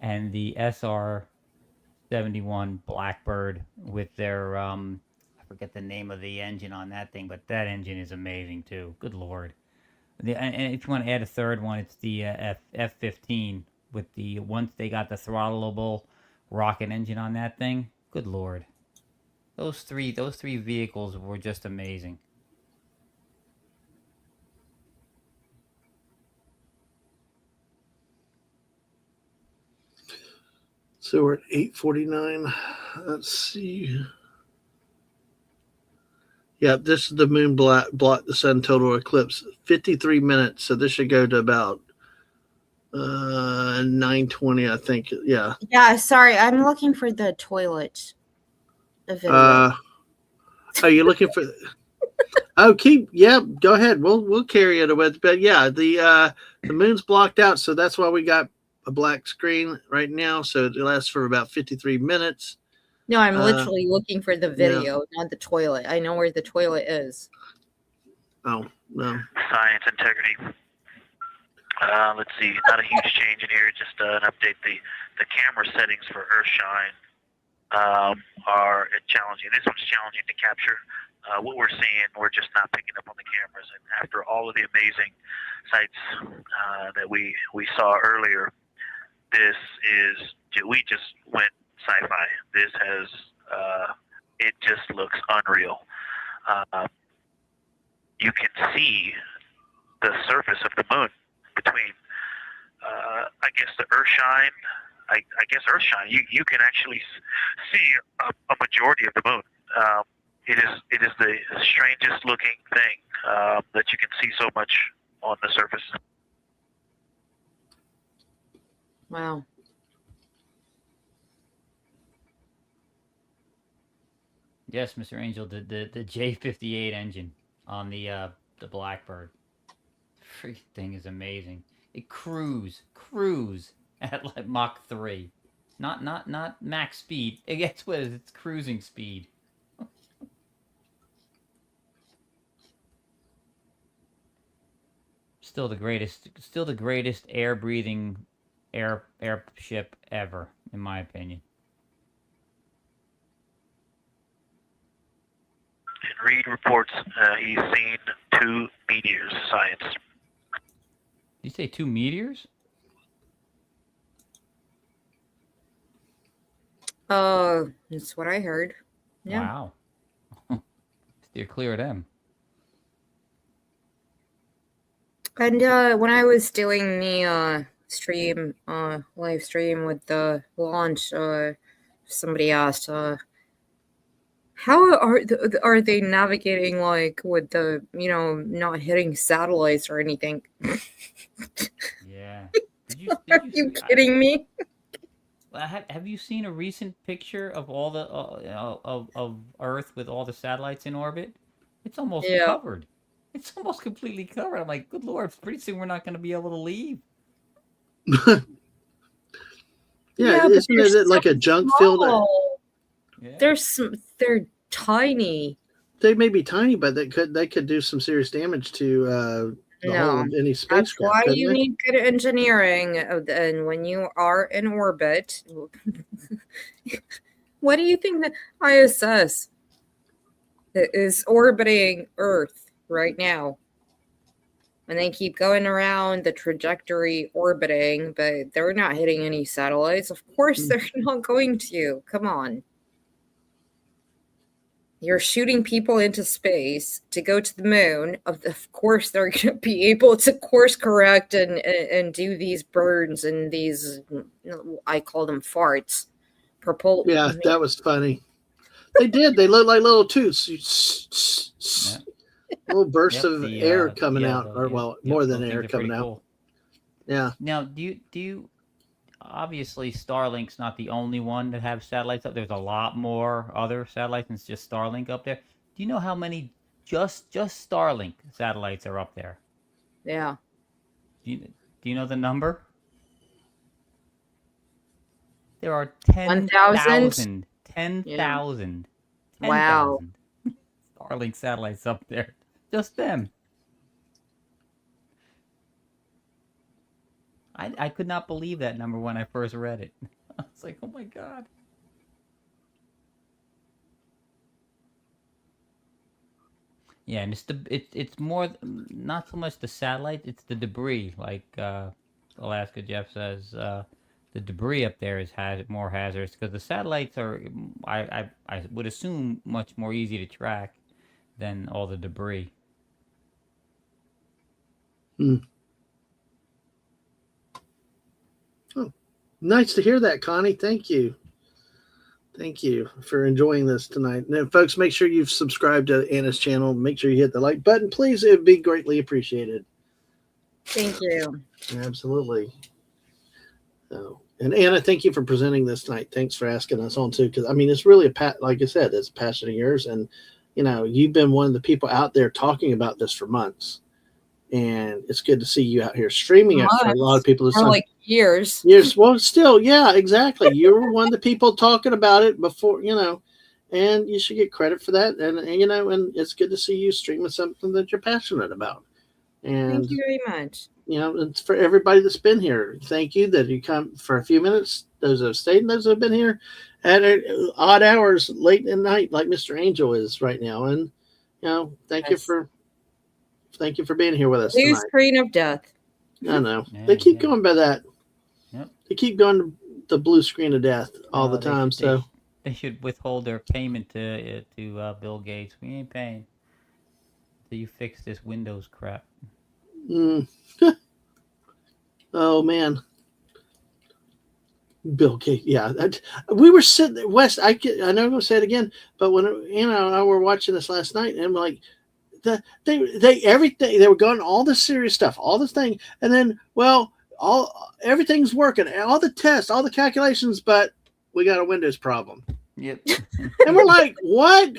and the SR-71 Blackbird with their I forget the name of the engine on that thing, but that engine is amazing too. Good Lord. And if you want to add a third one, it's the F-15 with once they got the throttleable rocket engine on that thing. Good Lord. Those three vehicles were just amazing. So we're at 8:49. Let's see. Yeah, this is the moon block the sun total eclipse. 53 minutes. So this should go to about 9:20, I think. Yeah. Yeah, sorry. I'm looking for the toilet. Are you looking for go ahead. We'll carry it away. But yeah, the moon's blocked out, so that's why we got a black screen right now. So it lasts for about 53 minutes. No, I'm literally looking for the yeah. video, not the toilet. I know where the toilet is. Oh, no. Science integrity. Let's see, not a huge change in here, just an update. The camera settings for Earthshine are challenging. This one's challenging to capture. What we're seeing, we're just not picking up on the cameras. And after all of the amazing sights that we saw earlier, we just went sci-fi. This has, it just looks unreal. You can see the surface of the moon between, I guess, the Earthshine. I guess Earthshine. You can actually see a majority of the moon. It is the strangest looking thing that you can see so much on the surface. Wow. Yes, Mr. Angel, the J58 engine on the Blackbird. Freaking thing is amazing. It cruise at like Mach 3. Not max speed. It gets what is its cruising speed. Still the greatest air breathing airship ever, in my opinion. And Reed reports he's seen 2 meteors. Science. Did you say 2 meteors? That's what I heard. Yeah. Wow. Steer clear of them. And when I was doing the live stream with the launch, somebody asked, how are they navigating, like, with the, not hitting satellites or anything? Yeah. Are you kidding me? Have you seen a recent picture of all the of Earth with all the satellites in orbit? It's almost covered. It's almost completely covered. I'm like, good Lord, pretty soon we're not going to be able to leave. Yeah, isn't it like a junk field? Yeah. They're tiny. They may be tiny, but they could do some serious damage to the whole of any spacecraft. That's why you need good engineering. And when you are in orbit, what do you think that ISS is orbiting Earth right now? And they keep going around the trajectory orbiting, but they're not hitting any satellites. Of course they're not going to. Come on. You're shooting people into space to go to the moon. Of course they're going to be able to course correct and do these burns and these, I call them farts. Yeah, that was funny. They did. They look like little toots. Little bursts of air coming out, or more than air coming out. Cool. Yeah. Now, do you? Obviously, Starlink's not the only one that have satellites up. There's a lot more other satellites than just Starlink up there. Do you know how many just Starlink satellites are up there? Yeah. Do you know the number? There are 10,000. 10,000. Wow. Starlink satellites up there. Just them. I could not believe that number when I first read it. I was like, oh my God. Yeah, and it's more, not so much the satellite, it's the debris. Like Alaska Jeff says, the debris up there is more hazardous because the satellites are, I would assume, much more easy to track than all the debris. Oh, nice to hear that, Connie. Thank you. Thank you for enjoying this tonight. And folks, make sure you've subscribed to Anna's channel. Make sure you hit the like button, please. It would be greatly appreciated. Thank you. Absolutely. And Anna, thank you for presenting this tonight. Thanks for asking us on too, because I mean, it's really like I said, it's a passion of yours, and you've been one of the people out there talking about this for months. And it's good to see you out here streaming it for a lot of people. More like years. Years. Well, still, yeah, exactly. You were one of the people talking about it before, and you should get credit for that. And and it's good to see you streaming something that you're passionate about. And thank you very much. It's for everybody that's been here. Thank you that you come for a few minutes. Those that have stayed and those that have been here at odd hours late at night, like Mr. Angel is right now. And thank you for being here with us Blue tonight. screen of death. I know. Yeah, they keep going by that. Yep. They keep going to the blue screen of death all the time. They should withhold their payment to Bill Gates. We ain't paying till you fix this Windows crap. Oh man, Bill Gates. Yeah, we were sitting West. I know I'm gonna say it again, but when and I were watching this last night, and I'm like, they everything they were going all the serious stuff, all this thing, and then everything's working, all the tests, all the calculations, but we got a Windows problem. Yep. And we're like, what?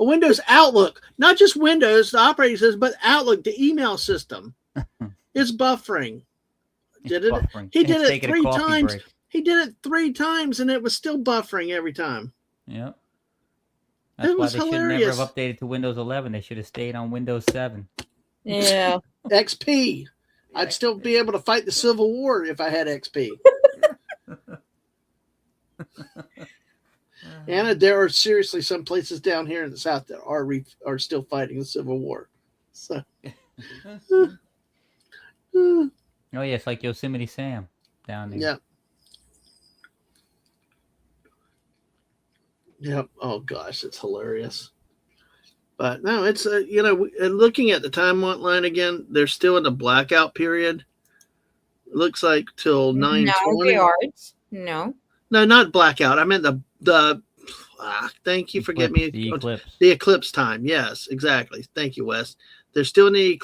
A Windows Outlook, not just Windows, the operating system, but Outlook, the email system, is buffering. He did it 3 times. Break. He did it 3 times, and it was still buffering every time. Yep. That's why they hilarious. should never have updated to Windows 11. They should have stayed on Windows 7. Yeah. XP. I'd still be able to fight the Civil War if I had XP. Anna, there are seriously some places down here in the South that are still fighting the Civil War. So. Oh yeah, it's like Yosemite Sam down there. Yeah. Yep. Oh gosh, it's hilarious. But no, it's and looking at the timeline again, they're still in the blackout period. It looks like till 9:20. No, they aren't. No. No, not blackout. I meant the. Thank you for getting me the eclipse. The eclipse time. Yes, exactly. Thank you, Wes. They're still in the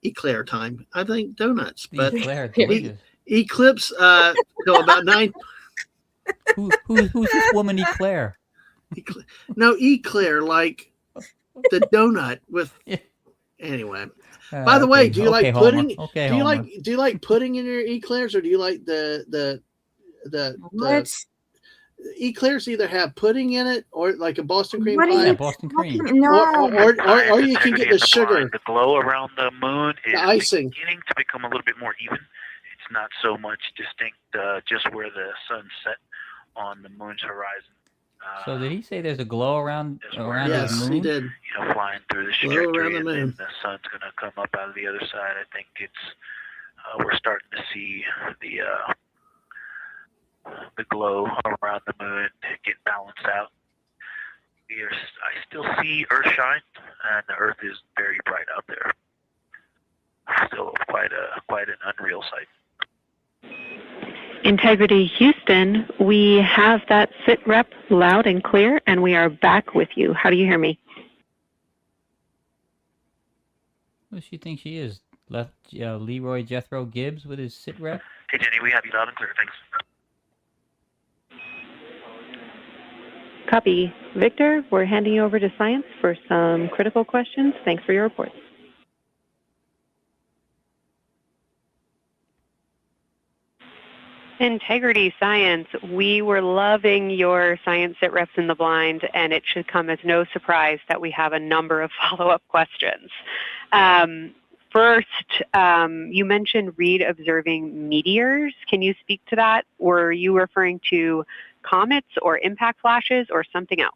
eclair time. I think donuts, but eclipse till about 9. Who's this woman Eclair? No, Eclair, like the donut with. Anyway, by the way, do you like pudding? Okay, do you like pudding in your eclairs, or do you like the what? Eclairs either have pudding in it or like a Boston cream pie. Yeah, Boston cream. No. Or you can get the sugar. The glow around the moon is icing. beginning to become a little bit more even. It's not so much distinct just where the sun set on the moon's horizon. So did he say there's a glow around the moon? Yes, he did. Flying through the trajectory, and then the sun's going to come up out of the other side. I think it's we're starting to see the glow around the moon get balanced out. I still see Earthshine, and the Earth is very bright out there. Still quite an unreal sight. Integrity Houston, we have that sit rep loud and clear, and we are back with you. How do you hear me? Who does she think she is? Leroy Jethro Gibbs with his sit rep? Hey, Jenny, we have you loud and clear. Thanks. Copy. Victor, we're handing you over to Science for some critical questions. Thanks for your reports. Integrity Science, we were loving your science sit reps in the blind, and it should come as no surprise that we have a number of follow-up questions. First, you mentioned Reed observing meteors. Can you speak to that? Or are you referring to comets or impact flashes or something else?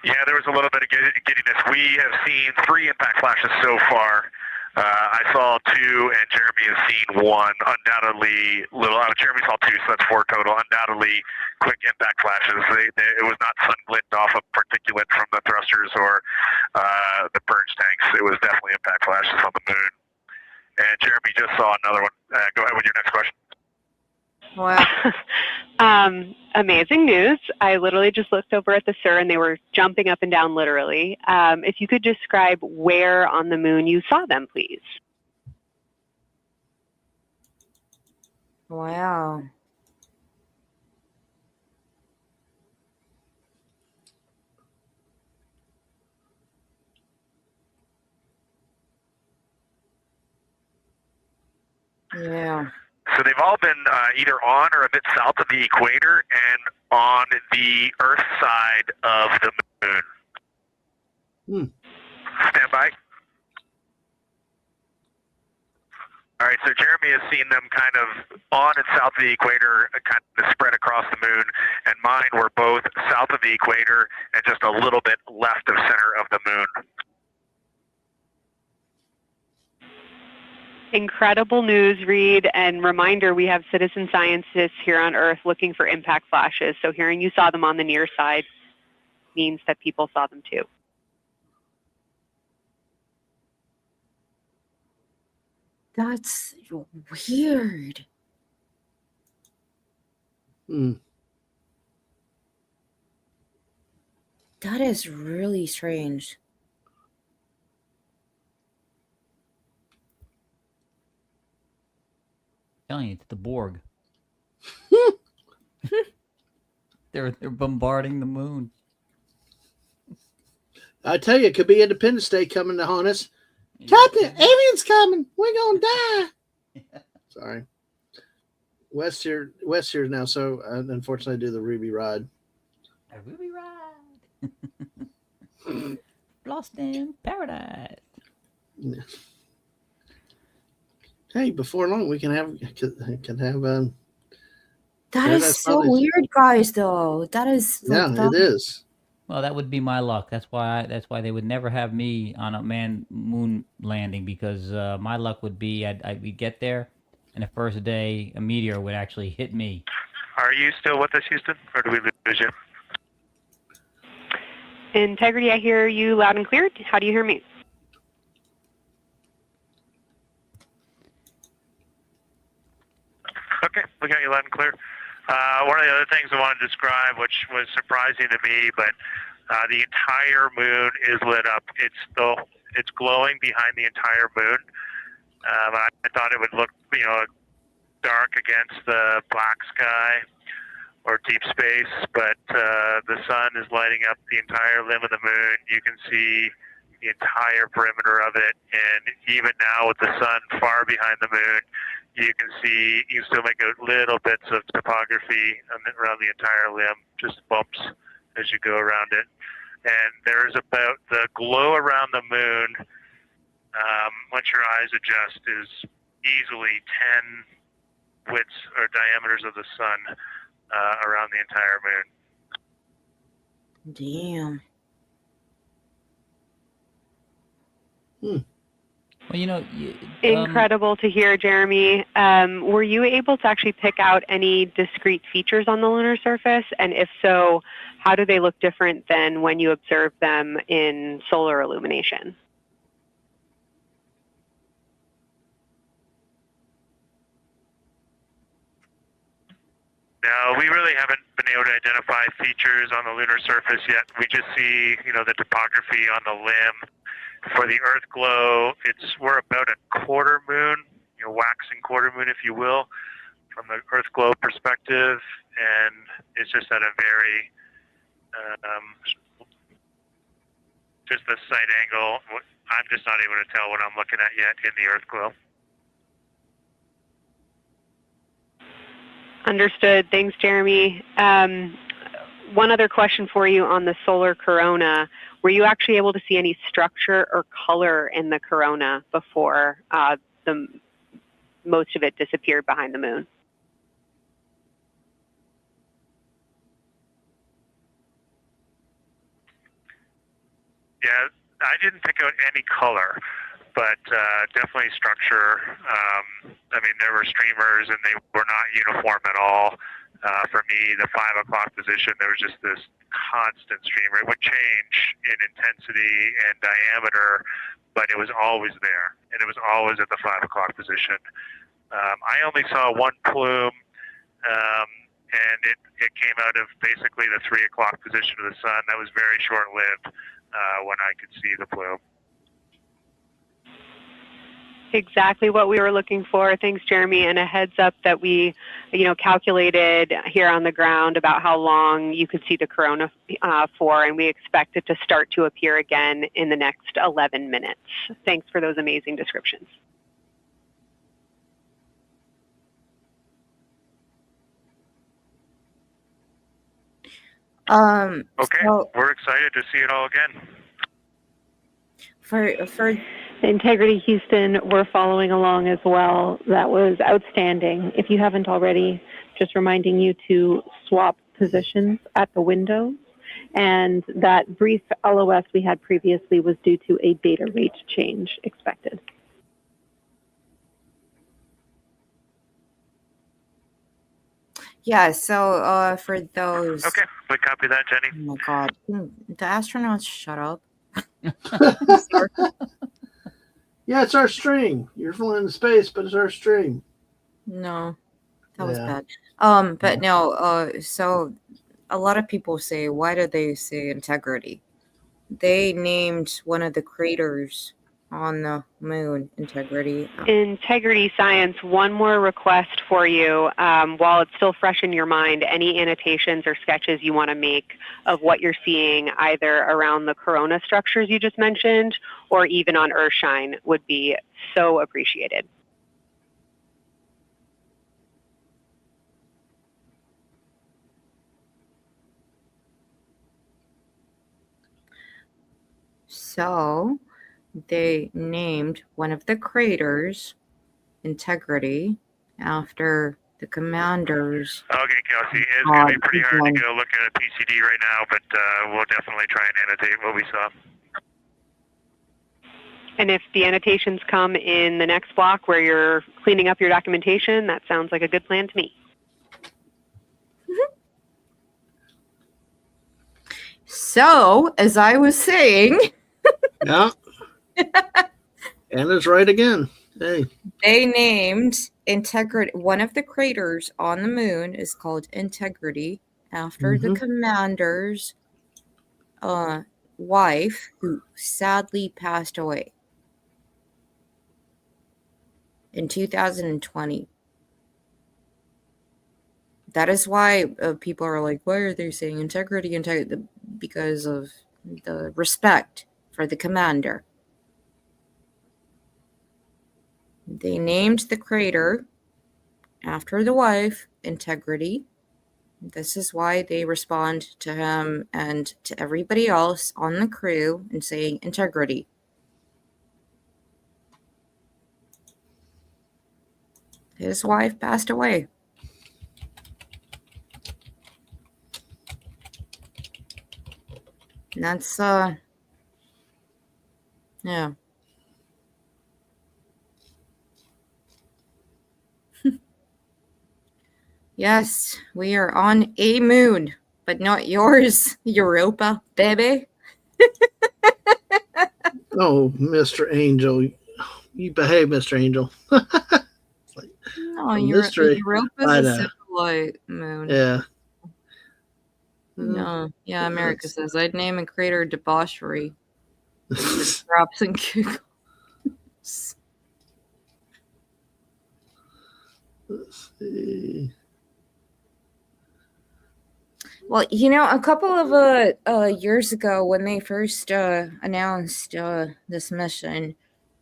Yeah, there was a little bit of giddiness. We have seen 3 impact flashes so far. I saw 2, and Jeremy has seen 1. Undoubtedly, Jeremy saw 2, so that's 4 total. Undoubtedly, quick impact flashes. It was not sun glint off of particulate from the thrusters or the purge tanks. It was definitely impact flashes on the moon. And Jeremy just saw another one. Go ahead with your next question. Wow. Amazing news. I literally just looked over at the SIR and they were jumping up and down literally. If you could describe where on the moon you saw them, please. Wow. Yeah. So they've all been either on or a bit south of the equator and on the Earth side of the moon. Stand by. All right, so Jeremy has seen them kind of on and south of the equator, kind of spread across the moon, and mine were both south of the equator and just a little bit left of center of the moon. Incredible news, Reed, and reminder, we have citizen scientists here on Earth looking for impact flashes, so hearing you saw them on the near side means that people saw them too. That's weird. That is really strange. I'm telling you, it's the Borg. They're bombarding the moon. I tell you, it could be Independence Day coming to haunt us. Captain, aliens coming. We're gonna die. Yeah. Sorry. West here now, so unfortunately I do the Ruby ride. A Ruby ride. Lost in paradise. Yeah. Hey, before long we can have That is so weird, guys. Though that is it is. Well, that would be my luck. That's why they would never have me on a manned moon landing, because my luck would be we'd get there, and the first day a meteor would actually hit me. Are you still with us, Houston, or do we lose you? Integrity, I hear you loud and clear. How do you hear me? Okay, we got you loud and clear. One of the other things I want to describe, which was surprising to me, but the entire moon is lit up. It's glowing behind the entire moon. I thought it would look, dark against the black sky or deep space, but the sun is lighting up the entire limb of the moon. You can see the entire perimeter of it, and even now with the sun far behind the moon, you can still make out little bits of topography around the entire limb, just bumps as you go around it. And there's about the glow around the moon, once your eyes adjust, is easily 10 widths or diameters of the sun around the entire moon. Damn. Well, incredible to hear, Jeremy. Were you able to actually pick out any discrete features on the lunar surface? And if so, how do they look different than when you observed them in solar illumination? No, we really haven't been able to identify features on the lunar surface yet. We just see, the topography on the limb. For the Earth glow, we're about a quarter moon, waxing quarter moon, if you will, from the Earth glow perspective, and it's just at a very, just the sight angle. I'm just not able to tell what I'm looking at yet in the Earth glow. Understood. Thanks, Jeremy. One other question for you on the solar corona. Were you actually able to see any structure or color in the corona before most of it disappeared behind the moon? Yeah, I didn't pick out any color, but definitely structure. There were streamers, and they were not uniform at all. For me, the 5 o'clock position, there was just this constant streamer. It would change in intensity and diameter, but it was always there, and it was always at the 5 o'clock position. I only saw one plume, and it came out of basically the 3 o'clock position of the sun. That was very short-lived when I could see the plume. Exactly what we were looking for. Thanks, Jeremy. And a heads up that we, calculated here on the ground about how long you could see the corona for, and we expect it to start to appear again in the next 11 minutes. Thanks for those amazing descriptions. Okay, So we're excited to see it all again. for Integrity Houston, we're following along as well. That was outstanding. If you haven't already, just reminding you to swap positions at the windows. And that brief LOS we had previously was due to a data rate change expected. yeah, so for those. Okay, we copy that, Jenny. Oh my God, can the astronauts shut up? Yeah, it's our stream. You're flying in space, but it's our stream. No, that was Yeah. bad. But no, so a lot of people say, why do they say integrity? They named one of the craters on the moon Integrity. Integrity Science, one more request for you. While it's still fresh in your mind, any annotations or sketches you want to make of what you're seeing either around the corona structures you just mentioned or even on Earthshine would be so appreciated. So they named one of the craters Integrity after the commanders. Okay, Kelsey, it's going to be pretty hard to go look at a PCD right now, but we'll definitely try and annotate what we saw. And if the annotations come in the next block where you're cleaning up your documentation, that sounds like a good plan to me. So, as I was saying, Yeah. Anna's right again. Hey. They named Integrity. One of the craters on the moon is called Integrity after the commander's wife, who sadly passed away in 2020. That is why people are like, why are they saying integrity? Because of the respect for the commander. They named the crater after the wife, Integrity. This is why they respond to him and to everybody else on the crew and saying integrity. His wife passed away. And that's, yeah. Yes, we are on a moon, but not yours, Europa, baby. Oh, Mr. Angel. You behave, Mr. Angel. No, Europa's a satellite moon. Yeah. No, yeah, America says, I'd name a crater debauchery. Drops and giggles. Let's see. Well, you know, a couple of years ago when they first announced this mission,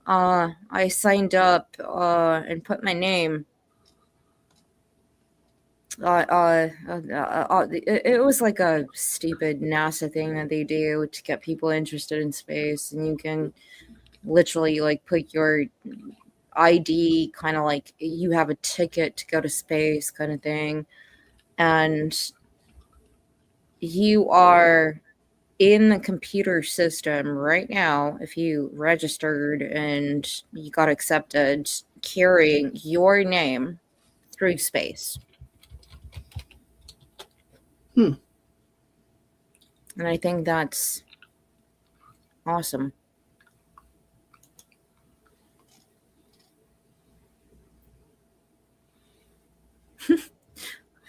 I signed up and put my name. It was like a stupid NASA thing that they do to get people interested in space, and you can literally like put your ID, kind of like you have a ticket to go to space kind of thing, and you are in the computer system right now if you registered and you got accepted, carrying your name through space. And I think that's awesome.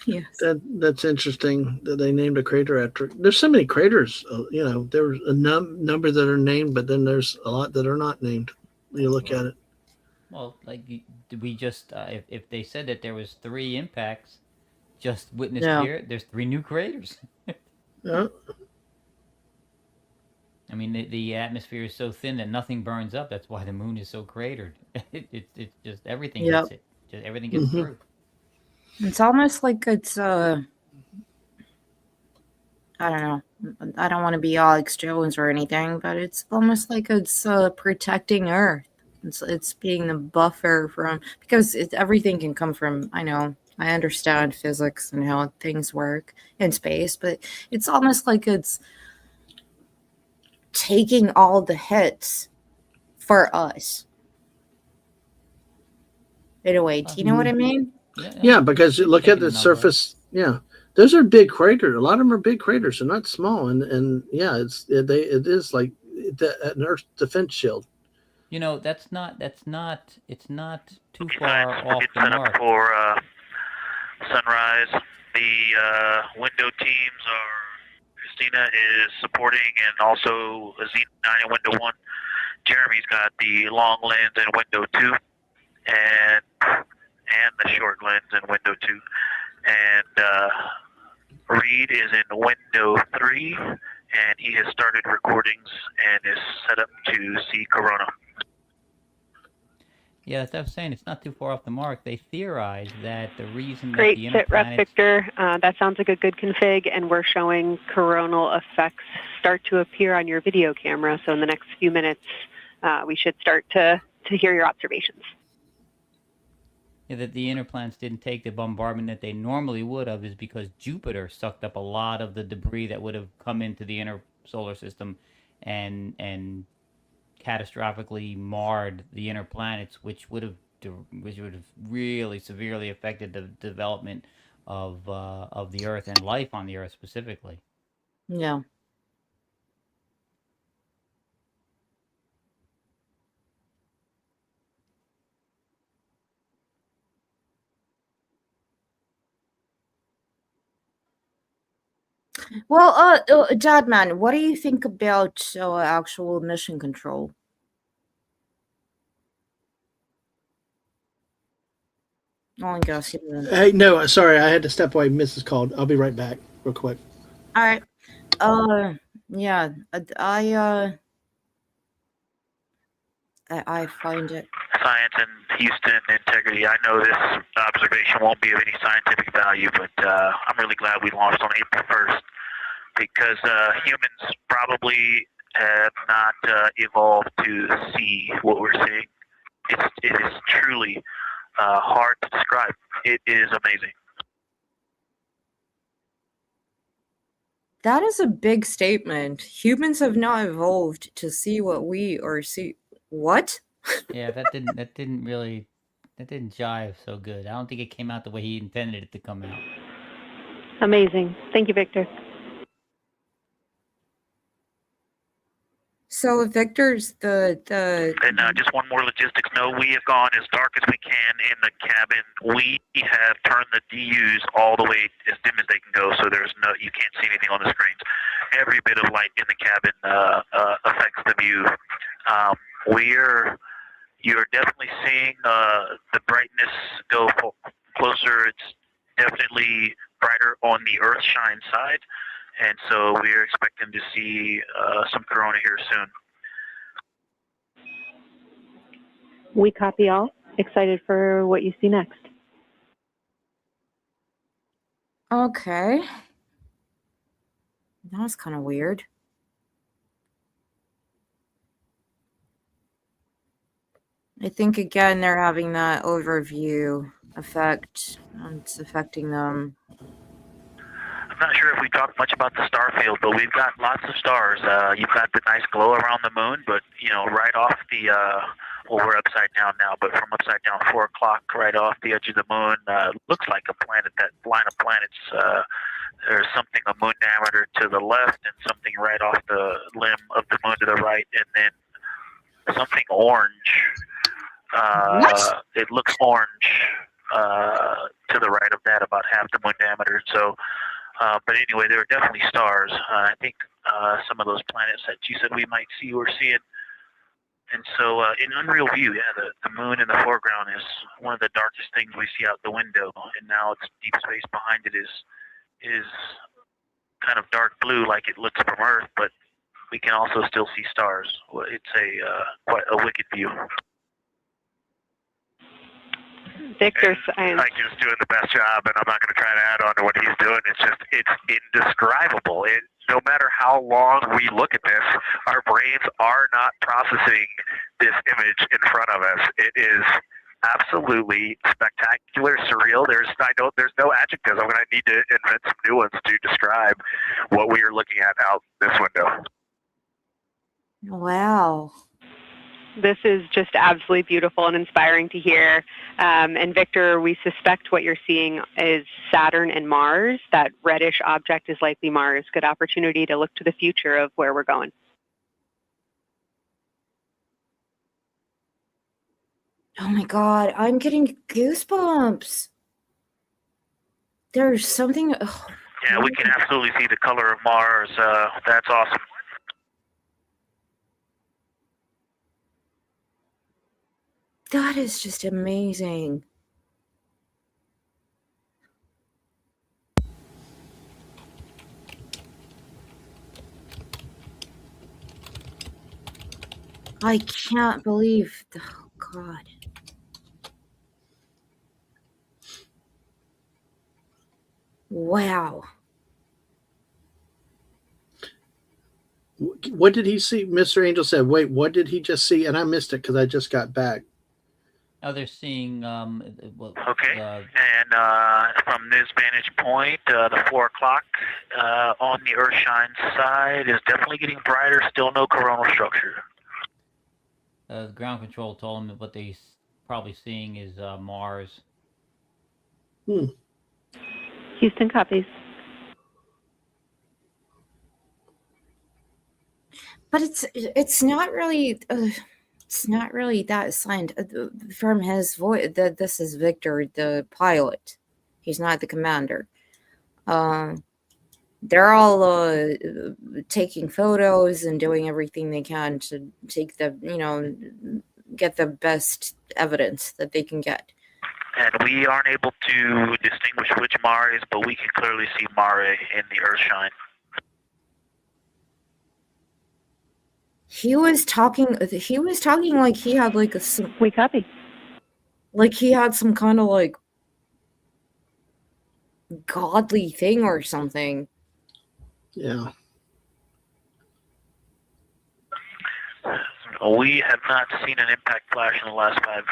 Yes. That's interesting that they named a crater after. There's so many craters, you know, there's a number that are named, but then there's a lot that are not named when you look at it. Well, like, did we just, if they said that there was 3 impacts just witnessed here, there's 3 new craters. Yeah. I mean, the atmosphere is so thin that nothing burns up. That's why the moon is so cratered. It's just everything gets it. Just everything gets through. It's almost like it's I don't know. I don't want to be Alex Jones or anything, but it's almost like it's protecting Earth. It's being the buffer from, because everything can come from, I know, I understand physics and how things work in space, but it's almost like it's taking all the hits for us. In a way, do you know what I mean? Yeah, because you look at the surface. Yeah, those are big craters. A lot of them are big craters. They're not small, and yeah, it is like an Earth defense shield. You know, it's not too Okay, far science, off we're the getting set up mark. for sunrise. The window teams are Christina is supporting, and also Z9 in window 1. Jeremy's got the long lens in window 2, and the short lens in window 2. And Reed is in window 3, and he has started recordings and is set up to see Corona. Yeah, as I was saying, it's not too far off the mark. They theorize that the reason that Great the inner sit rep, planets... Victor. That sounds like a good config, and we're showing coronal effects start to appear on your video camera. So in the next few minutes, we should start to hear your observations. Yeah, that the inner planets didn't take the bombardment that they normally would have is because Jupiter sucked up a lot of the debris that would have come into the inner solar system and catastrophically marred the inner planets, which would have really severely affected the development of the Earth and life on the Earth specifically. Yeah. Well, Dadman, what do you think about actual mission control? Oh, I guess you didn't. Hey, no, sorry, I had to step away. Mrs. called. I'll be right back, real quick. All right. Yeah, I find it. Science and Houston integrity. I know this observation won't be of any scientific value, but I'm really glad we launched on April 1st because humans probably have not evolved to see what we're seeing. It is truly hard to describe. It is amazing. That is a big statement. Humans have not evolved to see what we or see. What? Yeah, that didn't jive so good. I don't think it came out the way he intended it to come out. Amazing. Thank you, Victor. So Victor's the And just one more logistics note: we have gone as dark as we can in the cabin. We have turned the DUs all the way as dim as they can go, so you can't see anything on the screens. Every bit of light in the cabin affects the view. You're definitely seeing the brightness go closer. It's definitely brighter on the Earthshine side. And so we're expecting to see some corona here soon. We copy all. Excited for what you see next. Okay. That was kind of weird. I think again they're having that overview effect. It's affecting them. I'm not sure if we talked much about the star field, but we've got lots of stars. You've got the nice glow around the moon, but right off the we're upside down now, but from upside down 4 o'clock, right off the edge of the moon, looks like a planet. That line of planets. There's something a moon diameter to the left, and something right off the limb of the moon to the right, and then something orange. It looks orange to the right of that, about half the moon diameter. So. But anyway, there are definitely stars. I think some of those planets that you said we might see, we're seeing. And so in unreal view, yeah, the moon in the foreground is one of the darkest things we see out the window. And now it's deep space behind it is kind of dark blue like it looks from Earth, but we can also still see stars. It's quite a wicked view. Victor, Like he's doing the best job, and I'm not going to try to add on to what he's doing. It's indescribable. No matter how long we look at this, our brains are not processing this image in front of us. It is absolutely spectacular, surreal. There's no adjectives. I'm going to need to invent some new ones to describe what we are looking at out this window. Wow. this is just absolutely beautiful and inspiring to hear. And Victor, we suspect what you're seeing is Saturn and Mars. That reddish object is likely Mars. Good opportunity to look to the future of where we're going. Oh my God, I'm getting goosebumps. There's something. Oh, yeah, we can absolutely see the color of Mars. That's awesome. That is just amazing. I can't believe. Oh God. Wow. What did he see? Mr. Angel said, wait, what did he just see? And I missed it because I just got back. Oh, they're seeing okay, and from this vantage point, the 4 o'clock on the Earthshine side is definitely getting brighter. Still no coronal structure. The ground control told them that what they're probably seeing is Mars. Houston copies. But it's not really. It's not really that signed from his voice. That this is Victor, the pilot. He's not the commander. They're all taking photos and doing everything they can to take the, get the best evidence that they can get. And we aren't able to distinguish which Mars, but we can clearly see Mare in the Earthshine. He was talking like he had like we copy. Like he had some kind of like godly thing or something. Yeah. We have not seen an impact flash in the last 5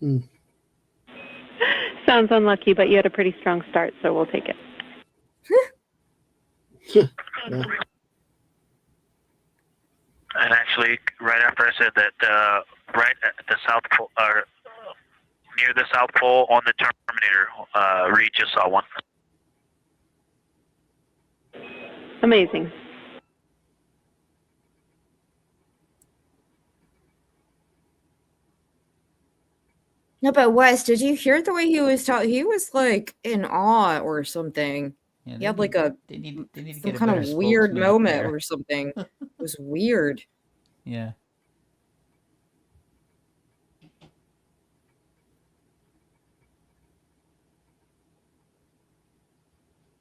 minutes. Sounds unlucky, but you had a pretty strong start, so we'll take it. Yeah. And actually, right after I said that, right at the South Pole, near the South Pole on the Terminator, Reed just saw one. Amazing. No, but Wes, did you hear the way he was talking? He was like in awe or something. Yeah, he had like a some kind of weird moment or something. It was weird. Yeah.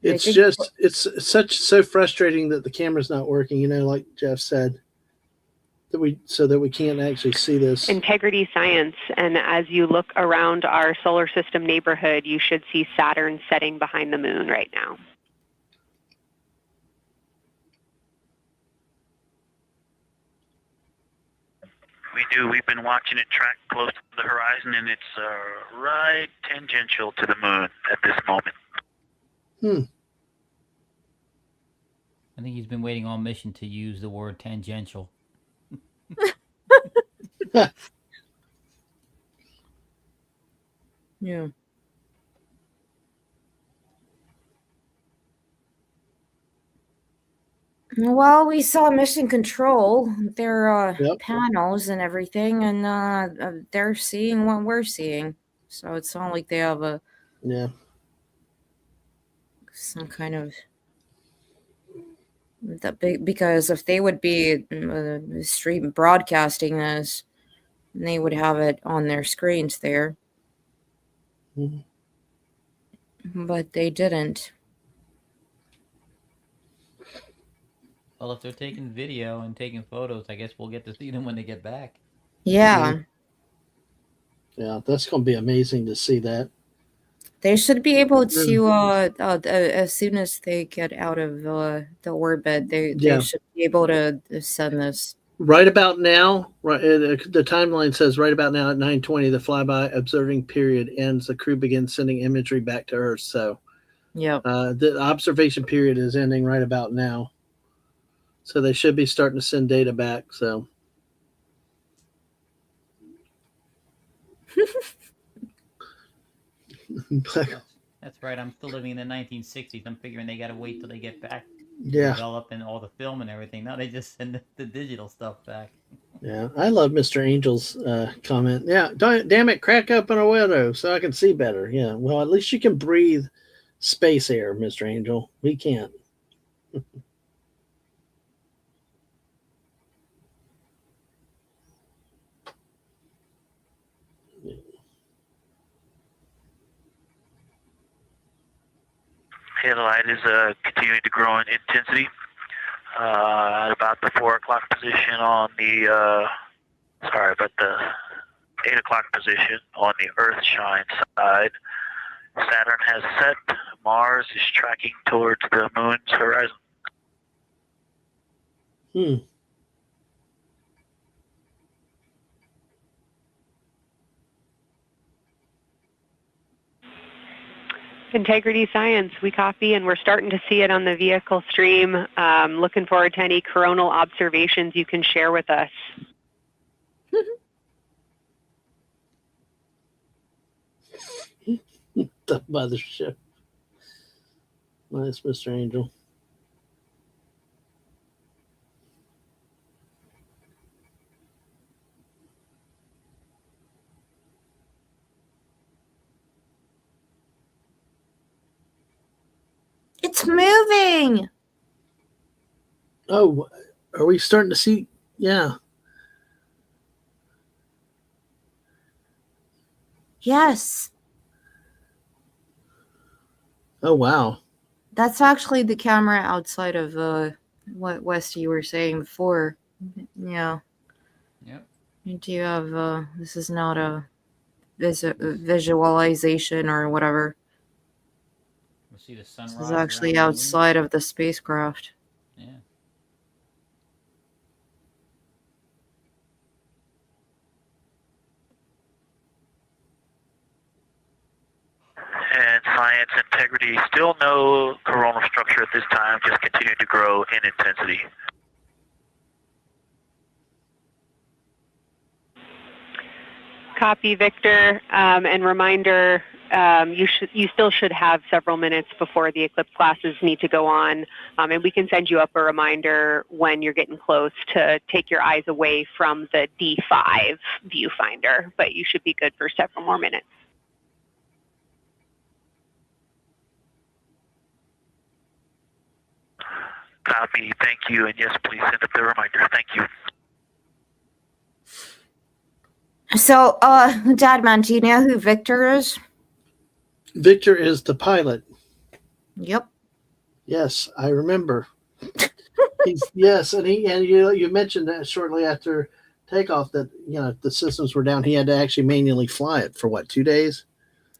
It's so frustrating that the camera's not working, like Jeff said, that we can't actually see this. Integrity science, and as you look around our solar system neighborhood, you should see Saturn setting behind the moon right now. We do. We've been watching it track close to the horizon, and it's right tangential to the moon at this moment. I think he's been waiting on mission to use the word tangential. Yeah. Well, we saw Mission Control, their panels and everything, and they're seeing what we're seeing. So it's not like they have some kind of that big, because if they would be stream broadcasting this, they would have it on their screens there. But they didn't. Well, if they're taking video and taking photos, I guess we'll get to see them when they get back. Yeah. Yeah, that's going to be amazing to see that. They should be able to, as soon as they get out of the orbit, they should be able to send this. Right about now, the timeline says right about now at 9:20, the flyby observing period ends. The crew begins sending imagery back to Earth. So, yeah, the observation period is ending right about now. So they should be starting to send data back. So. That's right. I'm still living in the 1960s. I'm figuring they got to wait till they get back to Yeah. develop and all the film and everything. Now they just send the digital stuff back. Yeah, I love Mr. Angel's comment. Yeah, damn it, crack open a window so I can see better. Yeah, well, at least you can breathe space air, Mr. Angel. We can't. The light is continuing to grow in intensity. At about the 4 o'clock position on the, about the 8 o'clock position on the Earthshine side. Saturn has set. Mars is tracking towards the moon's horizon. Integrity Science, we copy, and we're starting to see it on the vehicle stream. Looking forward to any coronal observations you can share with us. The mothership. Nice, Mr. Angel. It's moving. Oh, are we starting to see? Yeah. Yes. Oh, wow. That's actually the camera outside of what West you were saying before. Yeah. Yep. You do have this is not a visualization or whatever. We'll see the sunrise. This is actually outside of the spacecraft. Yeah. And Science Integrity, still no coronal structure at this time, just continuing to grow in intensity. Copy, Victor, and reminder, you still should have several minutes before the eclipse classes need to go on, and we can send you up a reminder when you're getting close to take your eyes away from the D5 viewfinder, but you should be good for several more minutes. Copy, thank you, and yes, please send up the reminder. Thank you. So, Dadman, do you know who Victor is? Victor is the pilot. Yep. Yes, I remember. Yes, and you mentioned that shortly after takeoff that the systems were down. He had to actually manually fly it for what, 2 days?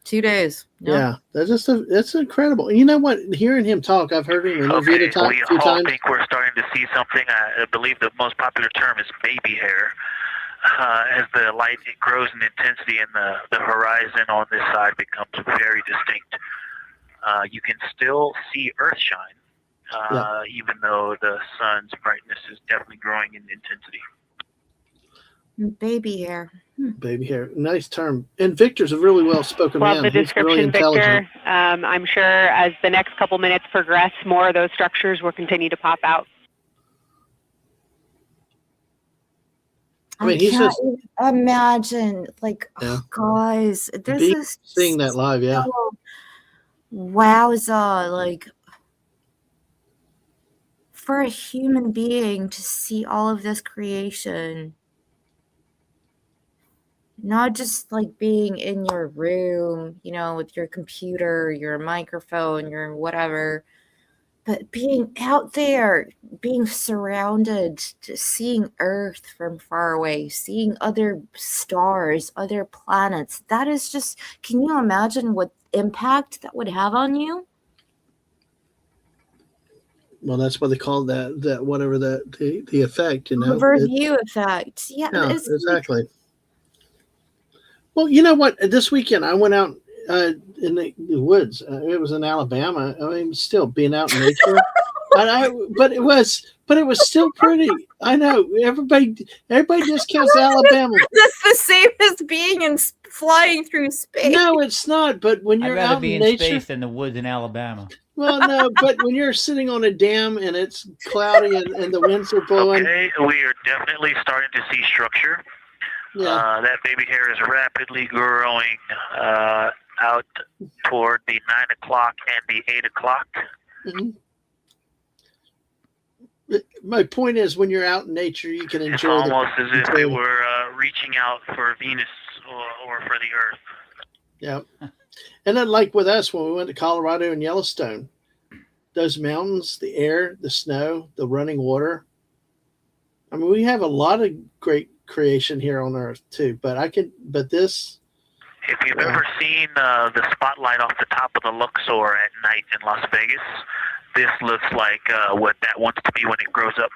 2 days. Yep. Yeah, that's incredible. You know what? Hearing him talk, I've heard him interviewed a few times. We all think we're starting to see something. I believe the most popular term is baby hair. As the light grows in intensity and the horizon on this side becomes very distinct, you can still see Earthshine, even though the sun's brightness is definitely growing in intensity. Baby hair. Baby hair. Nice term. And Victor's a really well-spoken man. Love the description, really intelligent. Victor. I'm sure as the next couple minutes progress, more of those structures will continue to pop out. I mean, he's can't just imagine, guys, this is seeing that live, yeah. Wowza, for a human being to see all of this creation, not just being in your room, with your computer, your microphone, your whatever, but being out there being surrounded, seeing Earth from far away, seeing other stars, other planets. That is just, can you imagine what impact that would have on you? Well, that's what they call that whatever the effect, you know. Over view effect. Yeah, Yeah, it's exactly. Well, you know what? This weekend I went out in the woods. It was in Alabama. I mean, still being out in nature. But it was still pretty. I know everybody discounts Alabama. That's the same as being in flying through space. No, it's not. But when I'd you're rather out be in in nature, space than the woods in Alabama. well, no. But when you're sitting on a dam and it's cloudy and the winds are blowing, Okay, we are definitely starting to see structure. yeah. That baby hair is rapidly growing out toward the 9 o'clock and the 8 o'clock. Mhm. My point is, when you're out in nature, you can It's enjoy. almost as if they were reaching out for Venus or for the Earth. Yeah. And then, like with us, when we went to Colorado and Yellowstone, those mountains, the air, the snow, the running water. I mean, we have a lot of great creation here on Earth too. But this. If you've ever seen the spotlight off the top of the Luxor at night in Las Vegas, this looks like what that wants to be when it grows up.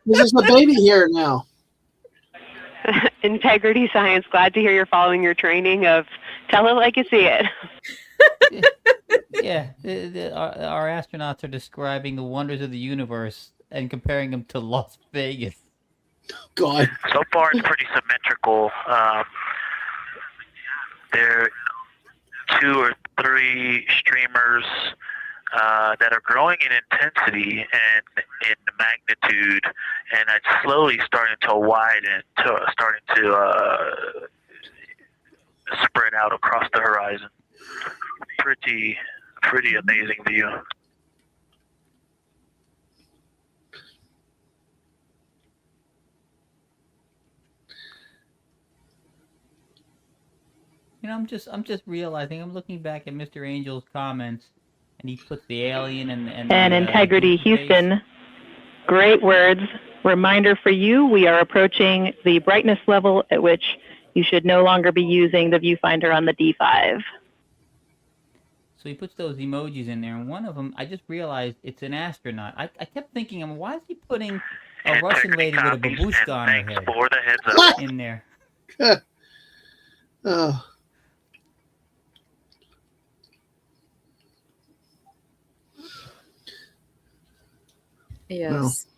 This is the baby hair now. Integrity Science, glad to hear you're following your training of tell it like you see it. Yeah, our astronauts are describing the wonders of the universe and comparing them to Las Vegas. God. So far, it's pretty symmetrical. There are 2 or 3 streamers that are growing in intensity and in magnitude, and it's slowly starting to widen, starting to spread out across the horizon. Pretty amazing view. You know, I'm just realizing, I'm looking back at Mr. Angel's comments, and he puts the alien and the, Integrity Houston, great words. Reminder for you, we are approaching the brightness level at which you should no longer be using the viewfinder on the D5. So he puts those emojis in there, and one of them, I just realized it's an astronaut. I kept thinking, why is he putting a Russian lady with a babushka on her head for the heads up. in there? Oh. Yes.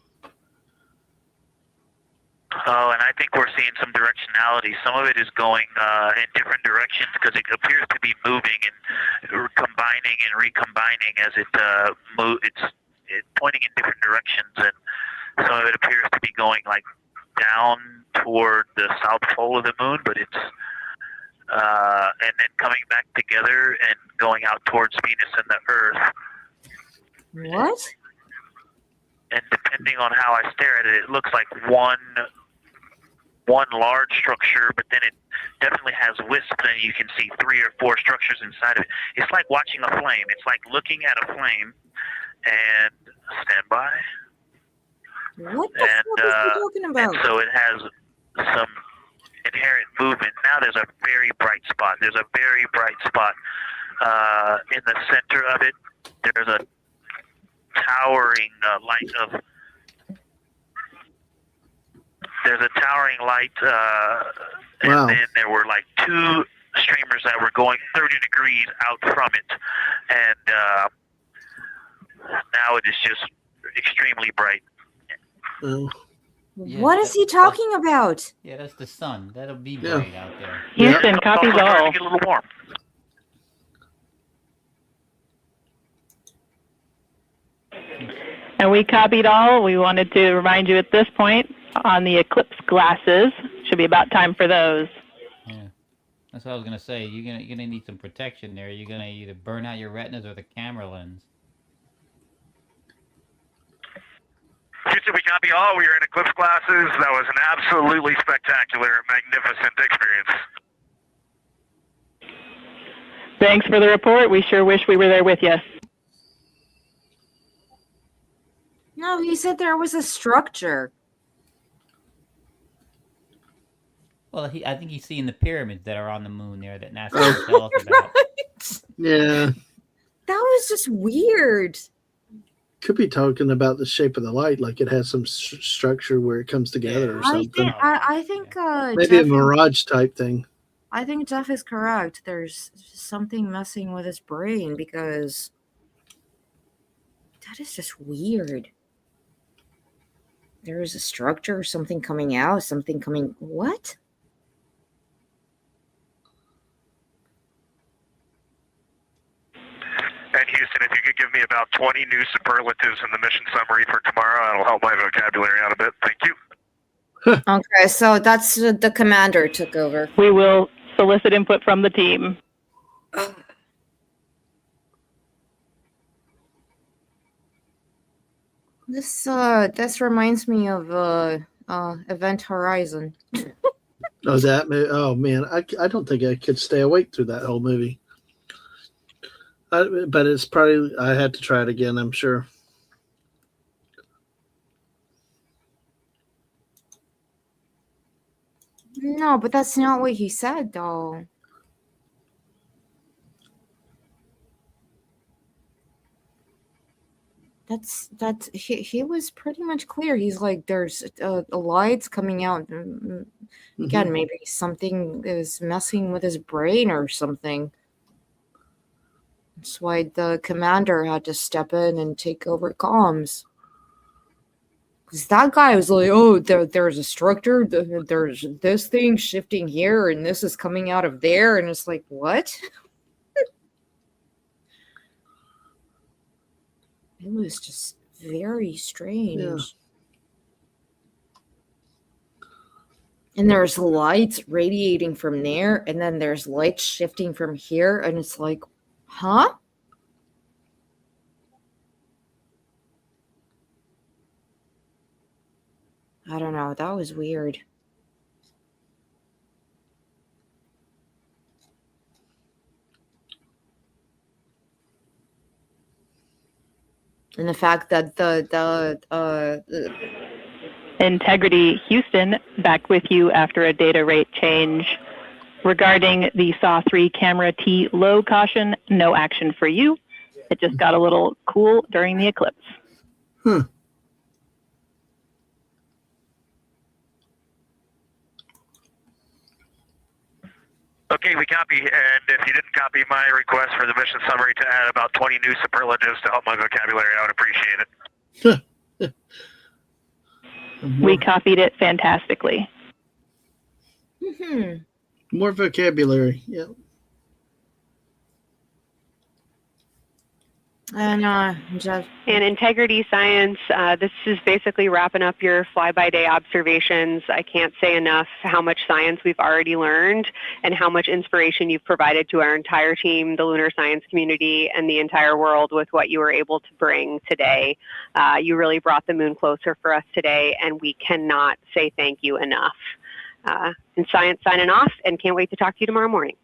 Oh, and I think we're seeing some directionality. Some of it is going in different directions because it appears to be moving and combining and recombining as it it's pointing in different directions, and some of it appears to be going like down toward the south pole of the moon, but it's and then coming back together and going out towards Venus and the Earth. What? And depending on how I stare at it, it looks like one large structure, but then it definitely has wisps, and you can see 3 or 4 structures inside of it. It's like watching a flame. It's like looking at a flame. And stand by. What the fuck is he talking about? And so it has some inherent movement. Now there's a very bright spot. There's a very bright spot in the center of it. There's a towering light of. There's a towering light, and then there were like 2 streamers that were going 30 degrees out from it, and now it is just extremely bright. Yeah, what is he talking about? Yeah, that's the sun. That'll be bright out there. Houston, copies Also all. starting to get a little warm. And we copied all. We wanted to remind you at this point on the eclipse glasses. Should be about time for those. Yeah, that's what I was gonna say. You're gonna need some protection there. You're gonna either burn out your retinas or the camera lens. Houston, we copy all. We are in eclipse glasses. That was an absolutely spectacular, magnificent experience. Thanks for the report. We sure wish we were there with you. No, he said there was a structure. Well, I think he's seeing the pyramids that are on the moon there that NASA didn't tell us about. Yeah. That was just weird. Could be talking about the shape of the light, like it has some structure where it comes together or something. I think Maybe Jeff a mirage type thing. I think Jeff is correct. There's something messing with his brain because that is just weird. There is a structure, something coming out, something coming. What? And Houston, if you could give me about 20 new superlatives in the mission summary for tomorrow, that'll help my vocabulary out a bit. Thank you. Okay, so that's the commander took over. We will solicit input from the team. This reminds me of Event Horizon. Oh man, I don't think I could stay awake through that whole movie. But it's probably I had to try it again, I'm sure. No, but that's not what he said, though. He was pretty much clear. He's like, there's lights coming out. Again, maybe something is messing with his brain or something. That's why the commander had to step in and take over comms. Because that guy was like, oh, there's a structure, there's this thing shifting here, and this is coming out of there. And it's like, what? It was just very strange. Yeah. And there's lights radiating from there, and then there's lights shifting from here, and it's like, huh? I don't know. That was weird. And the fact that the Integrity Houston, back with you after a data rate change. Regarding the SAW-3 camera T low caution, no action for you. It just got a little cool during the eclipse. Okay, we copy. And if you didn't copy my request for the mission summary to add about 20 new superlatives to help my vocabulary, I would appreciate it. We copied it fantastically. More vocabulary. Yep. And Jeff. And Integrity Science, this is basically wrapping up your fly-by-day observations. I can't say enough how much science we've already learned and how much inspiration you've provided to our entire team, the lunar science community, and the entire world with what you were able to bring today. You really brought the moon closer for us today, and we cannot say thank you enough. And Science signing off, and can't wait to talk to you tomorrow morning.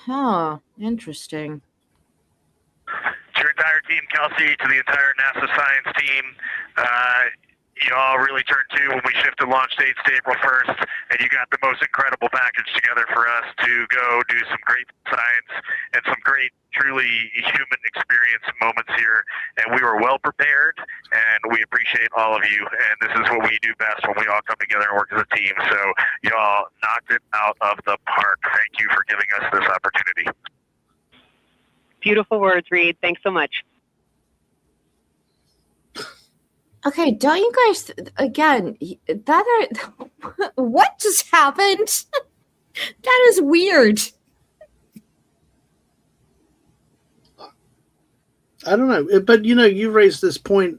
Huh, interesting. To your entire team, Kelsey, to the entire NASA science team, you all really turned to when we shifted launch dates to April 1st, and you got the most incredible package together for us to go do some great science and some great, truly human experience moments here. And we were well prepared, and we appreciate all of you. And this is what we do best when we all come together and work as a team. So y'all knocked it out of the park. Thank you for giving us this opportunity. Beautiful words, Reed. Thanks so much. Okay, don't you guys, again, what just happened? That is weird. I don't know, but you raised this point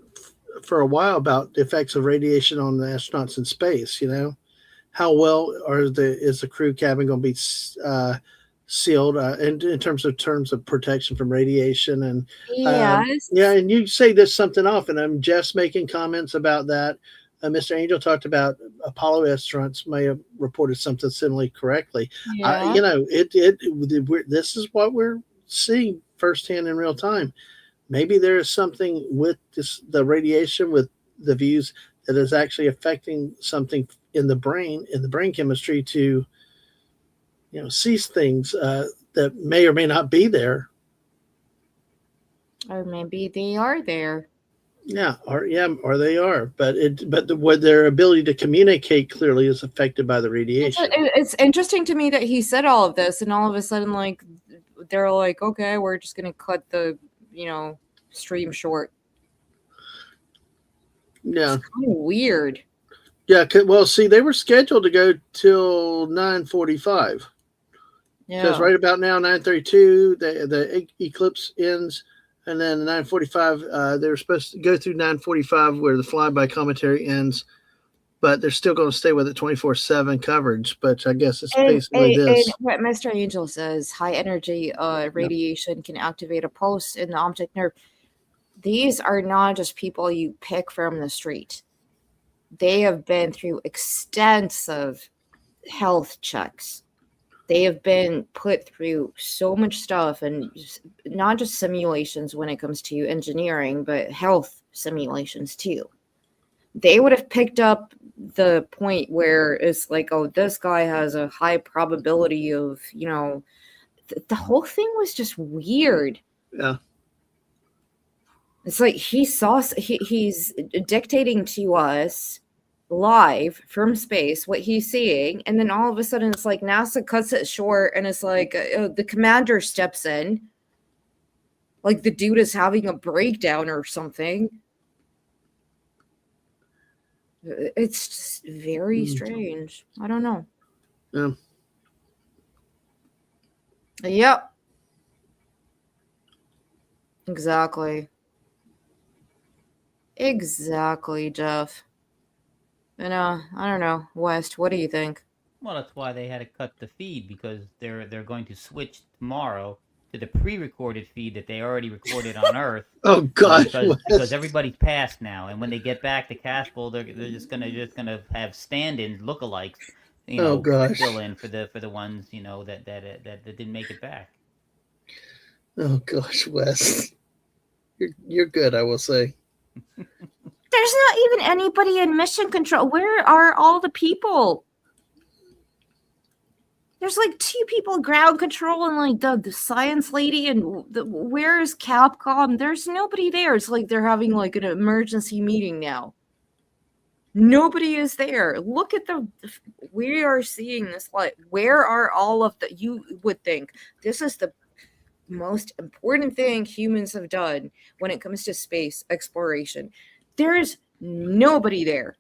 for a while about the effects of radiation on the astronauts in space. How well is the crew cabin going to be sealed in terms of protection from radiation? And yes, and you say this something often. Jeff's making comments about that. Mr. Angel talked about Apollo astronauts may have reported something similarly correctly. Yeah. This is what we're seeing firsthand in real time. maybe there is something with the radiation, with the views, that is actually affecting something in the brain chemistry to, sees things that may or may not be there. Or maybe they are there. Or they are, but their ability to communicate clearly is affected by the radiation. It's interesting to me that he said all of this, and all of a sudden, like, they're like, okay, we're just gonna cut the, stream short. Yeah, it's kind of weird. Yeah, well, see, they were scheduled to go till 9:45. Yeah, because right about now, 9:32, the eclipse ends. And then 9:45, they were supposed to go through 9:45 where the flyby commentary ends, but they're still going to stay with it 24/7 coverage. But I guess it's basically this. And what Mr. Angel says, high energy radiation can activate a pulse in the optic nerve. These are not just people you pick from the street. They have been through extensive health checks. They have been put through so much stuff, and not just simulations when it comes to engineering, but health simulations too. They would have picked up the point where it's like, oh, this guy has a high probability of, the whole thing was just weird. Yeah. It's like he's dictating to us live from space what he's seeing, and then all of a sudden it's like NASA cuts it short, and it's like the commander steps in, like the dude is having a breakdown or something. It's just very strange. I don't know. Yeah. Yep. Exactly, Jeff. And I don't know, West, what do you think? Well, that's why they had to cut the feed, because they're going to switch tomorrow to the pre-recorded feed that they already recorded on Earth. Oh God! Because everybody's passed now, and when they get back to Caspel, they're just gonna have stand-ins, lookalikes, fill in for the ones that didn't make it back. Oh gosh, Wes, you're good, I will say. There's not even anybody in mission control. Where are all the people? There's like 2 people ground control and like the science lady, and where is Capcom? There's nobody there. It's like they're having like an emergency meeting now. Nobody is there. Look at we are seeing this light. Where are all of you would think this is the most important thing humans have done when it comes to space exploration. There's nobody there.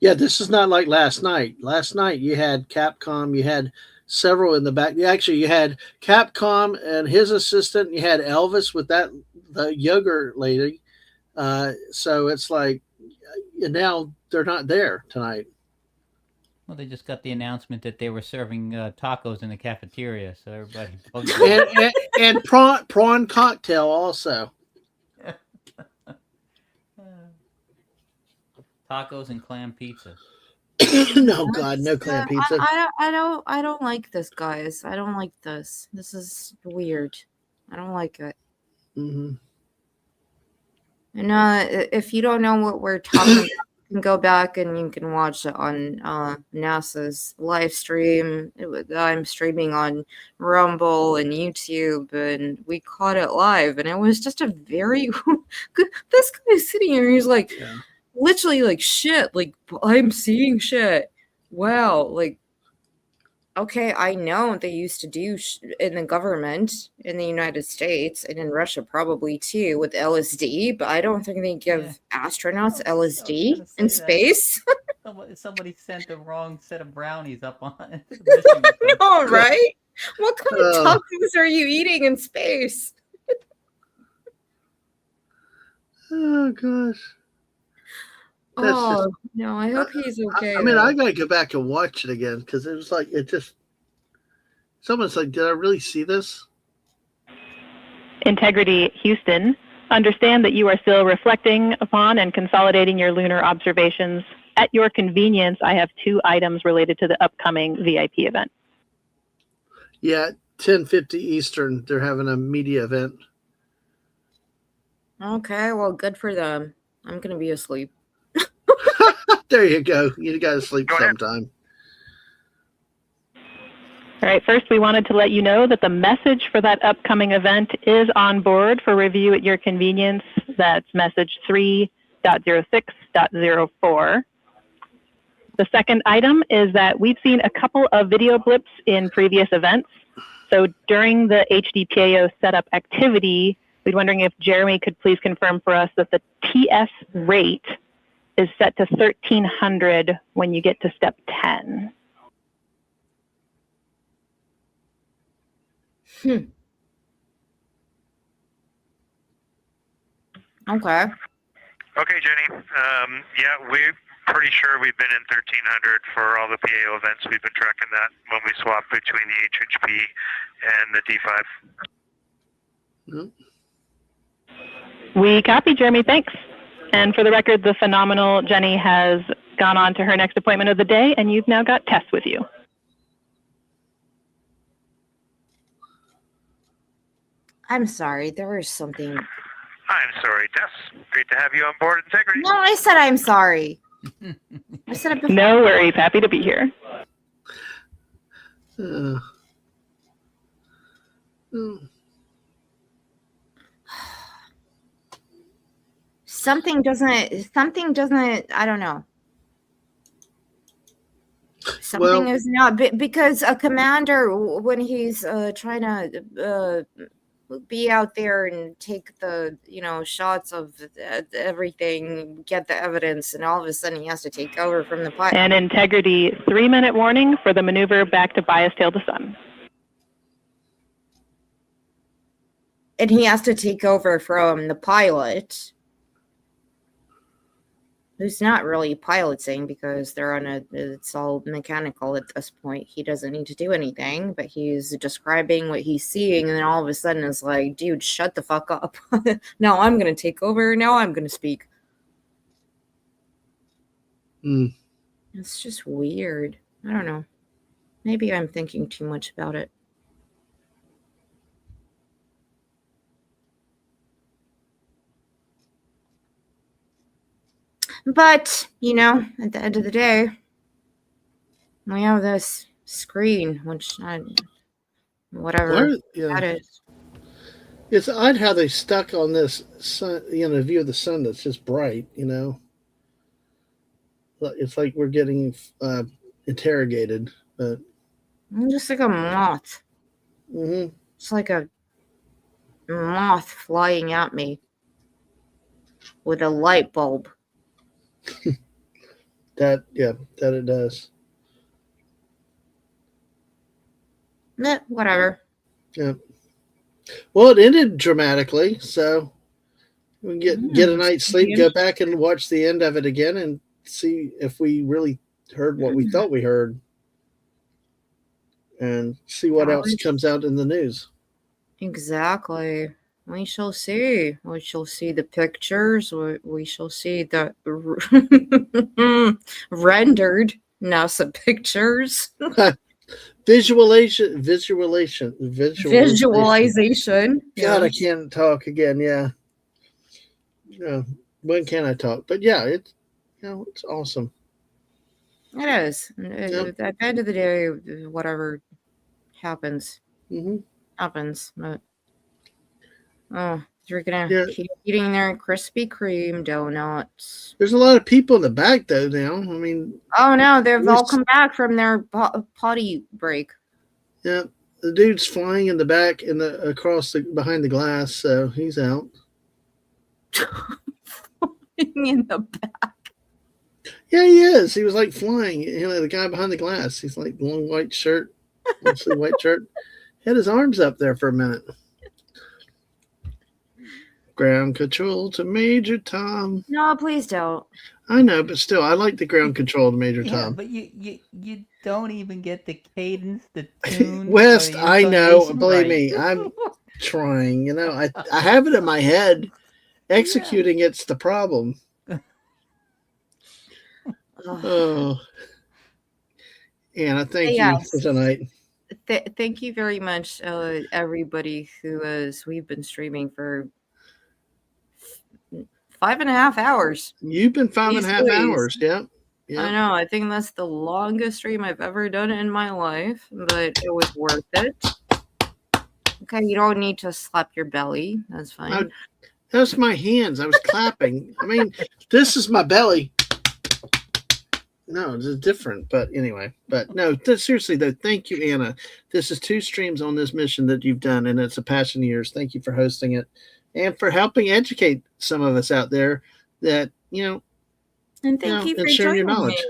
Yeah, this is not like last night. Last night you had Capcom, you had several in the back. You had Capcom and his assistant. You had Elvis with the yogurt lady. So it's like now they're not there tonight. Well, they just got the announcement that they were serving tacos in the cafeteria, so everybody. and prawn cocktail also. Tacos and clam pizza. No, God, no clam pizza. I don't like this, guys. I don't like this. This is weird. I don't like it. Mm-hmm. And if you don't know what we're talking about, you can go back and you can watch it on NASA's live stream. I'm streaming on Rumble and YouTube, and we caught it live, and it was just a very good. This guy is sitting here, he's like, literally like, shit, like, I'm seeing shit. Wow, like, okay, I know they used to do in the government in the United States and in Russia probably too with LSD, but I don't think they give astronauts LSD in space. Somebody sent the wrong set of brownies up on. No, right? What kind of tacos are you eating in space? Oh gosh. No, I hope he's okay. I mean, I gotta go back and watch it again because it was like someone's like, did I really see this? Integrity Houston, understand that you are still reflecting upon and consolidating your lunar observations. At your convenience, I have 2 items related to the upcoming VIP event. Yeah, 10:50 Eastern, they're having a media event. Okay, well, good for them. I'm gonna be asleep. There you go. You got to sleep Go ahead. sometime. All right, first we wanted to let you know that the message for that upcoming event is on board for review at your convenience. That's message 3.06.04. The second item is that we've seen a couple of video blips in previous events. So during the HDPAO setup activity, we're wondering if Jeremy could please confirm for us that the TS rate is set to 1300 when you get to step 10. Okay. Okay, Jenny. Yeah, we're pretty sure we've been in 1300 for all the PAO events. We've been tracking that when we swap between the HHP and the D5. We copy, Jeremy. Thanks. And for the record, the phenomenal Jenny has gone on to her next appointment of the day, and you've now got Tess with you. I'm sorry. There was something. I'm sorry, Tess. Great to have you on board Integrity. No, I said I'm sorry. I said it before. No worries. Happy to be here. Something doesn't, I don't know. Something is not, because a commander, when he's trying to be out there and take the, shots of everything, get the evidence, and all of a sudden he has to take over from the pilot. And Integrity, 3-minute warning for the maneuver back to bias tail to sun. And he has to take over from the pilot, who's not really piloting because they're it's all mechanical at this point. He doesn't need to do anything, but he's describing what he's seeing, and then all of a sudden it's like, dude, shut the fuck up. Now I'm going to take over. Now I'm going to speak. It's just weird. I don't know. Maybe I'm thinking too much about it. But, at the end of the day, we have this screen, which whatever that is. It's odd how they stuck on this sun, view of the sun that's just bright, It's like we're getting interrogated, but I'm just like a moth. Mm-hmm. It's like a moth flying at me with a light bulb. That it does. Whatever. Yeah. Well, it ended dramatically, so we get a night's sleep, go back and watch the end of it again, and see if we really heard what we thought we heard, and see what else comes out in the news. Exactly. We shall see. We shall see the pictures. We shall see the rendered NASA pictures. Visualization. God, I can't talk again. Yeah. When can I talk? But yeah, it's awesome. It is. At the end of the day, whatever happens, happens. But you're gonna keep eating their Krispy Kreme donuts. There's a lot of people in the back though now. I mean, oh no, they've all come back from their potty break. Yeah, the dude's flying in the back behind the glass, so he's out. In the back. Yeah, he is. He was like flying. The guy behind the glass. He's like long white shirt, mostly white shirt. Had his arms up there for a minute. Ground control to Major Tom. No, please don't. I know, but still, I like the ground control to Major Tom. But you don't even get the cadence, the tune. West, I know. Believe me, I'm trying. I have it in my head. Executing it's the problem. Oh, Anna, thank you for tonight. Thank you very much, everybody we've been streaming for 5.5 hours. You've been 5.5 These days. hours. Yeah. I know. I think that's the longest stream I've ever done in my life, but it was worth it. Okay, you don't need to slap your belly. That's fine. No, that's my hands. I was clapping. I mean, this is my belly. No, it's different. But anyway, no, seriously though, thank you, Anna. This is 2 streams on this mission that you've done, and it's a passion of yours. Thank you for hosting it and for helping educate some of us out there that, and thank you for sharing your joining knowledge. me.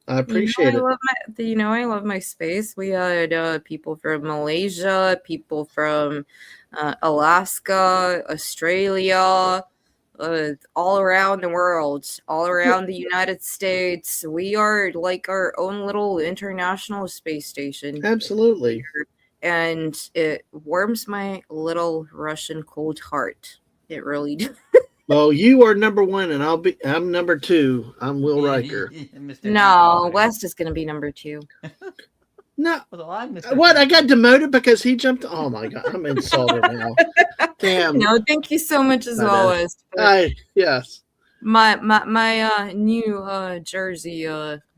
I appreciate it. I love my space. We had people from Malaysia, people from Alaska, Australia, all around the world, all around the United States. We are like our own little international space station. Absolutely. And it warms my little Russian cold heart. It really does. Well, you are number 1, and I'm number 2. I'm Will Riker. No, West is going to be number 2. No. What? I got demoted because he jumped. Oh my God, I'm insulted now. Damn. No, thank you so much as well, West. Yes. My new Jersey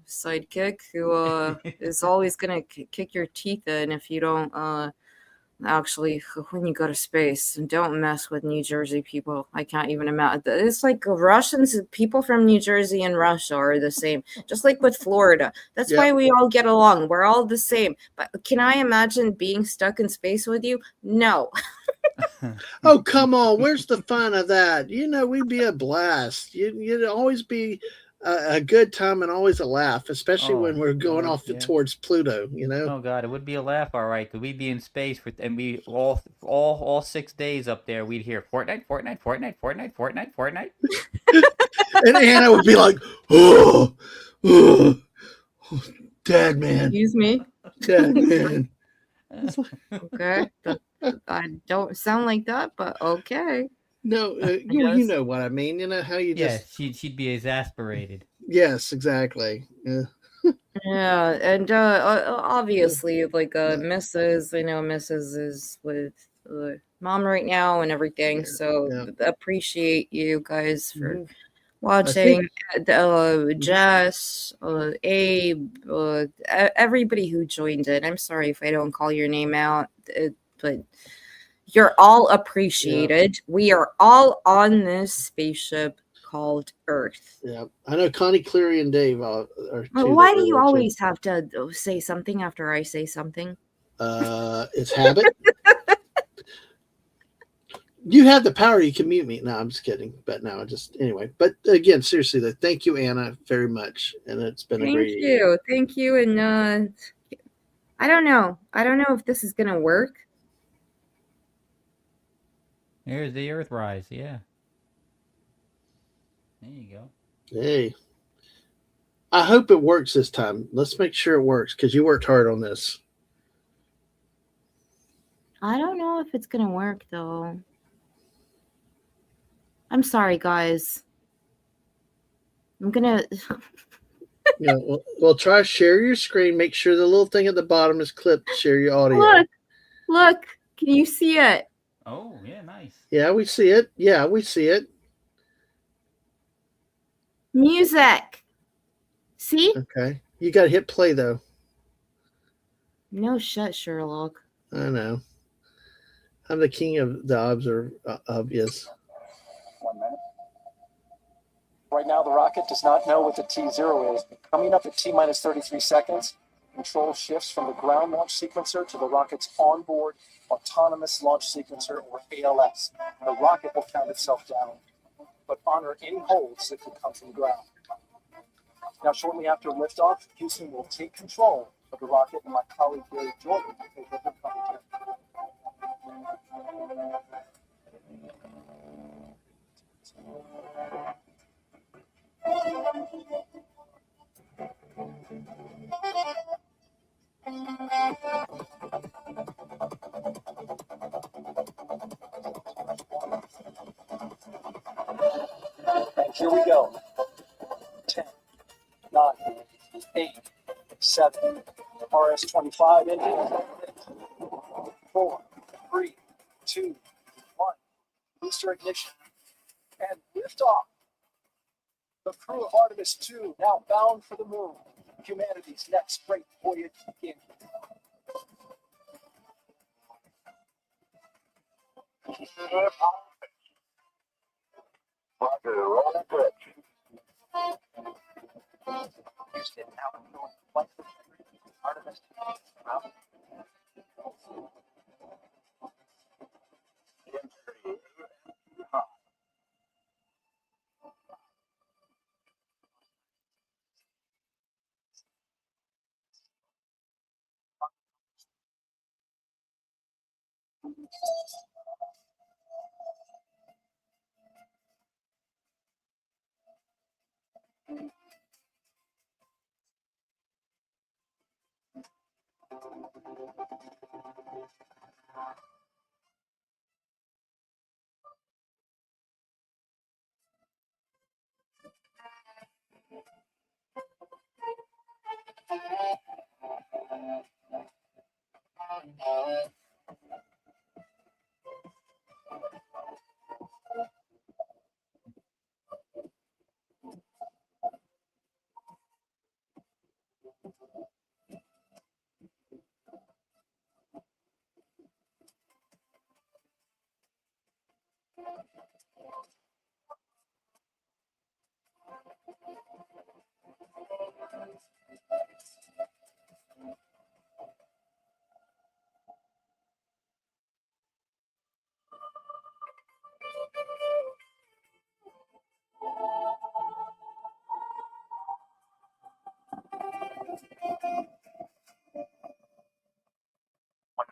sidekick who is always going to kick your teeth in if you don't actually, when you go to space, don't mess with New Jersey people. I can't even imagine. It's like Russians, people from New Jersey and Russia are the same, just like with Florida. That's why we all get along. We're all the same. But can I imagine being stuck in space with you? No. Oh, come on. Where's the fun of that? We'd be a blast. You'd always be a good time and always a laugh, especially when we're going off towards Pluto, Oh God, it would be a laugh, all right. Cause we'd be in space and we all 6 days up there. We'd hear Fortnite. And Anna would be like, oh, Dad, man. Excuse me. Dad, man. Okay, I don't sound like that, but okay. No, you know what I mean. How you just... she'd be exasperated. Yes, exactly. Yeah. Yeah, and obviously, like Mrs. I know Mrs. is with Mom right now and everything, so appreciate you guys for watching. Jess, Abe, everybody who joined in. I'm sorry if I don't call your name out, but you're all appreciated. We are all on this spaceship called Earth. Yeah, I know Connie, Cleary, and Dave are why do you always have to say something after I say something? It's habit. You have the power. You can mute me. No, I'm just kidding. But no, anyway. But again, seriously, though, thank you, Anna, very much, and it's been a great year. Thank you, and I don't know if this is gonna work. Here's the Earthrise. Yeah. There you go. Hey, I hope it works this time. Let's make sure it works because you worked hard on this. I don't know if it's gonna work though. I'm sorry, guys. I'm gonna. Well, try share your screen. Make sure the little thing at the bottom is clipped. Share your audio. Look. Can you see it? Oh, yeah, nice. Yeah, we see it. Music. See? Okay. You got to hit play, though. No shit, Sherlock. I know. I'm the king of the obvious. 1 minute. Right now, the rocket does not know what the T0 is. Coming up at T-minus 33 seconds, control shifts from the ground launch sequencer to the rocket's onboard autonomous launch sequencer, or ALS. The rocket will count itself down, but honor any holds that could come from ground. Now, shortly after liftoff, Houston will take control of the rocket, and my colleague Gary Jordan will take over commentary. And here we go. 10, 9, 8, 7, RS-25 engine. 4, 3, 2, 1. Booster ignition. And Liftoff. The crew of Artemis 2 now bound for the moon. Humanity's next great voyage begins. Houston now controlling flight with Artemis 2.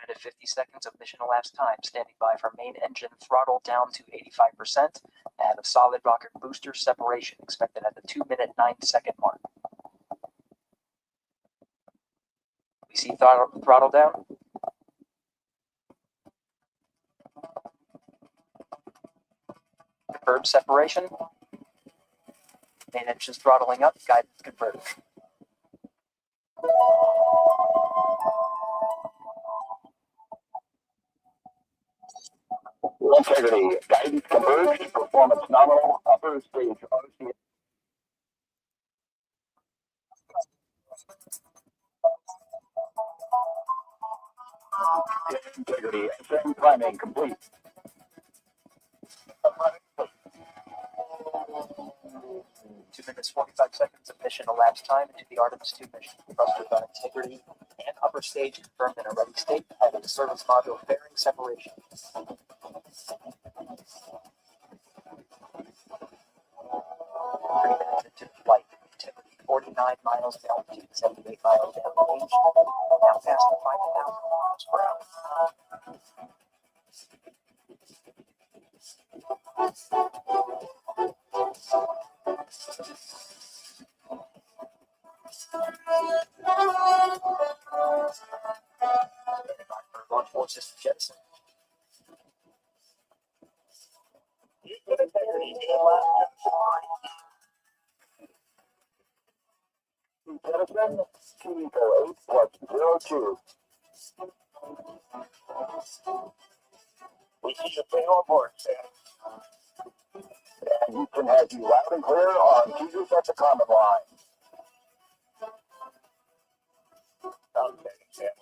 Minute 50 seconds of mission elapsed time. Standing by for main engine throttle down to 85%. And a solid rocket booster separation expected at the 2-minute 9-second mark. We see throttle down. Confirmed separation. Main engine's throttling up. Guidance confirmed. Integrity, guidance converged, performance nominal, upper stage RC. Integrity, SM priming complete. 2 minutes 45 seconds of mission elapsed time into the Artemis 2 mission. Thrusters on integrity and upper stage confirmed in a ready state, having the service module fairing separation. 3 minutes into flight. Integrity 49 miles of altitude, 78 miles down range. Now past the 5,000 miles per hour. Launch force system jettison. Jettison, Kiko 8+02. We see you stay on board, Sam. And we can have you loud and clear on Jesus at the common line. Outstanding, Sam.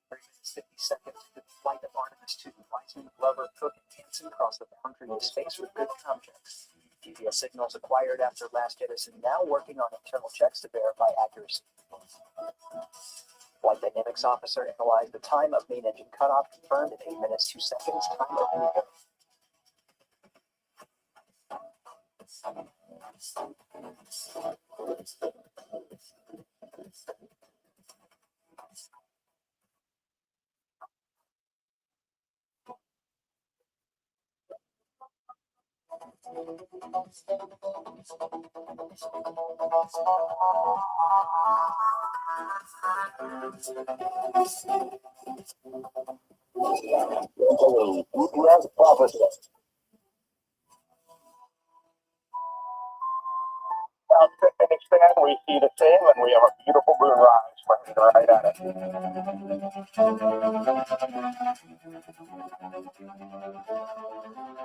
3 minutes 50 seconds into the flight of Artemis 2. Weissman, Glover, Cook, and Hansen cross the boundary of space with good comm checks. GPS signals acquired after last jettison, now working on internal checks to verify accuracy. Flight Dynamics Officer analyzed the time of main engine cutoff, confirmed in 8 minutes 2 seconds, time of rebuild. UPS prophecy. Outstanding. expand, we see the same, and we have a beautiful moonrise right at it.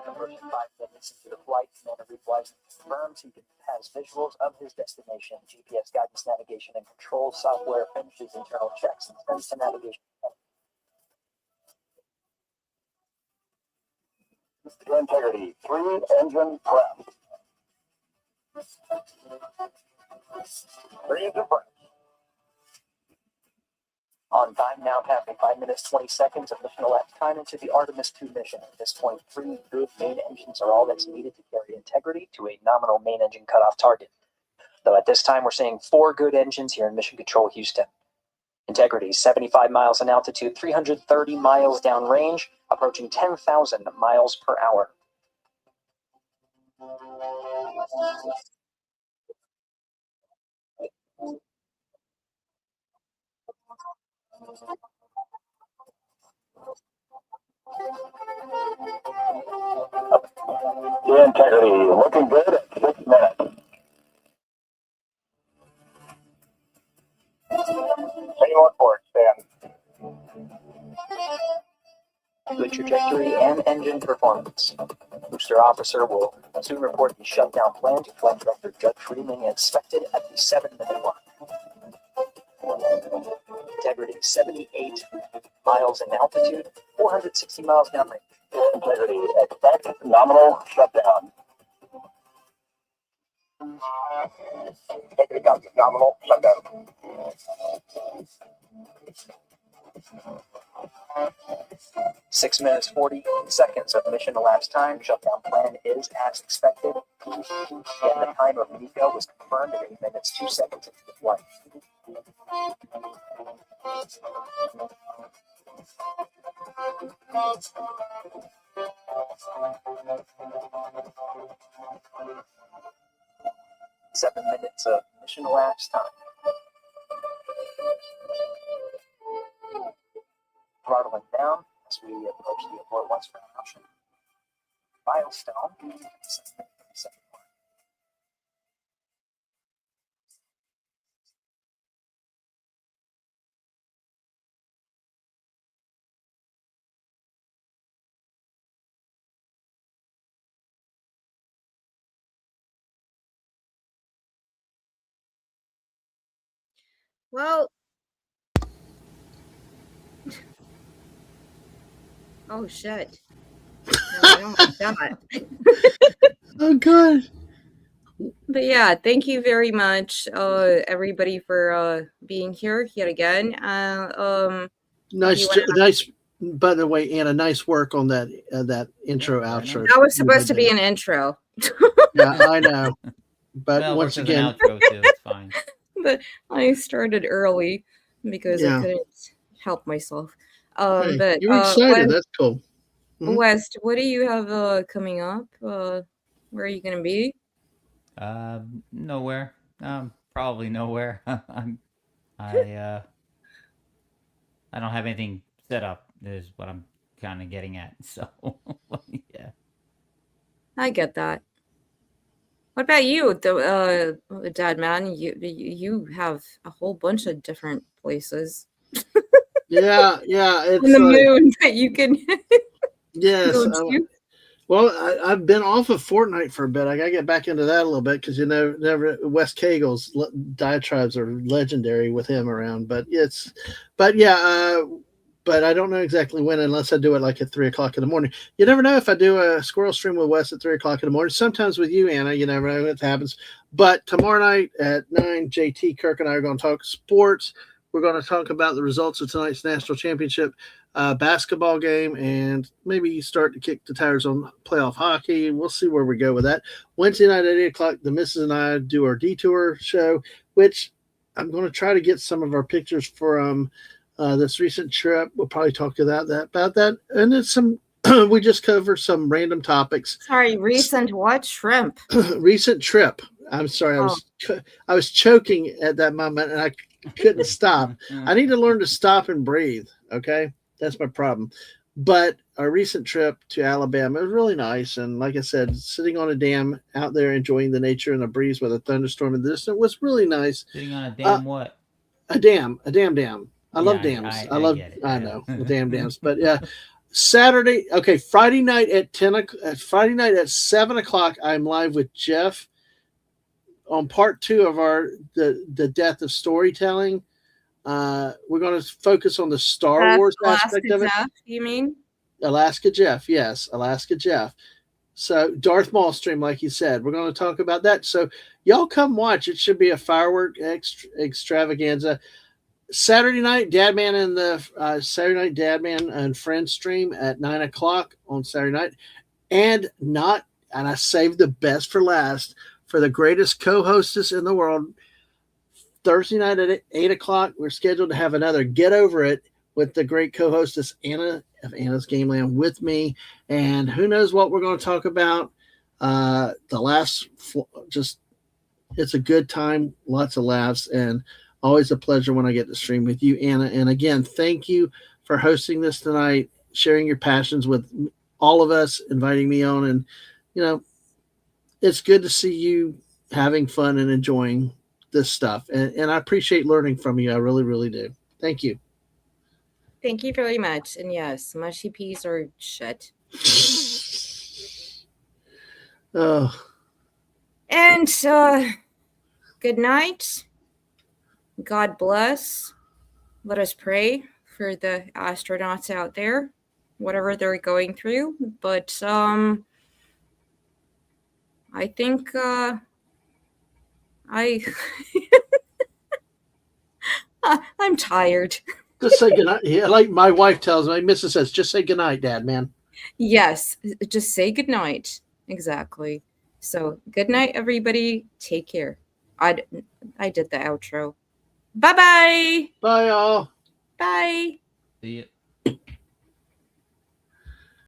Approaching 5 minutes into the flight, Commander Reed-Weiss confirms he has visuals of his destination. GPS guidance, navigation, and control software finishes internal checks and sends to navigation. Integrity, 3 engine prep. 3 engine prep. On time now, passing 5 minutes 20 seconds of mission elapsed time into the Artemis 2 mission. At this point, 3 good main engines are all that's needed to carry Integrity to a nominal main engine cutoff target. Though at this time, we're seeing 4 good engines here in Mission Control Houston. Integrity, 75 miles in altitude, 330 miles downrange, approaching 10,000 miles per hour. Integrity, looking good at 6 minutes. Stay on board, Stan. Good trajectory and engine performance. Booster officer will soon report the shutdown plan to Flight Director Judge Freeman, expected at the 7-minute mark. Integrity, 78 miles in altitude, 460 miles downrange. Integrity, expect nominal shutdown. Integrity comes nominal shutdown. 6 minutes 40 seconds of mission elapsed time. Shutdown plan is as expected. And the time of MECO was confirmed at 8 minutes 2 seconds into the flight. Seven minutes of mission elapsed time. Throttling down as we approach the abort once for option. Milestone. Well, oh shit. No, I don't like that. Oh, God. But yeah, thank you very much, everybody, for being here yet again. Nice, nice. By the way, Anna, nice work on that that intro outro. That was supposed to be an intro. Yeah, I know. But Well, it once works as again, an outro too. It's fine. But I started early because I Yeah. couldn't help myself. hey, But you're excited. West, That's cool. Mhm. West, what do you have coming up? Where are you gonna be? Nowhere. Probably nowhere. I don't have anything set up. Is what I'm kind of getting at. So yeah. I get that. What about you, Dad Man? You have a whole bunch of different places Yeah, it's on the moon that you can yes. go to. Well, I've been off of Fortnite for a bit. I got to get back into that a little bit because never Wes Cagel's diatribes are legendary with him around. But but I don't know exactly when unless I do it like at 3:00 in the morning. You never know if I do a squirrel stream with Wes at 3:00 in the morning. Sometimes with you, Anna, you never know if it happens. But tomorrow night at 9, JT, Kirk, and I are going to talk sports. We're going to talk about the results of tonight's national championship basketball game and maybe start to kick the tires on playoff hockey. We'll see where we go with that. Wednesday night at 8:00, the missus and I do our detour show, which I'm going to try to get some of our pictures from this recent trip. We'll probably talk about that. And then some, we just cover some random topics. Sorry, recent what? Shrimp. Recent trip. I'm sorry. I was choking at that moment and I couldn't stop. I need to learn to stop and breathe. Okay. That's my problem. But our recent trip to Alabama. It was really nice, and like I said, sitting on a dam out there enjoying the nature and the breeze with a thunderstorm in the distance was really nice. Sitting on a damn what? A dam. I love Yeah, dams. I get it. I Yeah. know the damn dams, but yeah. Saturday, okay, Friday night at Friday night at 7 o'clock. I'm live with Jeff on part 2 of the death of storytelling. We're going to focus on the Star Wars aspect of it. Jeff, you mean? Alaska Jeff, yes, Alaska Jeff. So Darth Maul stream, like you said, we're going to talk about that. So y'all come watch. It should be a firework extravaganza. Saturday night, Dadman and the Saturday night Dadman and Friends stream at 9 o'clock on Saturday night, and I saved the best for last for the greatest co-hostess in the world. Thursday night at 8 o'clock, we're scheduled to have another Get Over It with the great co-hostess Anna of Anna's Game Land with me, and who knows what we're going to talk about. It's a good time, lots of laughs, and always a pleasure when I get to stream with you, Anna. And again, thank you for hosting this tonight, sharing your passions with all of us, inviting me on. And, it's good to see you having fun and enjoying this stuff. And I appreciate learning from you. I really, really do. Thank you. Thank you very much. And yes, mushy peas are shit. Oh. And good night. God bless. Let us pray for the astronauts out there, whatever they're going through. But I think I'm tired. Just say goodnight. Yeah, like my wife tells me, Mrs. says, just say goodnight, Dad, man. Yes, just say goodnight. Exactly. So good night, everybody. Take care. I did the outro. Bye-bye. Bye, y'all. Bye. See you.